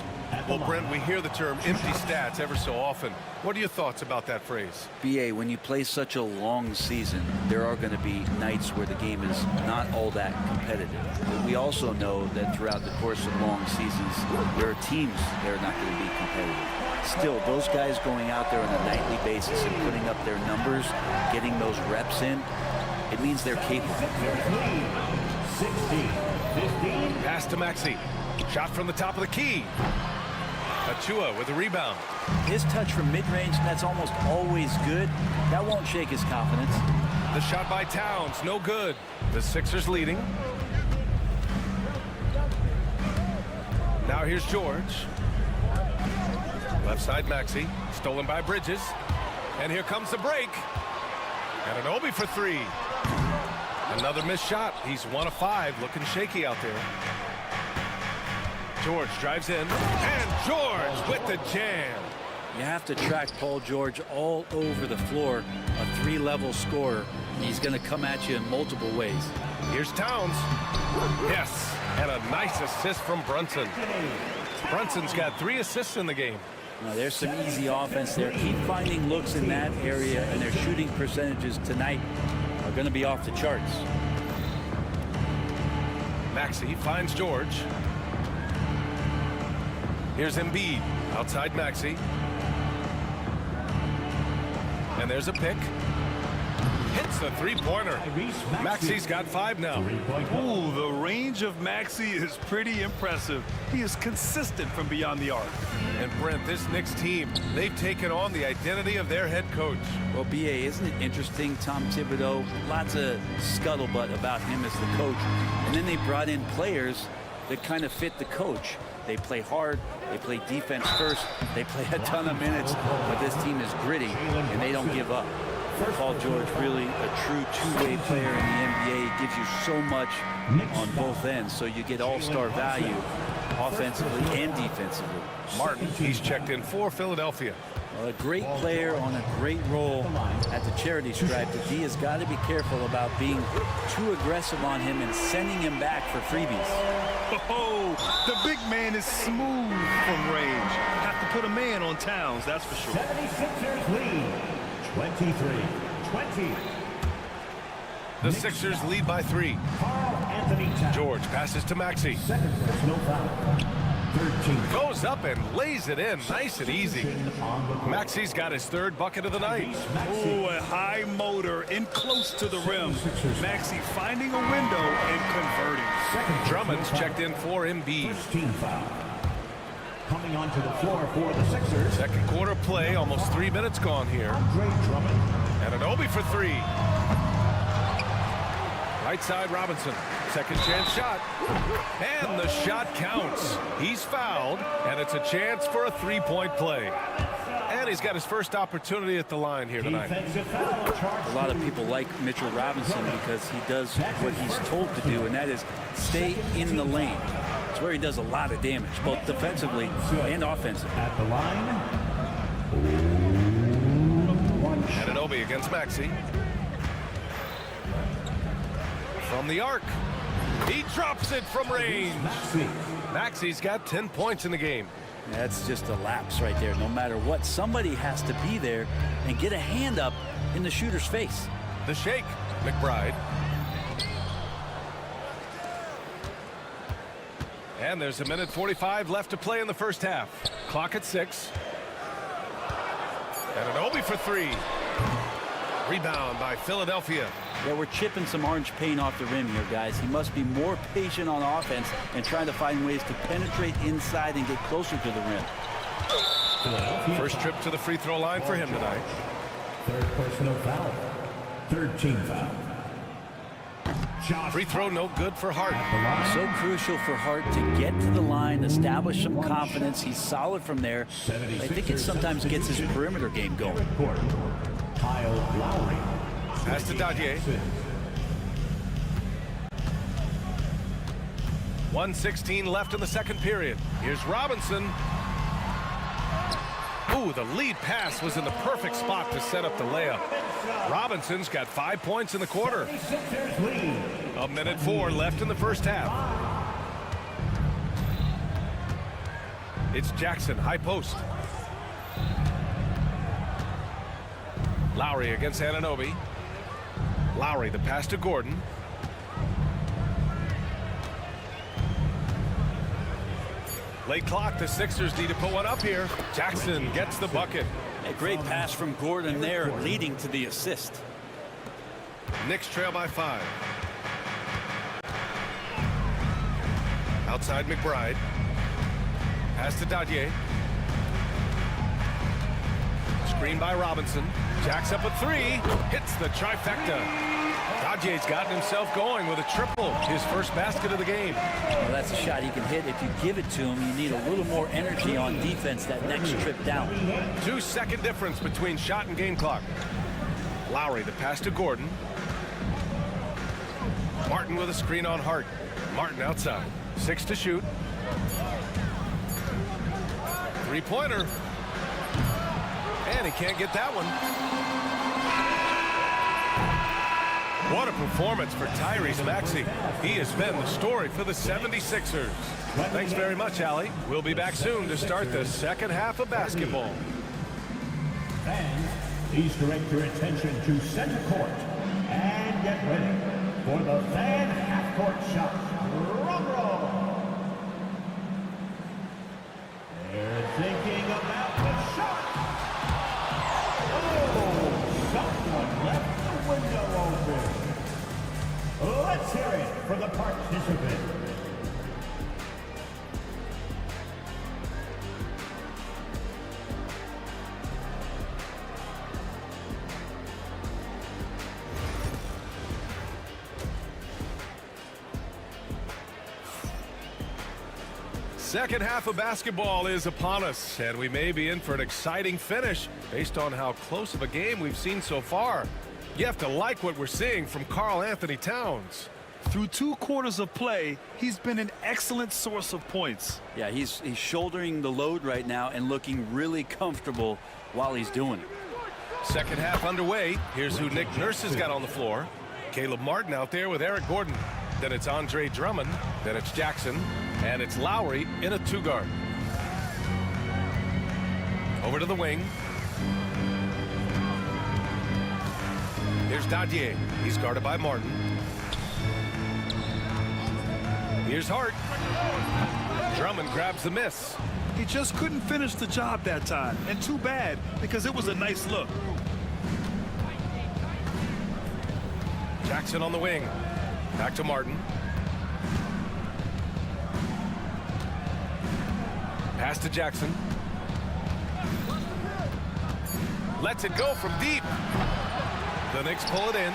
Well, Brent, we hear the term empty stats ever so often. What are your thoughts about that phrase? BA, when you play such a long season, there are going to be nights where the game is not all that competitive. But we also know that throughout the course of long seasons, there are teams that are not going to be competitive. Still, those guys going out there on a nightly basis and putting up their numbers, getting those reps in, it means they're capable. 16, 15. Pass to Maxey. Shot from the top of the key. Achiuwa with a rebound. His touch from mid-range, that's almost always good. That won't shake his confidence. The shot by Towns, no good. The Sixers leading. Now here's George. Left side Maxey, stolen by Bridges. And here comes the break. Anunoby for 3. Another missed shot. He's 1 of 5, looking shaky out there. George drives in, and George with the jam. You have to track Paul George all over the floor, a 3-level scorer. He's going to come at you in multiple ways. Here's Towns. Yes, and a nice assist from Brunson. Brunson's got 3 assists in the game. Now, there's some easy offense there. Keep finding looks in that area, and their shooting percentages tonight are going to be off the charts. Maxey finds George. Here's Embiid, outside Maxey. And there's a pick. Hits the 3-pointer. Maxey's got 5 now. Ooh, the range of Maxey is pretty impressive. He is consistent from beyond the arc. And Brent, this Knicks team, they've taken on the identity of their head coach. Well, BA, isn't it interesting? Tom Thibodeau, lots of scuttlebutt about him as the coach. And then they brought in players that kind of fit the coach. They play hard, they play defense first, they play a ton of minutes, but this team is gritty, and they don't give up. Paul George, really a true two-way player in the NBA, gives you so much on both ends, so you get all-star value offensively and defensively. Martin, he's checked in for Philadelphia. Well, a great player on a great role at the charity stripe. The D has got to be careful about being too aggressive on him and sending him back for freebies. Oh, the big man is smooth from range. Have to put a man on Towns, that's for sure. 76ers lead, 23-20. The Sixers lead by 3. George passes to Maxey. Second personal foul. 13. Goes up and lays it in, nice and easy. Maxey's got his 3rd bucket of the night. Oh, a high motor in close to the rim. Maxey finding a window and converting. Drummond's checked in for Embiid. First team foul. Coming onto the floor for the Sixers. Second quarter play, almost 3 minutes gone here. Andre Drummond. And an Obi for 3. Right side Robinson. Second chance shot. And the shot counts. He's fouled, and it's a chance for a 3-point play. And he's got his first opportunity at the line here tonight. A lot of people like Mitchell Robinson because he does what he's told to do, and that is stay in the lane. It's where he does a lot of damage, both defensively and offensively. At the line. And an Obi against Maxey. From the arc. He drops it from range. Maxey's got 10 points in the game. That's just a lapse right there. No matter what, somebody has to be there and get a hand up in the shooter's face. The shake, McBride. And there's 1:45 left to play in the first half. Clock at 6. And an Obi for 3. Rebound by Philadelphia. Yeah, we're chipping some orange paint off the rim here, guys. He must be more patient on offense and trying to find ways to penetrate inside and get closer to the rim. First trip to the free throw line for him tonight. 3rd personal foul. 3rd team foul. Free throw no good for Hart. So crucial for Hart to get to the line, establish some confidence. He's solid from there. I think it sometimes gets his perimeter game going. Kyle Lowry. Pass to Dadier. 1:16 left in the second period. Here's Robinson. Ooh, the lead pass was in the perfect spot to set up the layup. Robinson's got 5 points in the quarter. 1:04 left in the first half. It's Jackson, high post. Lowry against Anunoby. Lowry, the pass to Gordon. Late clock, the Sixers need to put one up here. Jackson gets the bucket. A great pass from Gordon there, leading to the assist. Knicks trail by 5. Outside McBride. Pass to Dadier. Screen by Robinson. Jacks up a 3. Hits the trifecta. Dadier's gotten himself going with a triple. His first basket of the game. Well, that's a shot he can hit. If you give it to him, you need a little more energy on defense that next trip down. 2-second difference between shot and game clock. Lowry, the pass to Gordon. Martin with a screen on Hart. Martin outside. 6 to shoot. 3-pointer. And he can't get that one. What a performance for Tyrese Maxey. He has been the story for the 76ers. Thanks very much, Allie. We'll be back soon to start the second half of basketball. Fans, please direct your attention to center court and get ready for the fan half-court shot. Drum roll. They're thinking about the shot. Someone left the window open. Let's hear it for the participant. Second half of basketball is upon us, and we may be in for an exciting finish based on how close of a game we've seen so far. You have to like what we're seeing from Karl Anthony Towns. Through 2 quarters of play, he's been an excellent source of points. Yeah, he's shouldering the load right now and looking really comfortable while he's doing it. Second half underway. Here's who Nick Nurse has got on the floor. Caleb Martin out there with Eric Gordon. Then it's Andre Drummond. Then it's Jackson. And it's Lowry in a 2-guard. Over to the wing. Here's Dadier. He's guarded by Martin. Here's Hart. Drummond grabs the miss. He just couldn't finish the job that time. And too bad, because it was a nice look. Jackson on the wing. Back to Martin. Pass to Jackson. Lets it go from deep. The Knicks pull it in.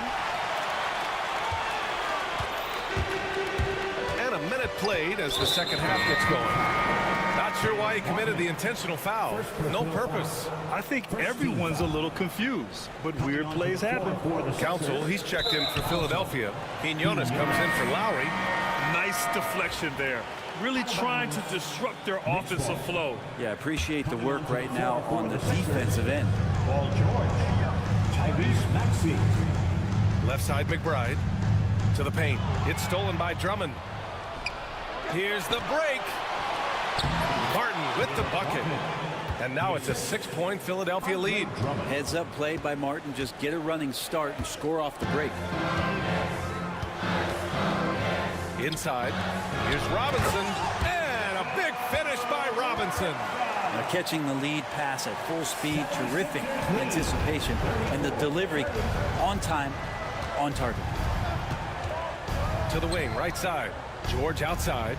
And a minute played as the second half gets going. Not sure why he committed the intentional foul. No purpose. I think everyone's a little confused, but weird plays happen. Council, he's checked in for Philadelphia. Quinones comes in for Lowry. Nice deflection there. Really trying to disrupt their offensive flow. Yeah, appreciate the work right now on the defensive end. Paul George. Tyrese Maxey. Left side McBride. To the paint. It's stolen by Drummond. Here's the break. Martin with the bucket. And now it's a 6-point Philadelphia lead. Heads up play by Martin. Just get a running start and score off the break. Inside. Here's Robinson. And a big finish by Robinson. Now catching the lead pass at full speed. Terrific anticipation. And the delivery on time, on target. To the wing, right side. George outside.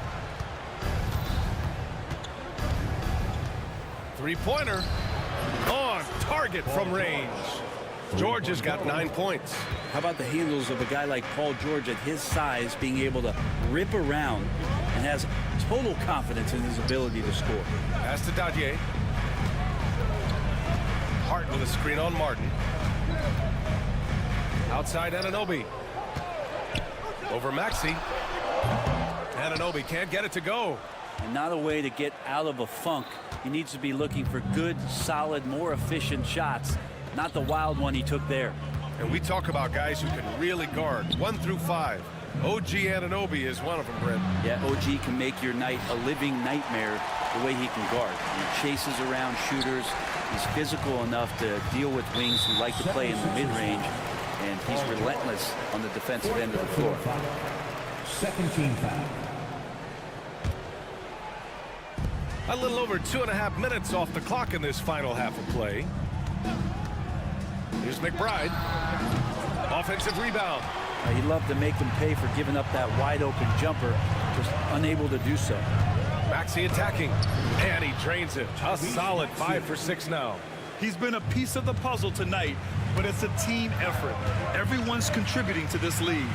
Three-pointer on target from range. George has got 9 points. How about the handles of a guy like Paul George at his size being able to rip around and has total confidence in his ability to score. Pass to Dadier. Hart with a screen on Martin. Outside Anunoby. Over Maxey. Anunoby can't get it to go. And not a way to get out of a funk. He needs to be looking for good, solid, more efficient shots. Not the wild one he took there. And we talk about guys who can really guard 1 through 5. OG Anunoby is one of them, Brent. Yeah, OG can make your night a living nightmare the way he can guard. He chases around shooters. He's physical enough to deal with wings who like to play in the mid-range. And he's relentless on the defensive end of the floor. Second team foul. A little over 2.5 minutes off the clock in this final half of play. Here's McBride. Offensive rebound. He'd love to make him pay for giving up that wide open jumper, just unable to do so. Maxey attacking, and he drains it. A solid 5 for 6 now. He's been a piece of the puzzle tonight, but it's a team effort. Everyone's contributing to this lead.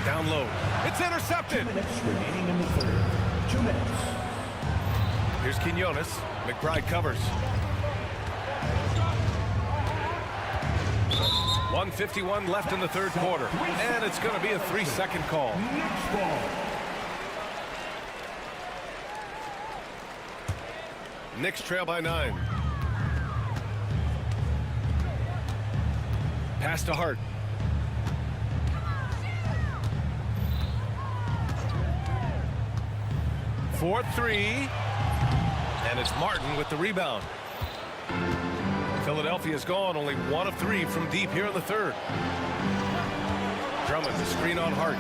Down low. It's intercepted. 2 minutes remaining in the third. 2 minutes. Here's Quinones. McBride covers. 1:51 left in the third quarter. And it's going to be a 3-second call. Next ball. Knicks trail by 9. Pass to Hart. For 3. And it's Martin with the rebound. Philadelphia's gone only 1 of 3 from deep here in the third. Drummond, the screen on Hart.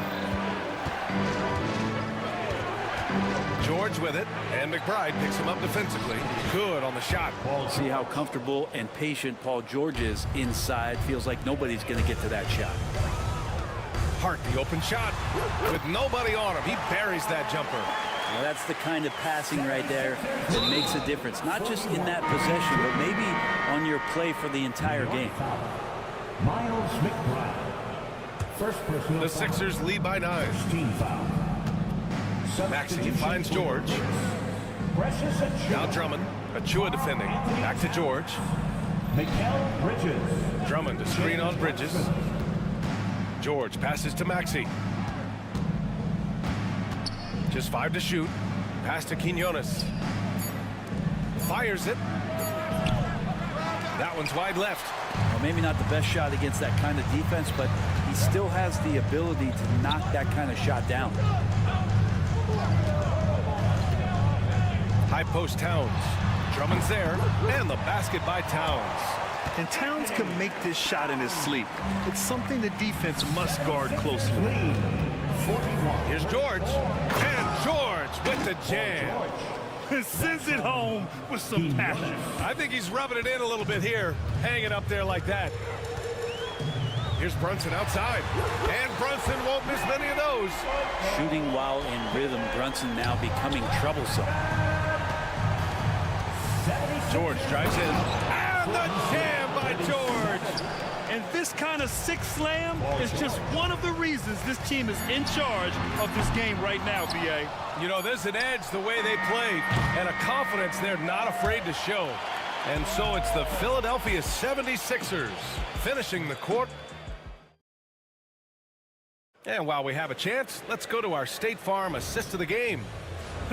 George with it, and McBride picks him up defensively. Good on the shot. See how comfortable and patient Paul George is inside. Feels like nobody's going to get to that shot. Hart, the open shot. With nobody on him, he buries that jumper. Well, that's the kind of passing right there that makes a difference. Not just in that possession, but maybe on your play for the entire game. Miles McBride. First personal The Sixers lead by 9. team foul. Maxey finds George. Now Drummond. Achua defending. Back to George. Mikal Bridges. Drummond to screen on Bridges. George passes to Maxey. Just 5 to shoot. Pass to Quinones. Fires it. That one's wide left. Well, maybe not the best shot against that kind of defense, but he still has the ability to knock that kind of shot down. High post Towns. Drummond's there, and the basket by Towns. And Towns can make this shot in his sleep. It's something the defense must guard closely. Here's George. And George with the jam. Sends it home with some passion. I think he's rubbing it in a little bit here, hanging up there like that. Here's Brunson outside. And Brunson won't miss many of those. Shooting while in rhythm, Brunson now becoming troublesome. George drives in. And the jam by George. And this kind of six slam is just one of the reasons this team is in charge of this game right now, B.A. You know, there's an edge the way they played and a confidence they're not afraid to show. And so it's the Philadelphia 76ers finishing the court. And while we have a chance, let's go to our State Farm assist of the game.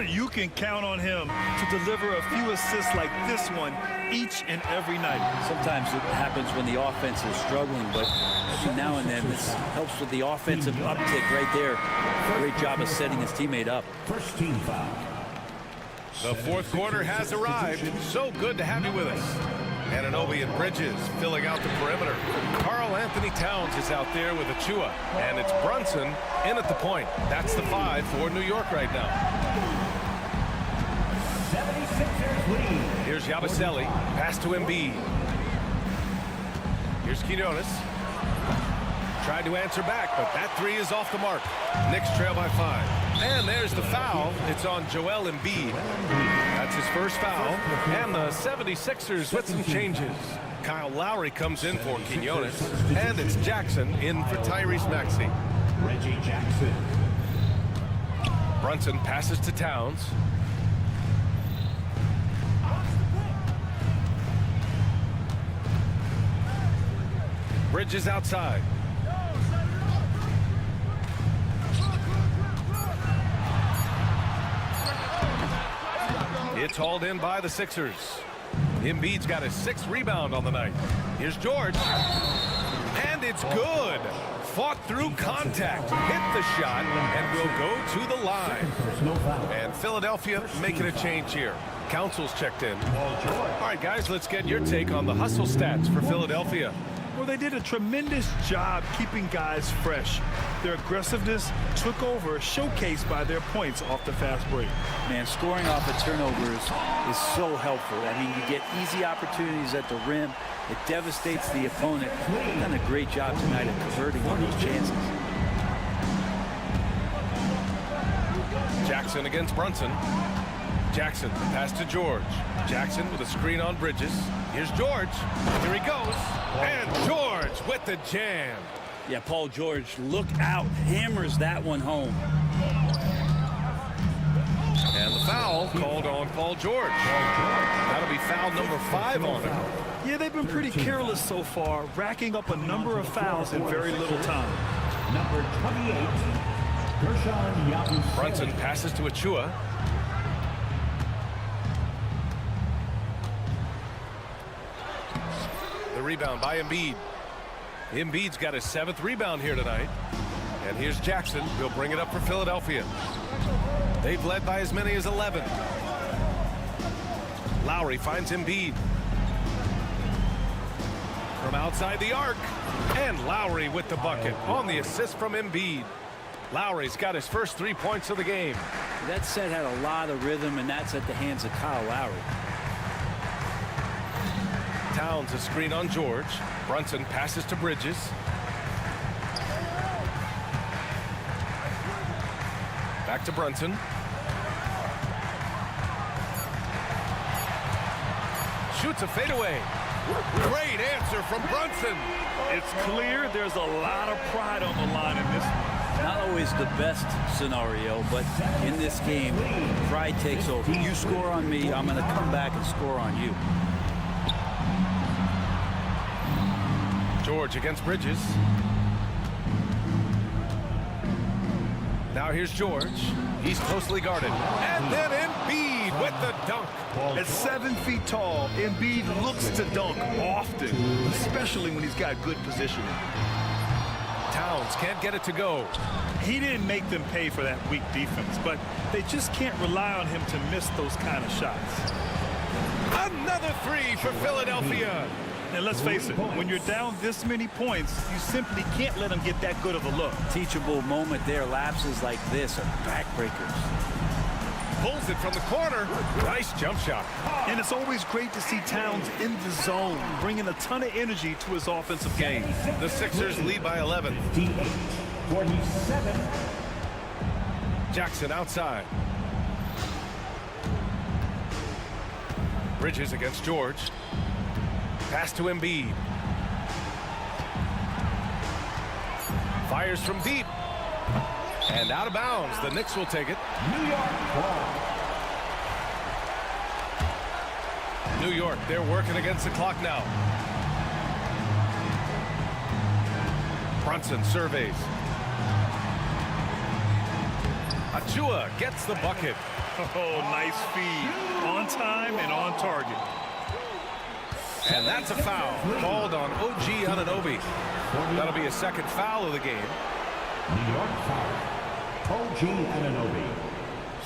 You can count on him to deliver a few assists like this one each and every night. Sometimes it happens when the offense is struggling, but every now and then this helps with the offensive uptick right there. Great job of setting his teammate up. First team foul. The fourth quarter has arrived. So good to have you with us. Ananobi and Bridges filling out the perimeter. Karl Anthony Towns is out there with Achua. And it's Brunson in at the point. That's the 5 for New York right now. 76ers lead. Here's Yabusele. Pass to Embiid. Here's Quinones. Tried to answer back, but that 3 is off the mark. Knicks trail by 5. And there's the foul. It's on Joel Embiid. That's his first foul. And the 76ers with some changes. Kyle Lowry comes in for Quinones. And it's Jackson in for Tyrese Maxey. Reggie Jackson. Brunson passes to Towns. Bridges outside. It's hauled in by the Sixers. Embiid's got his 6th rebound on the night. Here's George. And it's good. Fought through contact. Hit the shot and will go to the line. And Philadelphia making a change here. Council's checked in. All right, guys, let's get your take on the hustle stats for Philadelphia. Well, they did a tremendous job keeping guys fresh. Their aggressiveness took over, showcased by their points off the fast break. Man, scoring off of turnovers is so helpful. I mean, you get easy opportunities at the rim. It devastates the opponent. They've done a great job tonight of converting on those chances. Jackson against Brunson. Jackson, pass to George. Jackson with a screen on Bridges. Here's George. Here he goes. And George with the jam. Yeah, Paul George, look out. Hammers that one home. And the foul called on Paul George. That'll be foul number 5 on him. Yeah, they've been pretty careless so far, racking up a number of fouls in very little time. Number 28, Gershon Yabusele. Brunson passes to Achua. The rebound by Embiid. Embiid's got his 7th rebound here tonight. And here's Jackson. He'll bring it up for Philadelphia. They've led by as many as 11. Lowry finds Embiid. From outside the arc. And Lowry with the bucket on the assist from Embiid. Lowry's got his first 3 points of the game. That set had a lot of rhythm, and that's at the hands of Kyle Lowry. Towns a screen on George. Brunson passes to Bridges. Back to Brunson. Shoots a fadeaway. Great answer from Brunson. It's clear there's a lot of pride on the line in this one. Not always the best scenario, but in this game, pride takes over. You score on me, I'm going to come back and score on you. George against Bridges. Now here's George. He's closely guarded. And then Embiid with the dunk. At 7 feet tall, Embiid looks to dunk often, especially when he's got good positioning. Towns can't get it to go. He didn't make them pay for that weak defense, but they just can't rely on him to miss those kind of shots. Another three for Philadelphia. And let's face it, when you're down this many points, you simply can't let them get that good of a look. Teachable moment there. Lapses like this are backbreakers. Pulls it from the corner. Nice jump shot. And it's always great to see Towns in the zone, bringing a ton of energy to his offensive game. The Sixers lead by 11. 47. Jackson outside. Bridges against George. Pass to Embiid. Fires from deep. And out of bounds. The Knicks will take it. New York ball. New York, they're working against the clock now. Brunson surveys. Achua gets the bucket. Oh, nice feed. On time and on target. And that's a foul called on OG Anunoby. That'll be a second foul of the game. New York foul. OG Anunoby.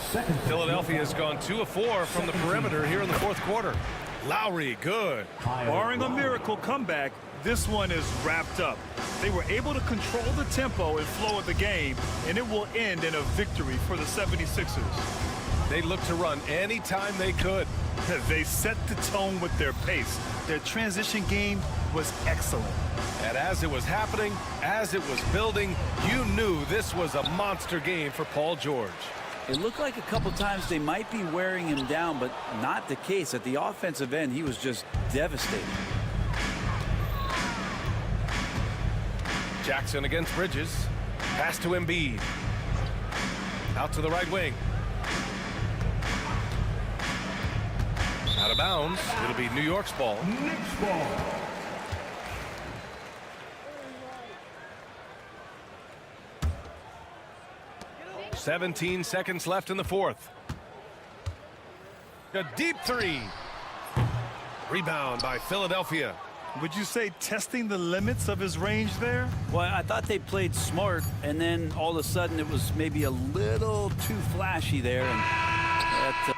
Second. Philadelphia has gone 2 of 4 from the perimeter here in the fourth quarter. Lowry, good. Barring a miracle comeback, this one is wrapped up. They were able to control the tempo and flow of the game, and it will end in a victory for the 76ers. They looked to run anytime they could. They set the tone with their pace. Their transition game was excellent. And as it was happening, as it was building, you knew this was a monster game for Paul George. It looked like a couple times they might be wearing him down, but not the case. At the offensive end, he was just devastating. Jackson against Bridges. Pass to Embiid. Out to the right wing. Out of bounds. It'll be New York's ball. Knicks ball. "17 seconds left in the fourth. A deep three. Rebound by Philadelphia. Would you say testing the limits of his range there? Well, I thought they played smart, and then all of a sudden it was maybe a little too flashy there. And that,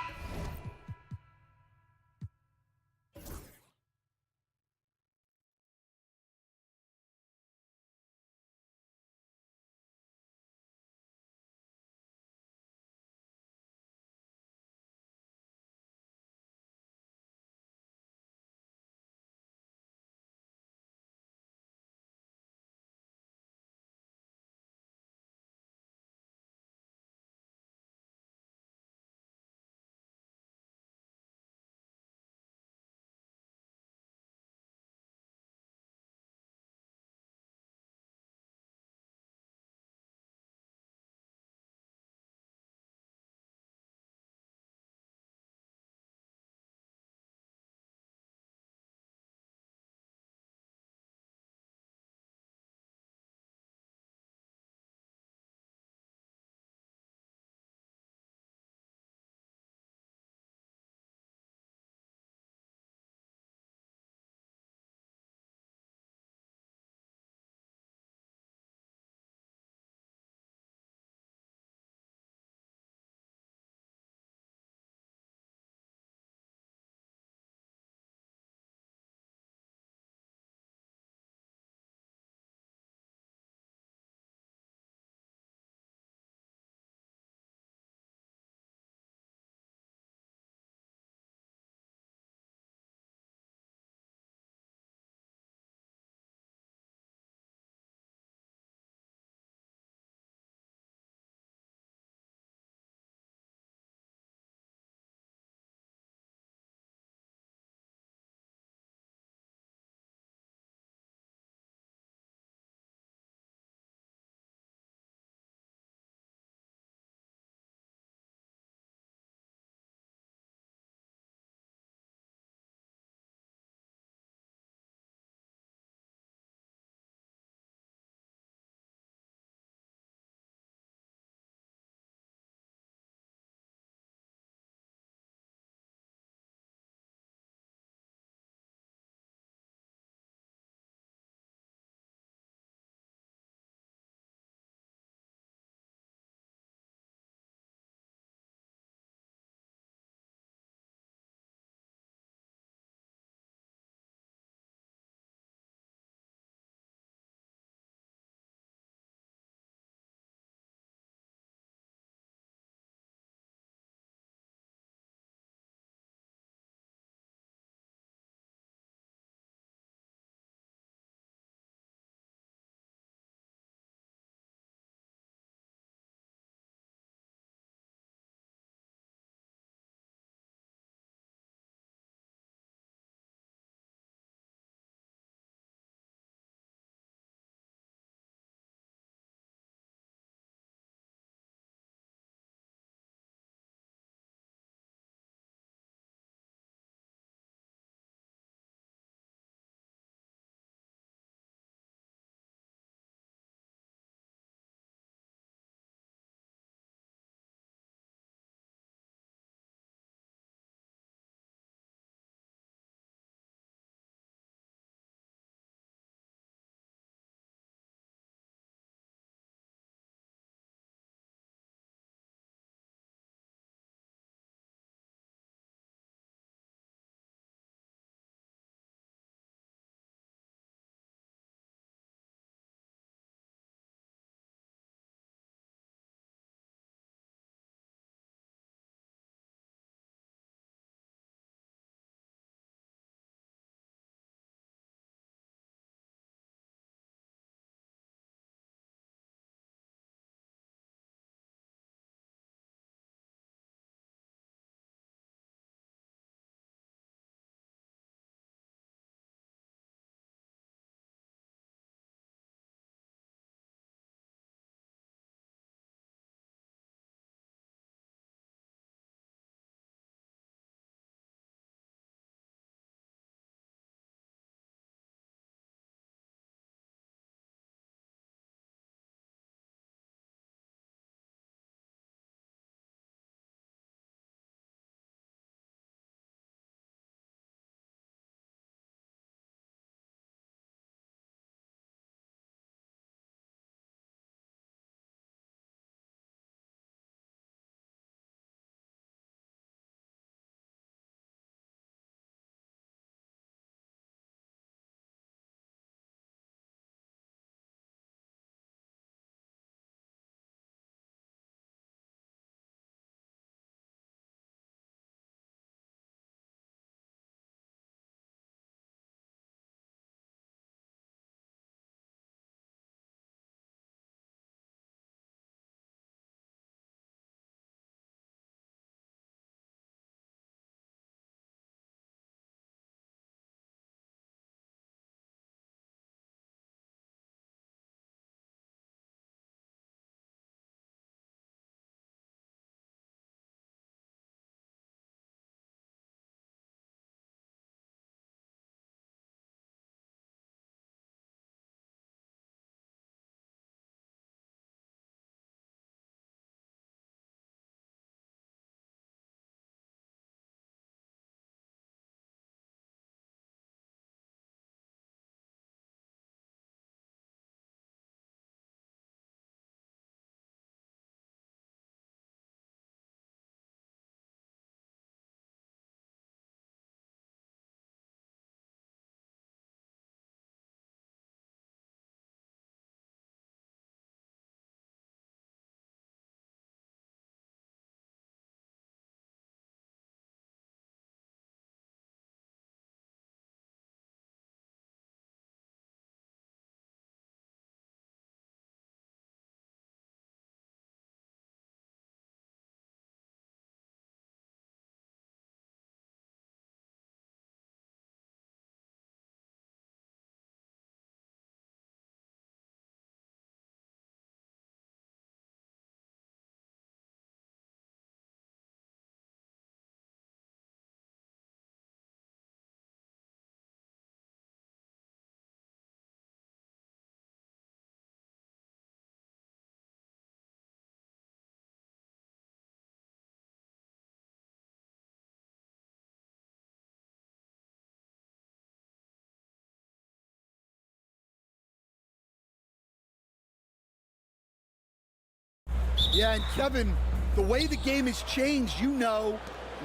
Yeah, and Kevin, the way the game has changed, you know,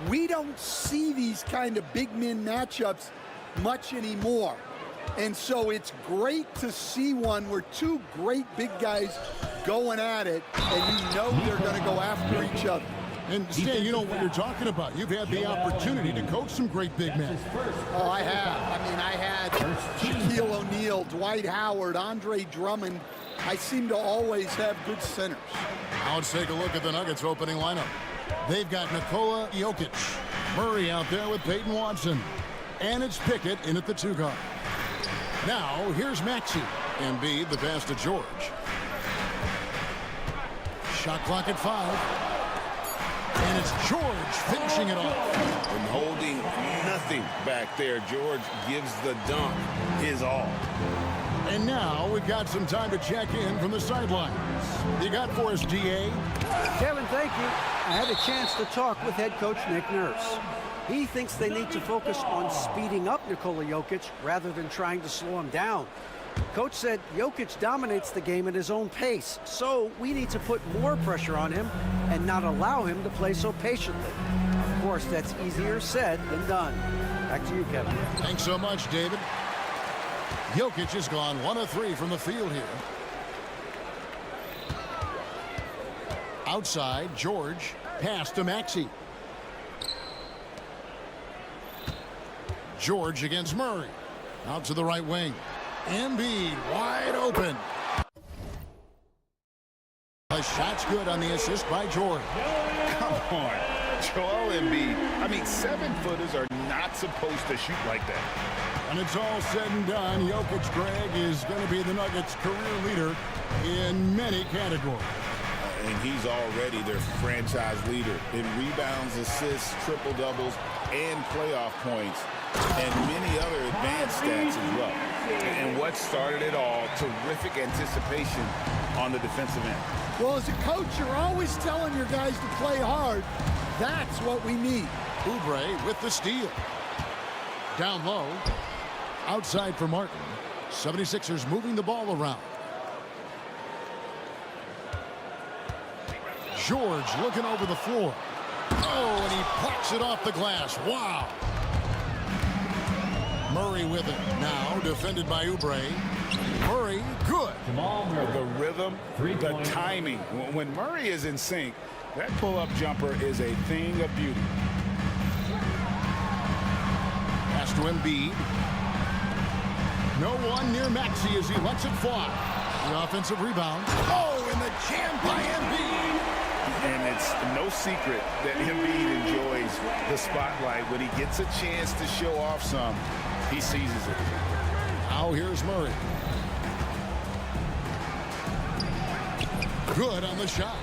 we don't see these kind of big men matchups much anymore. And so it's great to see one where two great big guys going at it, and you know they're going to go after each other. And Stan, you know what you're talking about. You've had the opportunity to coach some great big men. Oh, I have. I mean, I had Shaquille O'Neal, Dwight Howard, Andre Drummond. I seem to always have good centers. Now let's take a look at the Nuggets opening lineup. They've got Nikola Jokic, Murray out there with Peyton Watson, and it's Pickett in at the 2 guard. Now here's Maxey. Embiid, the pass to George. Shot clock at 5. And it's George finishing it off. And holding nothing back there, George gives the dunk his all. And now we've got some time to check in from the sidelines. You got for us, DA? Kevin, thank you. I had a chance to talk with head coach Nick Nurse. He thinks they need to focus on speeding up Nikola Jokic rather than trying to slow him down. Coach said Jokic dominates the game at his own pace, so we need to put more pressure on him and not allow him to play so patiently. Of course, that's easier said than done. Back to you, Kevin. Thanks so much, David. Jokic has gone 1 of 3 from the field here. Outside, George, pass to Maxey. George against Murray. Out to the right wing. Embiid wide open. A shot's good on the assist by George. Come on, Joel Embiid. I mean, 7-footers are not supposed to shoot like that. When it's all said and done, Jokic, Greg, is going to be the Nuggets' career leader in many categories. And he's already their franchise leader in rebounds, assists, triple-doubles, and playoff points, and many other advanced stats as well. And what started it all, terrific anticipation on the defensive end. Well, as a coach, you're always telling your guys to play hard. That's what we need. Oubre with the steal. Down low. Outside for Martin. 76ers moving the ball around. George looking over the floor. Oh, and he plucks it off the glass. Wow. Murray with it. Now defended by Oubre. Murray, good. The rhythm, the timing. When Murray is in sync, that pull-up jumper is a thing of beauty. Pass to Embiid. No one near Maxey as he lets it fly. The offensive rebound. Oh, and the jam by Embiid. And it's no secret that Embiid enjoys the spotlight. When he gets a chance to show off some, he seizes it. Now here's Murray. Good on the shot.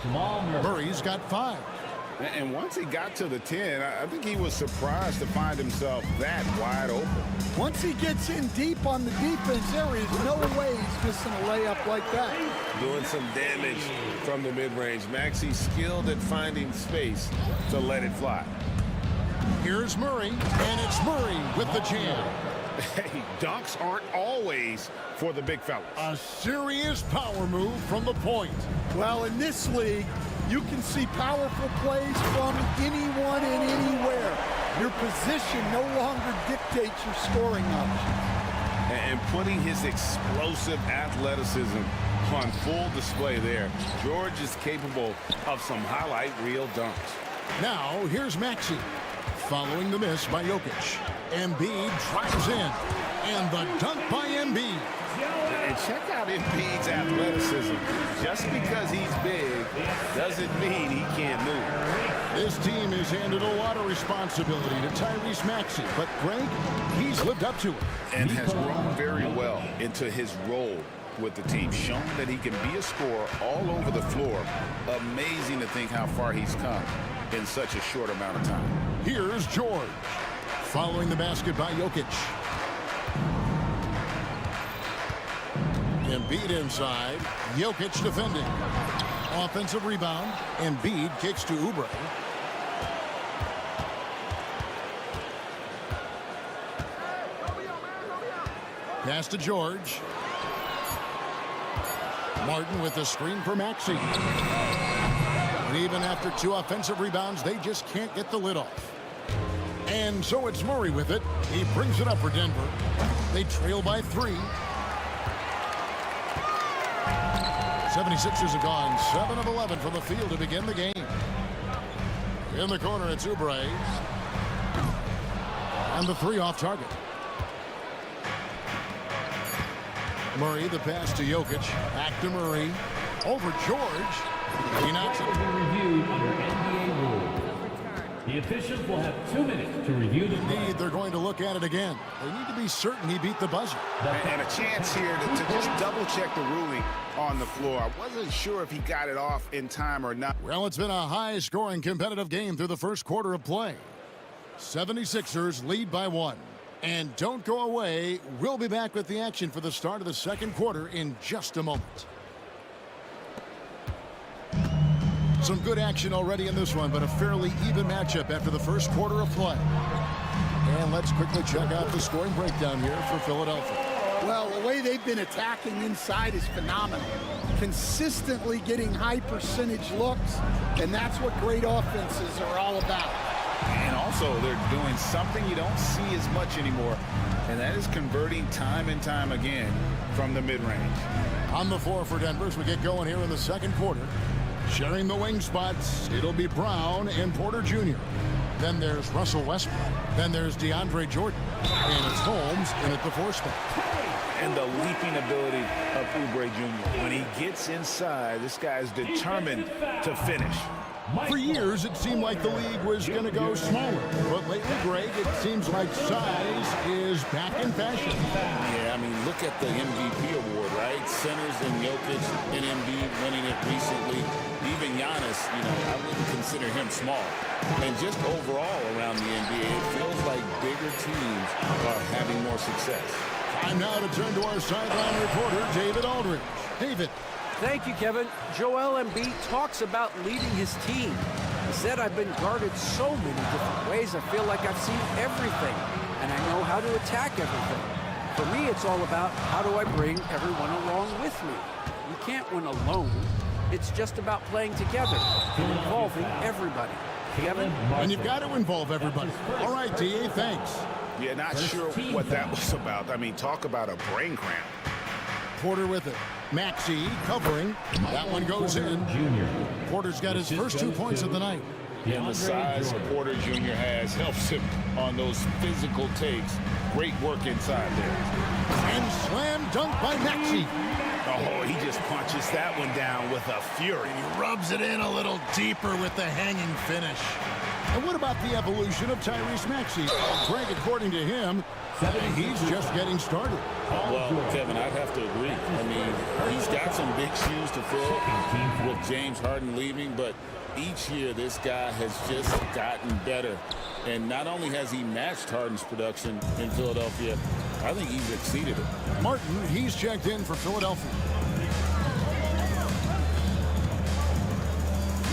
Murray's got 5. And once he got to the 10, I think he was surprised to find himself that wide open. Once he gets in deep on the defense, there is no way he's missing a layup like that. Doing some damage from the mid-range. Maxey's skilled at finding space to let it fly. Here's Murray, and it's Murray with the jam. Hey, dunks aren't always for the big fellas. A serious power move from the point. Well, in this league, you can see powerful plays from anyone and anywhere. Your position no longer dictates your scoring option. And putting his explosive athleticism on full display there. George is capable of some highlight reel dunks. Now, here's Maxey. Following the miss by Jokic. Embiid drives in. And the dunk by Embiid. And check out Embiid's athleticism. Just because he's big doesn't mean he can't move. This team has handed a lot of responsibility to Tyrese Maxey, but Greg, he's lived up to it. And has grown very well into his role with the team, showing that he can be a scorer all over the floor. Amazing to think how far he's come in such a short amount of time. Here's George. Following the basket by Jokic. Embiid inside. Jokic defending. Offensive rebound. Embiid kicks to Oubre. Pass to George. Martin with the screen for Maxey. And even after 2 offensive rebounds, they just can't get the lid off. And so it's Murray with it. He brings it up for Denver. They trail by 3. 76ers have gone 7 of 11 from the field to begin the game. In the corner, it's Oubre. And the 3 off target. Murray, the pass to Jokic. Back to Murray. Over George. He knocks it. Reviewed under NBA rules. The officials will have 2 minutes to review the play. Indeed, they're going to look at it again. They need to be certain he beat the buzzer. And a chance here to just double-check the ruling on the floor. I wasn't sure if he got it off in time or not. Well, it's been a high-scoring competitive game through the first quarter of play. 76ers lead by 1. And don't go away. We'll be back with the action for the start of the second quarter in just a moment. Some good action already in this one, but a fairly even matchup after the first quarter of play. And let's quickly check out the scoring breakdown here for Philadelphia. Well, the way they've been attacking inside is phenomenal. Consistently getting high percentage looks, and that's what great offenses are all about. And also, they're doing something you don't see as much anymore, and that is converting time and time again from the mid-range. On the floor for Denver as we get going here in the second quarter. Sharing the wing spots, it'll be Brown and Porter Jr. Then there's Russell Westbrook. Then there's DeAndre Jordan. And it's Holmes in at the 4 spot. And the leaping ability of Oubre Jr. When he gets inside, this guy's determined to finish. For years, it seemed like the league was going to go smaller. But lately, Greg, it seems like size is back in fashion. Yeah, I mean, look at the MVP award, right? Centers and Jokic and Embiid winning it recently. Even Giannis, I wouldn't consider him small. And just overall around the NBA, it feels like bigger teams are having more success. Time now to turn to our sideline reporter, David Aldridge. David. Thank you, Kevin. Joel Embiid talks about leading his team. He said, I've been guarded so many different ways. I feel like I've seen everything, and I know how to attack everything. For me, it's all about how do I bring everyone along with me. You can't win alone. It's just about playing together and involving everybody. Kevin? And you've got to involve everybody. All right, D.A., thanks. Yeah, not sure what that was about. I mean, talk about a brain cramp. Porter with it. Maxey covering. That one goes in. Porter's got his first 2 points of the night. And the size Porter Jr. has helps him on those physical takes. Great work inside there. And slam dunk by Maxey. Oh, he just punches that one down with a fury. He rubs it in a little deeper with the hanging finish. And what about the evolution of Tyrese Maxey? Greg, according to him, he's just getting started. Well, Kevin, I'd have to agree. I mean, he's got some big shoes to fill with James Harden leaving, but each year this guy has just gotten better. And not only has he matched Harden's production in Philadelphia, I think he's exceeded it. Martin, he's checked in for Philadelphia.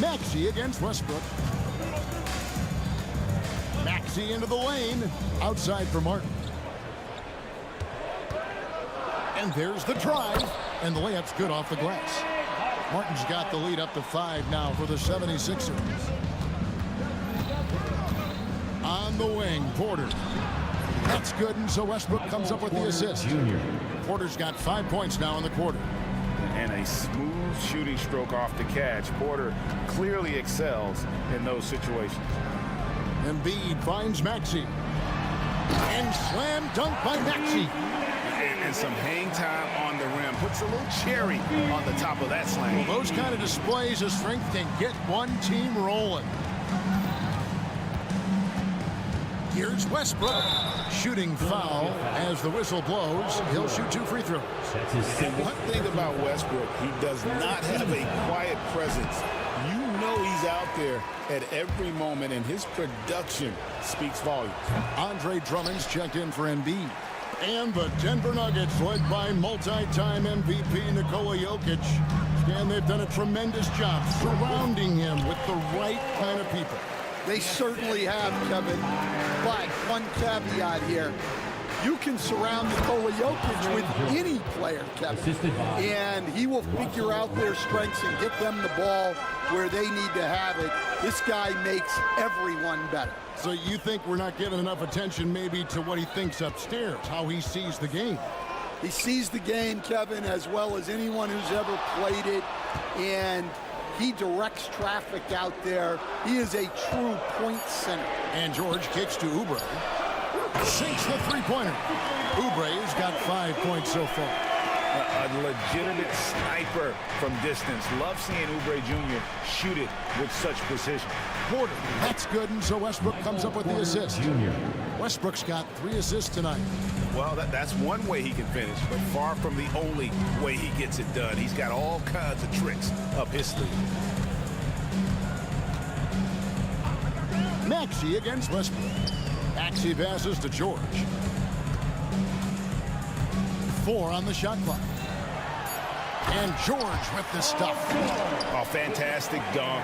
Maxey against Westbrook. Maxey into the lane. Outside for Martin. And there's the drive. And the layup's good off the glass. Martin's got the lead up to 5 now for the 76ers. On the wing, Porter. That's good, and so Westbrook comes up with the assist. Porter's got 5 points now in the quarter. And a smooth shooting stroke off the catch. Porter clearly excels in those situations. Embiid finds Maxey. And slam dunk by Maxey. And some hang time on the rim. Puts a little cherry on the top of that slam. Well, those kind of displays of strength can get one team rolling. Here's Westbrook. Shooting foul as the whistle blows. He'll shoot 2 free throws. And one thing about Westbrook, he does not have a quiet presence. You know he's out there at every moment, and his production speaks volumes. Andre Drummond's checked in for Embiid. And the Denver Nuggets, led by multi-time MVP Nikola Jokic. And they've done a tremendous job surrounding him with the right kind of people. They certainly have, Kevin. But one caveat here. You can surround Nikola Jokic with any player, Kevin, and he will figure out their strengths and get them the ball where they need to have it. This guy makes everyone better. So you think we're not giving enough attention maybe to what he thinks upstairs, how he sees the game? He sees the game, Kevin, as well as anyone who's ever played it, and he directs traffic out there. He is a true point center. And George kicks to Oubre. Sinks the three-pointer. Oubre's got 5 points so far. A legitimate sniper from distance. Love seeing Oubre Jr. shoot it with such precision. Porter, that's good, and so Westbrook comes up with the assist. Westbrook's got 3 assists tonight. Well, that's one way he can finish, but far from the only way he gets it done. He's got all kinds of tricks up his sleeve. Maxey against Westbrook. Maxey passes to George. 4 on the shot clock. And George with the stuff. Oh, fantastic dunk.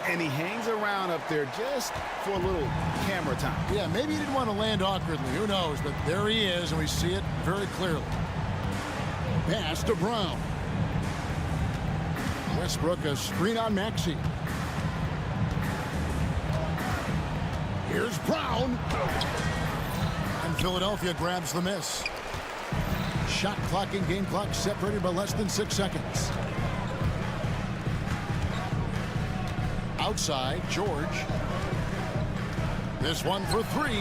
And he hangs around up there just for a little camera time. Yeah, maybe he didn't want to land awkwardly. Who knows? But there he is, and we see it very clearly. Pass to Brown. Westbrook a screen on Maxey. Here's Brown. And Philadelphia grabs the miss. Shot clock and game clock separated by less than 6 seconds. Outside, George. This one for 3.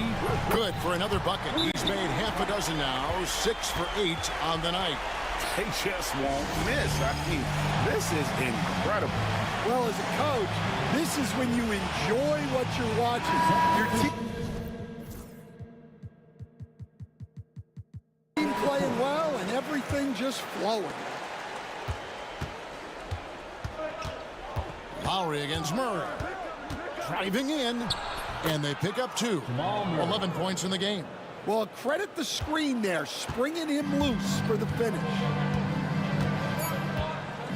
Good for another bucket. He's made half a dozen now. 6 for 8 on the night. They just won't miss. I mean, this is incredible. Well, as a coach, this is when you enjoy what you're watching. Your team playing well and everything just flowing. Lowry against Murray. Driving in, and they pick up 2. 11 points in the game. Well, credit the screen there, springing him loose for the finish.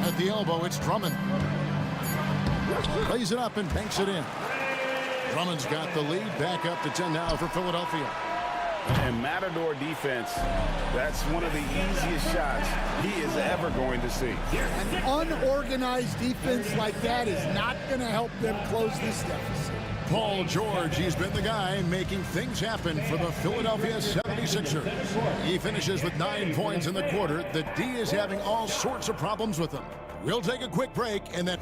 At the elbow, it's Drummond. Lays it up and banks it in. Drummond's got the lead, back up to 10 now for Philadelphia. And Matador defense, that's one of the easiest shots he is ever going to see. An unorganized defense like that is not going to help them close this deficit. Paul George, he's been the guy making things happen for the Philadelphia 76ers. He finishes with 9 points in the quarter. The D is having all sorts of problems with him. We'll take a quick break and then...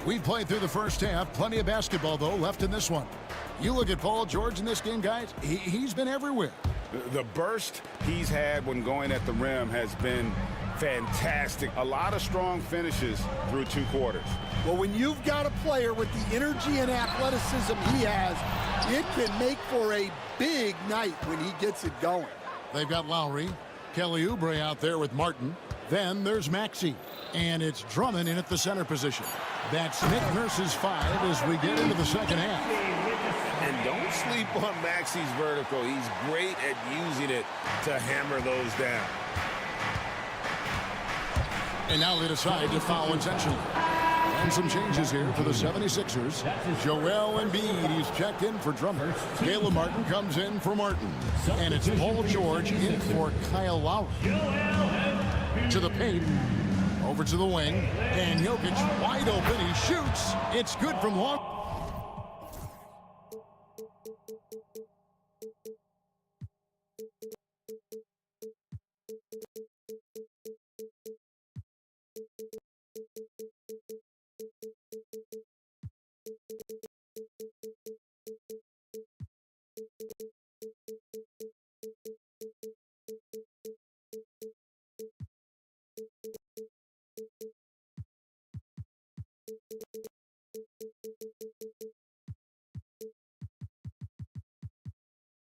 We played through the first half. Plenty of basketball, though, left in this one. You look at Paul George in this game, guys. He's been everywhere. The burst he's had when going at the rim has been fantastic. A lot of strong finishes through 2 quarters. Well, when you've got a player with the energy and athleticism he has, it can make for a big night when he gets it going. They've got Lowry, Kelly Oubre out there with Martin. Then there's Maxey, and it's Drummond in at the center position. That's Nick Nurse's 5 as we get into the second half. And don't sleep on Maxey's vertical. He's great at using it to hammer those down. And now they decide to foul intentionally. And some changes here for the 76ers. Joel Embiid, he's checked in for Drummond. Caleb Martin comes in for Martin. And it's Paul George in for Kyle Lowry. To the paint. Over to the wing. And Jokic wide open. He shoots. It's good from long.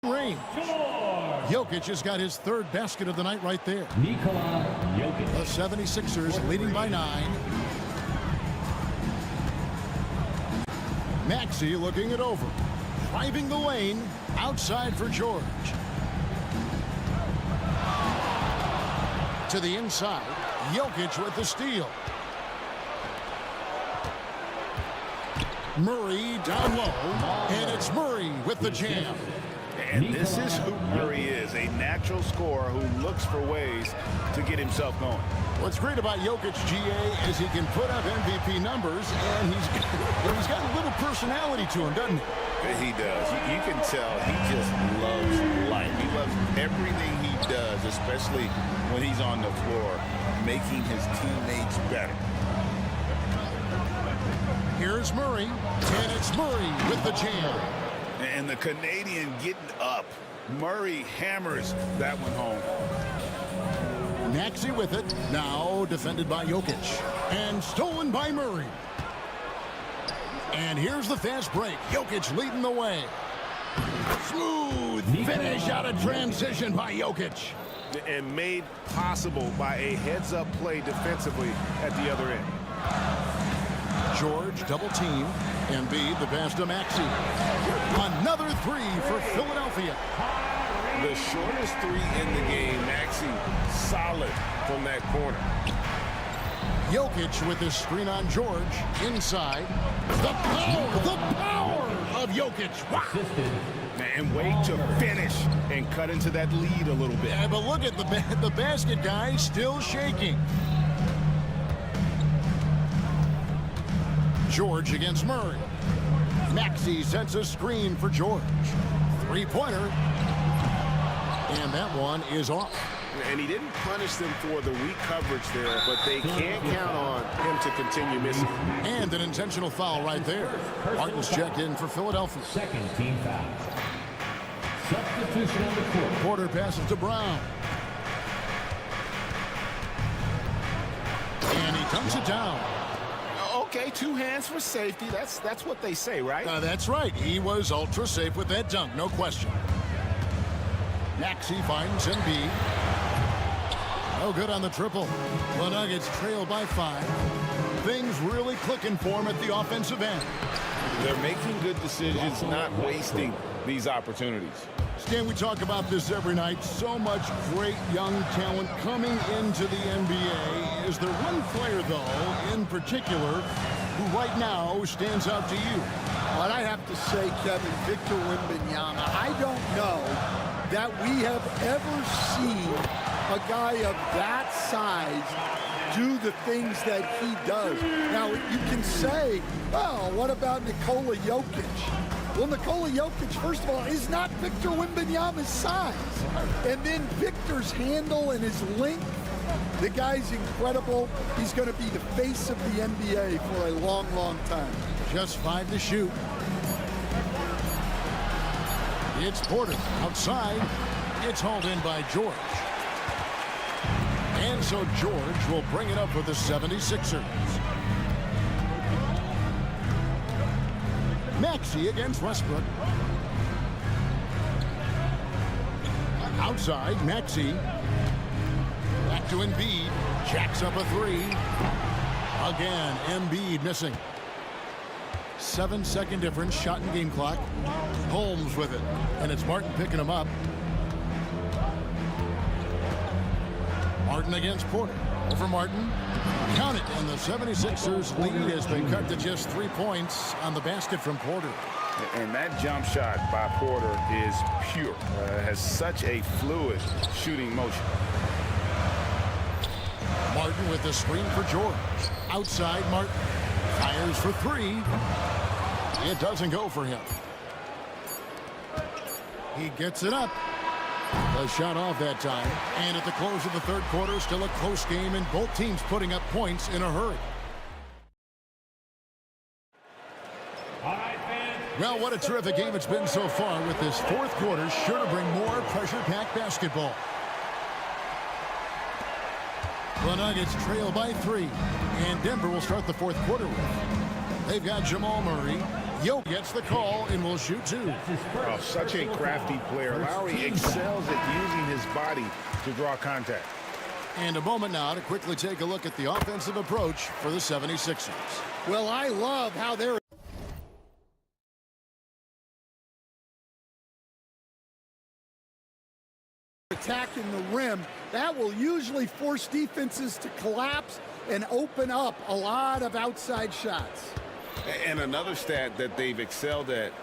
Range. Jokic has got his 3rd basket of the night right there. The 76ers leading by 9. Maxey looking it over. Driving the lane. Outside for George. To the inside. Jokic with the steal. Murray down low, and it's Murray with the jam. And this is who Murray is, a natural scorer who looks for ways to get himself going. What's great about Jokic, GA, is he can put up MVP numbers, and he's got a little personality to him, doesn't he? He does. You can tell he just loves life. He loves everything he does, especially when he's on the floor, making his teammates better. Here's Murray, and it's Murray with the jam. And the Canadian getting up. Murray hammers that one home. Maxey with it, now defended by Jokic, and stolen by Murray. And here's the fast break. Jokic leading the way. Smooth finish out of transition by Jokic. And made possible by a heads-up play defensively at the other end. George double team. Embiid the pass to Maxey. Another three for Philadelphia. The shortest three in the game. Maxey solid from that corner. Jokic with his screen on George. Inside. The power of Jokic. Wow. And wait to finish and cut into that lead a little bit. Yeah, but look at the basket guy still shaking. George against Murray. Maxey sets a screen for George. Three-pointer. And that one is off. And he didn't punish them for the weak coverage there, but they can't count on him to continue missing. And an intentional foul right there. Martin's checked in for Philadelphia. Second team foul. Substitution on the court. Porter passes to Brown. And he dumps it down. Okay, two hands for safety. That's what they say, right? That's right. He was ultra safe with that dunk, no question. Maxey finds Embiid. No good on the triple. The Nuggets trail by 5. Things really clicking for him at the offensive end. They're making good decisions, not wasting these opportunities. Stan, we talk about this every night. So much great young talent coming into the NBA. Is there one player, though, in particular, who right now stands out to you? What I have to say, Kevin, Victor Wembanyama, I don't know that we have ever seen a guy of that size do the things that he does. Now, you can say, well, what about Nikola Jokic? Well, Nikola Jokic, first of all, is not Victor Wembanyama's size. And then Victor's handle and his length, the guy's incredible. He's going to be the face of the NBA for a long, long time. Just 5 to shoot. It's Porter outside. It's hauled in by George. And so George will bring it up for the 76ers. Maxey against Westbrook. Outside, Maxey. Back to Embiid. Jacks up a 3. Again, Embiid missing. 7-second difference, shot in game clock. Holmes with it, and it's Martin picking him up. Martin against Porter. Over Martin. Count it, and the 76ers lead has been cut to just 3 points on the basket from Porter. And that jump shot by Porter is pure. Has such a fluid shooting motion. Martin with the screen for George. Outside, Martin fires for 3. It doesn't go for him. He gets it up. The shot off that time. And at the close of the third quarter, still a close game, and both teams putting up points in a hurry. Well, what a terrific game it's been so far, with this fourth quarter sure to bring more pressure-packed basketball. The Nuggets trail by 3, and Denver will start the fourth quarter with. They've got Jamal Murray. Yo gets the call and will shoot 2. Oh, such a crafty player. Lowry excels at using his body to draw contact. And a moment now to quickly take a look at the offensive approach for the 76ers. Well, I love how they're attacking the rim. That will usually force defenses to collapse and open up a lot of outside shots. And another stat that they've excelled at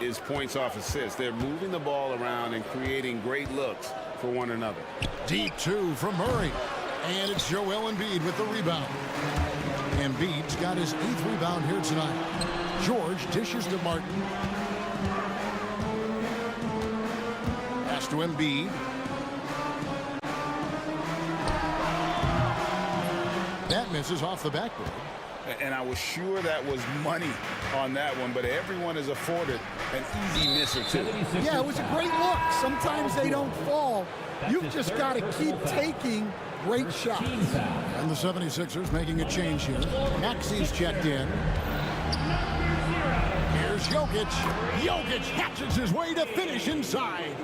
is points off assists. They're moving the ball around and creating great looks for one another. Deep two from Murray. And it's Joel Embiid with the rebound. Embiid's got his 8th rebound here tonight. George dishes to Martin. Pass to Embiid. That misses off the backboard. And I was sure that was money on that one, but everyone is afforded an easy miss or two. Yeah, it was a great look. Sometimes they don't fall. You've just got to keep taking great shots. And the 76ers making a change here. Maxi's checked in. Here's Jokic. Jokic hatches his way to finish inside.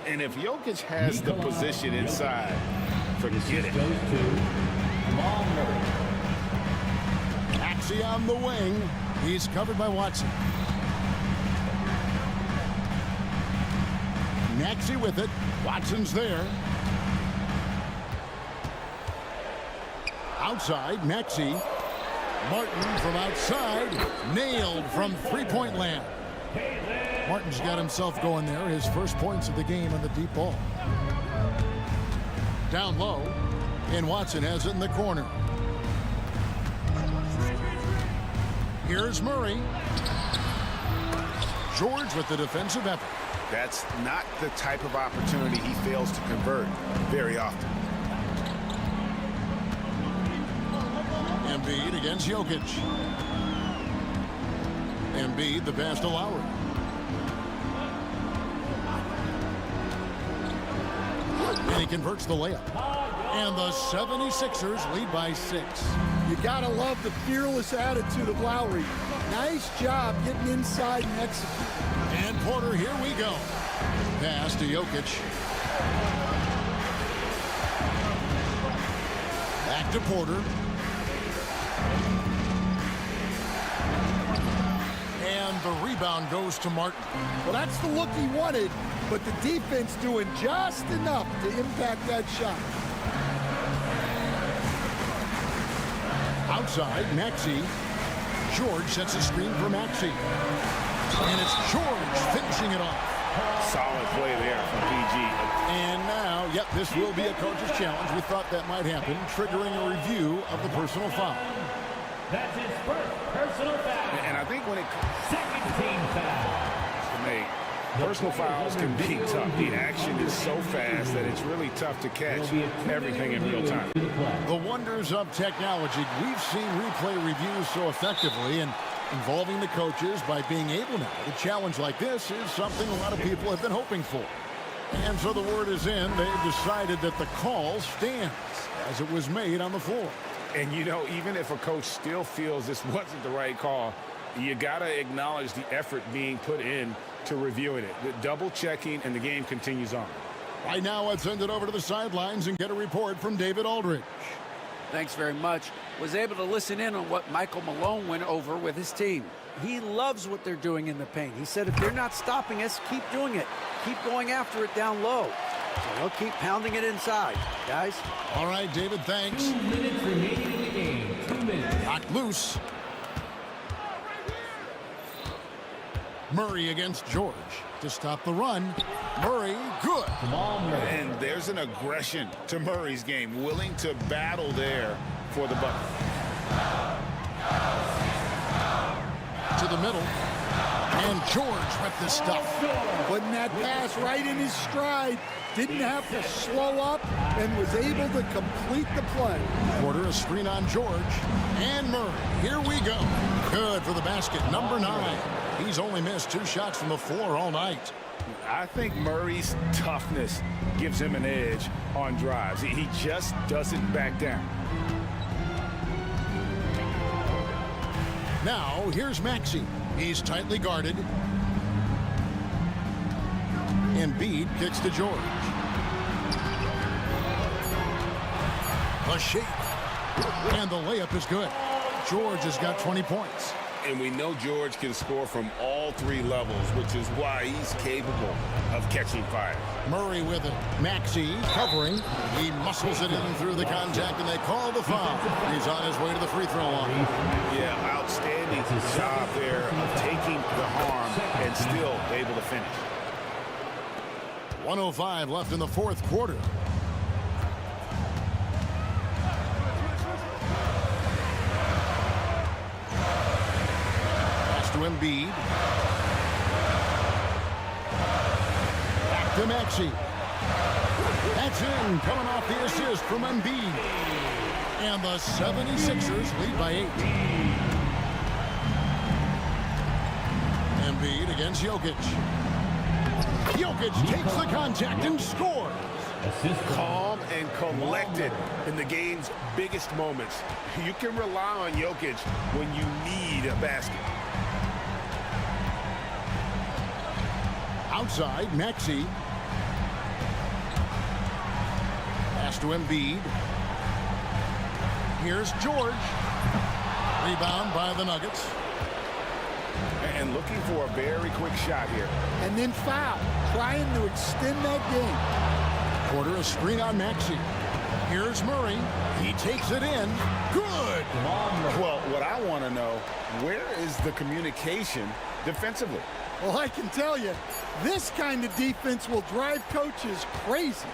And if Jokic has the position inside, forget it. Maxey on the wing. He's covered by Watson. Maxey with it. Watson's there. Outside, Maxey. Martin from outside. Nailed from three-point land. Martin's got himself going there. His first points of the game on the deep ball. Down low. And Watson has it in the corner. Here's Murray. George with the defensive effort. That's not the type of opportunity he fails to convert very often. Embiid against Jokic. Embiid the pass to Lowry. And he converts the layup. And the 76ers lead by 6. You gotta love the fearless attitude of Lowry. Nice job getting inside and executing. And Porter, here we go. Pass to Jokic. Back to Porter. And the rebound goes to Martin. Well, that's the look he wanted, but the defense doing just enough to impact that shot. Outside, Maxey. George sets a screen for Maxey. And it's George finishing it off. Solid play there from PG. And now, yep, this will be a coach's challenge. We thought that might happen, triggering a review of the personal foul. That's his first personal foul. And I think when it Second team foul. personal fouls can be tough. The action is so fast that it's really tough to catch everything in real time. The wonders of technology. We've seen replay reviews so effectively, and involving the coaches by being able now to challenge like this is something a lot of people have been hoping for. And so the word is in. They've decided that the call stands as it was made on the floor. And, you know, even if a coach still feels this wasn't the right call, you got to acknowledge the effort being put in to reviewing it. The double checking, and the game continues on. Right now, let's send it over to the sidelines and get a report from David Aldridge. Thanks very much. Was able to listen in on what Michael Malone went over with his team. He loves what they're doing in the paint. He said, if they're not stopping us, keep doing it. Keep going after it down low. So they'll keep pounding it inside, guys. All right, David, thanks. 2 minutes remaining in the game. 2 minutes. Knocked loose. Murray against George to stop the run. Murray, good. And there's an aggression to Murray's game, willing to battle there for the bucket. To the middle. And George with the stuff. Putting that pass right in his stride. Didn't have to slow up and was able to complete the play. Porter, a screen on George. And Murray, here we go. Good for the basket, number 9. He's only missed 2 shots from the floor all night. I think Murray's toughness gives him an edge on drives. He just doesn't back down. Now, here's Maxey. He's tightly guarded. Embiid kicks to George. A shake. And the layup is good. George has got 20 points. And we know George can score from all three levels, which is why he's capable of catching fire. Murray with it. Maxey covering. He muscles it in through the contact, and they call the foul. He's on his way to the free throw line. Yeah, outstanding job there of taking the harm and still able to finish. 1:05 left in the fourth quarter. Pass to Embiid. Back to Maxey. That's in, coming off the assist from Embiid. And the 76ers lead by 8. Embiid against Jokic. Jokic takes the contact and scores. Calm and collected in the game's biggest moments. You can rely on Jokic when you need a basket. Outside, Maxey. Pass to Embiid. Here's George. Rebound by the Nuggets. And looking for a very quick shot here. And then foul, trying to extend that game. Porter, a screen on Maxey. Here's Murray. He takes it in. Good. Well, what I want to know, where is the communication defensively? Well, I can tell you, this kind of defense will drive coaches crazy.